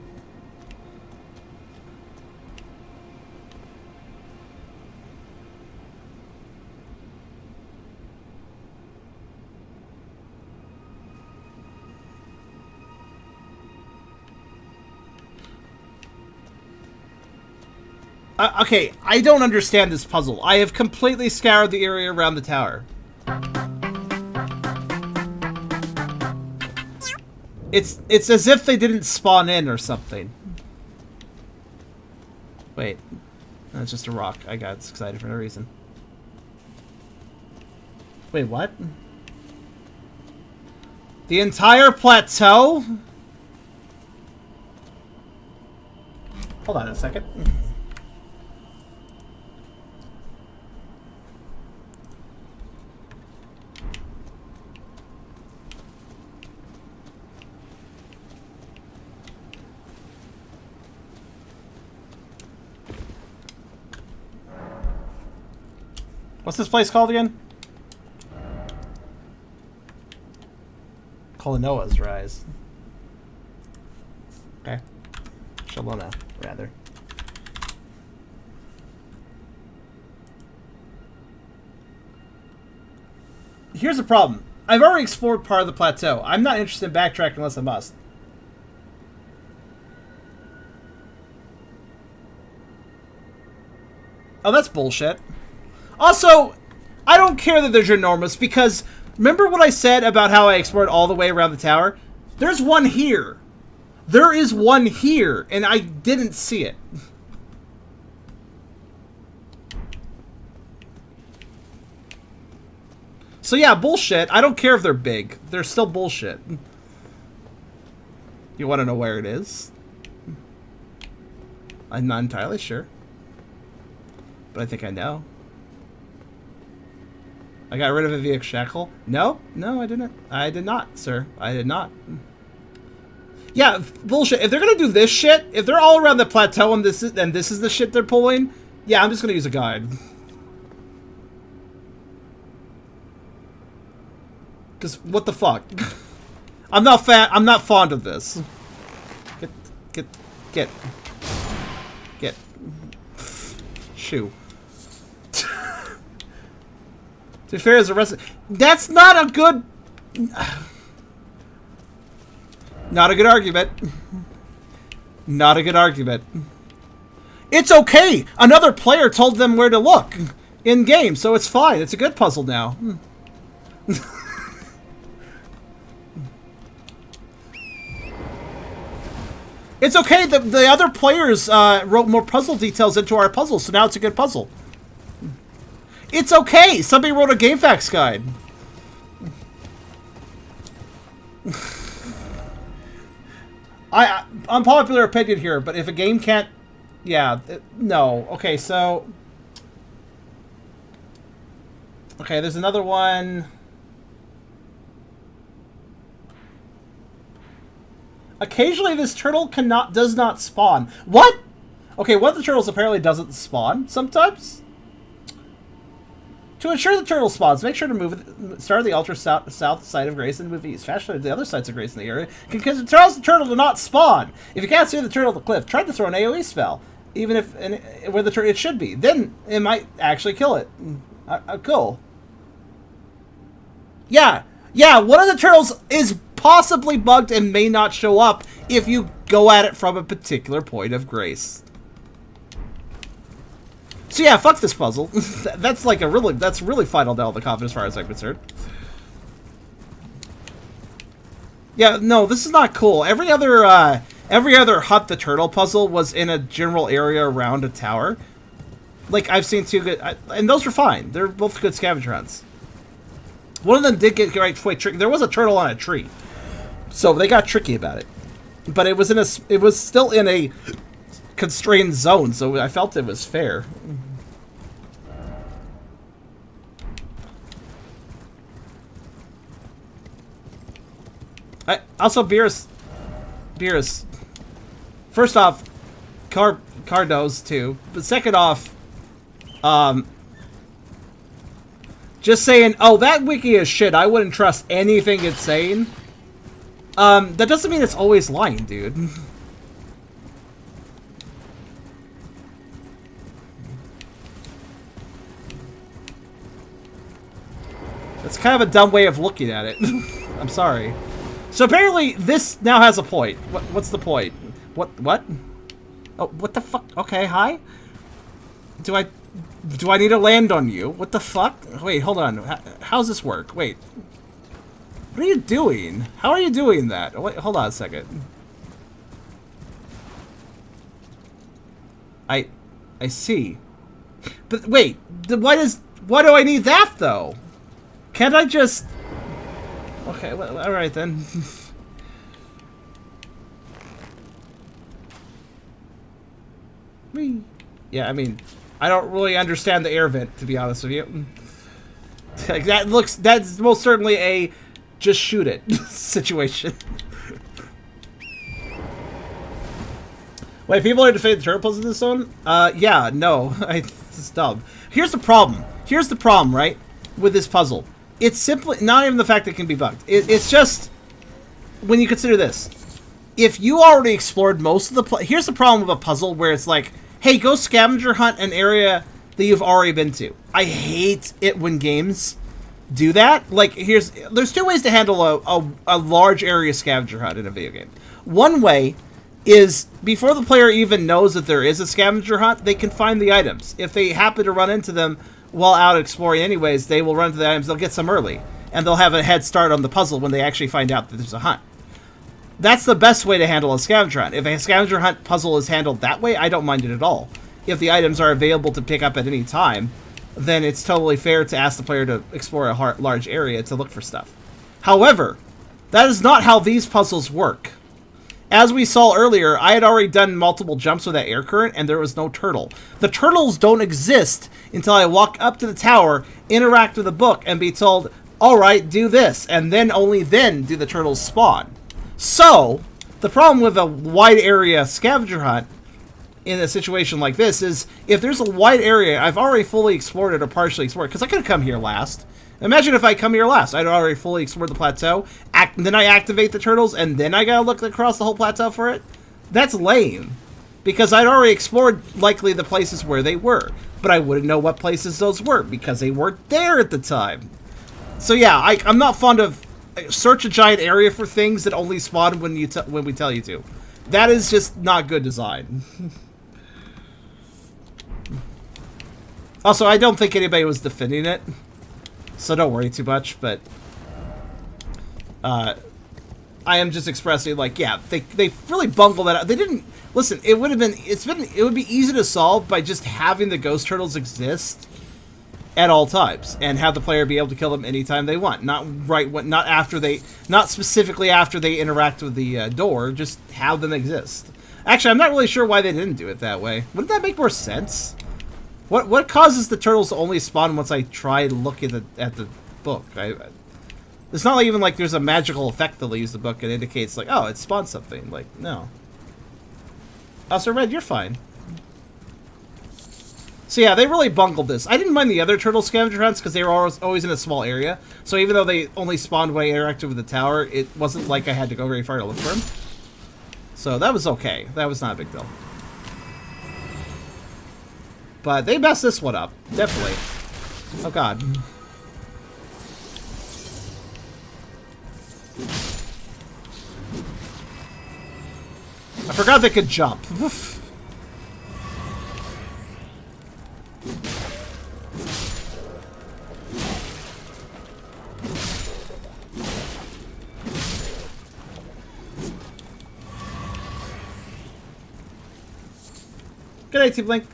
Okay, I don't understand this puzzle. I have completely scoured the area around the tower. It's as if they didn't spawn in or something. Wait. That's just a rock. I got excited for no reason. Wait, what? The entire plateau? Hold on a second. What's this place called again? Noah's Rise. Okay. Shalona, rather. Here's the problem. I've already explored part of the plateau. I'm not interested in backtracking unless I must. Oh, that's bullshit. Also, I don't care that they're ginormous because remember what I said about how I explored all the way around the tower? There's one here. There is one here, and I didn't see it. So yeah, bullshit. I don't care if they're big. They're still bullshit. You want to know where it is? I'm not entirely sure. But I think I know. I got rid of a VX Shackle? No, I didn't. I did not, sir. I did not. Yeah, bullshit. If they're gonna do this shit, if they're all around the plateau and this is the shit they're pulling, yeah, I'm just gonna use a guide. Cause what the fuck? I'm not fond of this. Get. Shoo. To be fair, as a rest, that's not a good. Not a good argument. Not a good argument. It's okay. Another player told them where to look in game, so it's fine. It's a good puzzle now. It's okay that the other players wrote more puzzle details into our puzzle, so now it's a good puzzle. It's okay. Somebody wrote a GameFAQs guide. Unpopular opinion here, but if a game can't... Yeah, no. Okay, so... Okay, there's another one. Occasionally this turtle does not spawn. What? Okay, one of the turtles apparently doesn't spawn sometimes. To ensure the turtle spawns, make sure to move start at the ultra south side of Grace and move east. Faster to the other sides of Grace in the area can cause the turtle to not spawn. If you can't see the turtle at the cliff, try to throw an AoE spell, even if where the turtle it should be. Then it might actually kill it. Cool. Yeah, one of the turtles is possibly bugged and may not show up if you go at it from a particular point of Grace. So yeah, fuck this puzzle. That's really final nail of the coffin as far as I'm concerned. Yeah, no, this is not cool. Every other Hunt the Turtle puzzle was in a general area around a tower. Like I've seen two good, and those were fine. They're both good scavenger hunts. One of them did get right quite tricky. There was a turtle on a tree, so they got tricky about it. But it was still in a constrained zone, so I felt it was fair. Also, Beerus. First off, Car knows too. But second off, just saying, oh, that wiki is shit. I wouldn't trust anything it's saying. That doesn't mean it's always lying, dude. That's kind of a dumb way of looking at it. I'm sorry. So apparently this now has a point. What's the point? What? Oh, what the fuck? Okay, hi. Do I need to land on you? What the fuck? Wait, hold on. How's this work? Wait. What are you doing? How are you doing that? Wait, hold on a second. I see. But wait, why do I need that though? Can't I just... Okay, well, alright then. Yeah, I mean, I don't really understand the air vent, to be honest with you. That's most certainly a just shoot it situation. Wait, people are defending the turtle puzzles in this one? Yeah, no. It's dumb. Here's the problem. Here's the problem, right? With this puzzle. It's simply not even the fact that it can be bugged. It's just when you consider this. If you already explored most of the here's the problem with a puzzle where it's like, hey, go scavenger hunt an area that you've already been to. I hate it when games do that. Like, there's two ways to handle a large area scavenger hunt in a video game. One way is before the player even knows that there is a scavenger hunt, they can find the items. If they happen to run into them while out exploring anyways, they will run into the items, they'll get some early, and they'll have a head start on the puzzle when they actually find out that there's a hunt. That's the best way to handle a scavenger hunt. If a scavenger hunt puzzle is handled that way, I don't mind it at all. If the items are available to pick up at any time, then it's totally fair to ask the player to explore a large area to look for stuff. However, that is not how these puzzles work. As we saw earlier, I had already done multiple jumps with that air current, and there was no turtle. The turtles don't exist until I walk up to the tower, interact with the book, and be told, alright, do this, and then only then do the turtles spawn. So, the problem with a wide area scavenger hunt in a situation like this is, if there's a wide area, I've already fully explored it or partially explored, because I could have come here last. Imagine if I come here last. I'd already fully explored the plateau, then I activate the turtles, and then I gotta look across the whole plateau for it? That's lame. Because I'd already explored, likely, the places where they were. But I wouldn't know what places those were, because they weren't there at the time. So yeah, I'm not fond of search a giant area for things that only spawn when we tell you to. That is just not good design. Also, I don't think anybody was defending it, so don't worry too much, but I am just expressing, like, yeah, they really bungled that out. They didn't listen. It would be easy to solve by just having the ghost turtles exist at all times and have the player be able to kill them anytime they want. Not specifically after they interact with the door. Just have them exist. Actually, I'm not really sure why they didn't do it that way. Wouldn't that make more sense? What causes the turtles to only spawn once I try looking at the book? It's not like even like there's a magical effect that leaves the book and indicates like, oh, it spawned something. Like, no. Also, Red, you're fine. So yeah, they really bungled this. I didn't mind the other turtle scavenger hunts because they were always in a small area. So even though they only spawned when I interacted with the tower, it wasn't like I had to go very far to look for them. So that was okay. That was not a big deal. But they messed this one up. Definitely. Oh god. I forgot they could jump. Good day, Team Blink.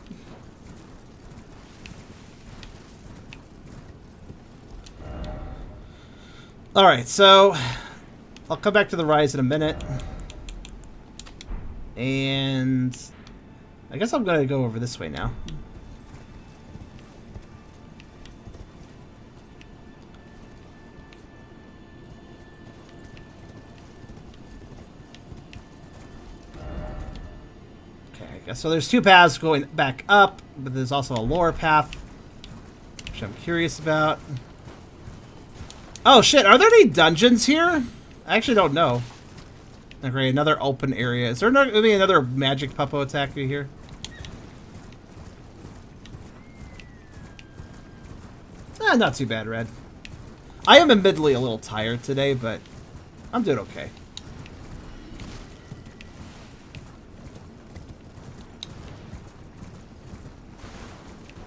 Alright, so I'll come back to the rise in a minute. And I guess I'm gonna go over this way now. Okay, I guess so there's two paths going back up, but there's also a lower path, which I'm curious about. Oh shit, are there any dungeons here? I actually don't know. Okay, another open area. Is there going to be another magic puppo attack here? Not too bad, Red. I am admittedly a little tired today, but I'm doing okay.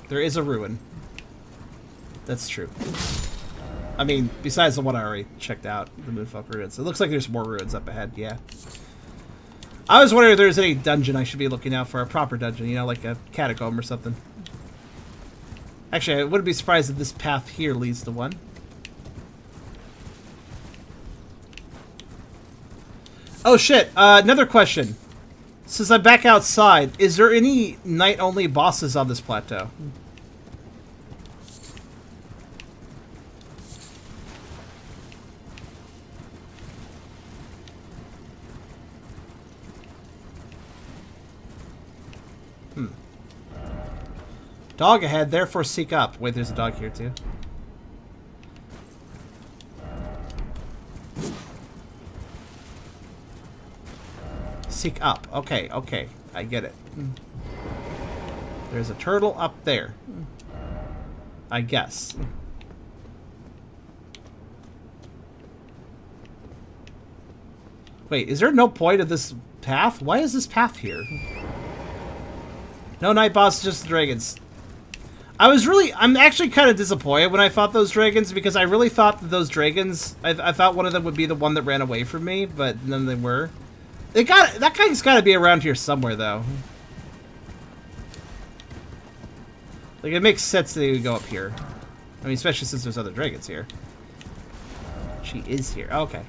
There is a ruin. That's true. I mean, besides the one I already checked out, the Moonfolk ruins. It looks like there's more ruins up ahead, yeah. I was wondering if there's any dungeon I should be looking out for, a proper dungeon, you know, like a catacomb or something. Actually, I wouldn't be surprised if this path here leads to one. Oh shit, another question. Since I'm back outside, is there any night-only bosses on this plateau? Dog ahead, therefore seek up. Wait, there's a dog here too. Seek up. Okay, okay. I get it. There's a turtle up there. I guess. Wait, is there no point of this path? Why is this path here? No night boss, just dragons. I'm actually kind of disappointed when I fought those dragons because I really thought that those dragons, I thought one of them would be the one that ran away from me, but none they were. That guy's got to be around here somewhere though. Like it makes sense that he would go up here. I mean, especially since there's other dragons here. She is here. Okay.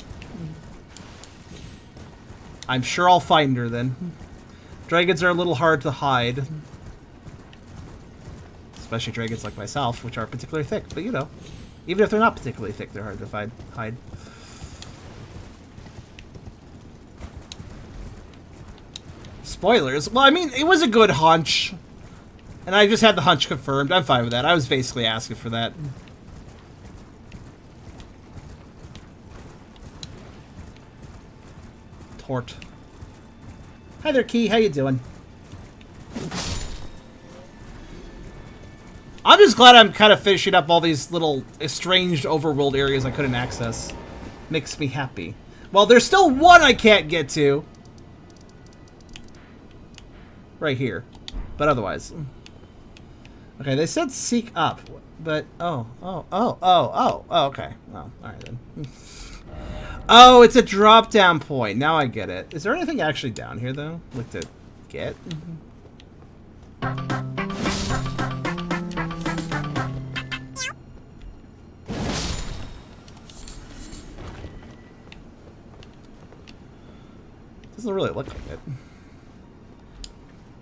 I'm sure I'll find her then. Dragons are a little hard to hide. Especially dragons like myself, which are particularly thick. But you know, even if they're not particularly thick, they're hard to hide. Spoilers. Well, I mean, it was a good hunch. And I just had the hunch confirmed. I'm fine with that. I was basically asking for that. Tort. Hi there, Key. How you doing? I'm just glad I'm kind of finishing up all these little estranged overworld areas I couldn't access. Makes me happy. Well, there's still one I can't get to. Right here. But otherwise. Okay, they said seek up. But, okay. Oh, alright then. Oh, it's a drop-down point. Now I get it. Is there anything actually down here, though? Like to get? Doesn't really look like it.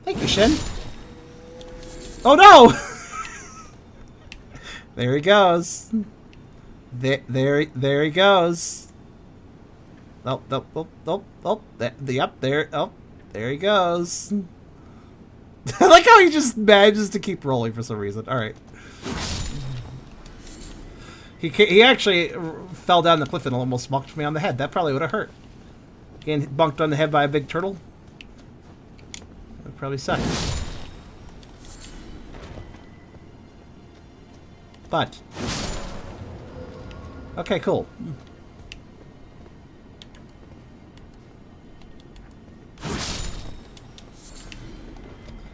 Thank you, Shin. Oh no! There he goes. There he goes. Oh, there he goes. I like how he just manages to keep rolling for some reason. All right. He actually fell down the cliff and almost smucked me on the head. That probably would have hurt. Getting bunked on the head by a big turtle. That would probably suck. But okay, cool.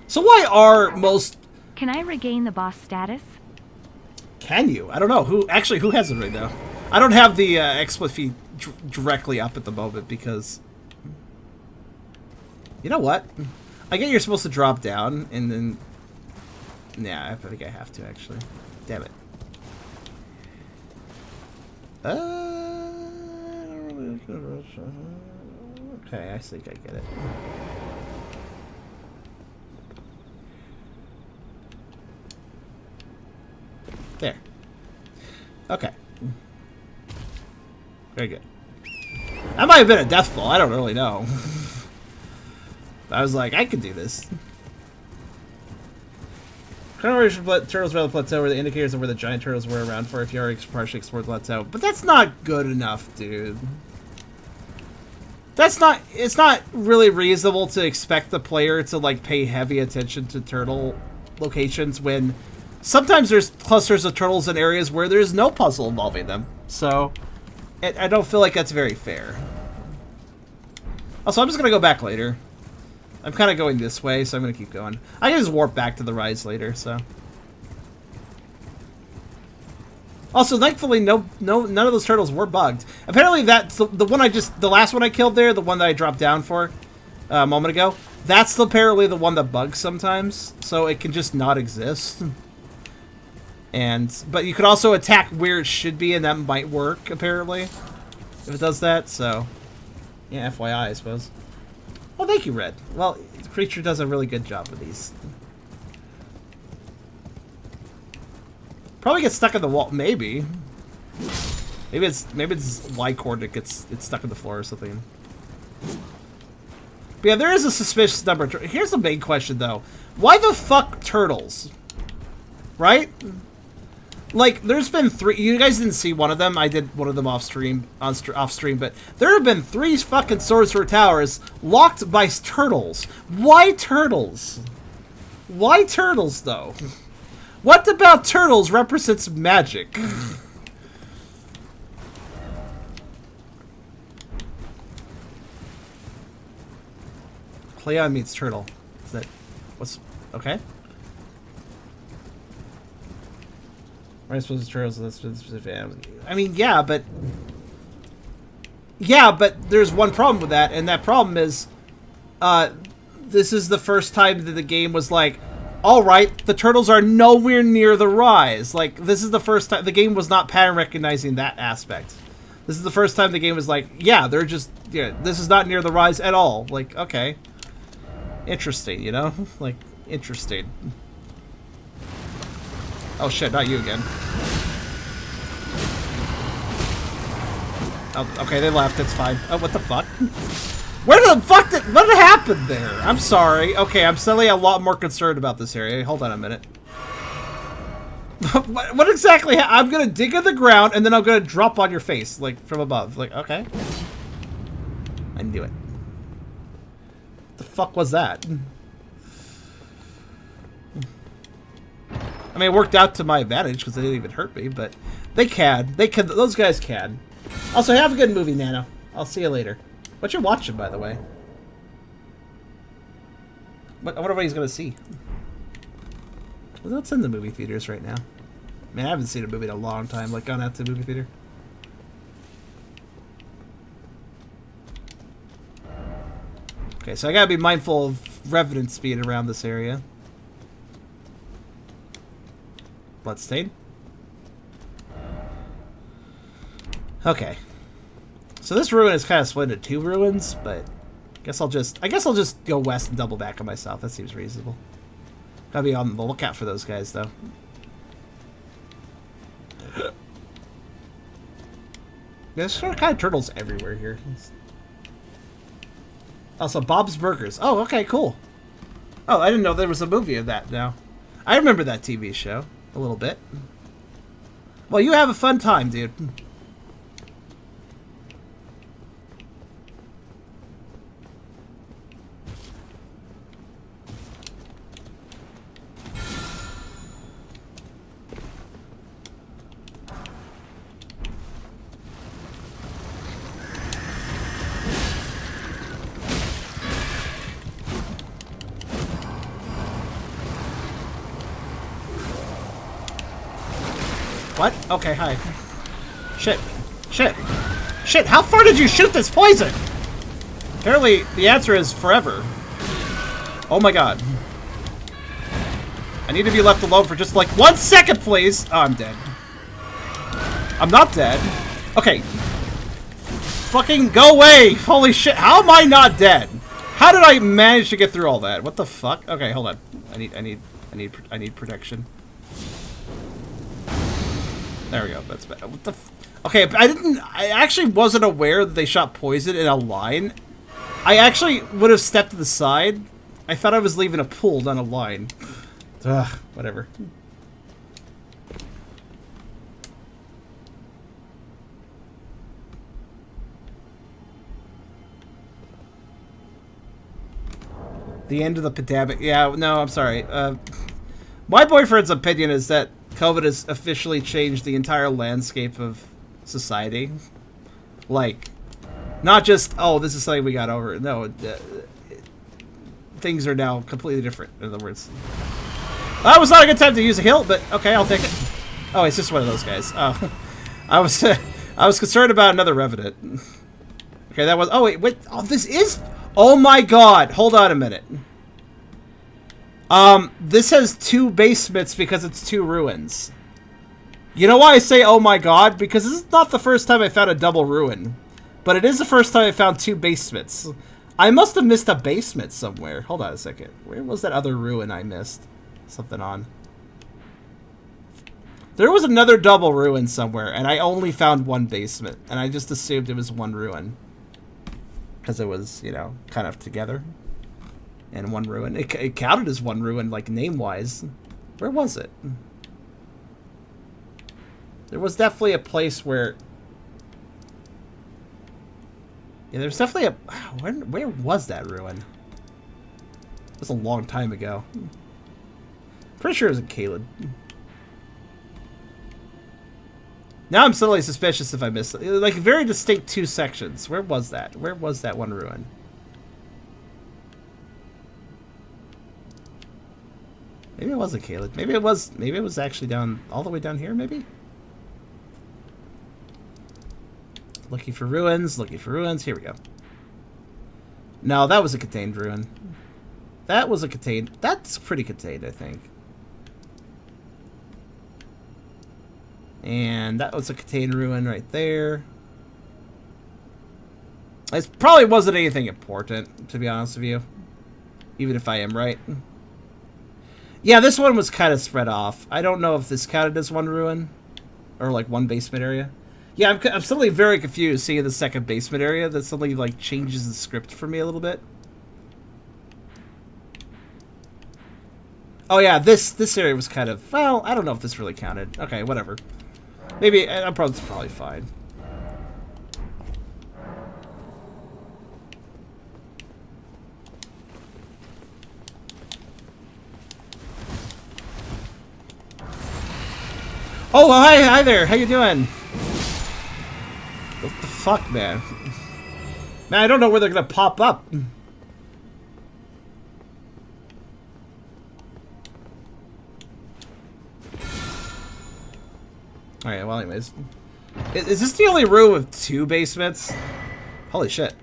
So why are most... Can I regain the boss status? Can you? I don't know. Who has it right now? I don't have the exploit feed directly up at the moment because... You know what? I get you're supposed to drop down and then... Yeah, I think I have to actually. Damn it. Okay, I think I get it. There. Okay. Very good. That might have been a death fall. I don't really know. I was like, I could do this. Turtles around the plateau were the indicators of where the giant turtles were around for if you already partially explored the plateau. But that's not good enough, dude. It's not really reasonable to expect the player to, like, pay heavy attention to turtle locations when sometimes there's clusters of turtles in areas where there's no puzzle involving them. So, I don't feel like that's very fair. Also, I'm just going to go back later. I'm kind of going this way, so I'm going to keep going. I can just warp back to the rise later, so. Also, thankfully, none of those turtles were bugged. Apparently, that's the last one I killed there, the one that I dropped down for a moment ago. That's apparently the one that bugs sometimes, so it can just not exist. But you could also attack where it should be, and that might work, apparently, if it does that, so. Yeah, FYI, I suppose. Well, thank you, Red. Well, the creature does a really good job with these. Probably gets stuck in the wall. Maybe. Maybe it's Y coordinate gets stuck in the floor or something. But yeah, there is a suspicious number. Here's the big question, though. Why the fuck turtles? right? Like, there's been 3. You guys didn't see one of them. I did one of them off stream, off stream. But there have been 3 fucking Sorcerer Towers locked by turtles. Why turtles? Why turtles, though? What about turtles represents magic? Cleon meets turtle. Is that what's okay? I suppose it's turtles. I mean, yeah, but there's one problem with that, and that problem is, this is the first time that the game was like, all right, the turtles are nowhere near the rise. Like, this is the first time the game was not pattern recognizing that aspect. This is the first time the game was like, yeah, they're just, yeah, this is not near the rise at all. Like, okay, interesting, you know, like interesting. Oh shit, not you again. Oh, okay, they left. It's fine. Oh, what the fuck? Where the fuck did... What happened there? I'm sorry. Okay, I'm suddenly a lot more concerned about this area. Hold on a minute. What exactly... I'm gonna dig in the ground, and then I'm gonna drop on your face, like, from above. Like, okay. I knew it. The fuck was that? I mean, it worked out to my advantage because they didn't even hurt me, but they can. They can. Those guys can. Also, have a good movie, Nano. I'll see you later. What you watching, by the way? I wonder what he's gonna see. What's in the movie theaters right now? Man, I haven't seen a movie in a long time. Like, gone out to the movie theater. Okay, so I gotta be mindful of revenants being around this area. Bloodstain. Okay. So this ruin is kind of split into 2 ruins, but I guess I'll just go west and double back on myself. That seems reasonable. Gotta be on the lookout for those guys, though. There's sort of kind of turtles everywhere here. Also, Bob's Burgers. Oh, okay, cool. Oh, I didn't know there was a movie of that now. I remember that TV show. A little bit. Well, you have a fun time, dude. What? Okay, hi. Shit. Shit. Shit, how far did you shoot this poison? Apparently, the answer is forever. Oh my god. I need to be left alone for just like 1 second, please! Oh, I'm dead. I'm not dead. Okay. Fucking go away! Holy shit, how am I not dead? How did I manage to get through all that? What the fuck? Okay, hold on. I need protection. There we go. That's better. What the okay, I actually wasn't aware that they shot poison in a line. I actually would have stepped to the side. I thought I was leaving a pool down a line. Ugh, whatever. The end of the pandemic. Yeah, no, I'm sorry. My boyfriend's opinion is that COVID has officially changed the entire landscape of society. Like, not just, oh, this is something we got over. No, things are now completely different, in other words. That was not a good time to use a heal, but okay, I'll take it. Oh, it's just one of those guys. Oh, I was concerned about another revenant. Okay, that was, oh wait, wait, oh, this is, oh my god, hold on a minute. This has 2 basements because it's 2 ruins. You know why I say oh my god? Because this is not the first time I found a double ruin. But it is the first time I found 2 basements. I must have missed a basement somewhere. Hold on a second. Where was that other ruin I missed? Something on. There was another double ruin somewhere, and I only found 1 basement. And I just assumed it was 1 ruin. Because it was, you know, kind of together. And 1 ruin. It counted as 1 ruin, like, name-wise. Where was it? There was definitely a place where... Yeah, there's definitely a... Where was that ruin? It was a long time ago. Pretty sure it was in Caelid. Now I'm suddenly suspicious if I missed it. Like, very distinct two sections. Where was that? Where was that one ruin? Maybe it wasn't Caelid. Maybe it was actually down all the way down here, maybe? Looking for ruins, looking for ruins. Here we go. No, that was a contained ruin. That was a contained... That's pretty contained, I think. And that was a contained ruin right there. It probably wasn't anything important, to be honest with you. Even if I am right. Yeah, this one was kind of spread off. I don't know if this counted as one ruin. Or like one basement area. Yeah, I'm suddenly very confused seeing the second basement area. That suddenly like changes the script for me a little bit. Oh yeah, this area was kind of... Well, I don't know if this really counted. Okay, whatever. Maybe... it's probably fine. Oh, well, hi there. How you doing? What the fuck, man? Man, I don't know where they're gonna pop up. Alright, well, anyways. Is this the only room with 2 basements? Holy shit.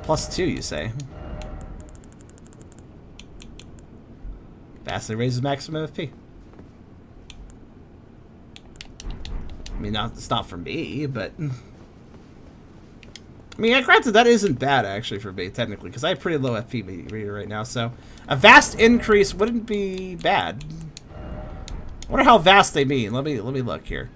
+2, you say? Vastly raises maximum FP. I mean, it's not for me, but... I mean, granted, that isn't bad, actually, for me, technically, because I have pretty low FP reader right now, so... A vast increase wouldn't be bad. I wonder how vast they mean. Let me look here.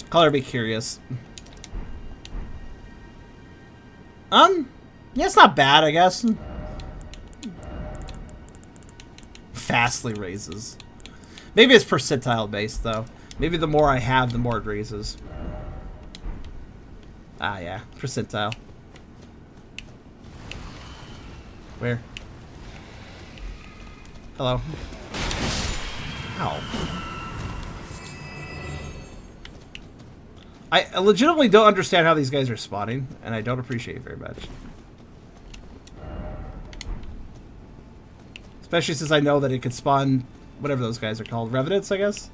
Color be curious. Yeah, it's not bad, I guess. Vastly raises. Maybe it's percentile based, though. Maybe the more I have, the more it raises. Ah, yeah. Percentile. Where? Hello. Ow. I legitimately don't understand how these guys are spawning, and I don't appreciate it very much. Especially since I know that it could spawn whatever those guys are called. Revenants, I guess?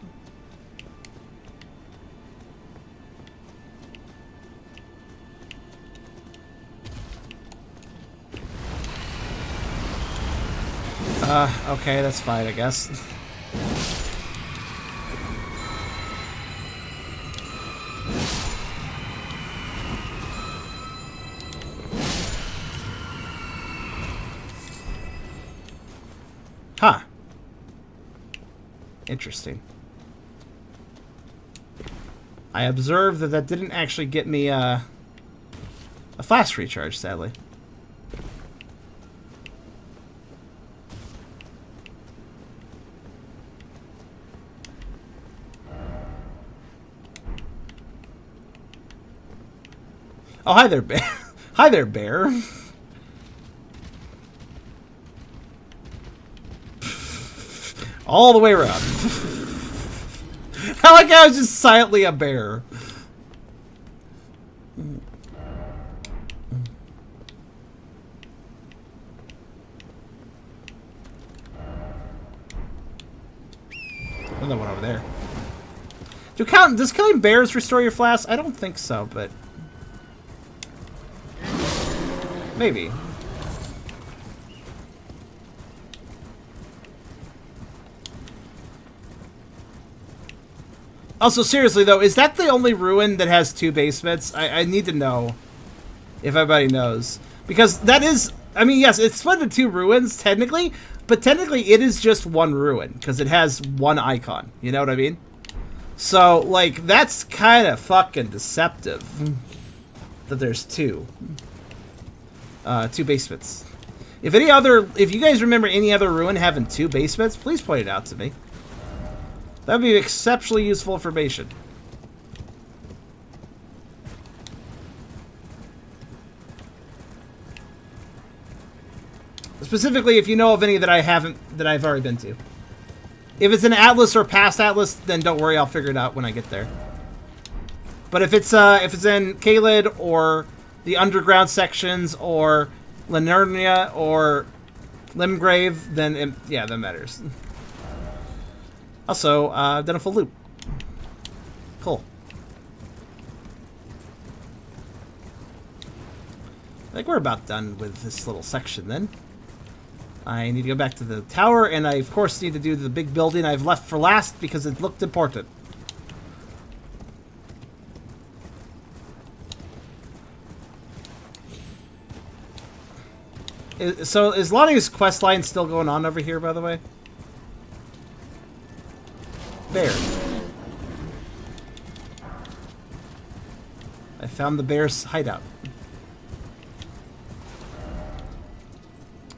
Okay, that's fine, I guess. Huh. Interesting. I observed that didn't actually get me a flash recharge, sadly. Oh, hi there, Bear. Hi there, Bear. All the way around. I like how I was just silently a bear. Another one over there. Does killing bears restore your flask? I don't think so, but... Maybe. Also, seriously, though, is that the only ruin that has 2 basements? I need to know if everybody knows. Because that is... I mean, yes, it's split into 2 ruins, technically, but technically it is just 1 ruin, because it has 1 icon. You know what I mean? So, like, that's kind of fucking deceptive that there's 2. 2 basements. If you guys remember any other ruin having 2 basements, please point it out to me. That would be exceptionally useful information. Specifically, if you know of any that I've already been to. If it's an atlas or past atlas, then don't worry, I'll figure it out when I get there. But if it's in Caelid or the underground sections or Linernia or Limgrave, then yeah, that matters. Also, done a full loop. Cool. I think we're about done with this little section then. I need to go back to the tower, and I, of course, need to do the big building I've left for last because it looked important. So, is Lonnie's quest line still going on over here, by the way? Bear. I found the bear's hideout.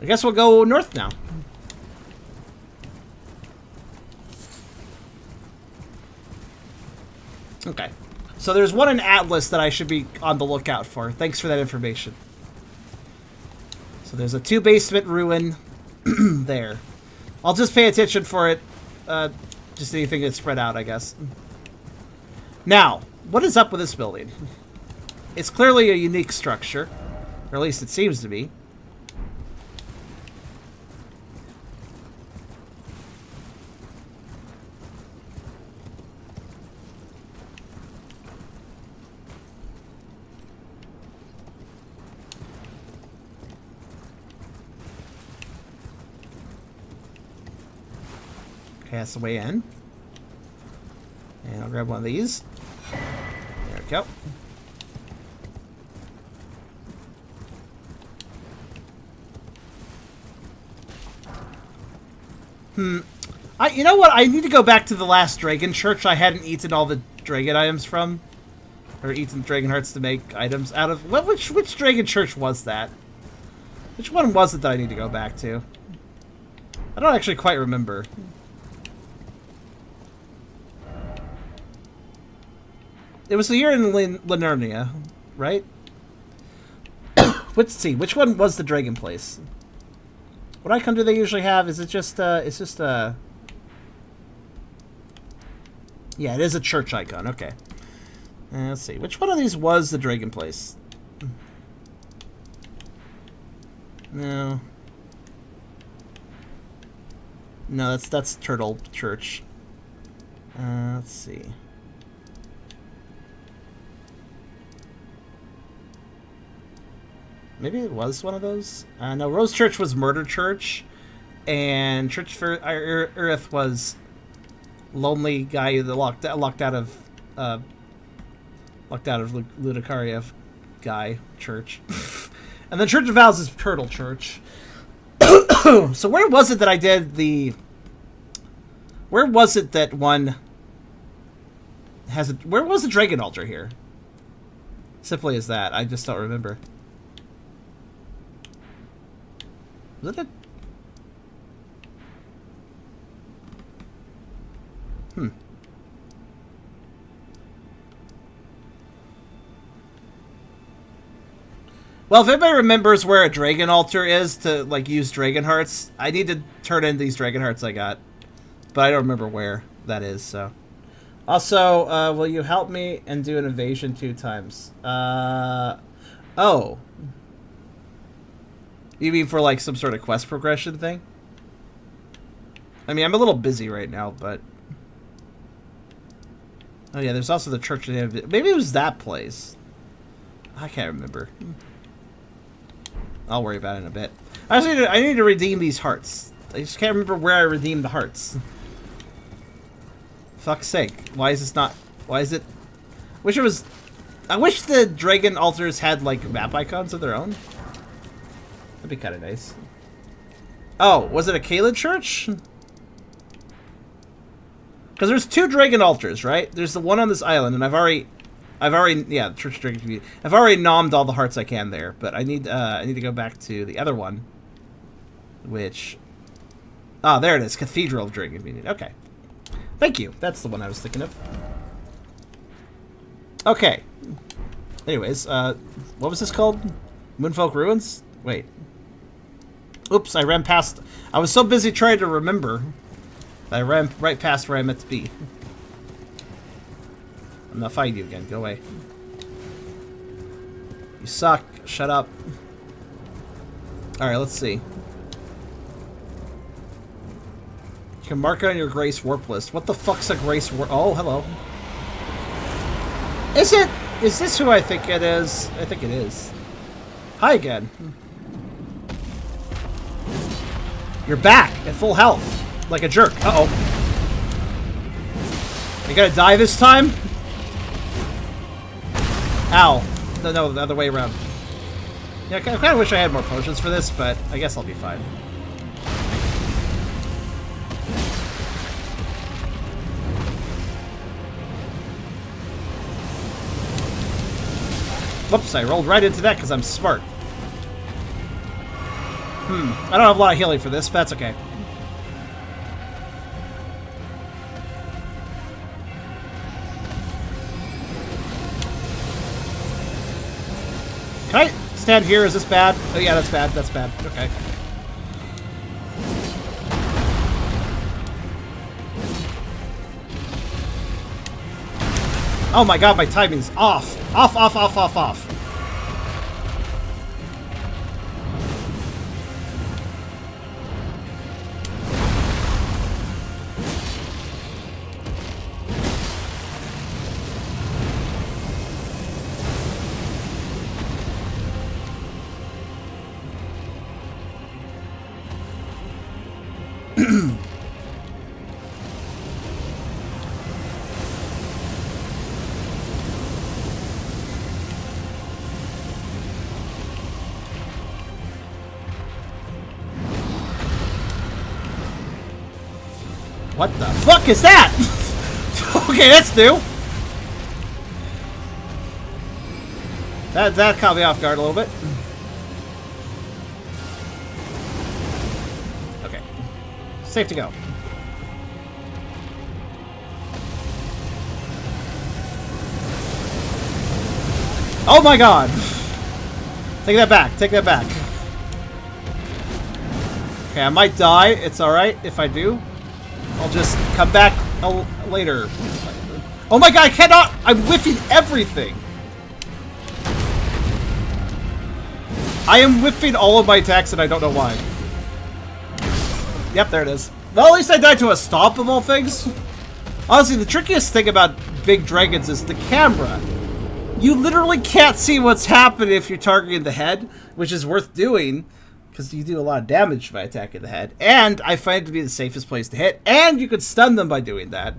I guess we'll go north now. Okay. So there's one in Atlas that I should be on the lookout for. Thanks for that information. So there's a 2-basement ruin there. I'll just pay attention for it. Just anything that's spread out, I guess. Now, what is up with this building? It's clearly a unique structure. Or at least it seems to be. Okay, that's the way in. And I'll grab one of these. There we go. You know what? I need to go back to the last Dragon Church. I hadn't eaten all the Dragon items from. Or eaten Dragon Hearts to make items out of. Which Dragon Church was that? Which one was it that I need to go back to? I don't actually quite remember. It was here in Linernia, right? Let's see, which one was the dragon place? What icon do they usually have? Is it just, yeah, it is a church icon, okay. Let's see, which one of these was the dragon place? No. No, that's Turtle Church. Let's see. Maybe it was one of those. No, Rose Church was Murder Church, and Church for Earth was lonely guy that locked out of Ludicaria guy church, and the Church of Vows is Turtle Church. So where was it that I did the? Where was it that one has a? Where was the Dragon Altar here? Simply as that, I just don't remember. Was it a... Well, if anybody remembers where a Dragon Altar is to, like, use Dragon Hearts, I need to turn in these Dragon Hearts I got. But I don't remember where that is, so... Also, will you help me and do an evasion 2 times? Oh. You mean for, like, some sort of quest progression thing? I mean, I'm a little busy right now, but... Oh, yeah, there's also the Church of... Maybe it was that place. I can't remember. I'll worry about it in a bit. I need to redeem these hearts. I just can't remember where I redeemed the hearts. Fuck's sake. Why is this not... Why is it... Wish it was... I wish the Dragon Altars had, like, map icons of their own. That'd be kind of nice. Oh, was it a Caelid church? Because there's 2 Dragon Altars, right? There's the one on this island, and I've already, yeah, Church of Dragon Community. I've already nommed all the hearts I can there, but I need to go back to the other one. which... Ah, there it is. Cathedral of Dream Convenient. Okay. Thank you. That's the one I was thinking of. Okay. Anyways, what was this called? Moonfolk Ruins? Wait. Oops, I ran past... I was so busy trying to remember that I ran right past where I meant to be. I'm not fighting you again. Go away. You suck. Shut up. Alright, let's see. You can mark it on your Grace Warp list. What the fuck's a Grace Warp? Oh, hello. Is it? Is this who I think it is? I think it is. Hi again. You're back at full health. Like a jerk. Uh-oh. You gonna die this time? Ow. No, the other way around. Yeah, I kind of wish I had more potions for this, but I guess I'll be fine. Whoops, I rolled right into that because I'm smart. I don't have a lot of healing for this, but that's okay. Can I stand here? Is this bad? Oh yeah, that's bad. That's bad. Okay. Oh my god, my timing's off. Off. What the fuck is that? Okay, that's new. That caught me off guard a little bit. Okay. Safe to go. Oh my god! Take that back. Take that back. Okay, I might die. It's alright if I do. I'll just come back later. Oh my god, I cannot! I'm whiffing everything! I am whiffing all of my attacks and I don't know why. Yep, there it is. Well, at least I died to a stomp of all things. Honestly, the trickiest thing about big dragons is the camera. You literally can't see what's happening if you're targeting the head, which is worth doing. Because you do a lot of damage by attacking the head. And I find it to be the safest place to hit. And you could stun them by doing that.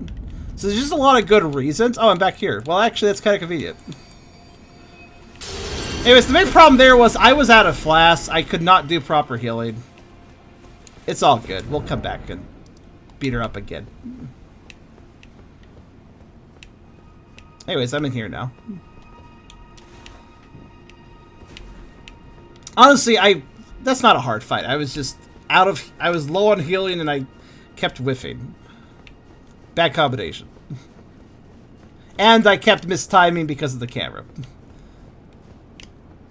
So there's just a lot of good reasons. Oh, I'm back here. Well, actually, that's kind of convenient. Anyways, the main problem there was I was out of flasks. I could not do proper healing. It's all good. We'll come back and beat her up again. Anyways, I'm in here now. Honestly, that's not a hard fight. I was just I was low on healing and I kept whiffing. Bad combination. And I kept mistiming because of the camera.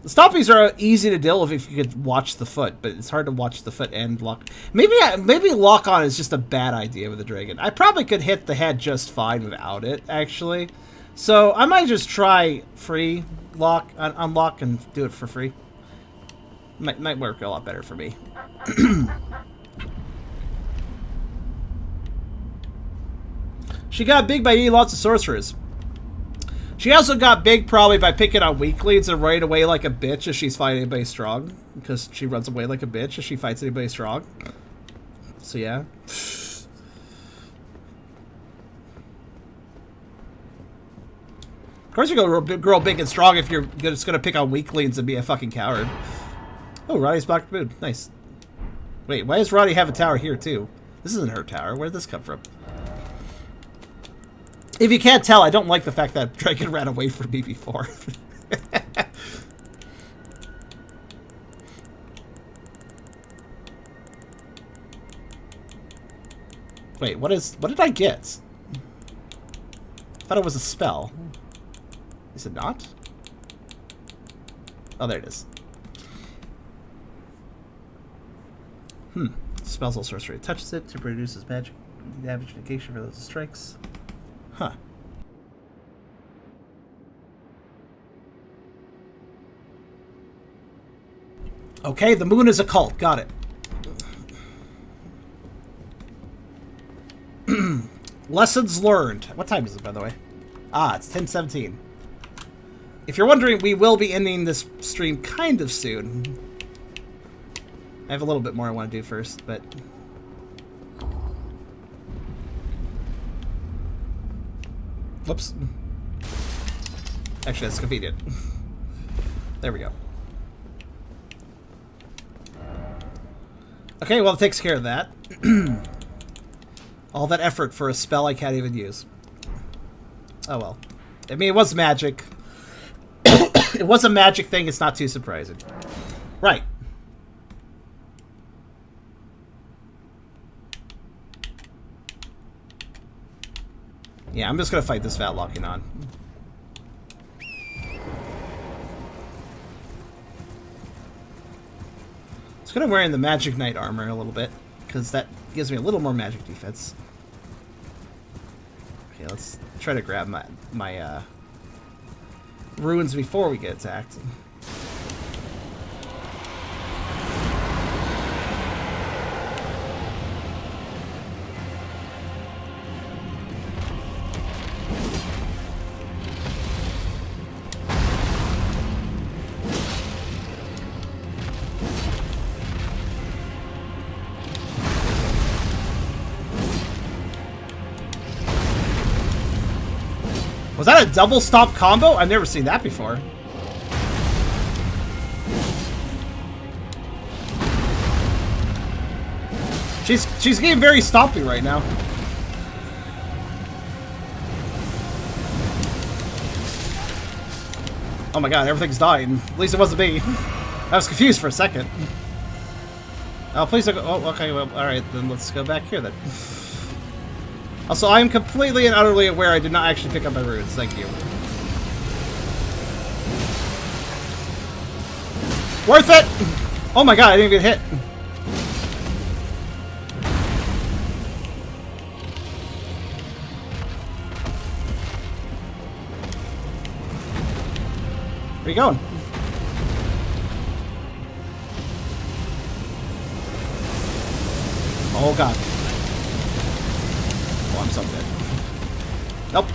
The stompies are easy to deal with if you could watch the foot, but it's hard to watch the foot and lock. Maybe lock on is just a bad idea with a dragon. I probably could hit the head just fine without it, actually. So I might just try free lock, unlock, and do it for free. Might work a lot better for me. She got big by eating lots of sorcerers. She also got big probably by picking on weaklings and running away like a bitch if she's fighting anybody strong. Because she runs away like a bitch if she fights anybody strong. So yeah. Of course you're gonna grow big and strong if you're just gonna pick on weaklings and be a fucking coward. Oh, Ronnie's blocked food. Nice. Wait, why does Ronnie have a tower here, too? This isn't her tower. Where did this come from? If you can't tell, I don't like the fact that Dragon ran away from me before. Wait, what did I get? I thought it was a spell. Is it not? Oh, there it is. Spells all sorcery. Touches it to produces magic damage negation for those it strikes. Huh. Okay, the moon is a cult. Got it. Lessons learned. What time is it, by the way? Ah, it's 10:17. If you're wondering, we will be ending this stream kind of soon. I have a little bit more I want to do first, but... Whoops. Actually, that's convenient. There we go. Okay, well, it takes care of that. All that effort for a spell I can't even use. Oh, well. I mean, it was magic. It was a magic thing. It's not too surprising. Right. Yeah, I'm just going to fight this Vat locking on. It's going to wear in the Magic Knight armor a little bit, because that gives me a little more magic defense. Okay, let's try to grab my runes before we get attacked. Was that a double stop combo? I've never seen that before. She's getting very stompy right now. Oh my god, everything's dying. At least it wasn't me. I was confused for a second. Oh, please don't go. Oh, okay, well, alright, then let's go back here then. Also, I am completely and utterly aware I did not actually pick up my runes. Thank you. Worth it! Oh my god, I didn't even get hit. Where are you going? Oh god. Oh, I'm so good. Nope.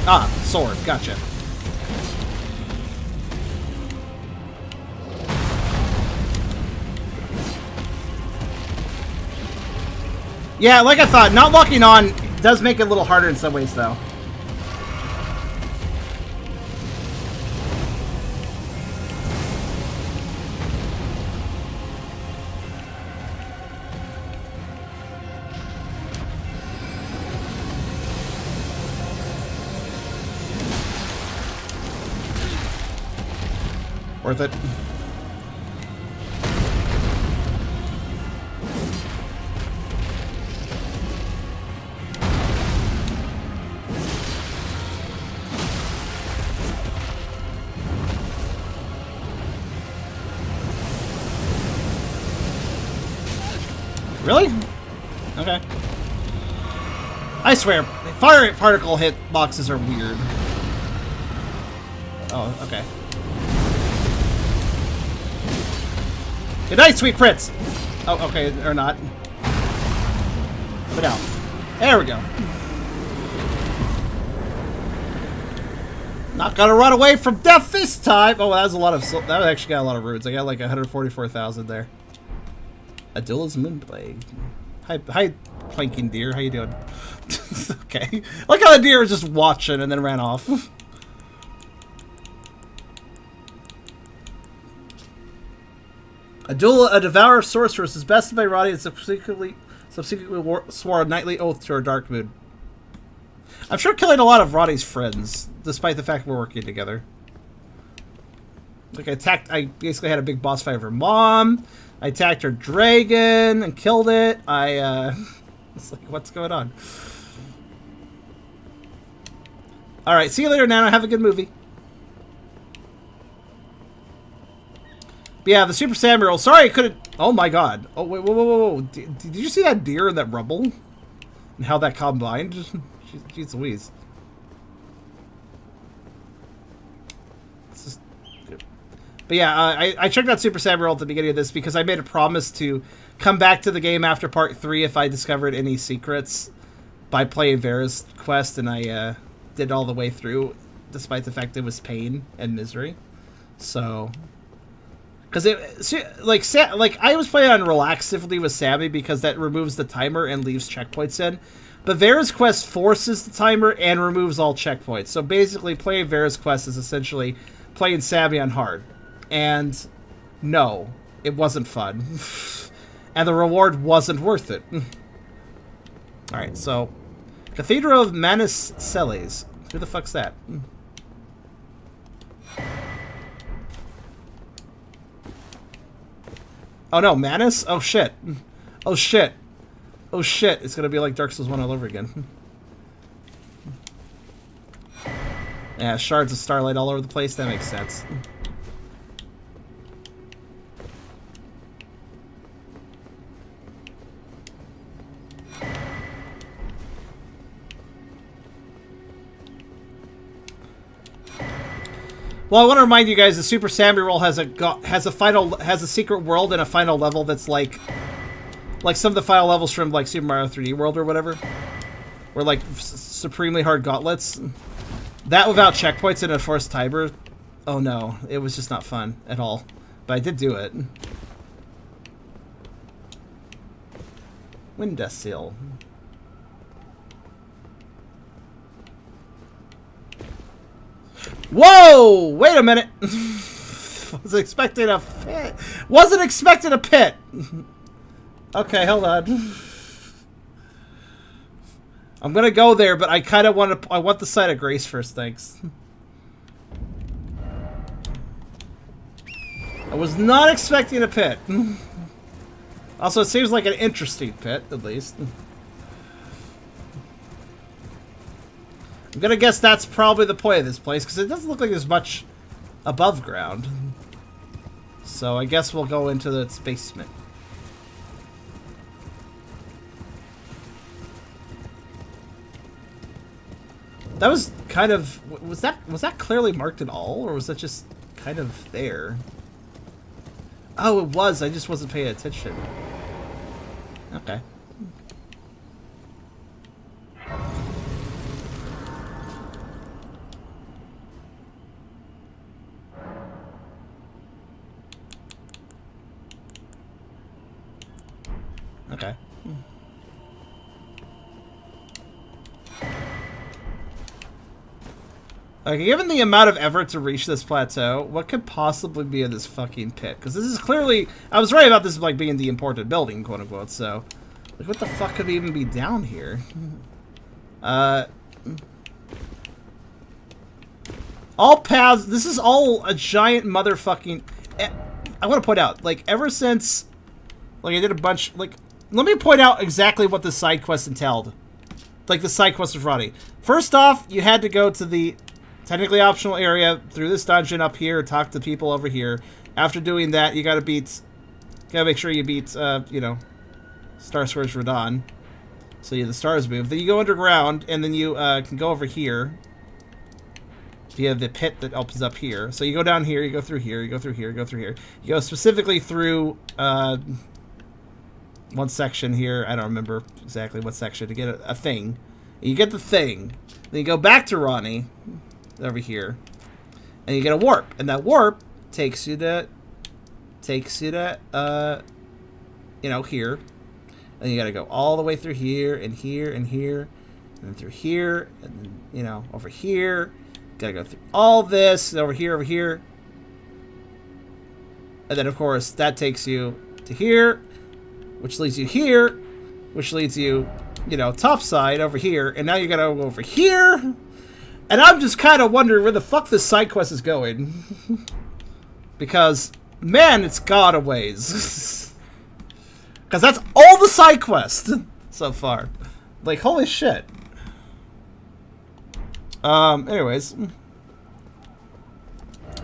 Ah, sword. Gotcha. Yeah, like I thought, not locking on does make it a little harder in some ways, though. Worth it. Really? Okay. I swear, fire particle hit boxes are weird. Oh, okay. Good night, sweet prince! Oh, okay, or not. Put out. There we go. Not gonna run away from death this time! Oh, that was a lot of... That actually got a lot of runes. I got like 144,000 there. Adilla's Moonblade. Hi, planking deer. How you doing? Okay. Like how the deer was just watching and then ran off. Adulla, a devourer of sorceress, is bested by Ronnie and subsequently swore a knightly oath to her dark moon. I'm sure killing a lot of Ronnie's friends, despite the fact we're working together. Like, I basically had a big boss fight with her mom. I attacked her dragon and killed it. It's like, what's going on? Alright, see you later, Nana. Have a good movie. But yeah, the Super Samurai. Sorry, I couldn't... Oh my god. Oh, wait, whoa. Did you see that deer in that rubble? And how that combined? Jeez Louise. But yeah, I checked out Super Samurai at the beginning of this because I made a promise to come back to the game after part 3 if I discovered any secrets by playing Vera's quest, and I did all the way through, despite the fact it was pain and misery. So, because I was playing on relaxively with Sammy because that removes the timer and leaves checkpoints in. But Vera's quest forces the timer and removes all checkpoints. So basically, playing Vera's quest is essentially playing Sammy on hard. And no, it wasn't fun. And the reward wasn't worth it. Alright, so Cathedral of Manus Celes. Who the fuck's that? Oh no, Manus? Oh shit. Oh shit. Oh shit. It's gonna be like Dark Souls 1 all over again. Yeah, shards of starlight all over the place. That makes sense. Well, I want to remind you guys, the Super Samurai has a secret world and a final level that's like some of the final levels from like Super Mario 3D World or whatever, were like supremely hard gauntlets. That without checkpoints and a forced timer, oh no, it was just not fun at all. But I did do it. Windowsill. Whoa! Wait a minute. Was expecting a pit. Wasn't expecting a pit. Okay, hold on. I'm gonna go there, but I kind of want to. I want the site of grace first. Thanks. I was not expecting a pit. Also, it seems like an interesting pit, at least. I'm gonna guess that's probably the point of this place, because it doesn't look like there's much above ground. So I guess we'll go into its basement. That was kind of... Was that clearly marked at all, or was that just kind of there? Oh, it was. I just wasn't paying attention. Okay. Okay. Okay, given the amount of effort to reach this plateau, what could possibly be in this fucking pit? Because this is clearly... I was right about this like being the important building, quote unquote, so... Like, what the fuck could even be down here? All paths... This is all a giant motherfucking... I want to point out, like, ever since... Like, I did a bunch... Like, let me point out exactly what the side quest entailed. Like, the side quest of Ronnie. First off, you had to go to the... technically optional area through this dungeon up here, talk to people over here. After doing that, you gotta make sure you beat, you know, Star Scourge Radon. So yeah, the stars move. Then you go underground, and then you can go over here via the pit that opens up here. So you go down here, you go through here, you go through here, you go through here. You go specifically through one section here. I don't remember exactly what section to get a thing. And you get the thing. Then you go back to Ronnie over here, and you get a warp, and that warp takes you to you know, here, and you gotta go all the way through here and here and here and then through here and then, you know, over here, gotta go through all this over here, and then of course that takes you to here, which leads you here, which leads you, you know, top side over here, and now you gotta go over here. And I'm just kind of wondering where the fuck this side quest is going. Because, man, it's gone a ways. Because that's all the side quests so far. Like, holy shit. Anyways.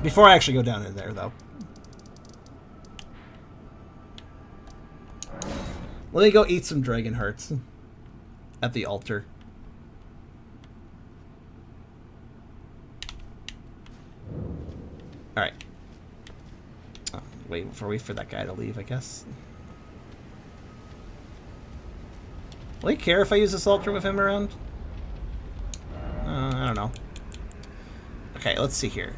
Before I actually go down in there, though. Let me go eat some dragon hearts. At the altar. Alright. Oh, wait for that guy to leave, I guess. Will he care if I use this altar with him around? I don't know. Okay, let's see here.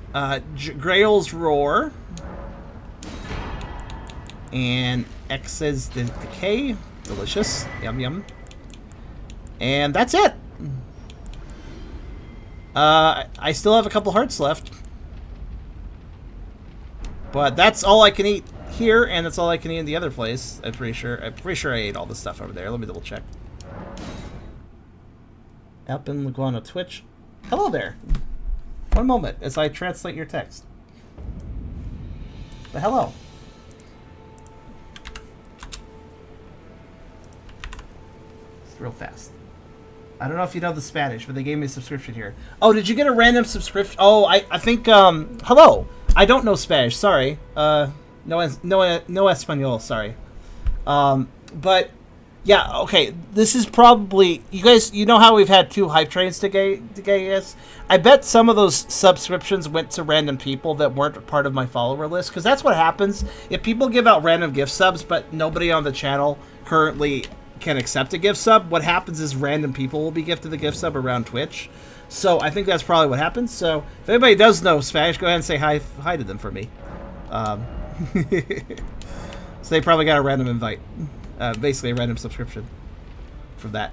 Grail's Roar. And X's Decay. Delicious. Yum yum. And that's it. I still have a couple hearts left. But that's all I can eat here, and that's all I can eat in the other place. I'm pretty sure I ate all the stuff over there. Let me double check. Alpin Laguano Twitch. Hello there. One moment as I translate your text. But hello. It's real fast. I don't know if you know the Spanish, but they gave me a subscription here. Oh, did you get a random subscription? Oh, I think, hello. I don't know Spanish, sorry. No Espanol, sorry. But, yeah, okay. This is probably, you guys, you know how we've had 2 hype trains to get I bet some of those subscriptions went to random people that weren't part of my follower list, because that's what happens. If people give out random gift subs, but nobody on the channel currently can accept a gift sub, what happens is random people will be gifted the gift sub around Twitch. So I think that's probably what happens. So if anybody does know Spanish, go ahead and say hi to them for me. So they probably got a random invite. Basically a random subscription from that.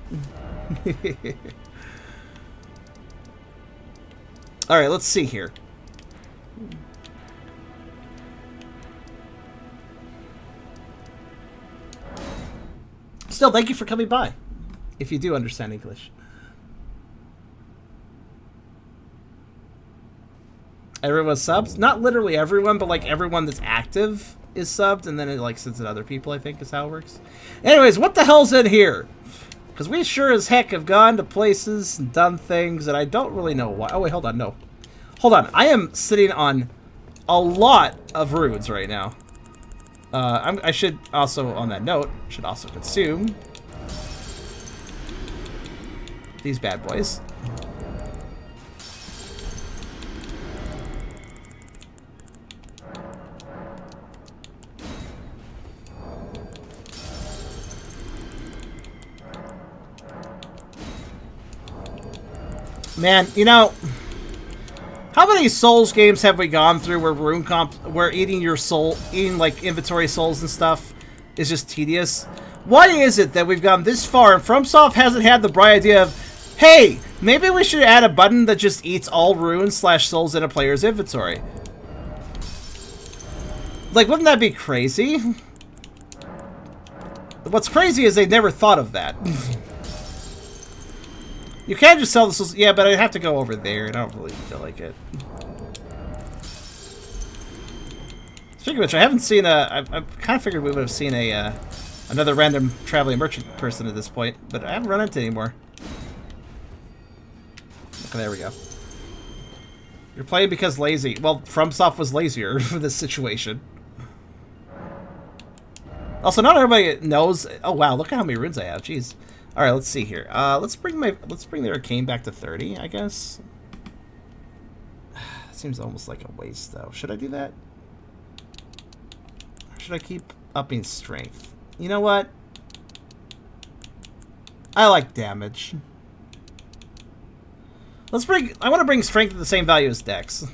Alright, let's see here. Still, thank you for coming by. If you do understand English. Everyone subs? Not literally everyone, but like everyone that's active is subbed, and then it like sends it to other people, I think is how it works. Anyways, what the hell's in here? Because we sure as heck have gone to places and done things that I don't really know why. Oh wait, hold on, no. Hold on, I am sitting on a lot of runes right now. I should also, on that note, should also consume these bad boys. Man, you know, how many Souls games have we gone through where eating your soul, eating like inventory souls and stuff is just tedious? Why is it that we've gone this far and FromSoft hasn't had the bright idea of, hey, maybe we should add a button that just eats all runes / souls in a player's inventory? Like, wouldn't that be crazy? What's crazy is they never thought of that. You can't just sell the souls. Yeah, but I'd have to go over there, and I don't really feel like it. Speaking of which, I haven't seen a... I kind of figured we would have seen a another random traveling merchant person at this point, but I haven't run into any more. Okay, there we go. You're playing because lazy. Well, FromSoft was lazier for this situation. Also, not everybody knows... Oh, wow, look at how many runes I have. Jeez. All right, let's see here. Let's bring the arcane back to 30, I guess. Seems almost like a waste, though. Should I do that? Or should I keep upping strength? You know what? I like damage. I want to bring strength to the same value as dex.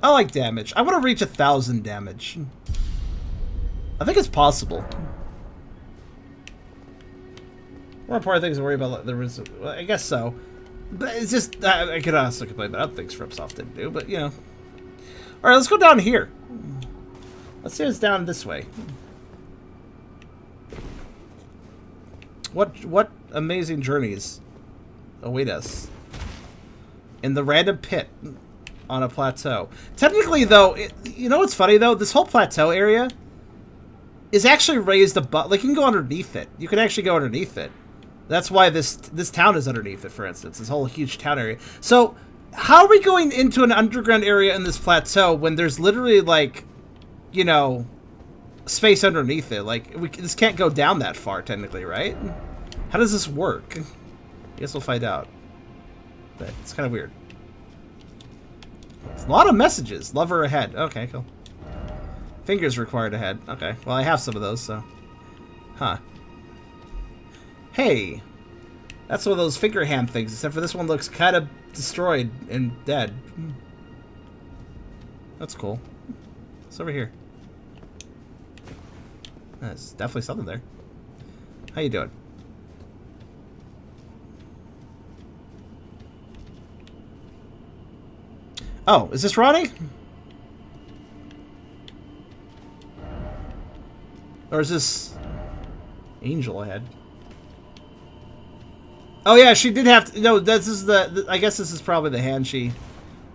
I like damage. I want to reach 1,000 damage. I think it's possible. More important things to worry about. I guess so. But it's just, I could also complain about other things FromSoft didn't do, but you know. Alright, let's go down here. Let's see what's down this way. What amazing journeys await us in the random pit on a plateau? Technically, though, you know what's funny though? This whole plateau area is actually raised above. Like, you can go underneath it. You can actually go underneath it. That's why this town is underneath it, for instance. This whole huge town area. So, how are we going into an underground area in this plateau when there's literally, like, you know, space underneath it? Like, this can't go down that far, technically, right? How does this work? I guess we'll find out. But it's kind of weird. It's a lot of messages. Lover ahead. Okay, cool. Fingers required ahead. Okay. Well, I have some of those, so. Huh. Hey. That's one of those finger hand things, except for this one looks kind of destroyed and dead. That's cool. What's over here? There's definitely something there. How you doing? Oh, is this Ronnie? Or is this Angel ahead? Oh yeah, she did have to, no, this is the I guess this is probably the hand she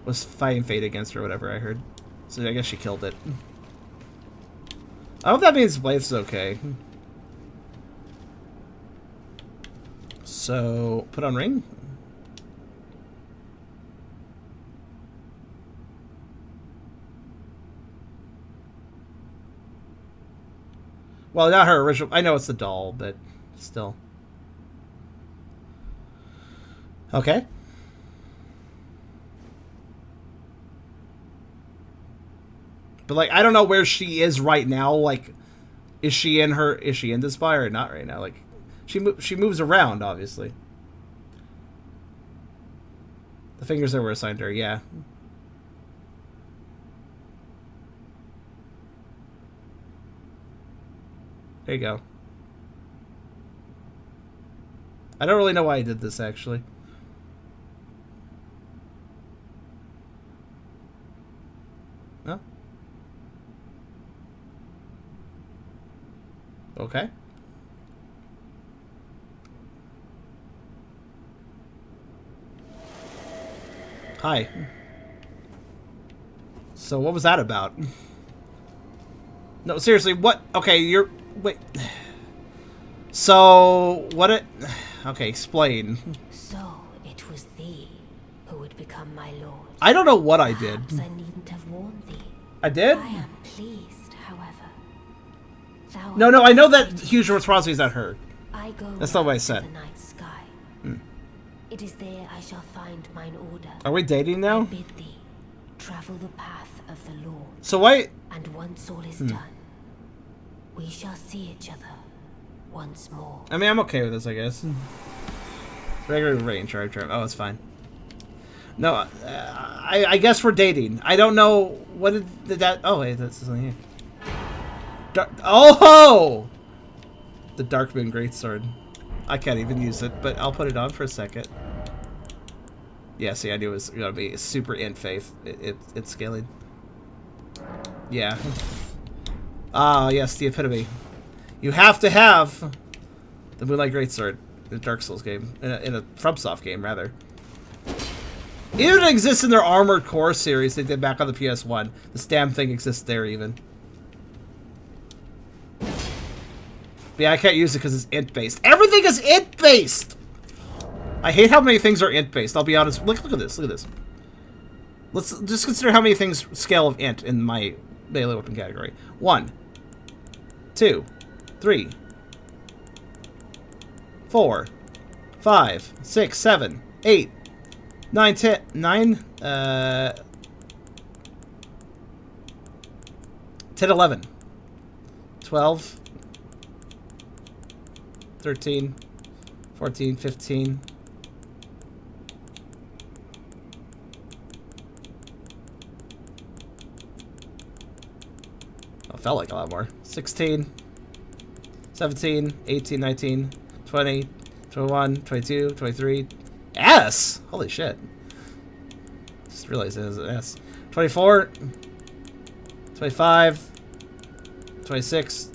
was fighting fate against or whatever I heard. So I guess she killed it. I hope that means Blythe's okay. So, put on ring. Well, not her original. I know it's the doll, but still. Okay. But, like, I don't know where she is right now. Like, is she in this bar or not right now? Like, she moves around, obviously. The fingers that were assigned her, yeah. There you go. I don't really know why I did this, actually. No? Okay. Hi. So what was that about? No, seriously, what? Okay, you're... Wait. So, what it... Okay, explain. So, it was thee who would become my lord. I don't know what I did. Perhaps I needn't have warned thee. I did? I am pleased, however. Thou No, I know that huge responsibility is not her. I go That's not what I round to said. the night sky. Hmm. It is there I shall find mine order. Are we dating I now? bid thee travel the path of the Lord. So why... And once all is done, we shall see each other once more. I mean, I'm okay with this, I guess. Regular range, charge. Oh, it's fine. No, I guess we're dating. I don't know what did that. Oh, wait, that's something here. Oh, the Darkmoon Greatsword. I can't even use it, but I'll put it on for a second. Yeah, see, I knew it was gonna be super int faith. It's scaling. Yeah. Ah, yes, the epitome. You have to have the Moonlight Greatsword in a Dark Souls game, in a FromSoft game, rather. Even it exists in their Armored Core series they did back on the PS1. This damn thing exists there, even. But yeah, I can't use it because it's int-based. Everything is int-based! I hate how many things are int-based, I'll be honest. Look at this, look at this. Let's just consider how many things scale of int in my melee weapon category. 1, 2, 3, 4, 5, 6, 7, 8, 9, 10, 9, 10, 11, 12, 13, 14, 15. Oh, felt like a lot more. 16, 17, 18, 19, 20, 21, 22, 23. S! Holy shit. Just realized it was an S. 24, 25, 26,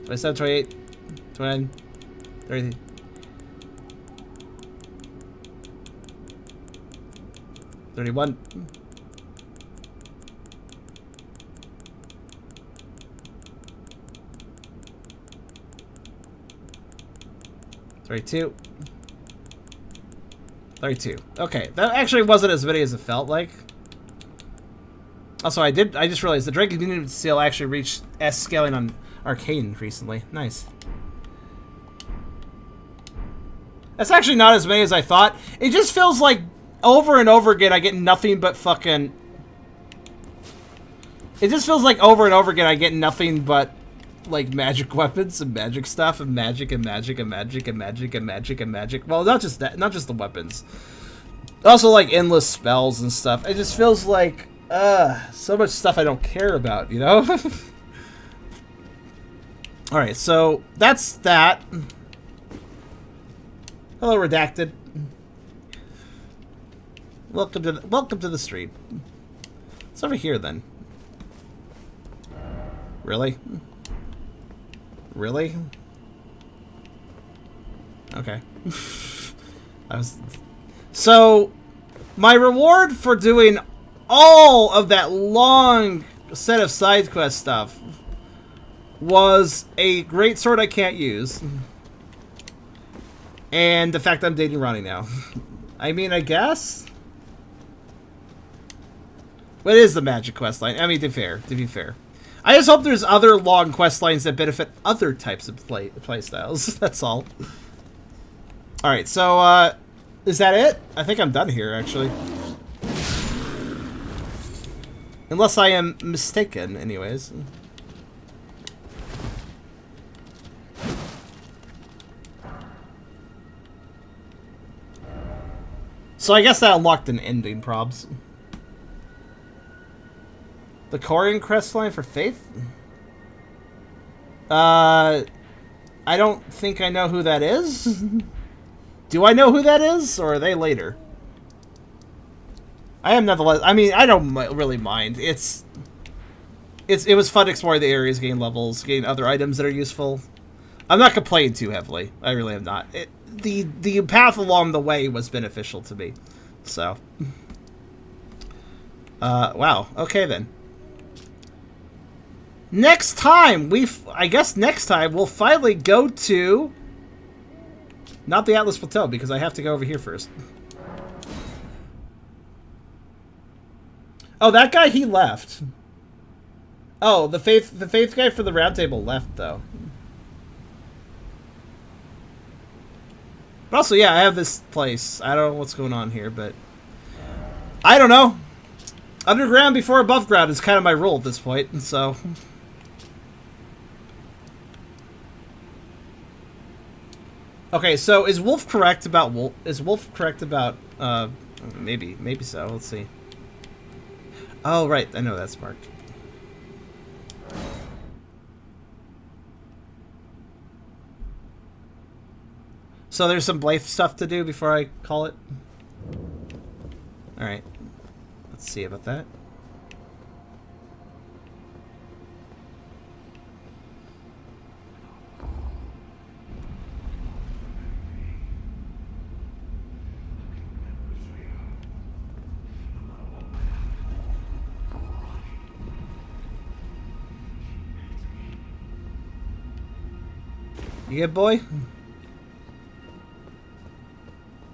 27, 28, 29, 30. 31. 32. 32. Okay, that actually wasn't as many as it felt like. Also, I just realized the Dragon Community Seal actually reached S scaling on Arcane recently. Nice. That's actually not as many as I thought. It just feels like over and over again I get nothing but fucking... It just feels like over and over again I get nothing but like magic weapons and magic stuff and magic and magic and magic and magic and magic and magic. Well, not just that, not just the weapons. Also like endless spells and stuff. It just feels like so much stuff I don't care about, you know? Alright, so that's that. Hello, Redacted. Welcome to the stream. It's over here then. Really? Really? Okay. So, my reward for doing all of that long set of side quest stuff was a great sword I can't use. And the fact I'm dating Ronnie now. I mean, I guess? But it is the magic quest line. I mean, to be fair. I just hope there's other long quest lines that benefit other types of play styles. That's all. Alright, so, is that it? I think I'm done here, actually. Unless I am mistaken, anyways. So I guess that unlocked an ending, probs. The Corian crest line for Faith? I don't think I know who that is. Do I know who that is, or are they later? I am nonetheless. I mean, I don't really mind. It was fun exploring the areas, gain levels, gain other items that are useful. I'm not complaining too heavily. I really am not. The path along the way was beneficial to me. So, wow. Okay then. Next time I guess next time we'll finally go to not the Atlas Plateau because I have to go over here first. Oh, that guy, he left. Oh, the faith guy for the round table left though. But also, yeah, I have this place. I don't know what's going on here, but I don't know. Underground before above ground is kind of my rule at this point, and so. Okay, so is Wolf correct about maybe so. Let's see. Oh, right. I know that's marked. So there's some Blythe stuff to do before I call it. Alright. Let's see about that. You good, boy?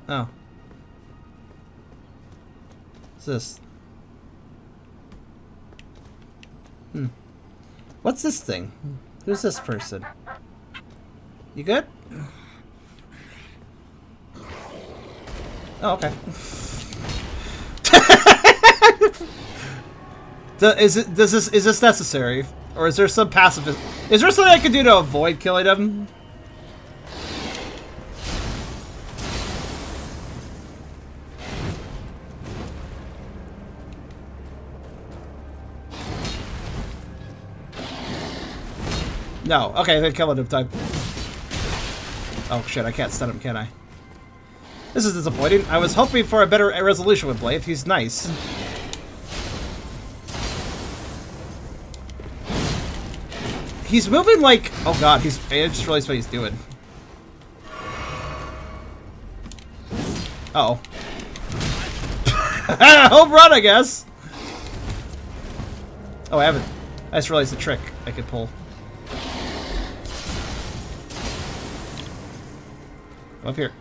Oh. What's this? What's this thing? Who's this person? You good? Oh, okay. Is this necessary? Or is there some pacifist? Is there something I can do to avoid killing him? No. Okay, then kill him time. Oh shit, I can't stun him, can I? This is disappointing. I was hoping for a better resolution with Blythe. He's nice. He's moving like... Oh god, I just realized what he's doing. Uh-oh. Home run, I guess. Oh, I haven't. I just realized the trick I could pull. Come up here.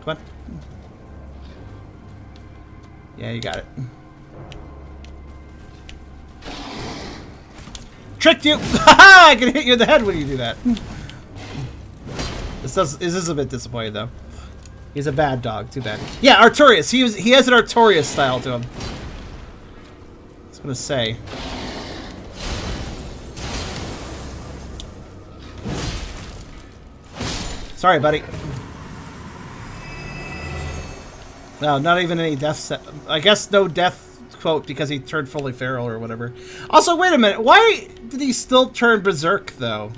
Come on. Yeah, you got it. Tricked you! Haha! I can hit you in the head when you do that. This is a bit disappointing, though. He's a bad dog. Too bad. Yeah, Artorias. He has an Artorias style to him. I was gonna say. Sorry, buddy. No, not even any death set. I guess no death quote because he turned fully feral or whatever. Also, wait a minute. Why did he still turn berserk though?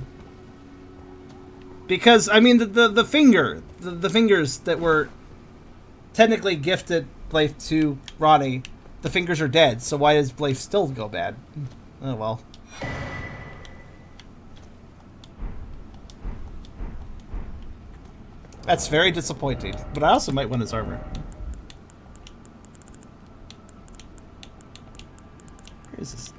Because I mean the fingers that were technically gifted Blaife to Ronnie, the fingers are dead. So why does Blaife still go bad? Oh well. That's very disappointing. But I also might win his armor. Where is this?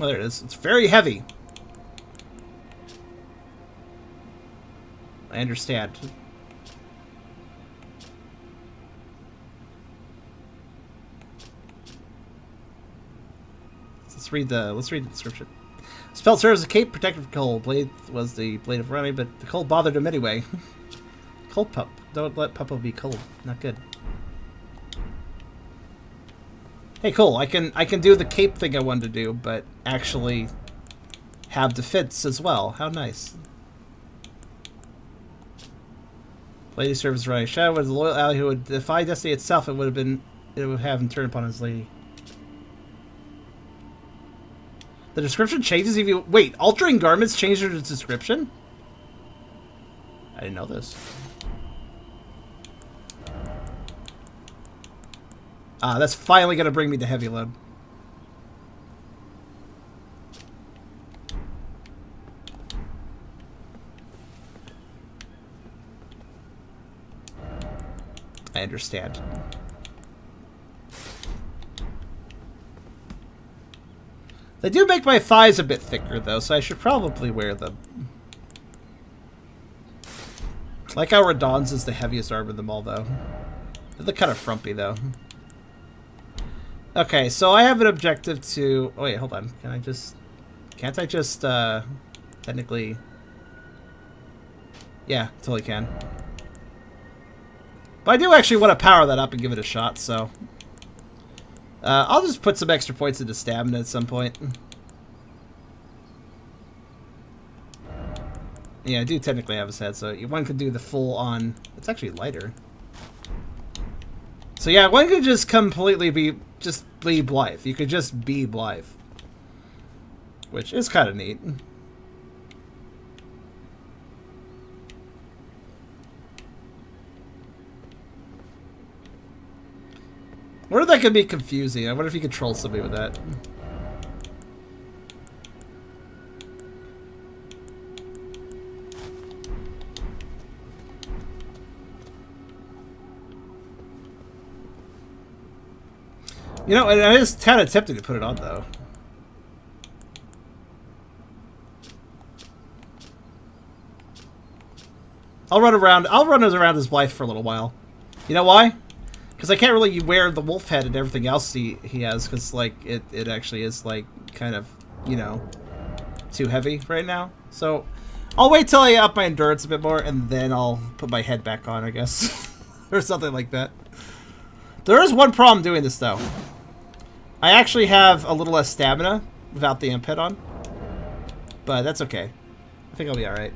Oh, there it is. It's very heavy. I understand. Let's read the description. Spell serves as a cape, protected from cold. Blade was the blade of Ronnie, but the cold bothered him anyway. Cold pup. Don't let Puppo be cold. Not good. Hey, cool. I can do the cape thing I wanted to do, but actually have defense as well. How nice. Lady serves Ronnie. Shadow was a loyal ally who would defy destiny itself. It would have him turn upon his lady. The description changes if you... Wait, altering garments changes the description? I didn't know this. Ah, that's finally going to bring me to heavy load. I understand. They do make my thighs a bit thicker, though, so I should probably wear them. I like how Radon's is the heaviest armor of them all, though. They look kind of frumpy, though. Okay, so I have an objective to... Oh, wait, hold on. Can I just... Can't I just, technically... Yeah, totally can. But I do actually want to power that up and give it a shot, so... I'll just put some extra points into stamina at some point. Yeah, I do technically have his head, so one could do the full-on... It's actually lighter. So yeah, one could just completely be Blaife. You could just be Blaife. Which is kind of neat. I wonder if that could be confusing. I wonder if you could troll somebody with that. You know, I is kind of tempted to put it on, though. I'll run around as Blaife for a little while. You know why? Because I can't really wear the wolf head and everything else he has, because, like, it actually is, like, kind of, you know, too heavy right now. So, I'll wait till I up my endurance a bit more, and then I'll put my head back on, I guess. Or something like that. There is one problem doing this, though. I actually have a little less stamina without the imp head on. But that's okay. I think I'll be alright.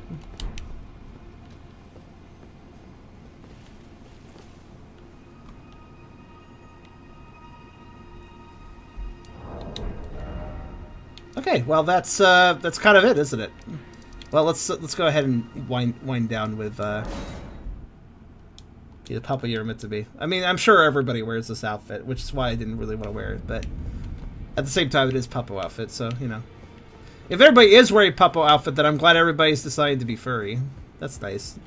Okay, well that's kind of it, isn't it? Well, let's go ahead and wind down with the Papa you're meant to be. I mean, I'm sure everybody wears this outfit, which is why I didn't really want to wear it, but at the same time, it is Papa outfit, so you know. If everybody is wearing Puppo outfit, then I'm glad everybody's deciding to be furry. That's nice.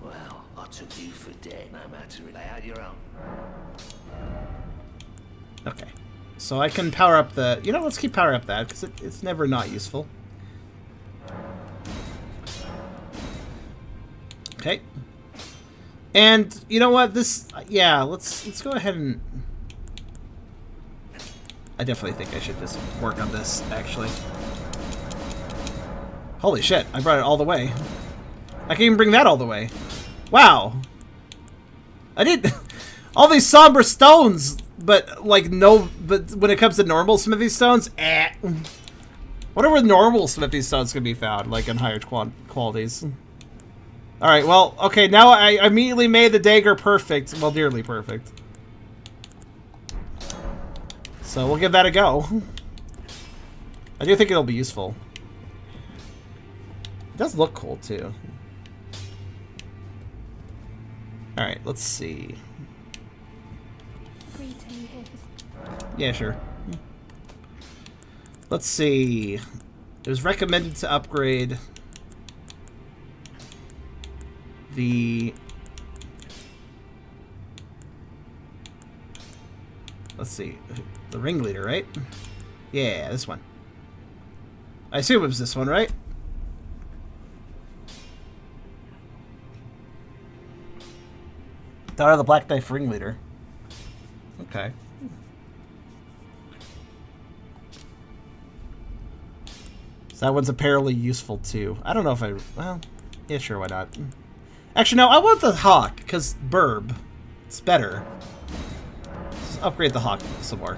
Well, I took you for dead, no matter it. Lay out your own. Okay. So I can power up the... You know, let's keep power up that, because it's never not useful. Okay. And, you know what, this... Yeah, let's go ahead and... I definitely think I should just work on this, actually. Holy shit, I brought it all the way. I can even bring that all the way. Wow. I did... All these somber stones, but, like, no... But when it comes to normal smithy stones, eh. Whatever normal smithy stones can be found, like, in higher qualities. Alright, well, okay, now I immediately made the dagger perfect. Well, nearly perfect. So we'll give that a go. I do think it'll be useful. It does look cool, too. Alright, let's see. Yeah, sure. Let's see. It was recommended to upgrade the... Let's see. The ringleader, right? Yeah, this one. I assume it was this one, right? Daughter of the Black Knife ringleader. Okay. So that one's apparently useful too. I don't know if I... Well, yeah, sure, why not? Actually, no, I want the Hawk, because Burb. It's better. Let's upgrade the Hawk some more.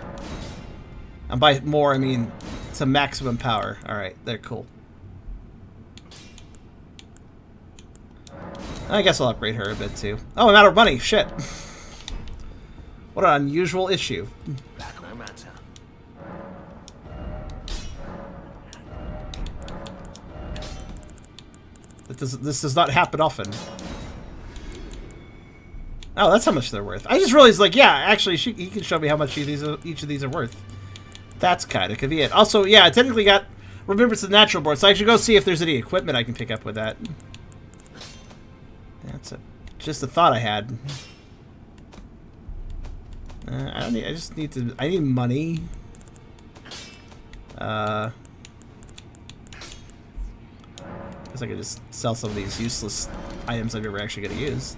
And by more, I mean to maximum power. Alright, they're cool. I guess I'll upgrade her a bit too. Oh, I'm out of money. Shit. What an unusual issue. No matter. This does not happen often. Oh, that's how much they're worth. I just realized, like, yeah, actually, he can show me how much each of these are worth. That's kind of convenient. Also, yeah, I technically got Remembrance of the Natural board, so I should go see if there's any equipment I can pick up with that. That's just a thought I had. I need money. Guess I could just sell some of these useless items I'm never actually going to use.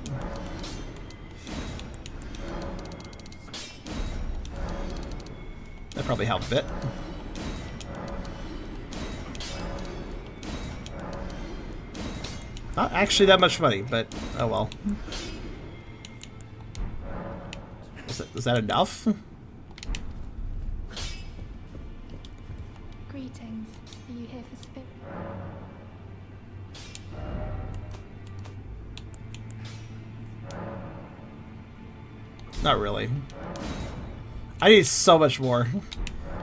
That probably helped a bit. Not actually that much money, but oh well. Was that enough? Greetings. Are you here for spirit? Not really. I need so much more.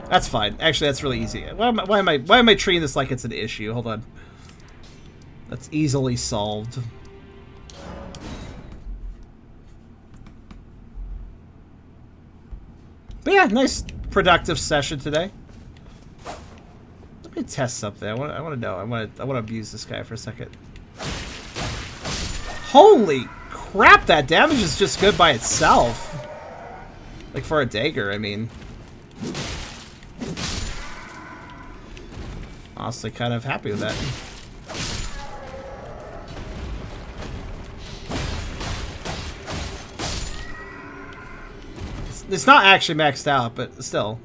That's fine. Actually, that's really easy. Why am I treating this like it's an issue? Hold on. That's easily solved. But yeah, nice productive session today. Let me test something. I want to know. I want to abuse this guy for a second. Holy crap! That damage is just good by itself. Like for a dagger, I mean. Honestly, kind of happy with that. It's not actually maxed out, but still.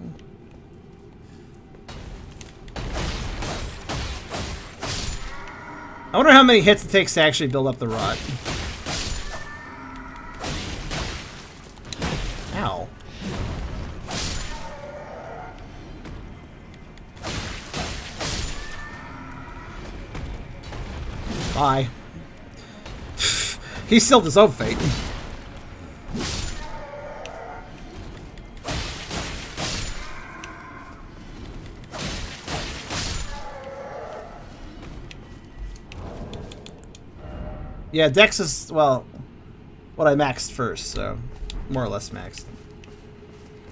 I wonder how many hits it takes to actually build up the rot. Ow. Bye. He sealed his own fate. Yeah, Dex is, well, what I maxed first, so more or less maxed.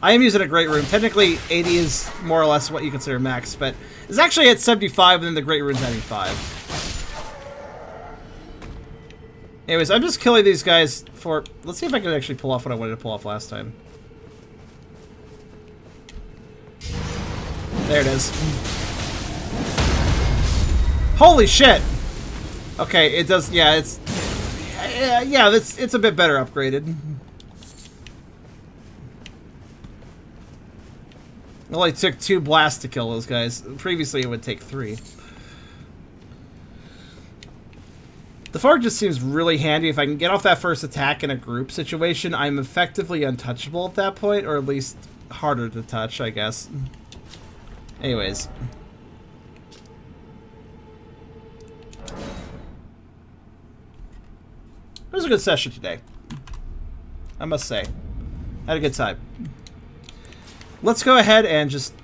I am using a Great Rune. Technically, 80 is more or less what you consider max, but it's actually at 75 and then the Great Rune's 95. Anyways, I'm just killing these guys for... Let's see if I can actually pull off what I wanted to pull off last time. There it is. Holy shit! Okay, it does... Yeah, it's... Yeah, it's a bit better upgraded. It only took 2 blasts to kill those guys. Previously, it would take 3. The Fog just seems really handy. If I can get off that first attack in a group situation, I'm effectively untouchable at that point, or at least harder to touch, I guess. Anyways. It was a good session today, I must say. Had a good time. Let's go ahead and just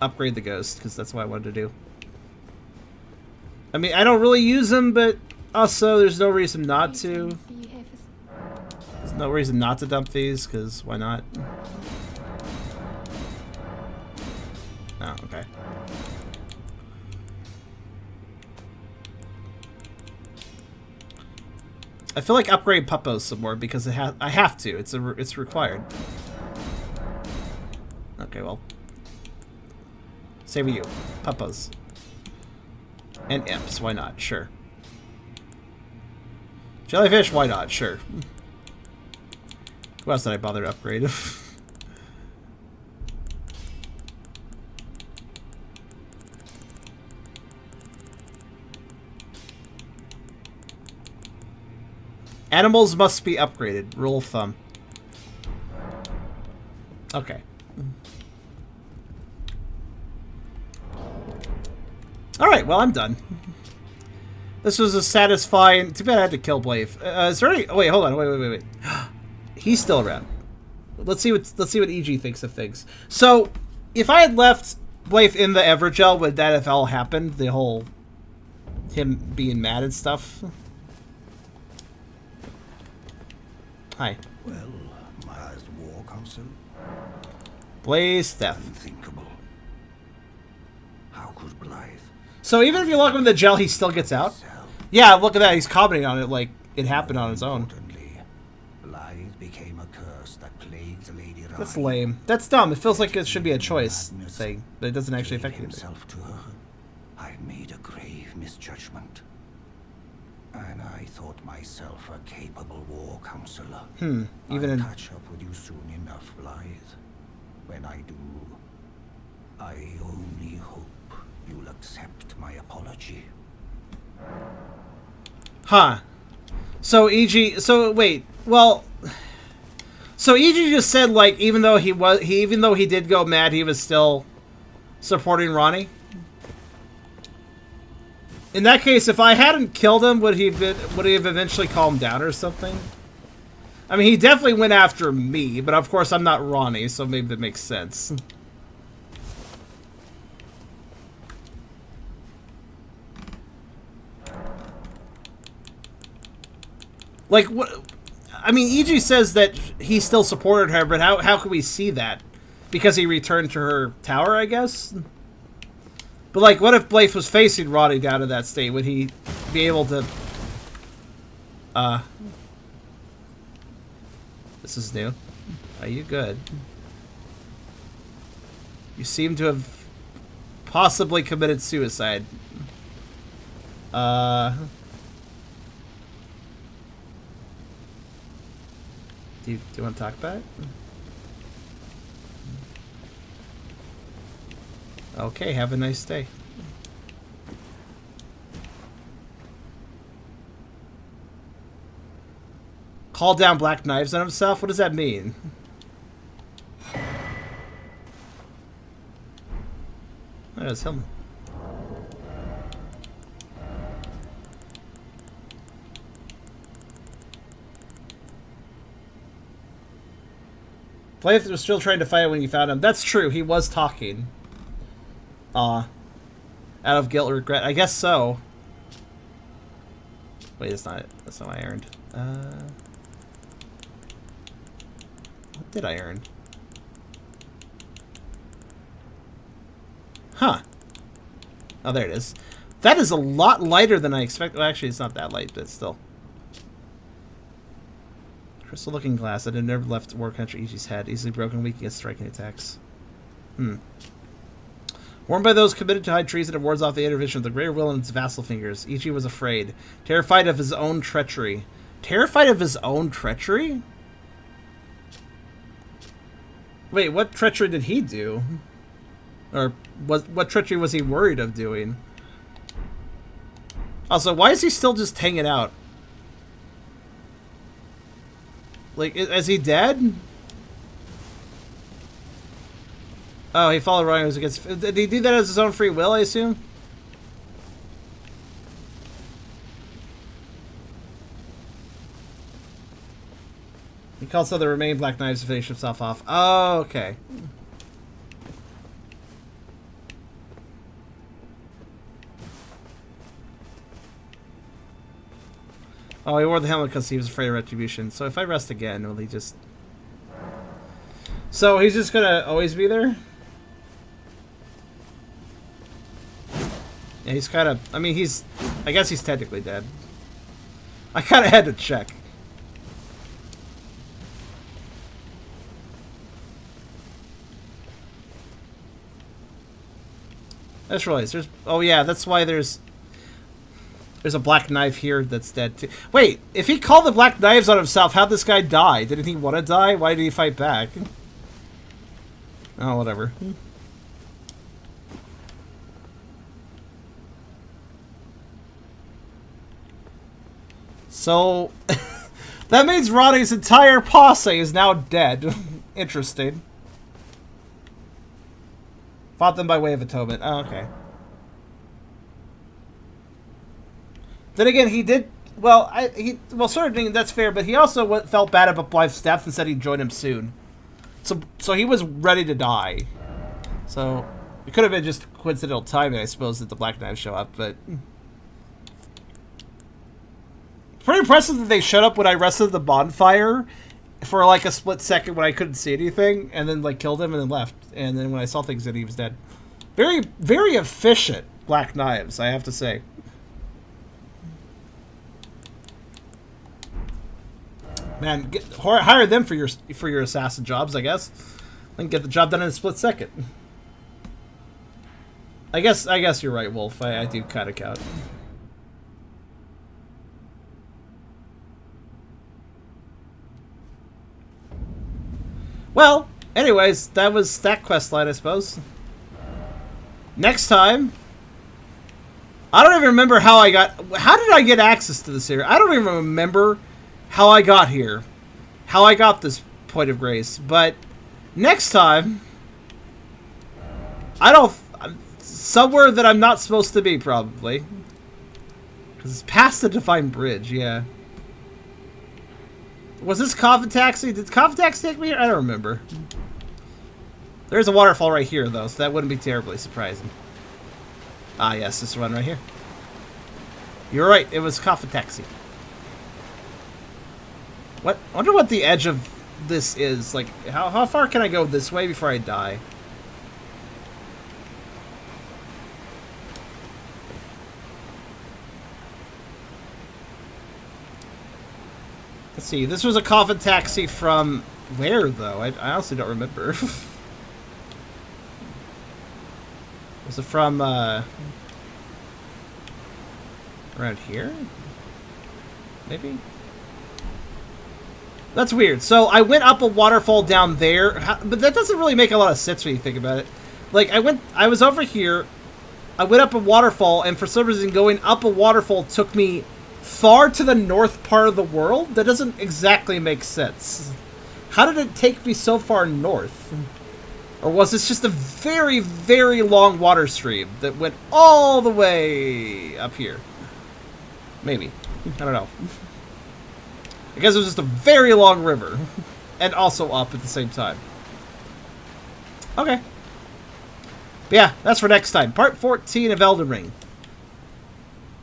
upgrade the Ghost, because that's what I wanted to do. I mean, I don't really use them, but also there's no reason not to. There's no reason not to dump these, because why not? Oh, okay. I feel like upgrade Puppos some more because I have to. It's required. Okay, well. Same with you. Puppos. And imps, why not? Sure. Jellyfish, why not? Sure. Who else did I bother to upgrade? Animals must be upgraded. Rule of thumb. Okay. Alright, well, I'm done. This was a satisfying... Too bad I had to kill Blaive. Is there any... Oh, wait, hold on. Wait. He's still around. Let's see what EG thinks of things. So, if I had left Blaive in the Evergel, would that have all happened? The whole... him being mad and stuff? Hi. Well, my war council. Blaze theft. Unthinkable. How could Blythe? So even if you lock him in the gel, he still gets out? Yeah, look at that. He's commenting on it like it happened on his own. Blythe became a curse that plagued the Lady Rani. That's lame. That's dumb. It feels like it should be a choice thing, but it doesn't actually affect anything. To her, I made a grave misjudgment. And I thought myself a capable war counselor. Even I'll in... catch up with you soon enough, Blythe. When I do, I only hope you'll accept my apology. Huh. So EG... So, wait. Well... So EG just said, like, even though he did go mad, he was still supporting Ronnie? In that case, if I hadn't killed him, would he have eventually calmed down or something? I mean, he definitely went after me, but of course I'm not Ronnie, so maybe that makes sense. Like, what? I mean, EG says that he still supported her, but how could we see that? Because he returned to her tower, I guess? But, like, what if Blaive was facing Ronnie down in that state? Would he be able to... This is new. Are you good? You seem to have possibly committed suicide. Do you want to talk about it? Okay, have a nice day. Call down black knives on himself? What does that mean? There's him. Blaive was still trying to fight when you found him. That's true, he was talking. Out of guilt or regret. I guess so. Wait, that's not it. That's not what I earned. What did I earn? Huh. Oh, there it is. That is a lot lighter than I expected. Well, actually, it's not that light, but still. Crystal looking glass that had never left War Country Ichi's head. Easily broken, weak against striking attacks. Warned by those committed to high treason, it wards off the intervention of the greater will in its vassal fingers. Ichi was afraid. Terrified of his own treachery. Terrified of his own treachery? Wait, what treachery did he do? Or what treachery was he worried of doing? Also, why is he still just hanging out? Like, is he dead? Oh, he followed Ronnie was against... Did he do that as his own free will, I assume? He calls out the remaining black knives to finish himself off. Oh, okay. Oh, he wore the helmet because he was afraid of retribution. So if I rest again, will he just... So he's just gonna always be there? Yeah, he's kind of... I mean, he's... I guess he's technically dead. I kind of had to check. I just realized there's... Oh yeah, that's why there's a black knife here that's dead too. Wait, if he called the black knives on himself, how'd this guy die? Didn't he want to die? Why did he fight back? Oh, whatever. So, that means Ronnie's entire posse is now dead. Interesting. Fought them by way of atonement. Oh, okay. Then again, he did... Well, sort of, that's fair, but he also felt bad about Blythe's death and said he'd join him soon. So he was ready to die. So, it could have been just coincidental timing, I suppose, that the Black Knives show up, but... Pretty impressive that they showed up when I rested the bonfire for like a split second when I couldn't see anything, and then like killed him and then left. And then when I saw things, then he was dead. Very, very efficient Black Knives, I have to say. Man, hire them for your assassin jobs, I guess. And get the job done in a split second. I guess you're right, Wolf. I do kind of count. Well, anyways, that was that quest line, I suppose. Next time, I don't even remember how I got... How did I get access to this area? I don't even remember how I got here. How I got this point of grace. But next time, I'm somewhere that I'm not supposed to be, probably. Because it's past the Defined Bridge, yeah. Was this Coffin Taxi? Did Coffin Taxi take me here? I don't remember. There's a waterfall right here, though, so that wouldn't be terribly surprising. Ah, yes, this one right here. You're right, it was Coffin Taxi. What? I wonder what the edge of this is. Like, how far can I go this way before I die? Let's see, this was a Coffin Taxi from where, though? I honestly don't remember. Was it from, around here? Maybe? That's weird. So, I went up a waterfall down there, but that doesn't really make a lot of sense when you think about it. Like, I was over here, I went up a waterfall, and for some reason going up a waterfall took me far to the north part of the world? That doesn't exactly make sense. How did it take me so far north? Or was this just a very, very long water stream that went all the way up here? Maybe. I don't know. I guess it was just a very long river. And also up at the same time. Okay. But yeah, that's for next time. Part 14 of Elden Ring.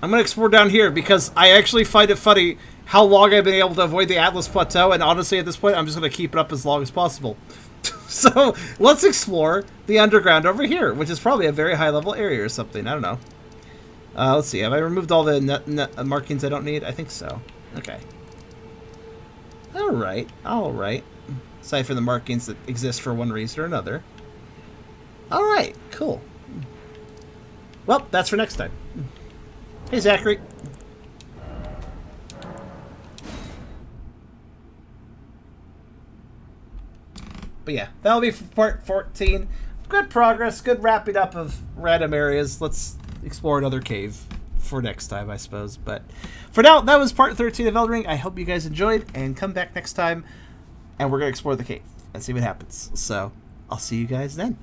I'm going to explore down here because I actually find it funny how long I've been able to avoid the Atlas Plateau, and honestly at this point I'm just going to keep it up as long as possible. So let's explore the underground over here, which is probably a very high level area or something. I don't know. Let's see. Have I removed all the markings I don't need? I think so. Okay. All right. All right. Aside from the markings that exist for one reason or another. All right. Cool. Well, that's for next time. Hey, Zachary. But yeah, that'll be for part 14. Good progress, good wrapping up of random areas. Let's explore another cave for next time, I suppose. But for now, that was part 13 of Elden Ring. I hope you guys enjoyed, and come back next time, and we're going to explore the cave and see what happens. So, I'll see you guys then.